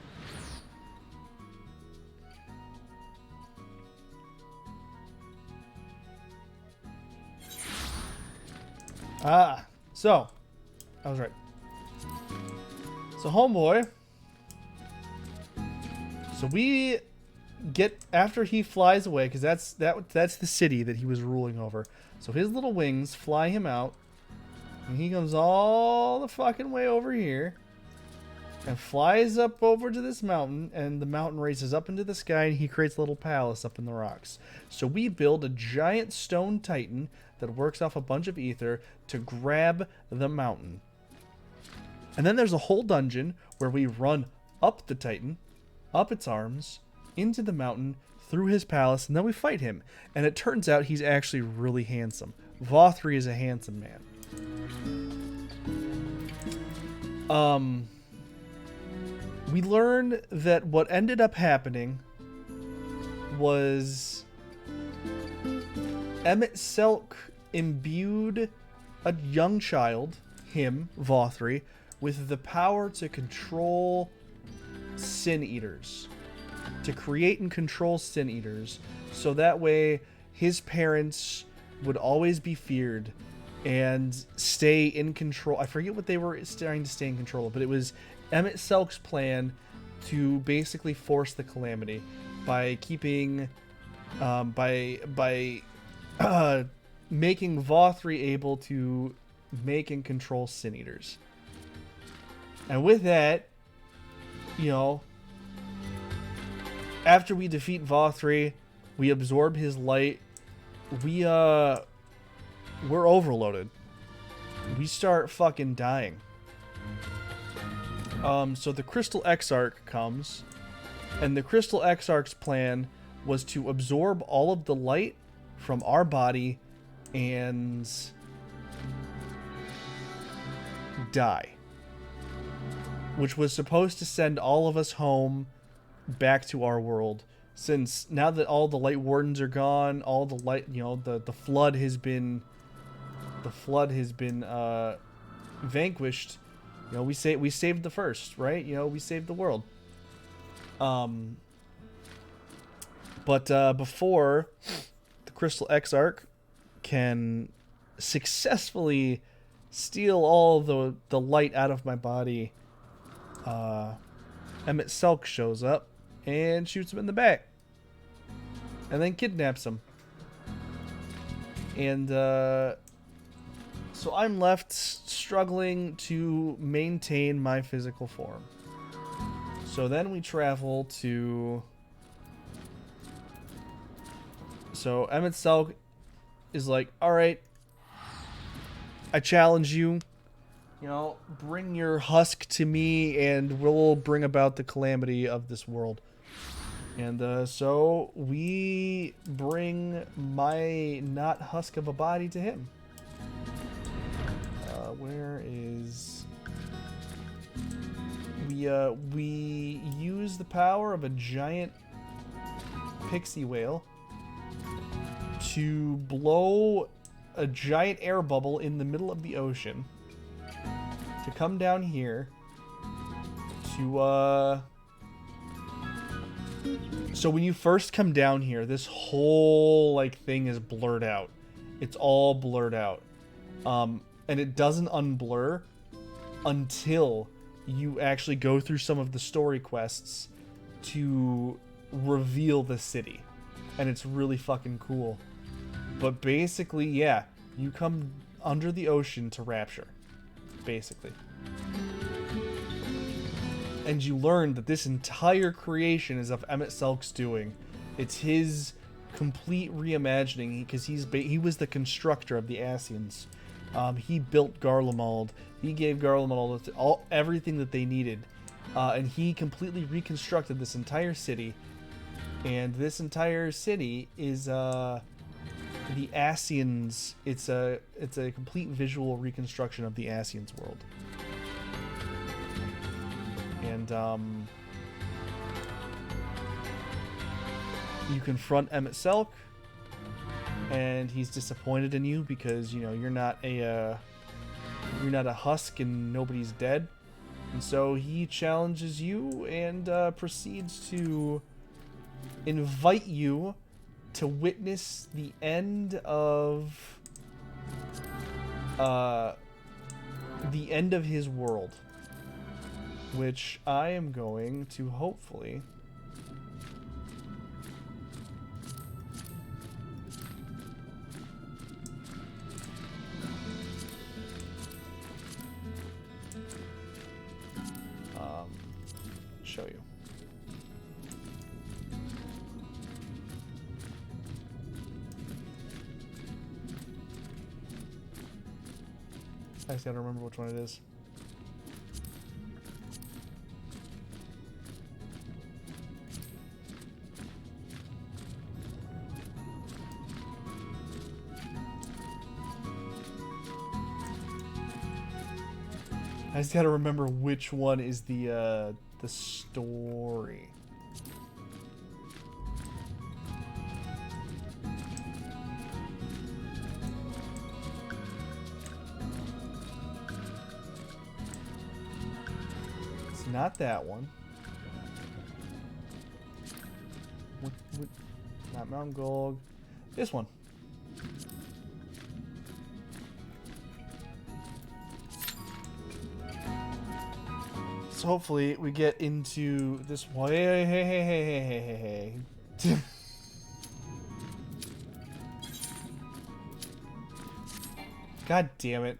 Ah, so I was right. So homeboy. So we get after he flies away, because that's the city that he was ruling over. So his little wings fly him out, and he comes all the fucking way over here and flies up over to this mountain, and the mountain raises up into the sky, and he creates a little palace up in the rocks. So we build a giant stone titan that works off a bunch of ether to grab the mountain. And then there's a whole dungeon where we run up the titan, up its arms, into the mountain, through his palace, and then we fight him. And it turns out he's actually really handsome. Vothri is a handsome man. We learn that what ended up happening was Emmett Selk imbued a young child, him, Vothri, with the power to control Sin Eaters, to create and control Sin Eaters, so that way his parents would always be feared and stay in control. I forget what they were trying to stay in control of, but it was Emmett Selk's plan to basically force the calamity by keeping, making Vothri able to make and control Sin Eaters. And with that, you know, after we defeat Vothri, we absorb his light. We're overloaded. We start fucking dying. So the Crystal Exarch comes, and the Crystal Exarch's plan was to absorb all of the light from our body and die, which was supposed to send all of us home back to our world. Since now that all the light wardens are gone, all the light, the flood has been vanquished. We saved the first, right? We saved the world. But before the Crystal Exarch can successfully steal all the light out of my body, Emmett Selk shows up and shoots him in the back, and then kidnaps him. And so I'm left struggling to maintain my physical form. So then we travel to... So Emmett Selk is like, alright, I challenge you. Bring your husk to me and we'll bring about the calamity of this world. And so we bring my not husk of a body to him. Where is... We use the power of a giant pixie whale to blow a giant air bubble in the middle of the ocean to come down here to so when you first come down here, this whole thing is blurred out. It's all blurred out. And it doesn't unblur until you actually go through some of the story quests to reveal the city. And it's really fucking cool. But basically, yeah, you come under the ocean to Rapture. Basically. And you learn that this entire creation is of Emmett Selk's doing. It's his complete reimagining, because he was the constructor of the Ascians. He built Garlemald. He gave Garlemald everything that they needed. And he completely reconstructed this entire city. And this entire city is the Ascians. It's a complete visual reconstruction of the Ascians world. And you confront Emmett Selk, and he's disappointed in you because you're not a husk and nobody's dead. And so he challenges you and proceeds to invite you to witness the end of his world, which I am going to hopefully show you. I just gotta remember which one it is. I just gotta remember which one is the story. It's not that one. Not Mount Gold. This one. So hopefully we get into this one. Hey. God damn it.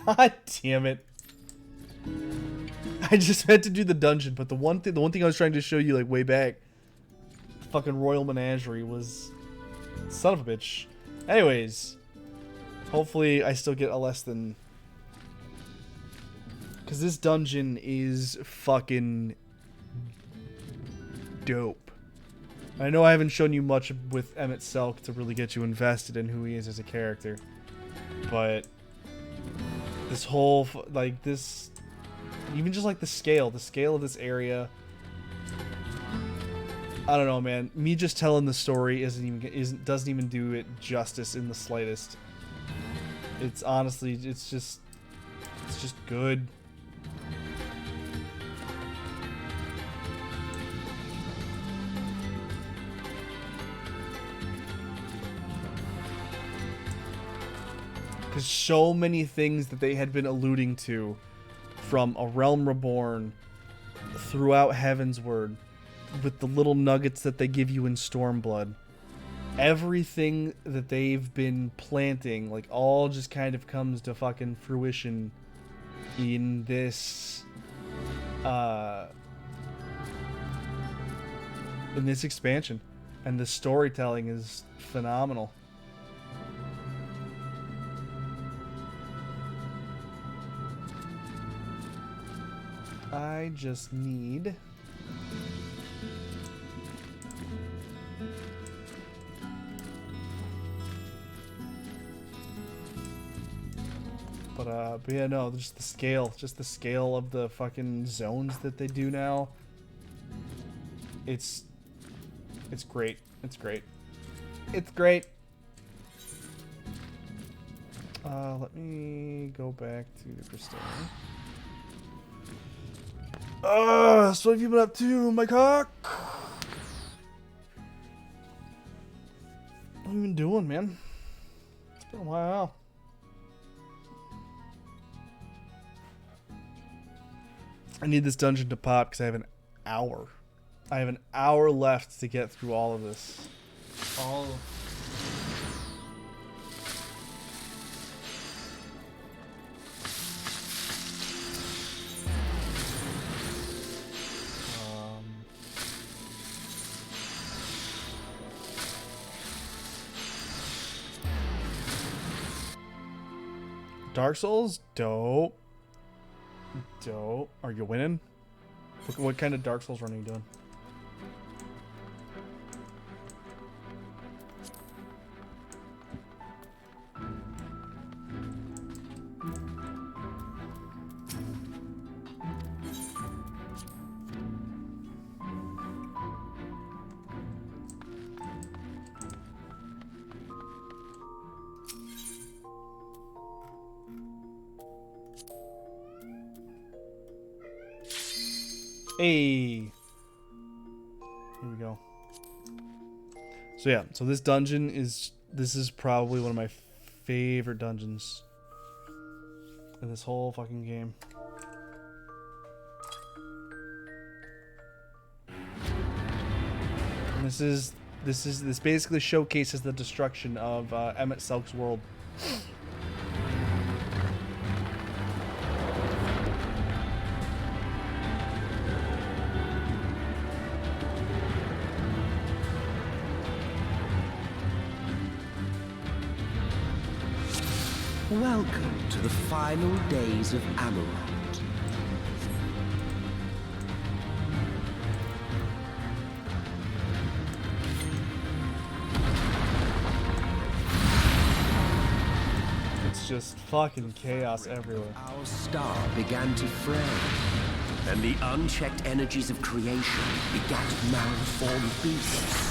God damn it. I just meant to do the dungeon, but the one thing I was trying to show you like way back, fucking Royal Menagerie was son of a bitch. Anyways, hopefully I still get a less than, because this dungeon is fucking dope. I know I haven't shown you much with Emmett Selk to really get you invested in who he is as a character, but this whole like this, even just like the scale of this area. I don't know, man. Me just telling the story doesn't even do it justice in the slightest. It's honestly, it's just good. Because so many things that they had been alluding to, from A Realm Reborn throughout Heavensward, with the little nuggets that they give you in Stormblood, everything that they've been planting, like, all just kind of comes to fucking fruition in this expansion, and the storytelling is phenomenal. I just need but yeah, no, just the scale of the fucking zones that they do now. It's great. It's great. It's great. Let me go back to the crystal. So what have you been up to, my cock? What have you been doing, man? It's been a while. I need this dungeon to pop because I have an hour. I have an hour left to get through all of this. Dark Souls? Dope. Dope. Are you winning? What kind of Dark Souls run are you doing? Hey, here we go. So yeah, so this dungeon is probably one of my favorite dungeons in this whole fucking game. And this basically showcases the destruction of Emmett Selk's world. Welcome to the final days of Amaranth. It's just fucking chaos everywhere. Our star began to fray, and the unchecked energies of creation begat malformed beasts.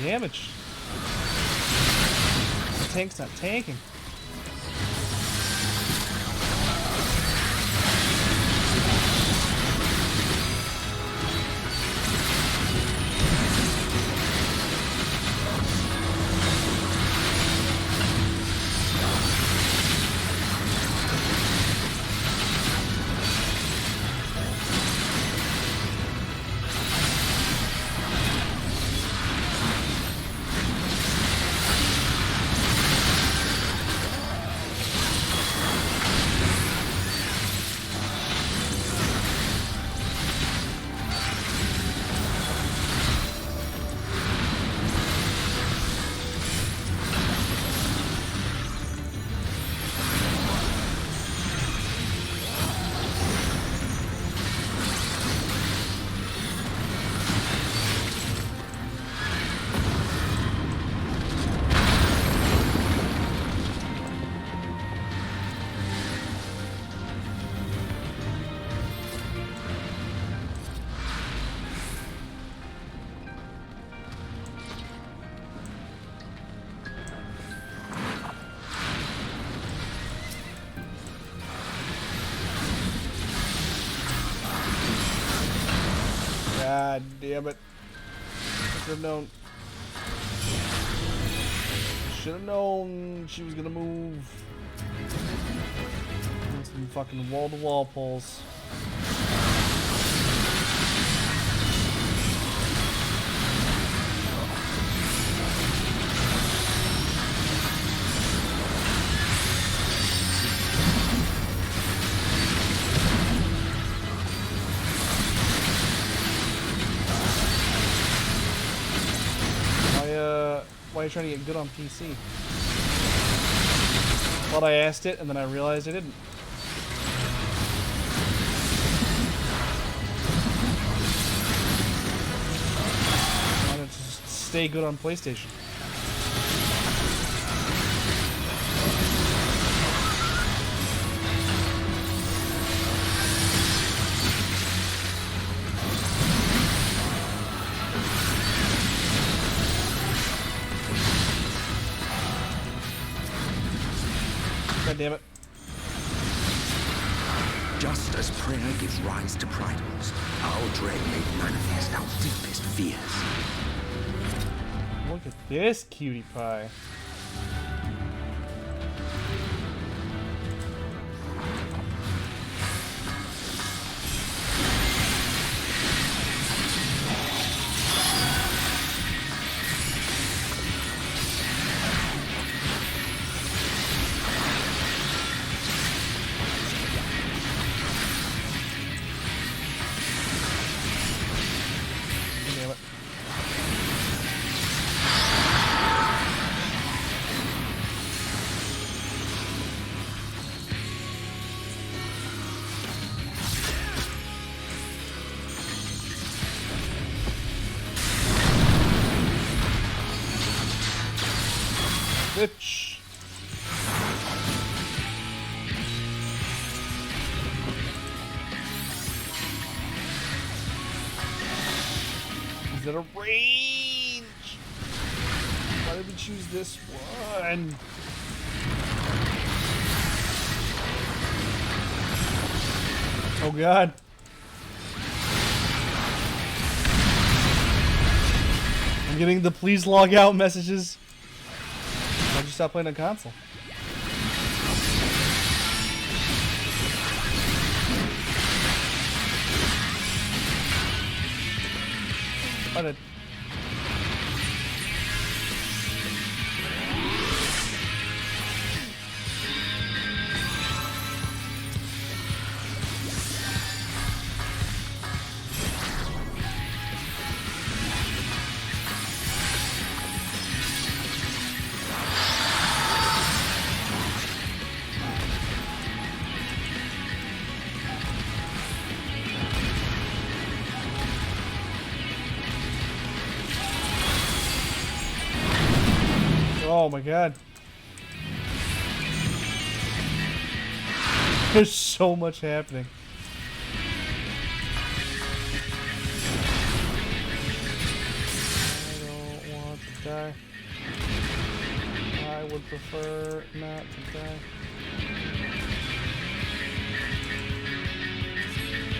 damage. The tank's not tanking. God damn it. I should have known. Should have known she was gonna move. Some fucking wall-to-wall pulls. Why are you trying to get good on PC? Thought I asked it, and then I realized I didn't. Why not just stay good on PlayStation? God damn it. Just as prayer gives rise to bridals, our dread may manifest our deepest fears. Look at this cutie pie. Bitch. Is it a range? Why did we choose this one? Oh God. I'm getting the please log out messages. Why'd you stop playing on console? Why did... Oh my God. There's so much happening. I don't want die. I would prefer not to die.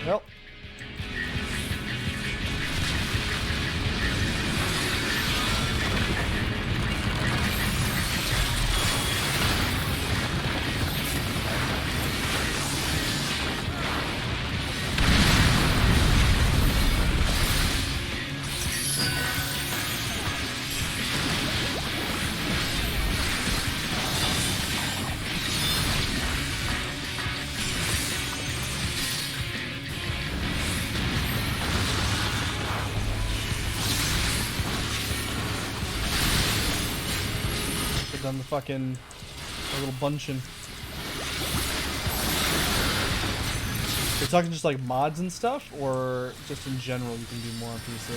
Well. Done the fucking little bunching. You're talking just like mods and stuff, or just in general you can do more on PC?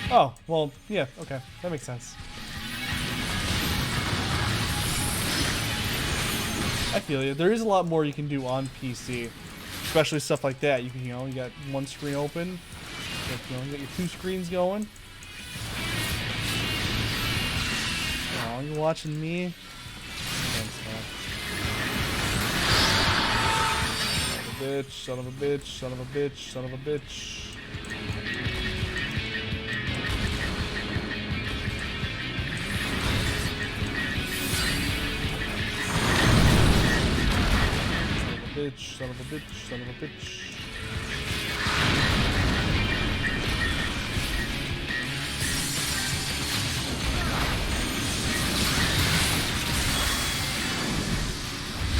Oh, well, yeah, okay. That makes sense. I feel you. There is a lot more you can do on PC. Especially stuff like that. You can, you know, you got one screen open. You know, you got your two screens going. Oh, you watching me? Thanks, son of a bitch, son of a bitch, son of a bitch, son of a bitch. Bitch, son of a bitch, son of a bitch.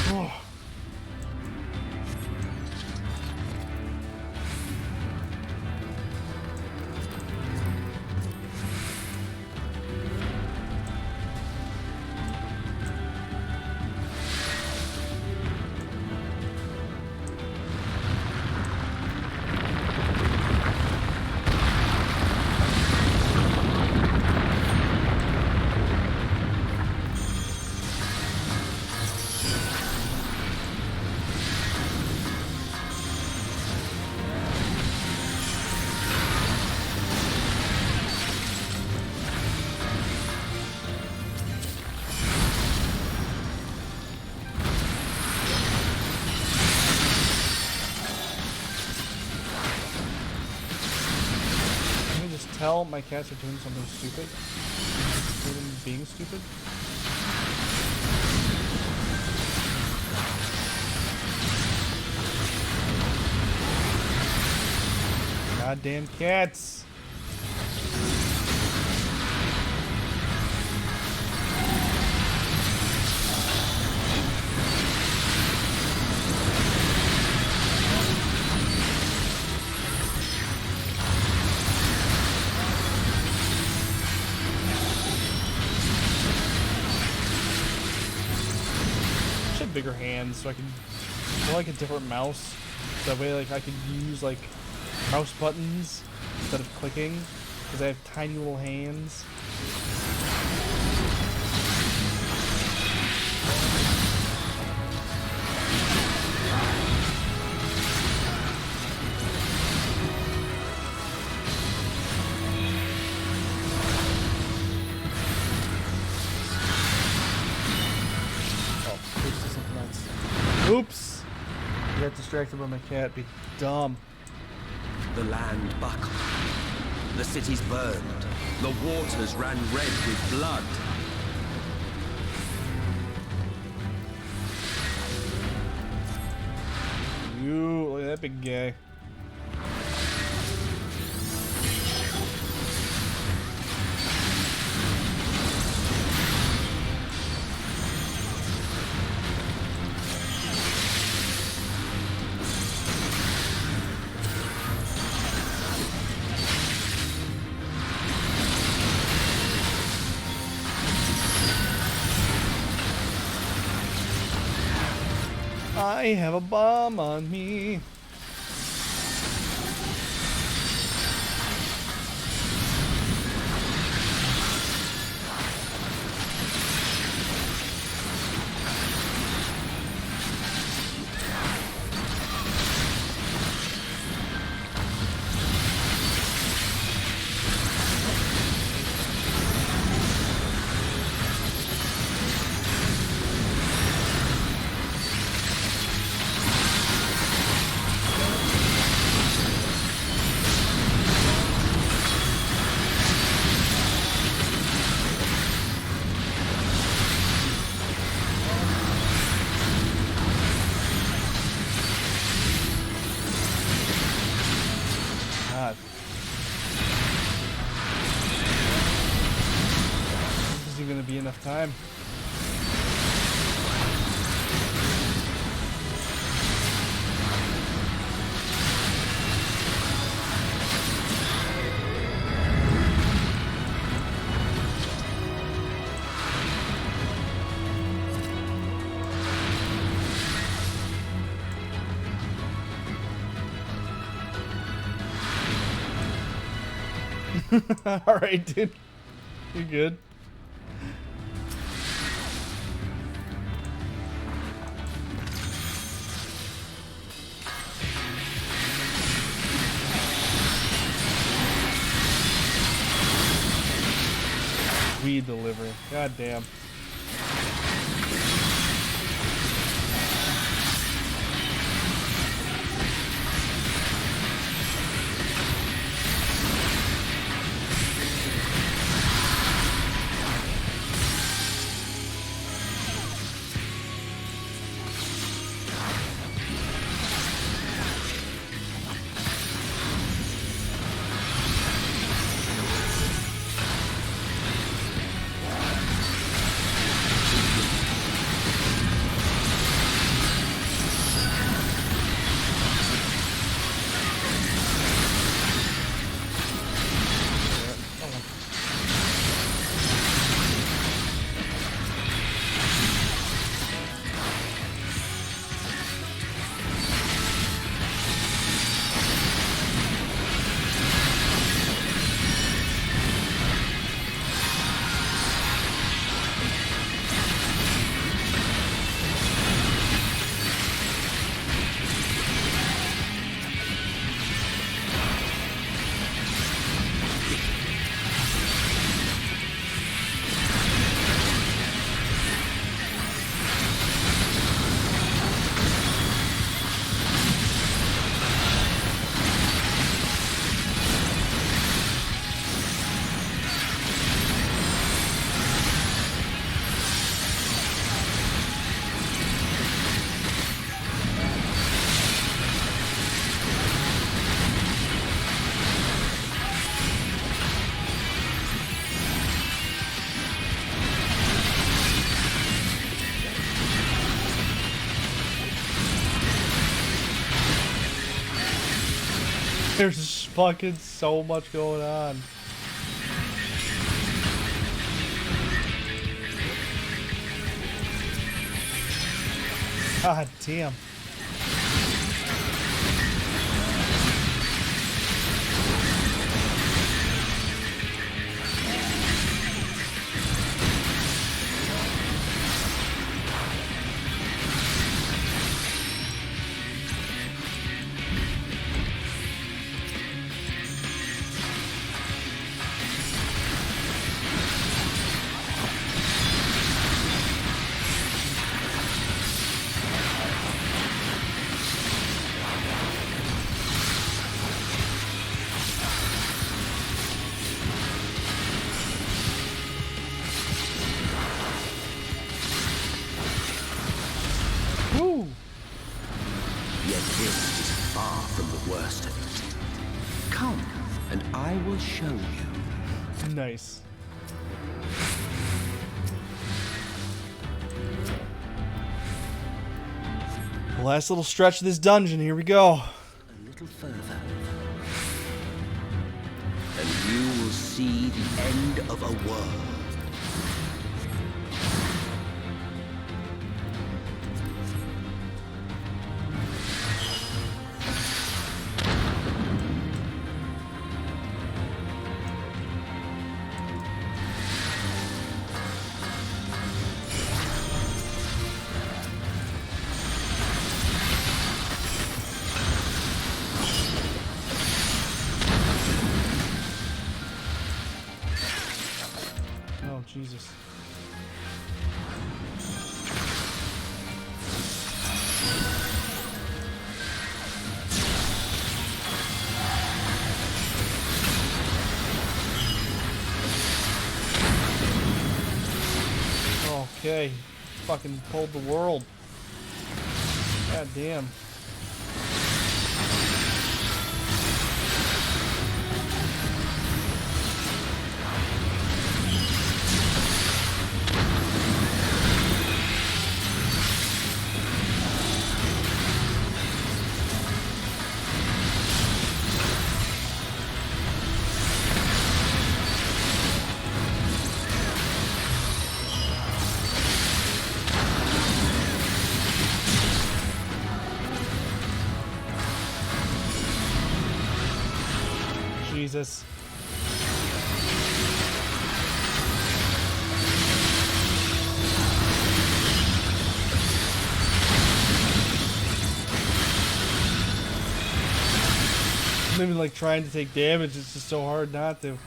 Oh. Tell my cats are doing something stupid. Even being stupid. Goddamn cats. Bigger hands so I can like a different mouse, so that way like I can use like mouse buttons instead of clicking, because I have tiny little hands. Oops! I got distracted by my cat. Be dumb. The land buckled. The cities burned. The waters ran red with blood. Ooh, look at that big guy. I have a bomb on me. God. This isn't gonna be enough time. Alright, dude. You're good. We deliver. God damn. There's fucking so much going on. God damn. Come, and I will show you. Nice. Last little stretch of this dungeon. Here we go. A little further, and you will see the end of a world. Jesus. Okay. Fucking pulled the world. God damn. Jesus. I'm even like trying to take damage, it's just so hard not to.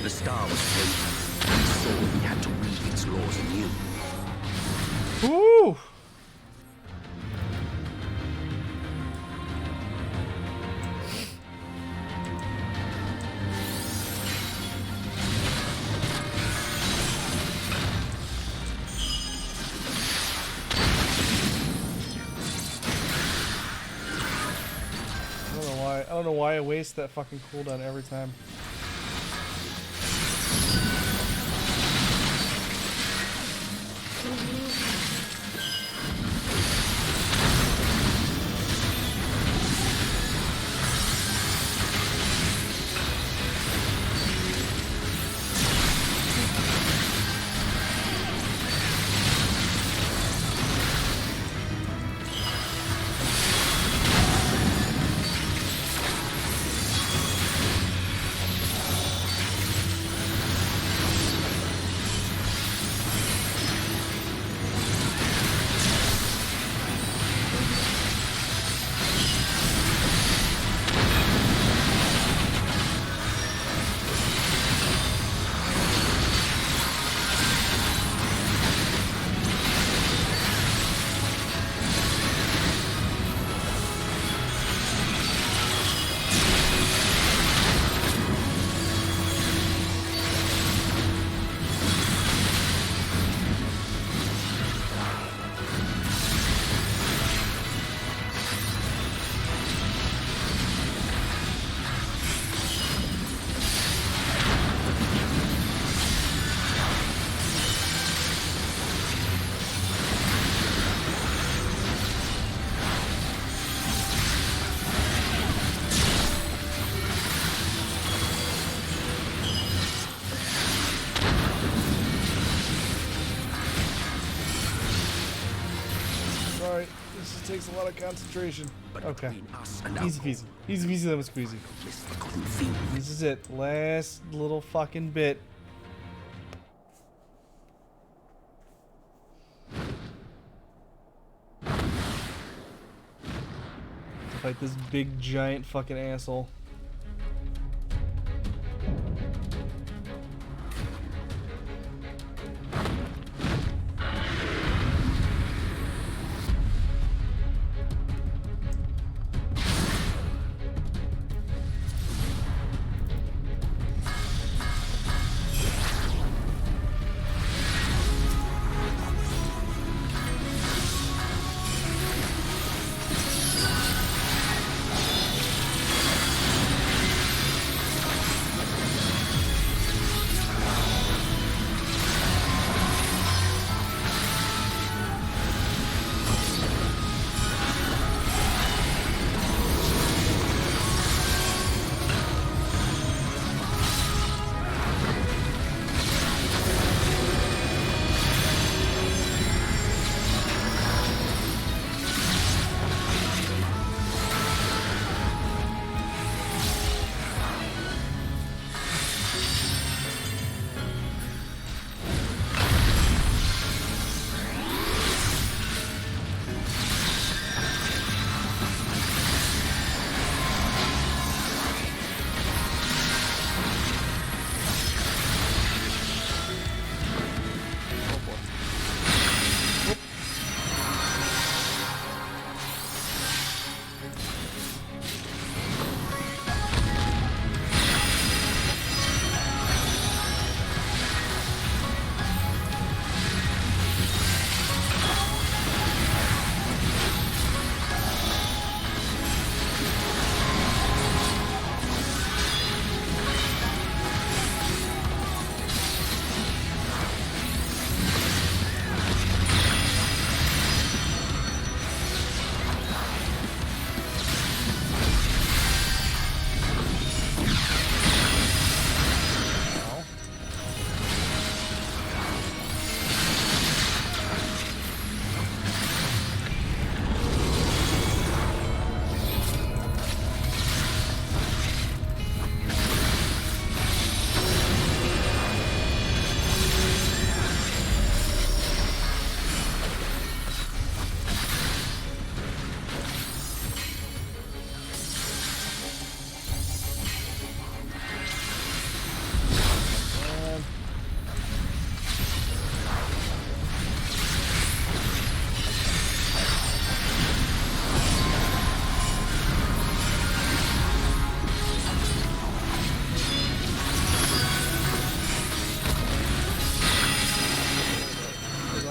The star was frozen. We saw we had to read its laws anew. Woo! I don't know why I waste that fucking cooldown every time. Alright, this just takes a lot of concentration. Okay. Easy peasy. Easy peasy, lemon squeezy. This is it. Last little fucking bit. To fight this big giant fucking asshole.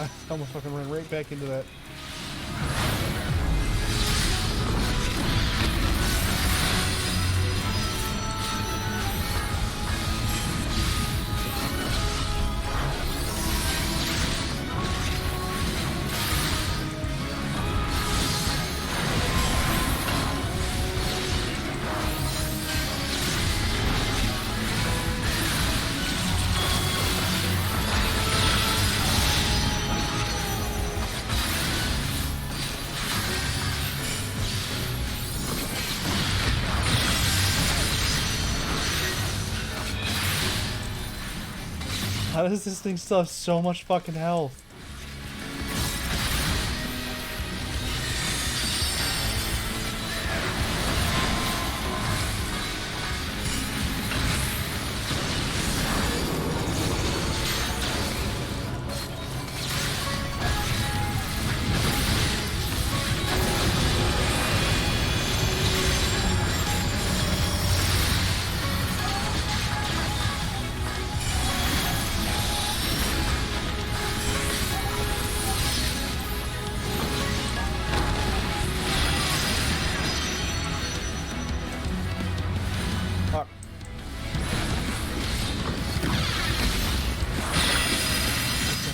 I almost fucking ran right back into that. How does this thing still have so much fucking health?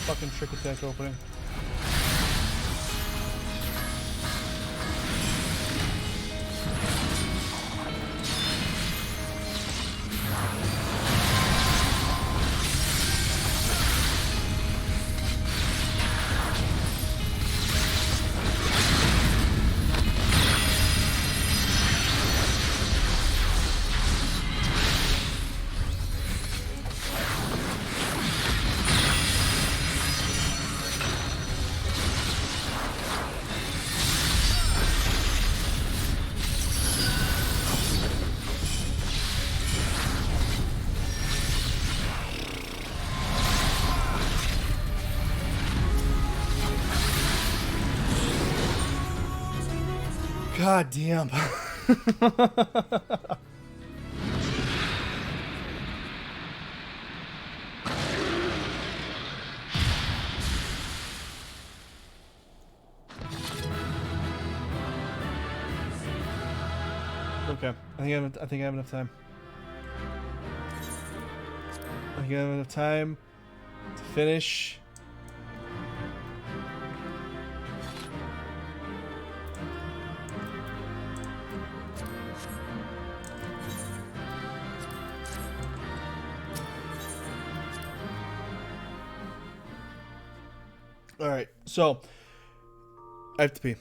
Fucking trick attack opening. God damn. Okay, I think I have enough time. I think I have enough time to finish. All right, so I have to pee.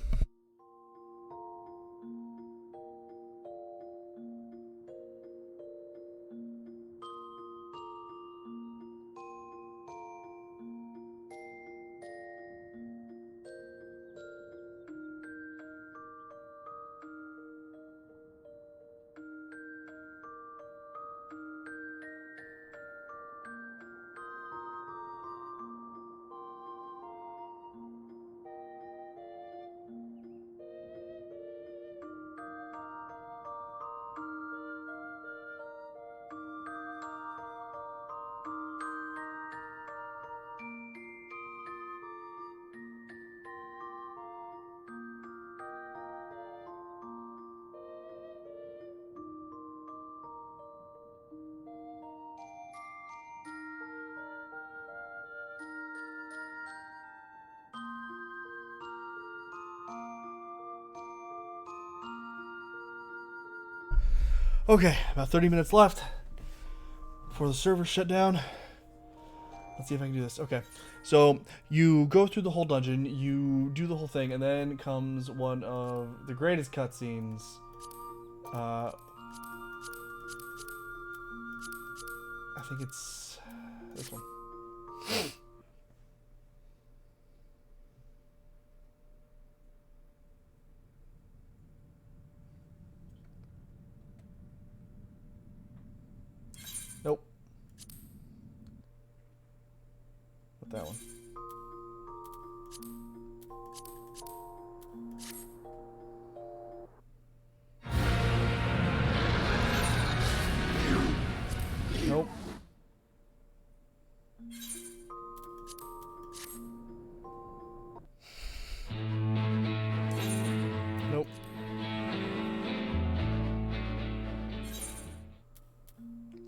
Okay, about 30 minutes left before the server shut down. Let's see if I can do this. Okay, so you go through the whole dungeon, you do the whole thing, and then comes one of the greatest cutscenes. I think it's this one. Nope. Not that one. Nope.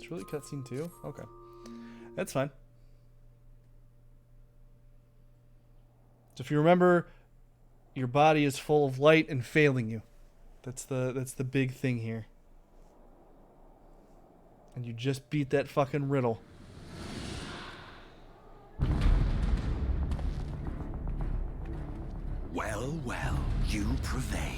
It's really cutscene 2? Okay. That's fine. So if you remember, your body is full of light and failing you. That's the big thing here. And you just beat that fucking riddle. Well, well, you prevailed.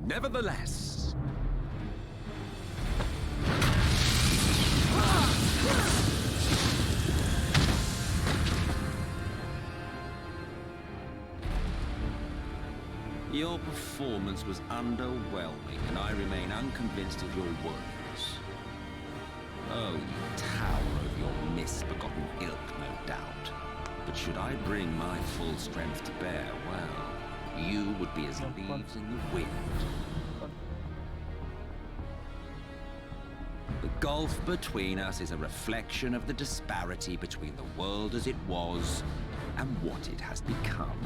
Nevertheless, your performance was underwhelming, and I remain unconvinced of your worth. Oh, you tower of your misbegotten ilk, no doubt. But should I bring my full strength to bear, well, you would be as leaves in the wind. The gulf between us is a reflection of the disparity between the world as it was and what it has become.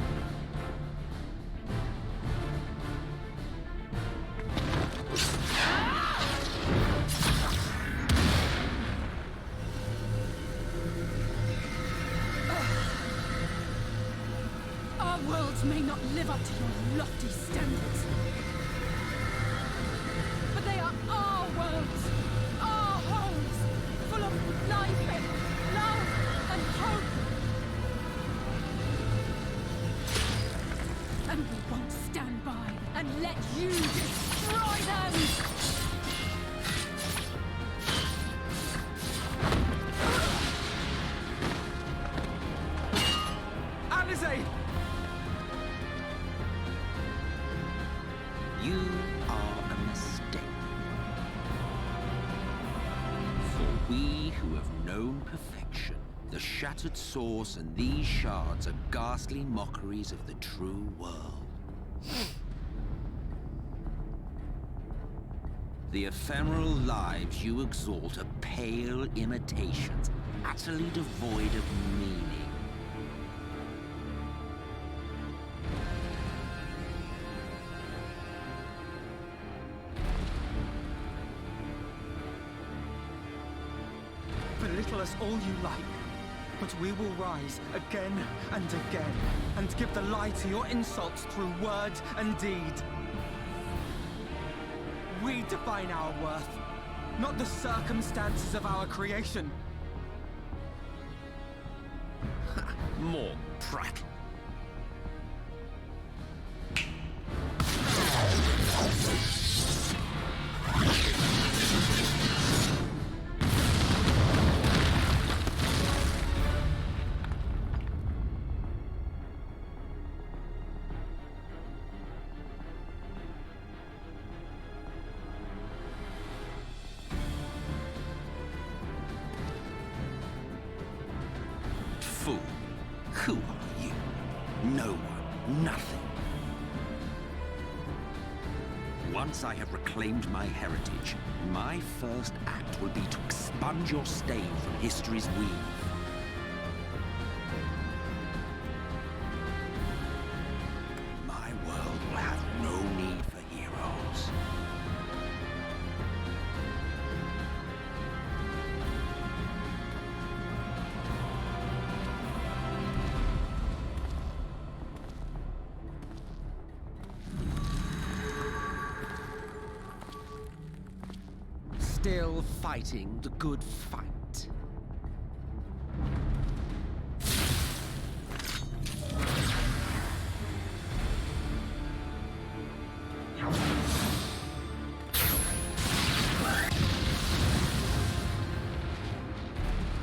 Our worlds may not live up to your lofty standards, but they are our worlds, our homes, full of life and love and hope. And we won't stand by and let you destroy them! Alizé! You are a mistake. For we who have known perfection, the shattered source and these shards are ghastly mockeries of the true world. The ephemeral lives you exalt are pale imitations, utterly devoid of meaning. Belittle us all you like, but we will rise again and again, and give the lie to your insults through word and deed. We define our worth, not the circumstances of our creation. More prattle. Fool, who are you? No one, nothing. Once I have reclaimed my heritage, my first act will be to expunge your stain from history's weave. My world will have no need for heroes. Still fighting the good fight.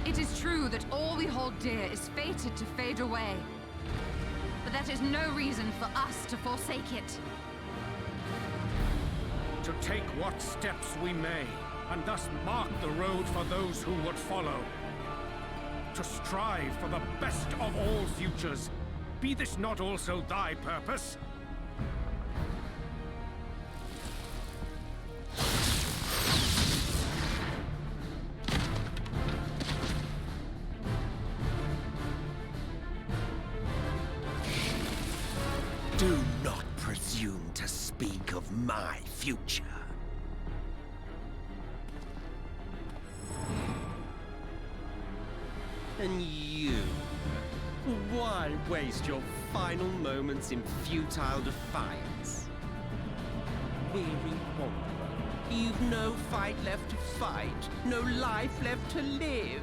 It is true that all we hold dear is fated to fade away. But that is no reason for us to forsake it. To take what steps we may, and thus mark the road for those who would follow. To strive for the best of all futures. Be this not also thy purpose? speak of my future. And you? Why waste your final moments in futile defiance? Weary wanderer, you've no fight left to fight, no life left to live.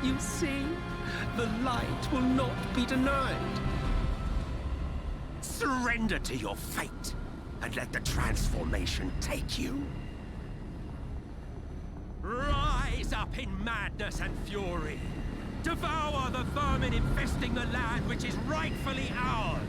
You see, the light will not be denied. Surrender to your fate, and let the transformation take you. Rise up in madness and fury. Devour the vermin infesting the land which is rightfully ours.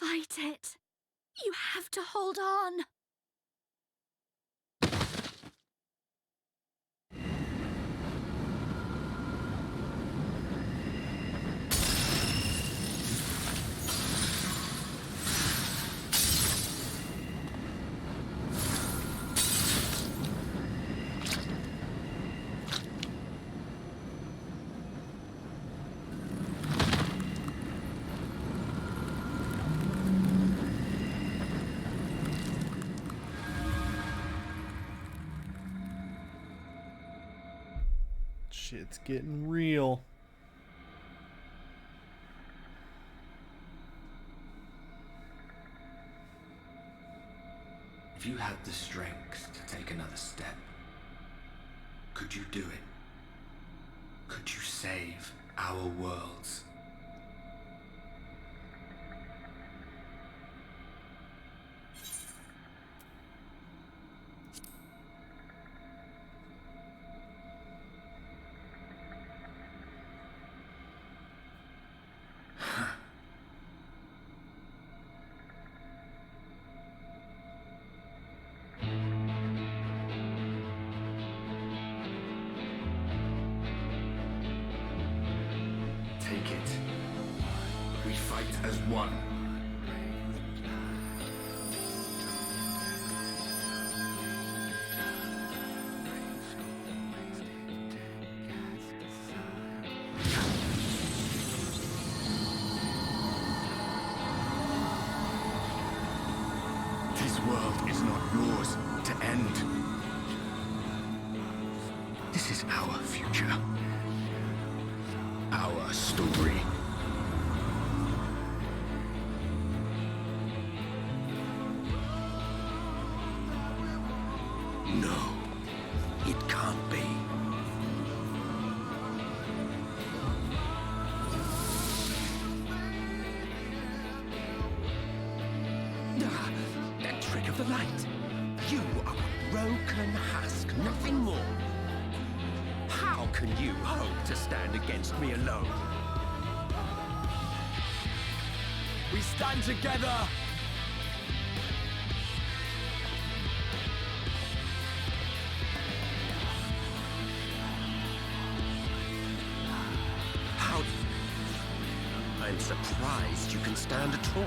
Fight it. You have to hold on. Shit's getting real. If you had the strength to take another step, could you do it? Could you save our worlds? Take it. We fight as one. This world is not yours to end. This is our future. Our story. No, it can't be. That trick of the light. You are a broken husk, nothing more. How can you hope to stand against me alone? We stand together! How? I'm surprised you can stand at all.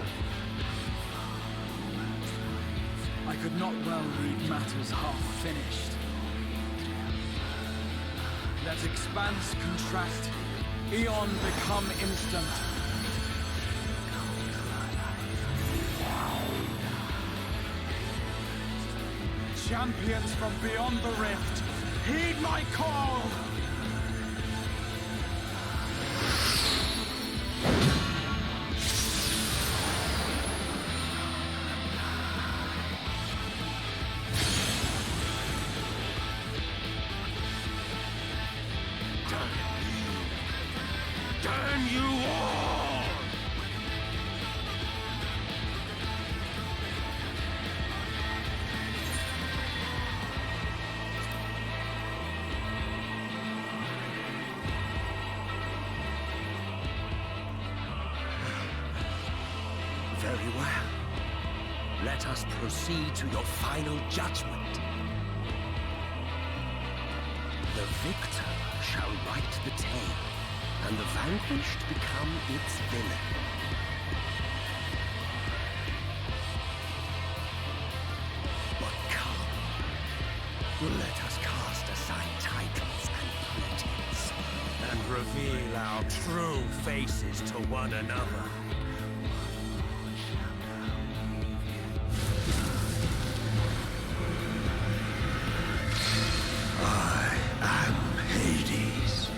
I could not well leave matters half finished. Let expanse contrast, eon become instant. Champions from beyond the rift, heed my call! Damn you Very well. Let us proceed to your final judgment. The victor shall write the tale, and the vanquished become its villain. But come, let us cast aside titles and pretense, and reveal our true faces to one another. I am Hades,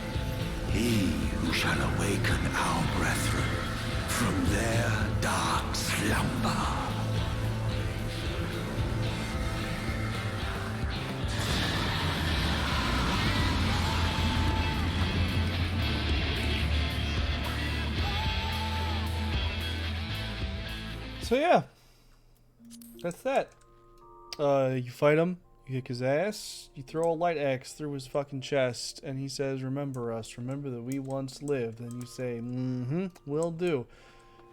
he who shall awaken our brethren from their dark slumber. So yeah, that's that. You fight him, you kick his ass, you throw a light axe through his fucking chest, and he says, "Remember us, remember that we once lived." And you say, will do.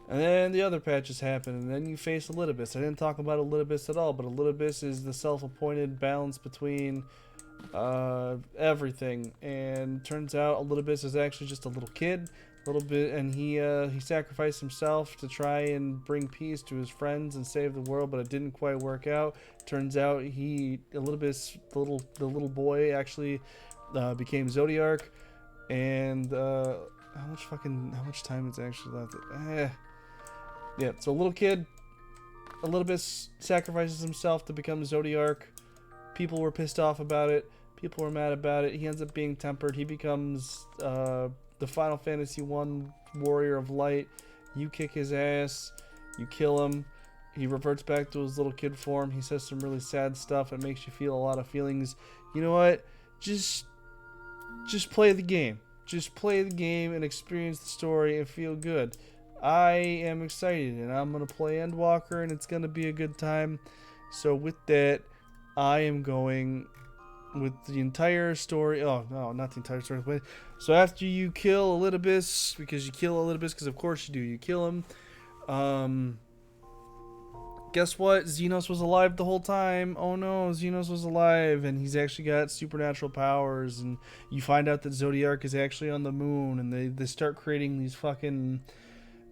And then the other patches happen, and then you face Elidibus. I didn't talk about Elidibus at all, but Elidibus is the self-appointed balance between everything. And turns out Elidibus is actually just a little kid, and he sacrificed himself to try and bring peace to his friends and save the world, but it didn't quite work out. Turns out Elidibus, the little boy, actually became Zodiark. And how much time is actually left? Yeah, so a little kid, Elidibus sacrifices himself to become Zodiark. People were pissed off about it. People were mad about it. He ends up being tempered. He becomes the Final Fantasy I Warrior of Light. You kick his ass. You kill him. He reverts back to his little kid form. He says some really sad stuff. It makes you feel a lot of feelings. You know what? Just play the game. Just play the game and experience the story and feel good. I am excited, and I'm going to play Endwalker, and it's going to be a good time. So with that, I am going with the entire story. Oh, no, not the entire story. But so after you kill Elidibus, because you kill Elidibus, because of course you do, you kill him. Guess what? Xenos was alive the whole time. Oh no, Xenos was alive, and he's actually got supernatural powers. And you find out that Zodiark is actually on the moon, and they start creating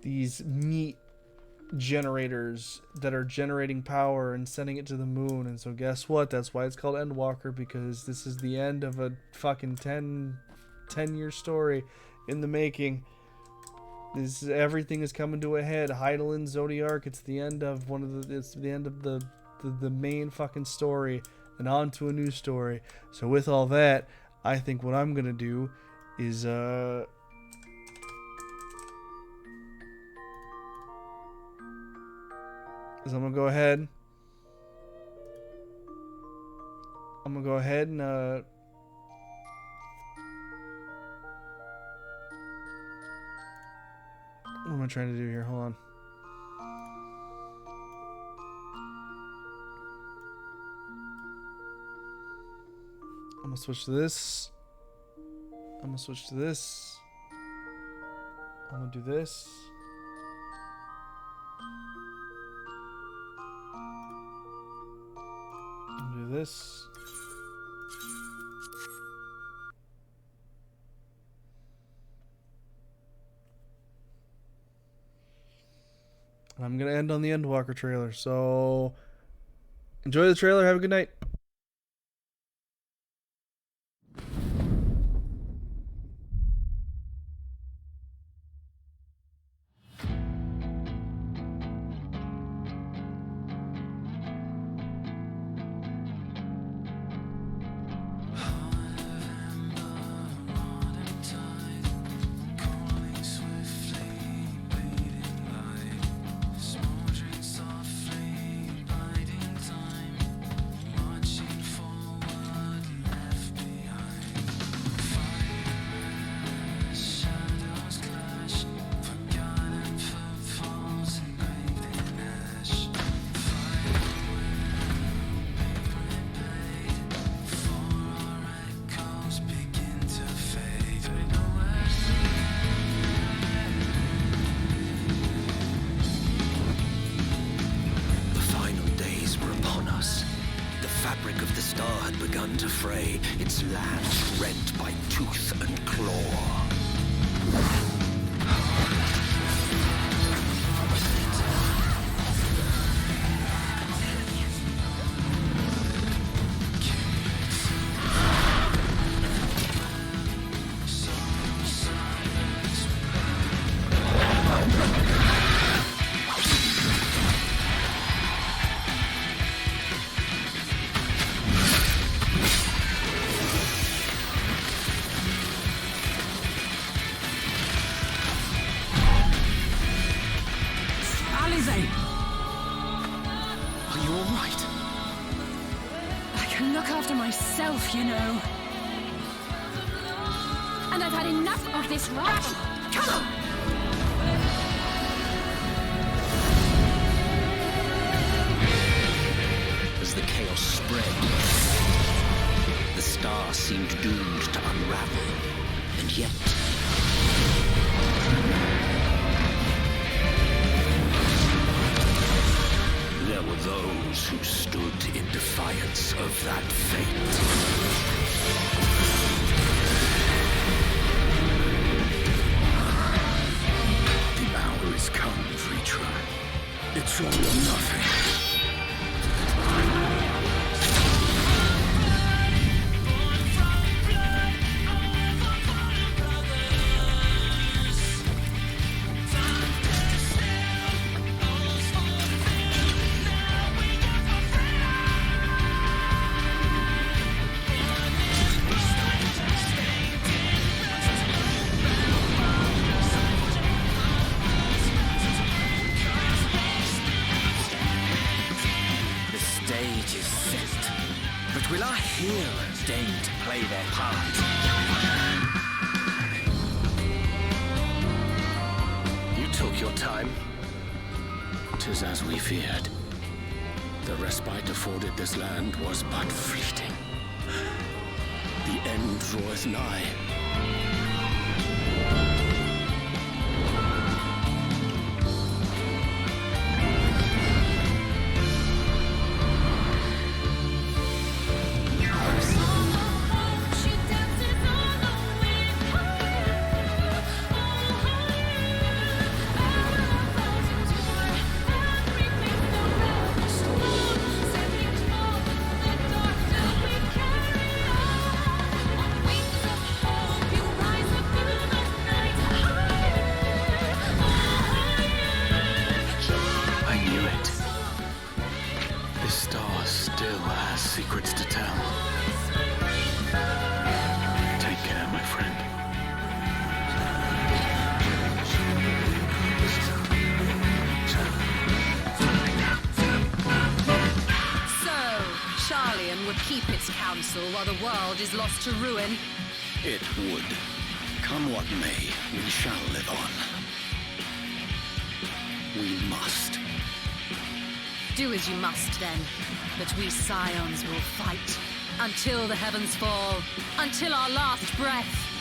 these meat generators that are generating power and sending it to the moon. And so guess what? That's why it's called Endwalker, because this is the end of a fucking 10-year story in the making. Everything is coming to a head. Heidelin, Zodiark, it's the end of the main fucking story, and on to a new story. So with all that, I think what I'm gonna do is I'm gonna go ahead and what am I trying to do here? Hold on. I'm gonna switch to this. I'm gonna switch to this. I'm gonna do this. I'm gonna do this. And I'm gonna end on the Endwalker trailer. So enjoy the trailer. Have a good night. fabric of the star had begun to fray, its lands rent by tooth and claw. You know. And I've had enough of this rubbish. Come on! As the chaos spread, the star seemed doomed to unravel. And yet... there were those who stood in defiance of that fate. The hour is come, Vritra. It's all or nothing. Will our heroes deign to play their part? You took your time. 'Tis as we feared. The respite afforded this land was but fleeting. The end draweth nigh. Secrets to tell. Take care, my friend. So, Charlian would keep its counsel while the world is lost to ruin? It would. Come what may, we shall live on. We must. Do as you must, then. But we Scions will fight. Until the heavens fall. Until our last breath.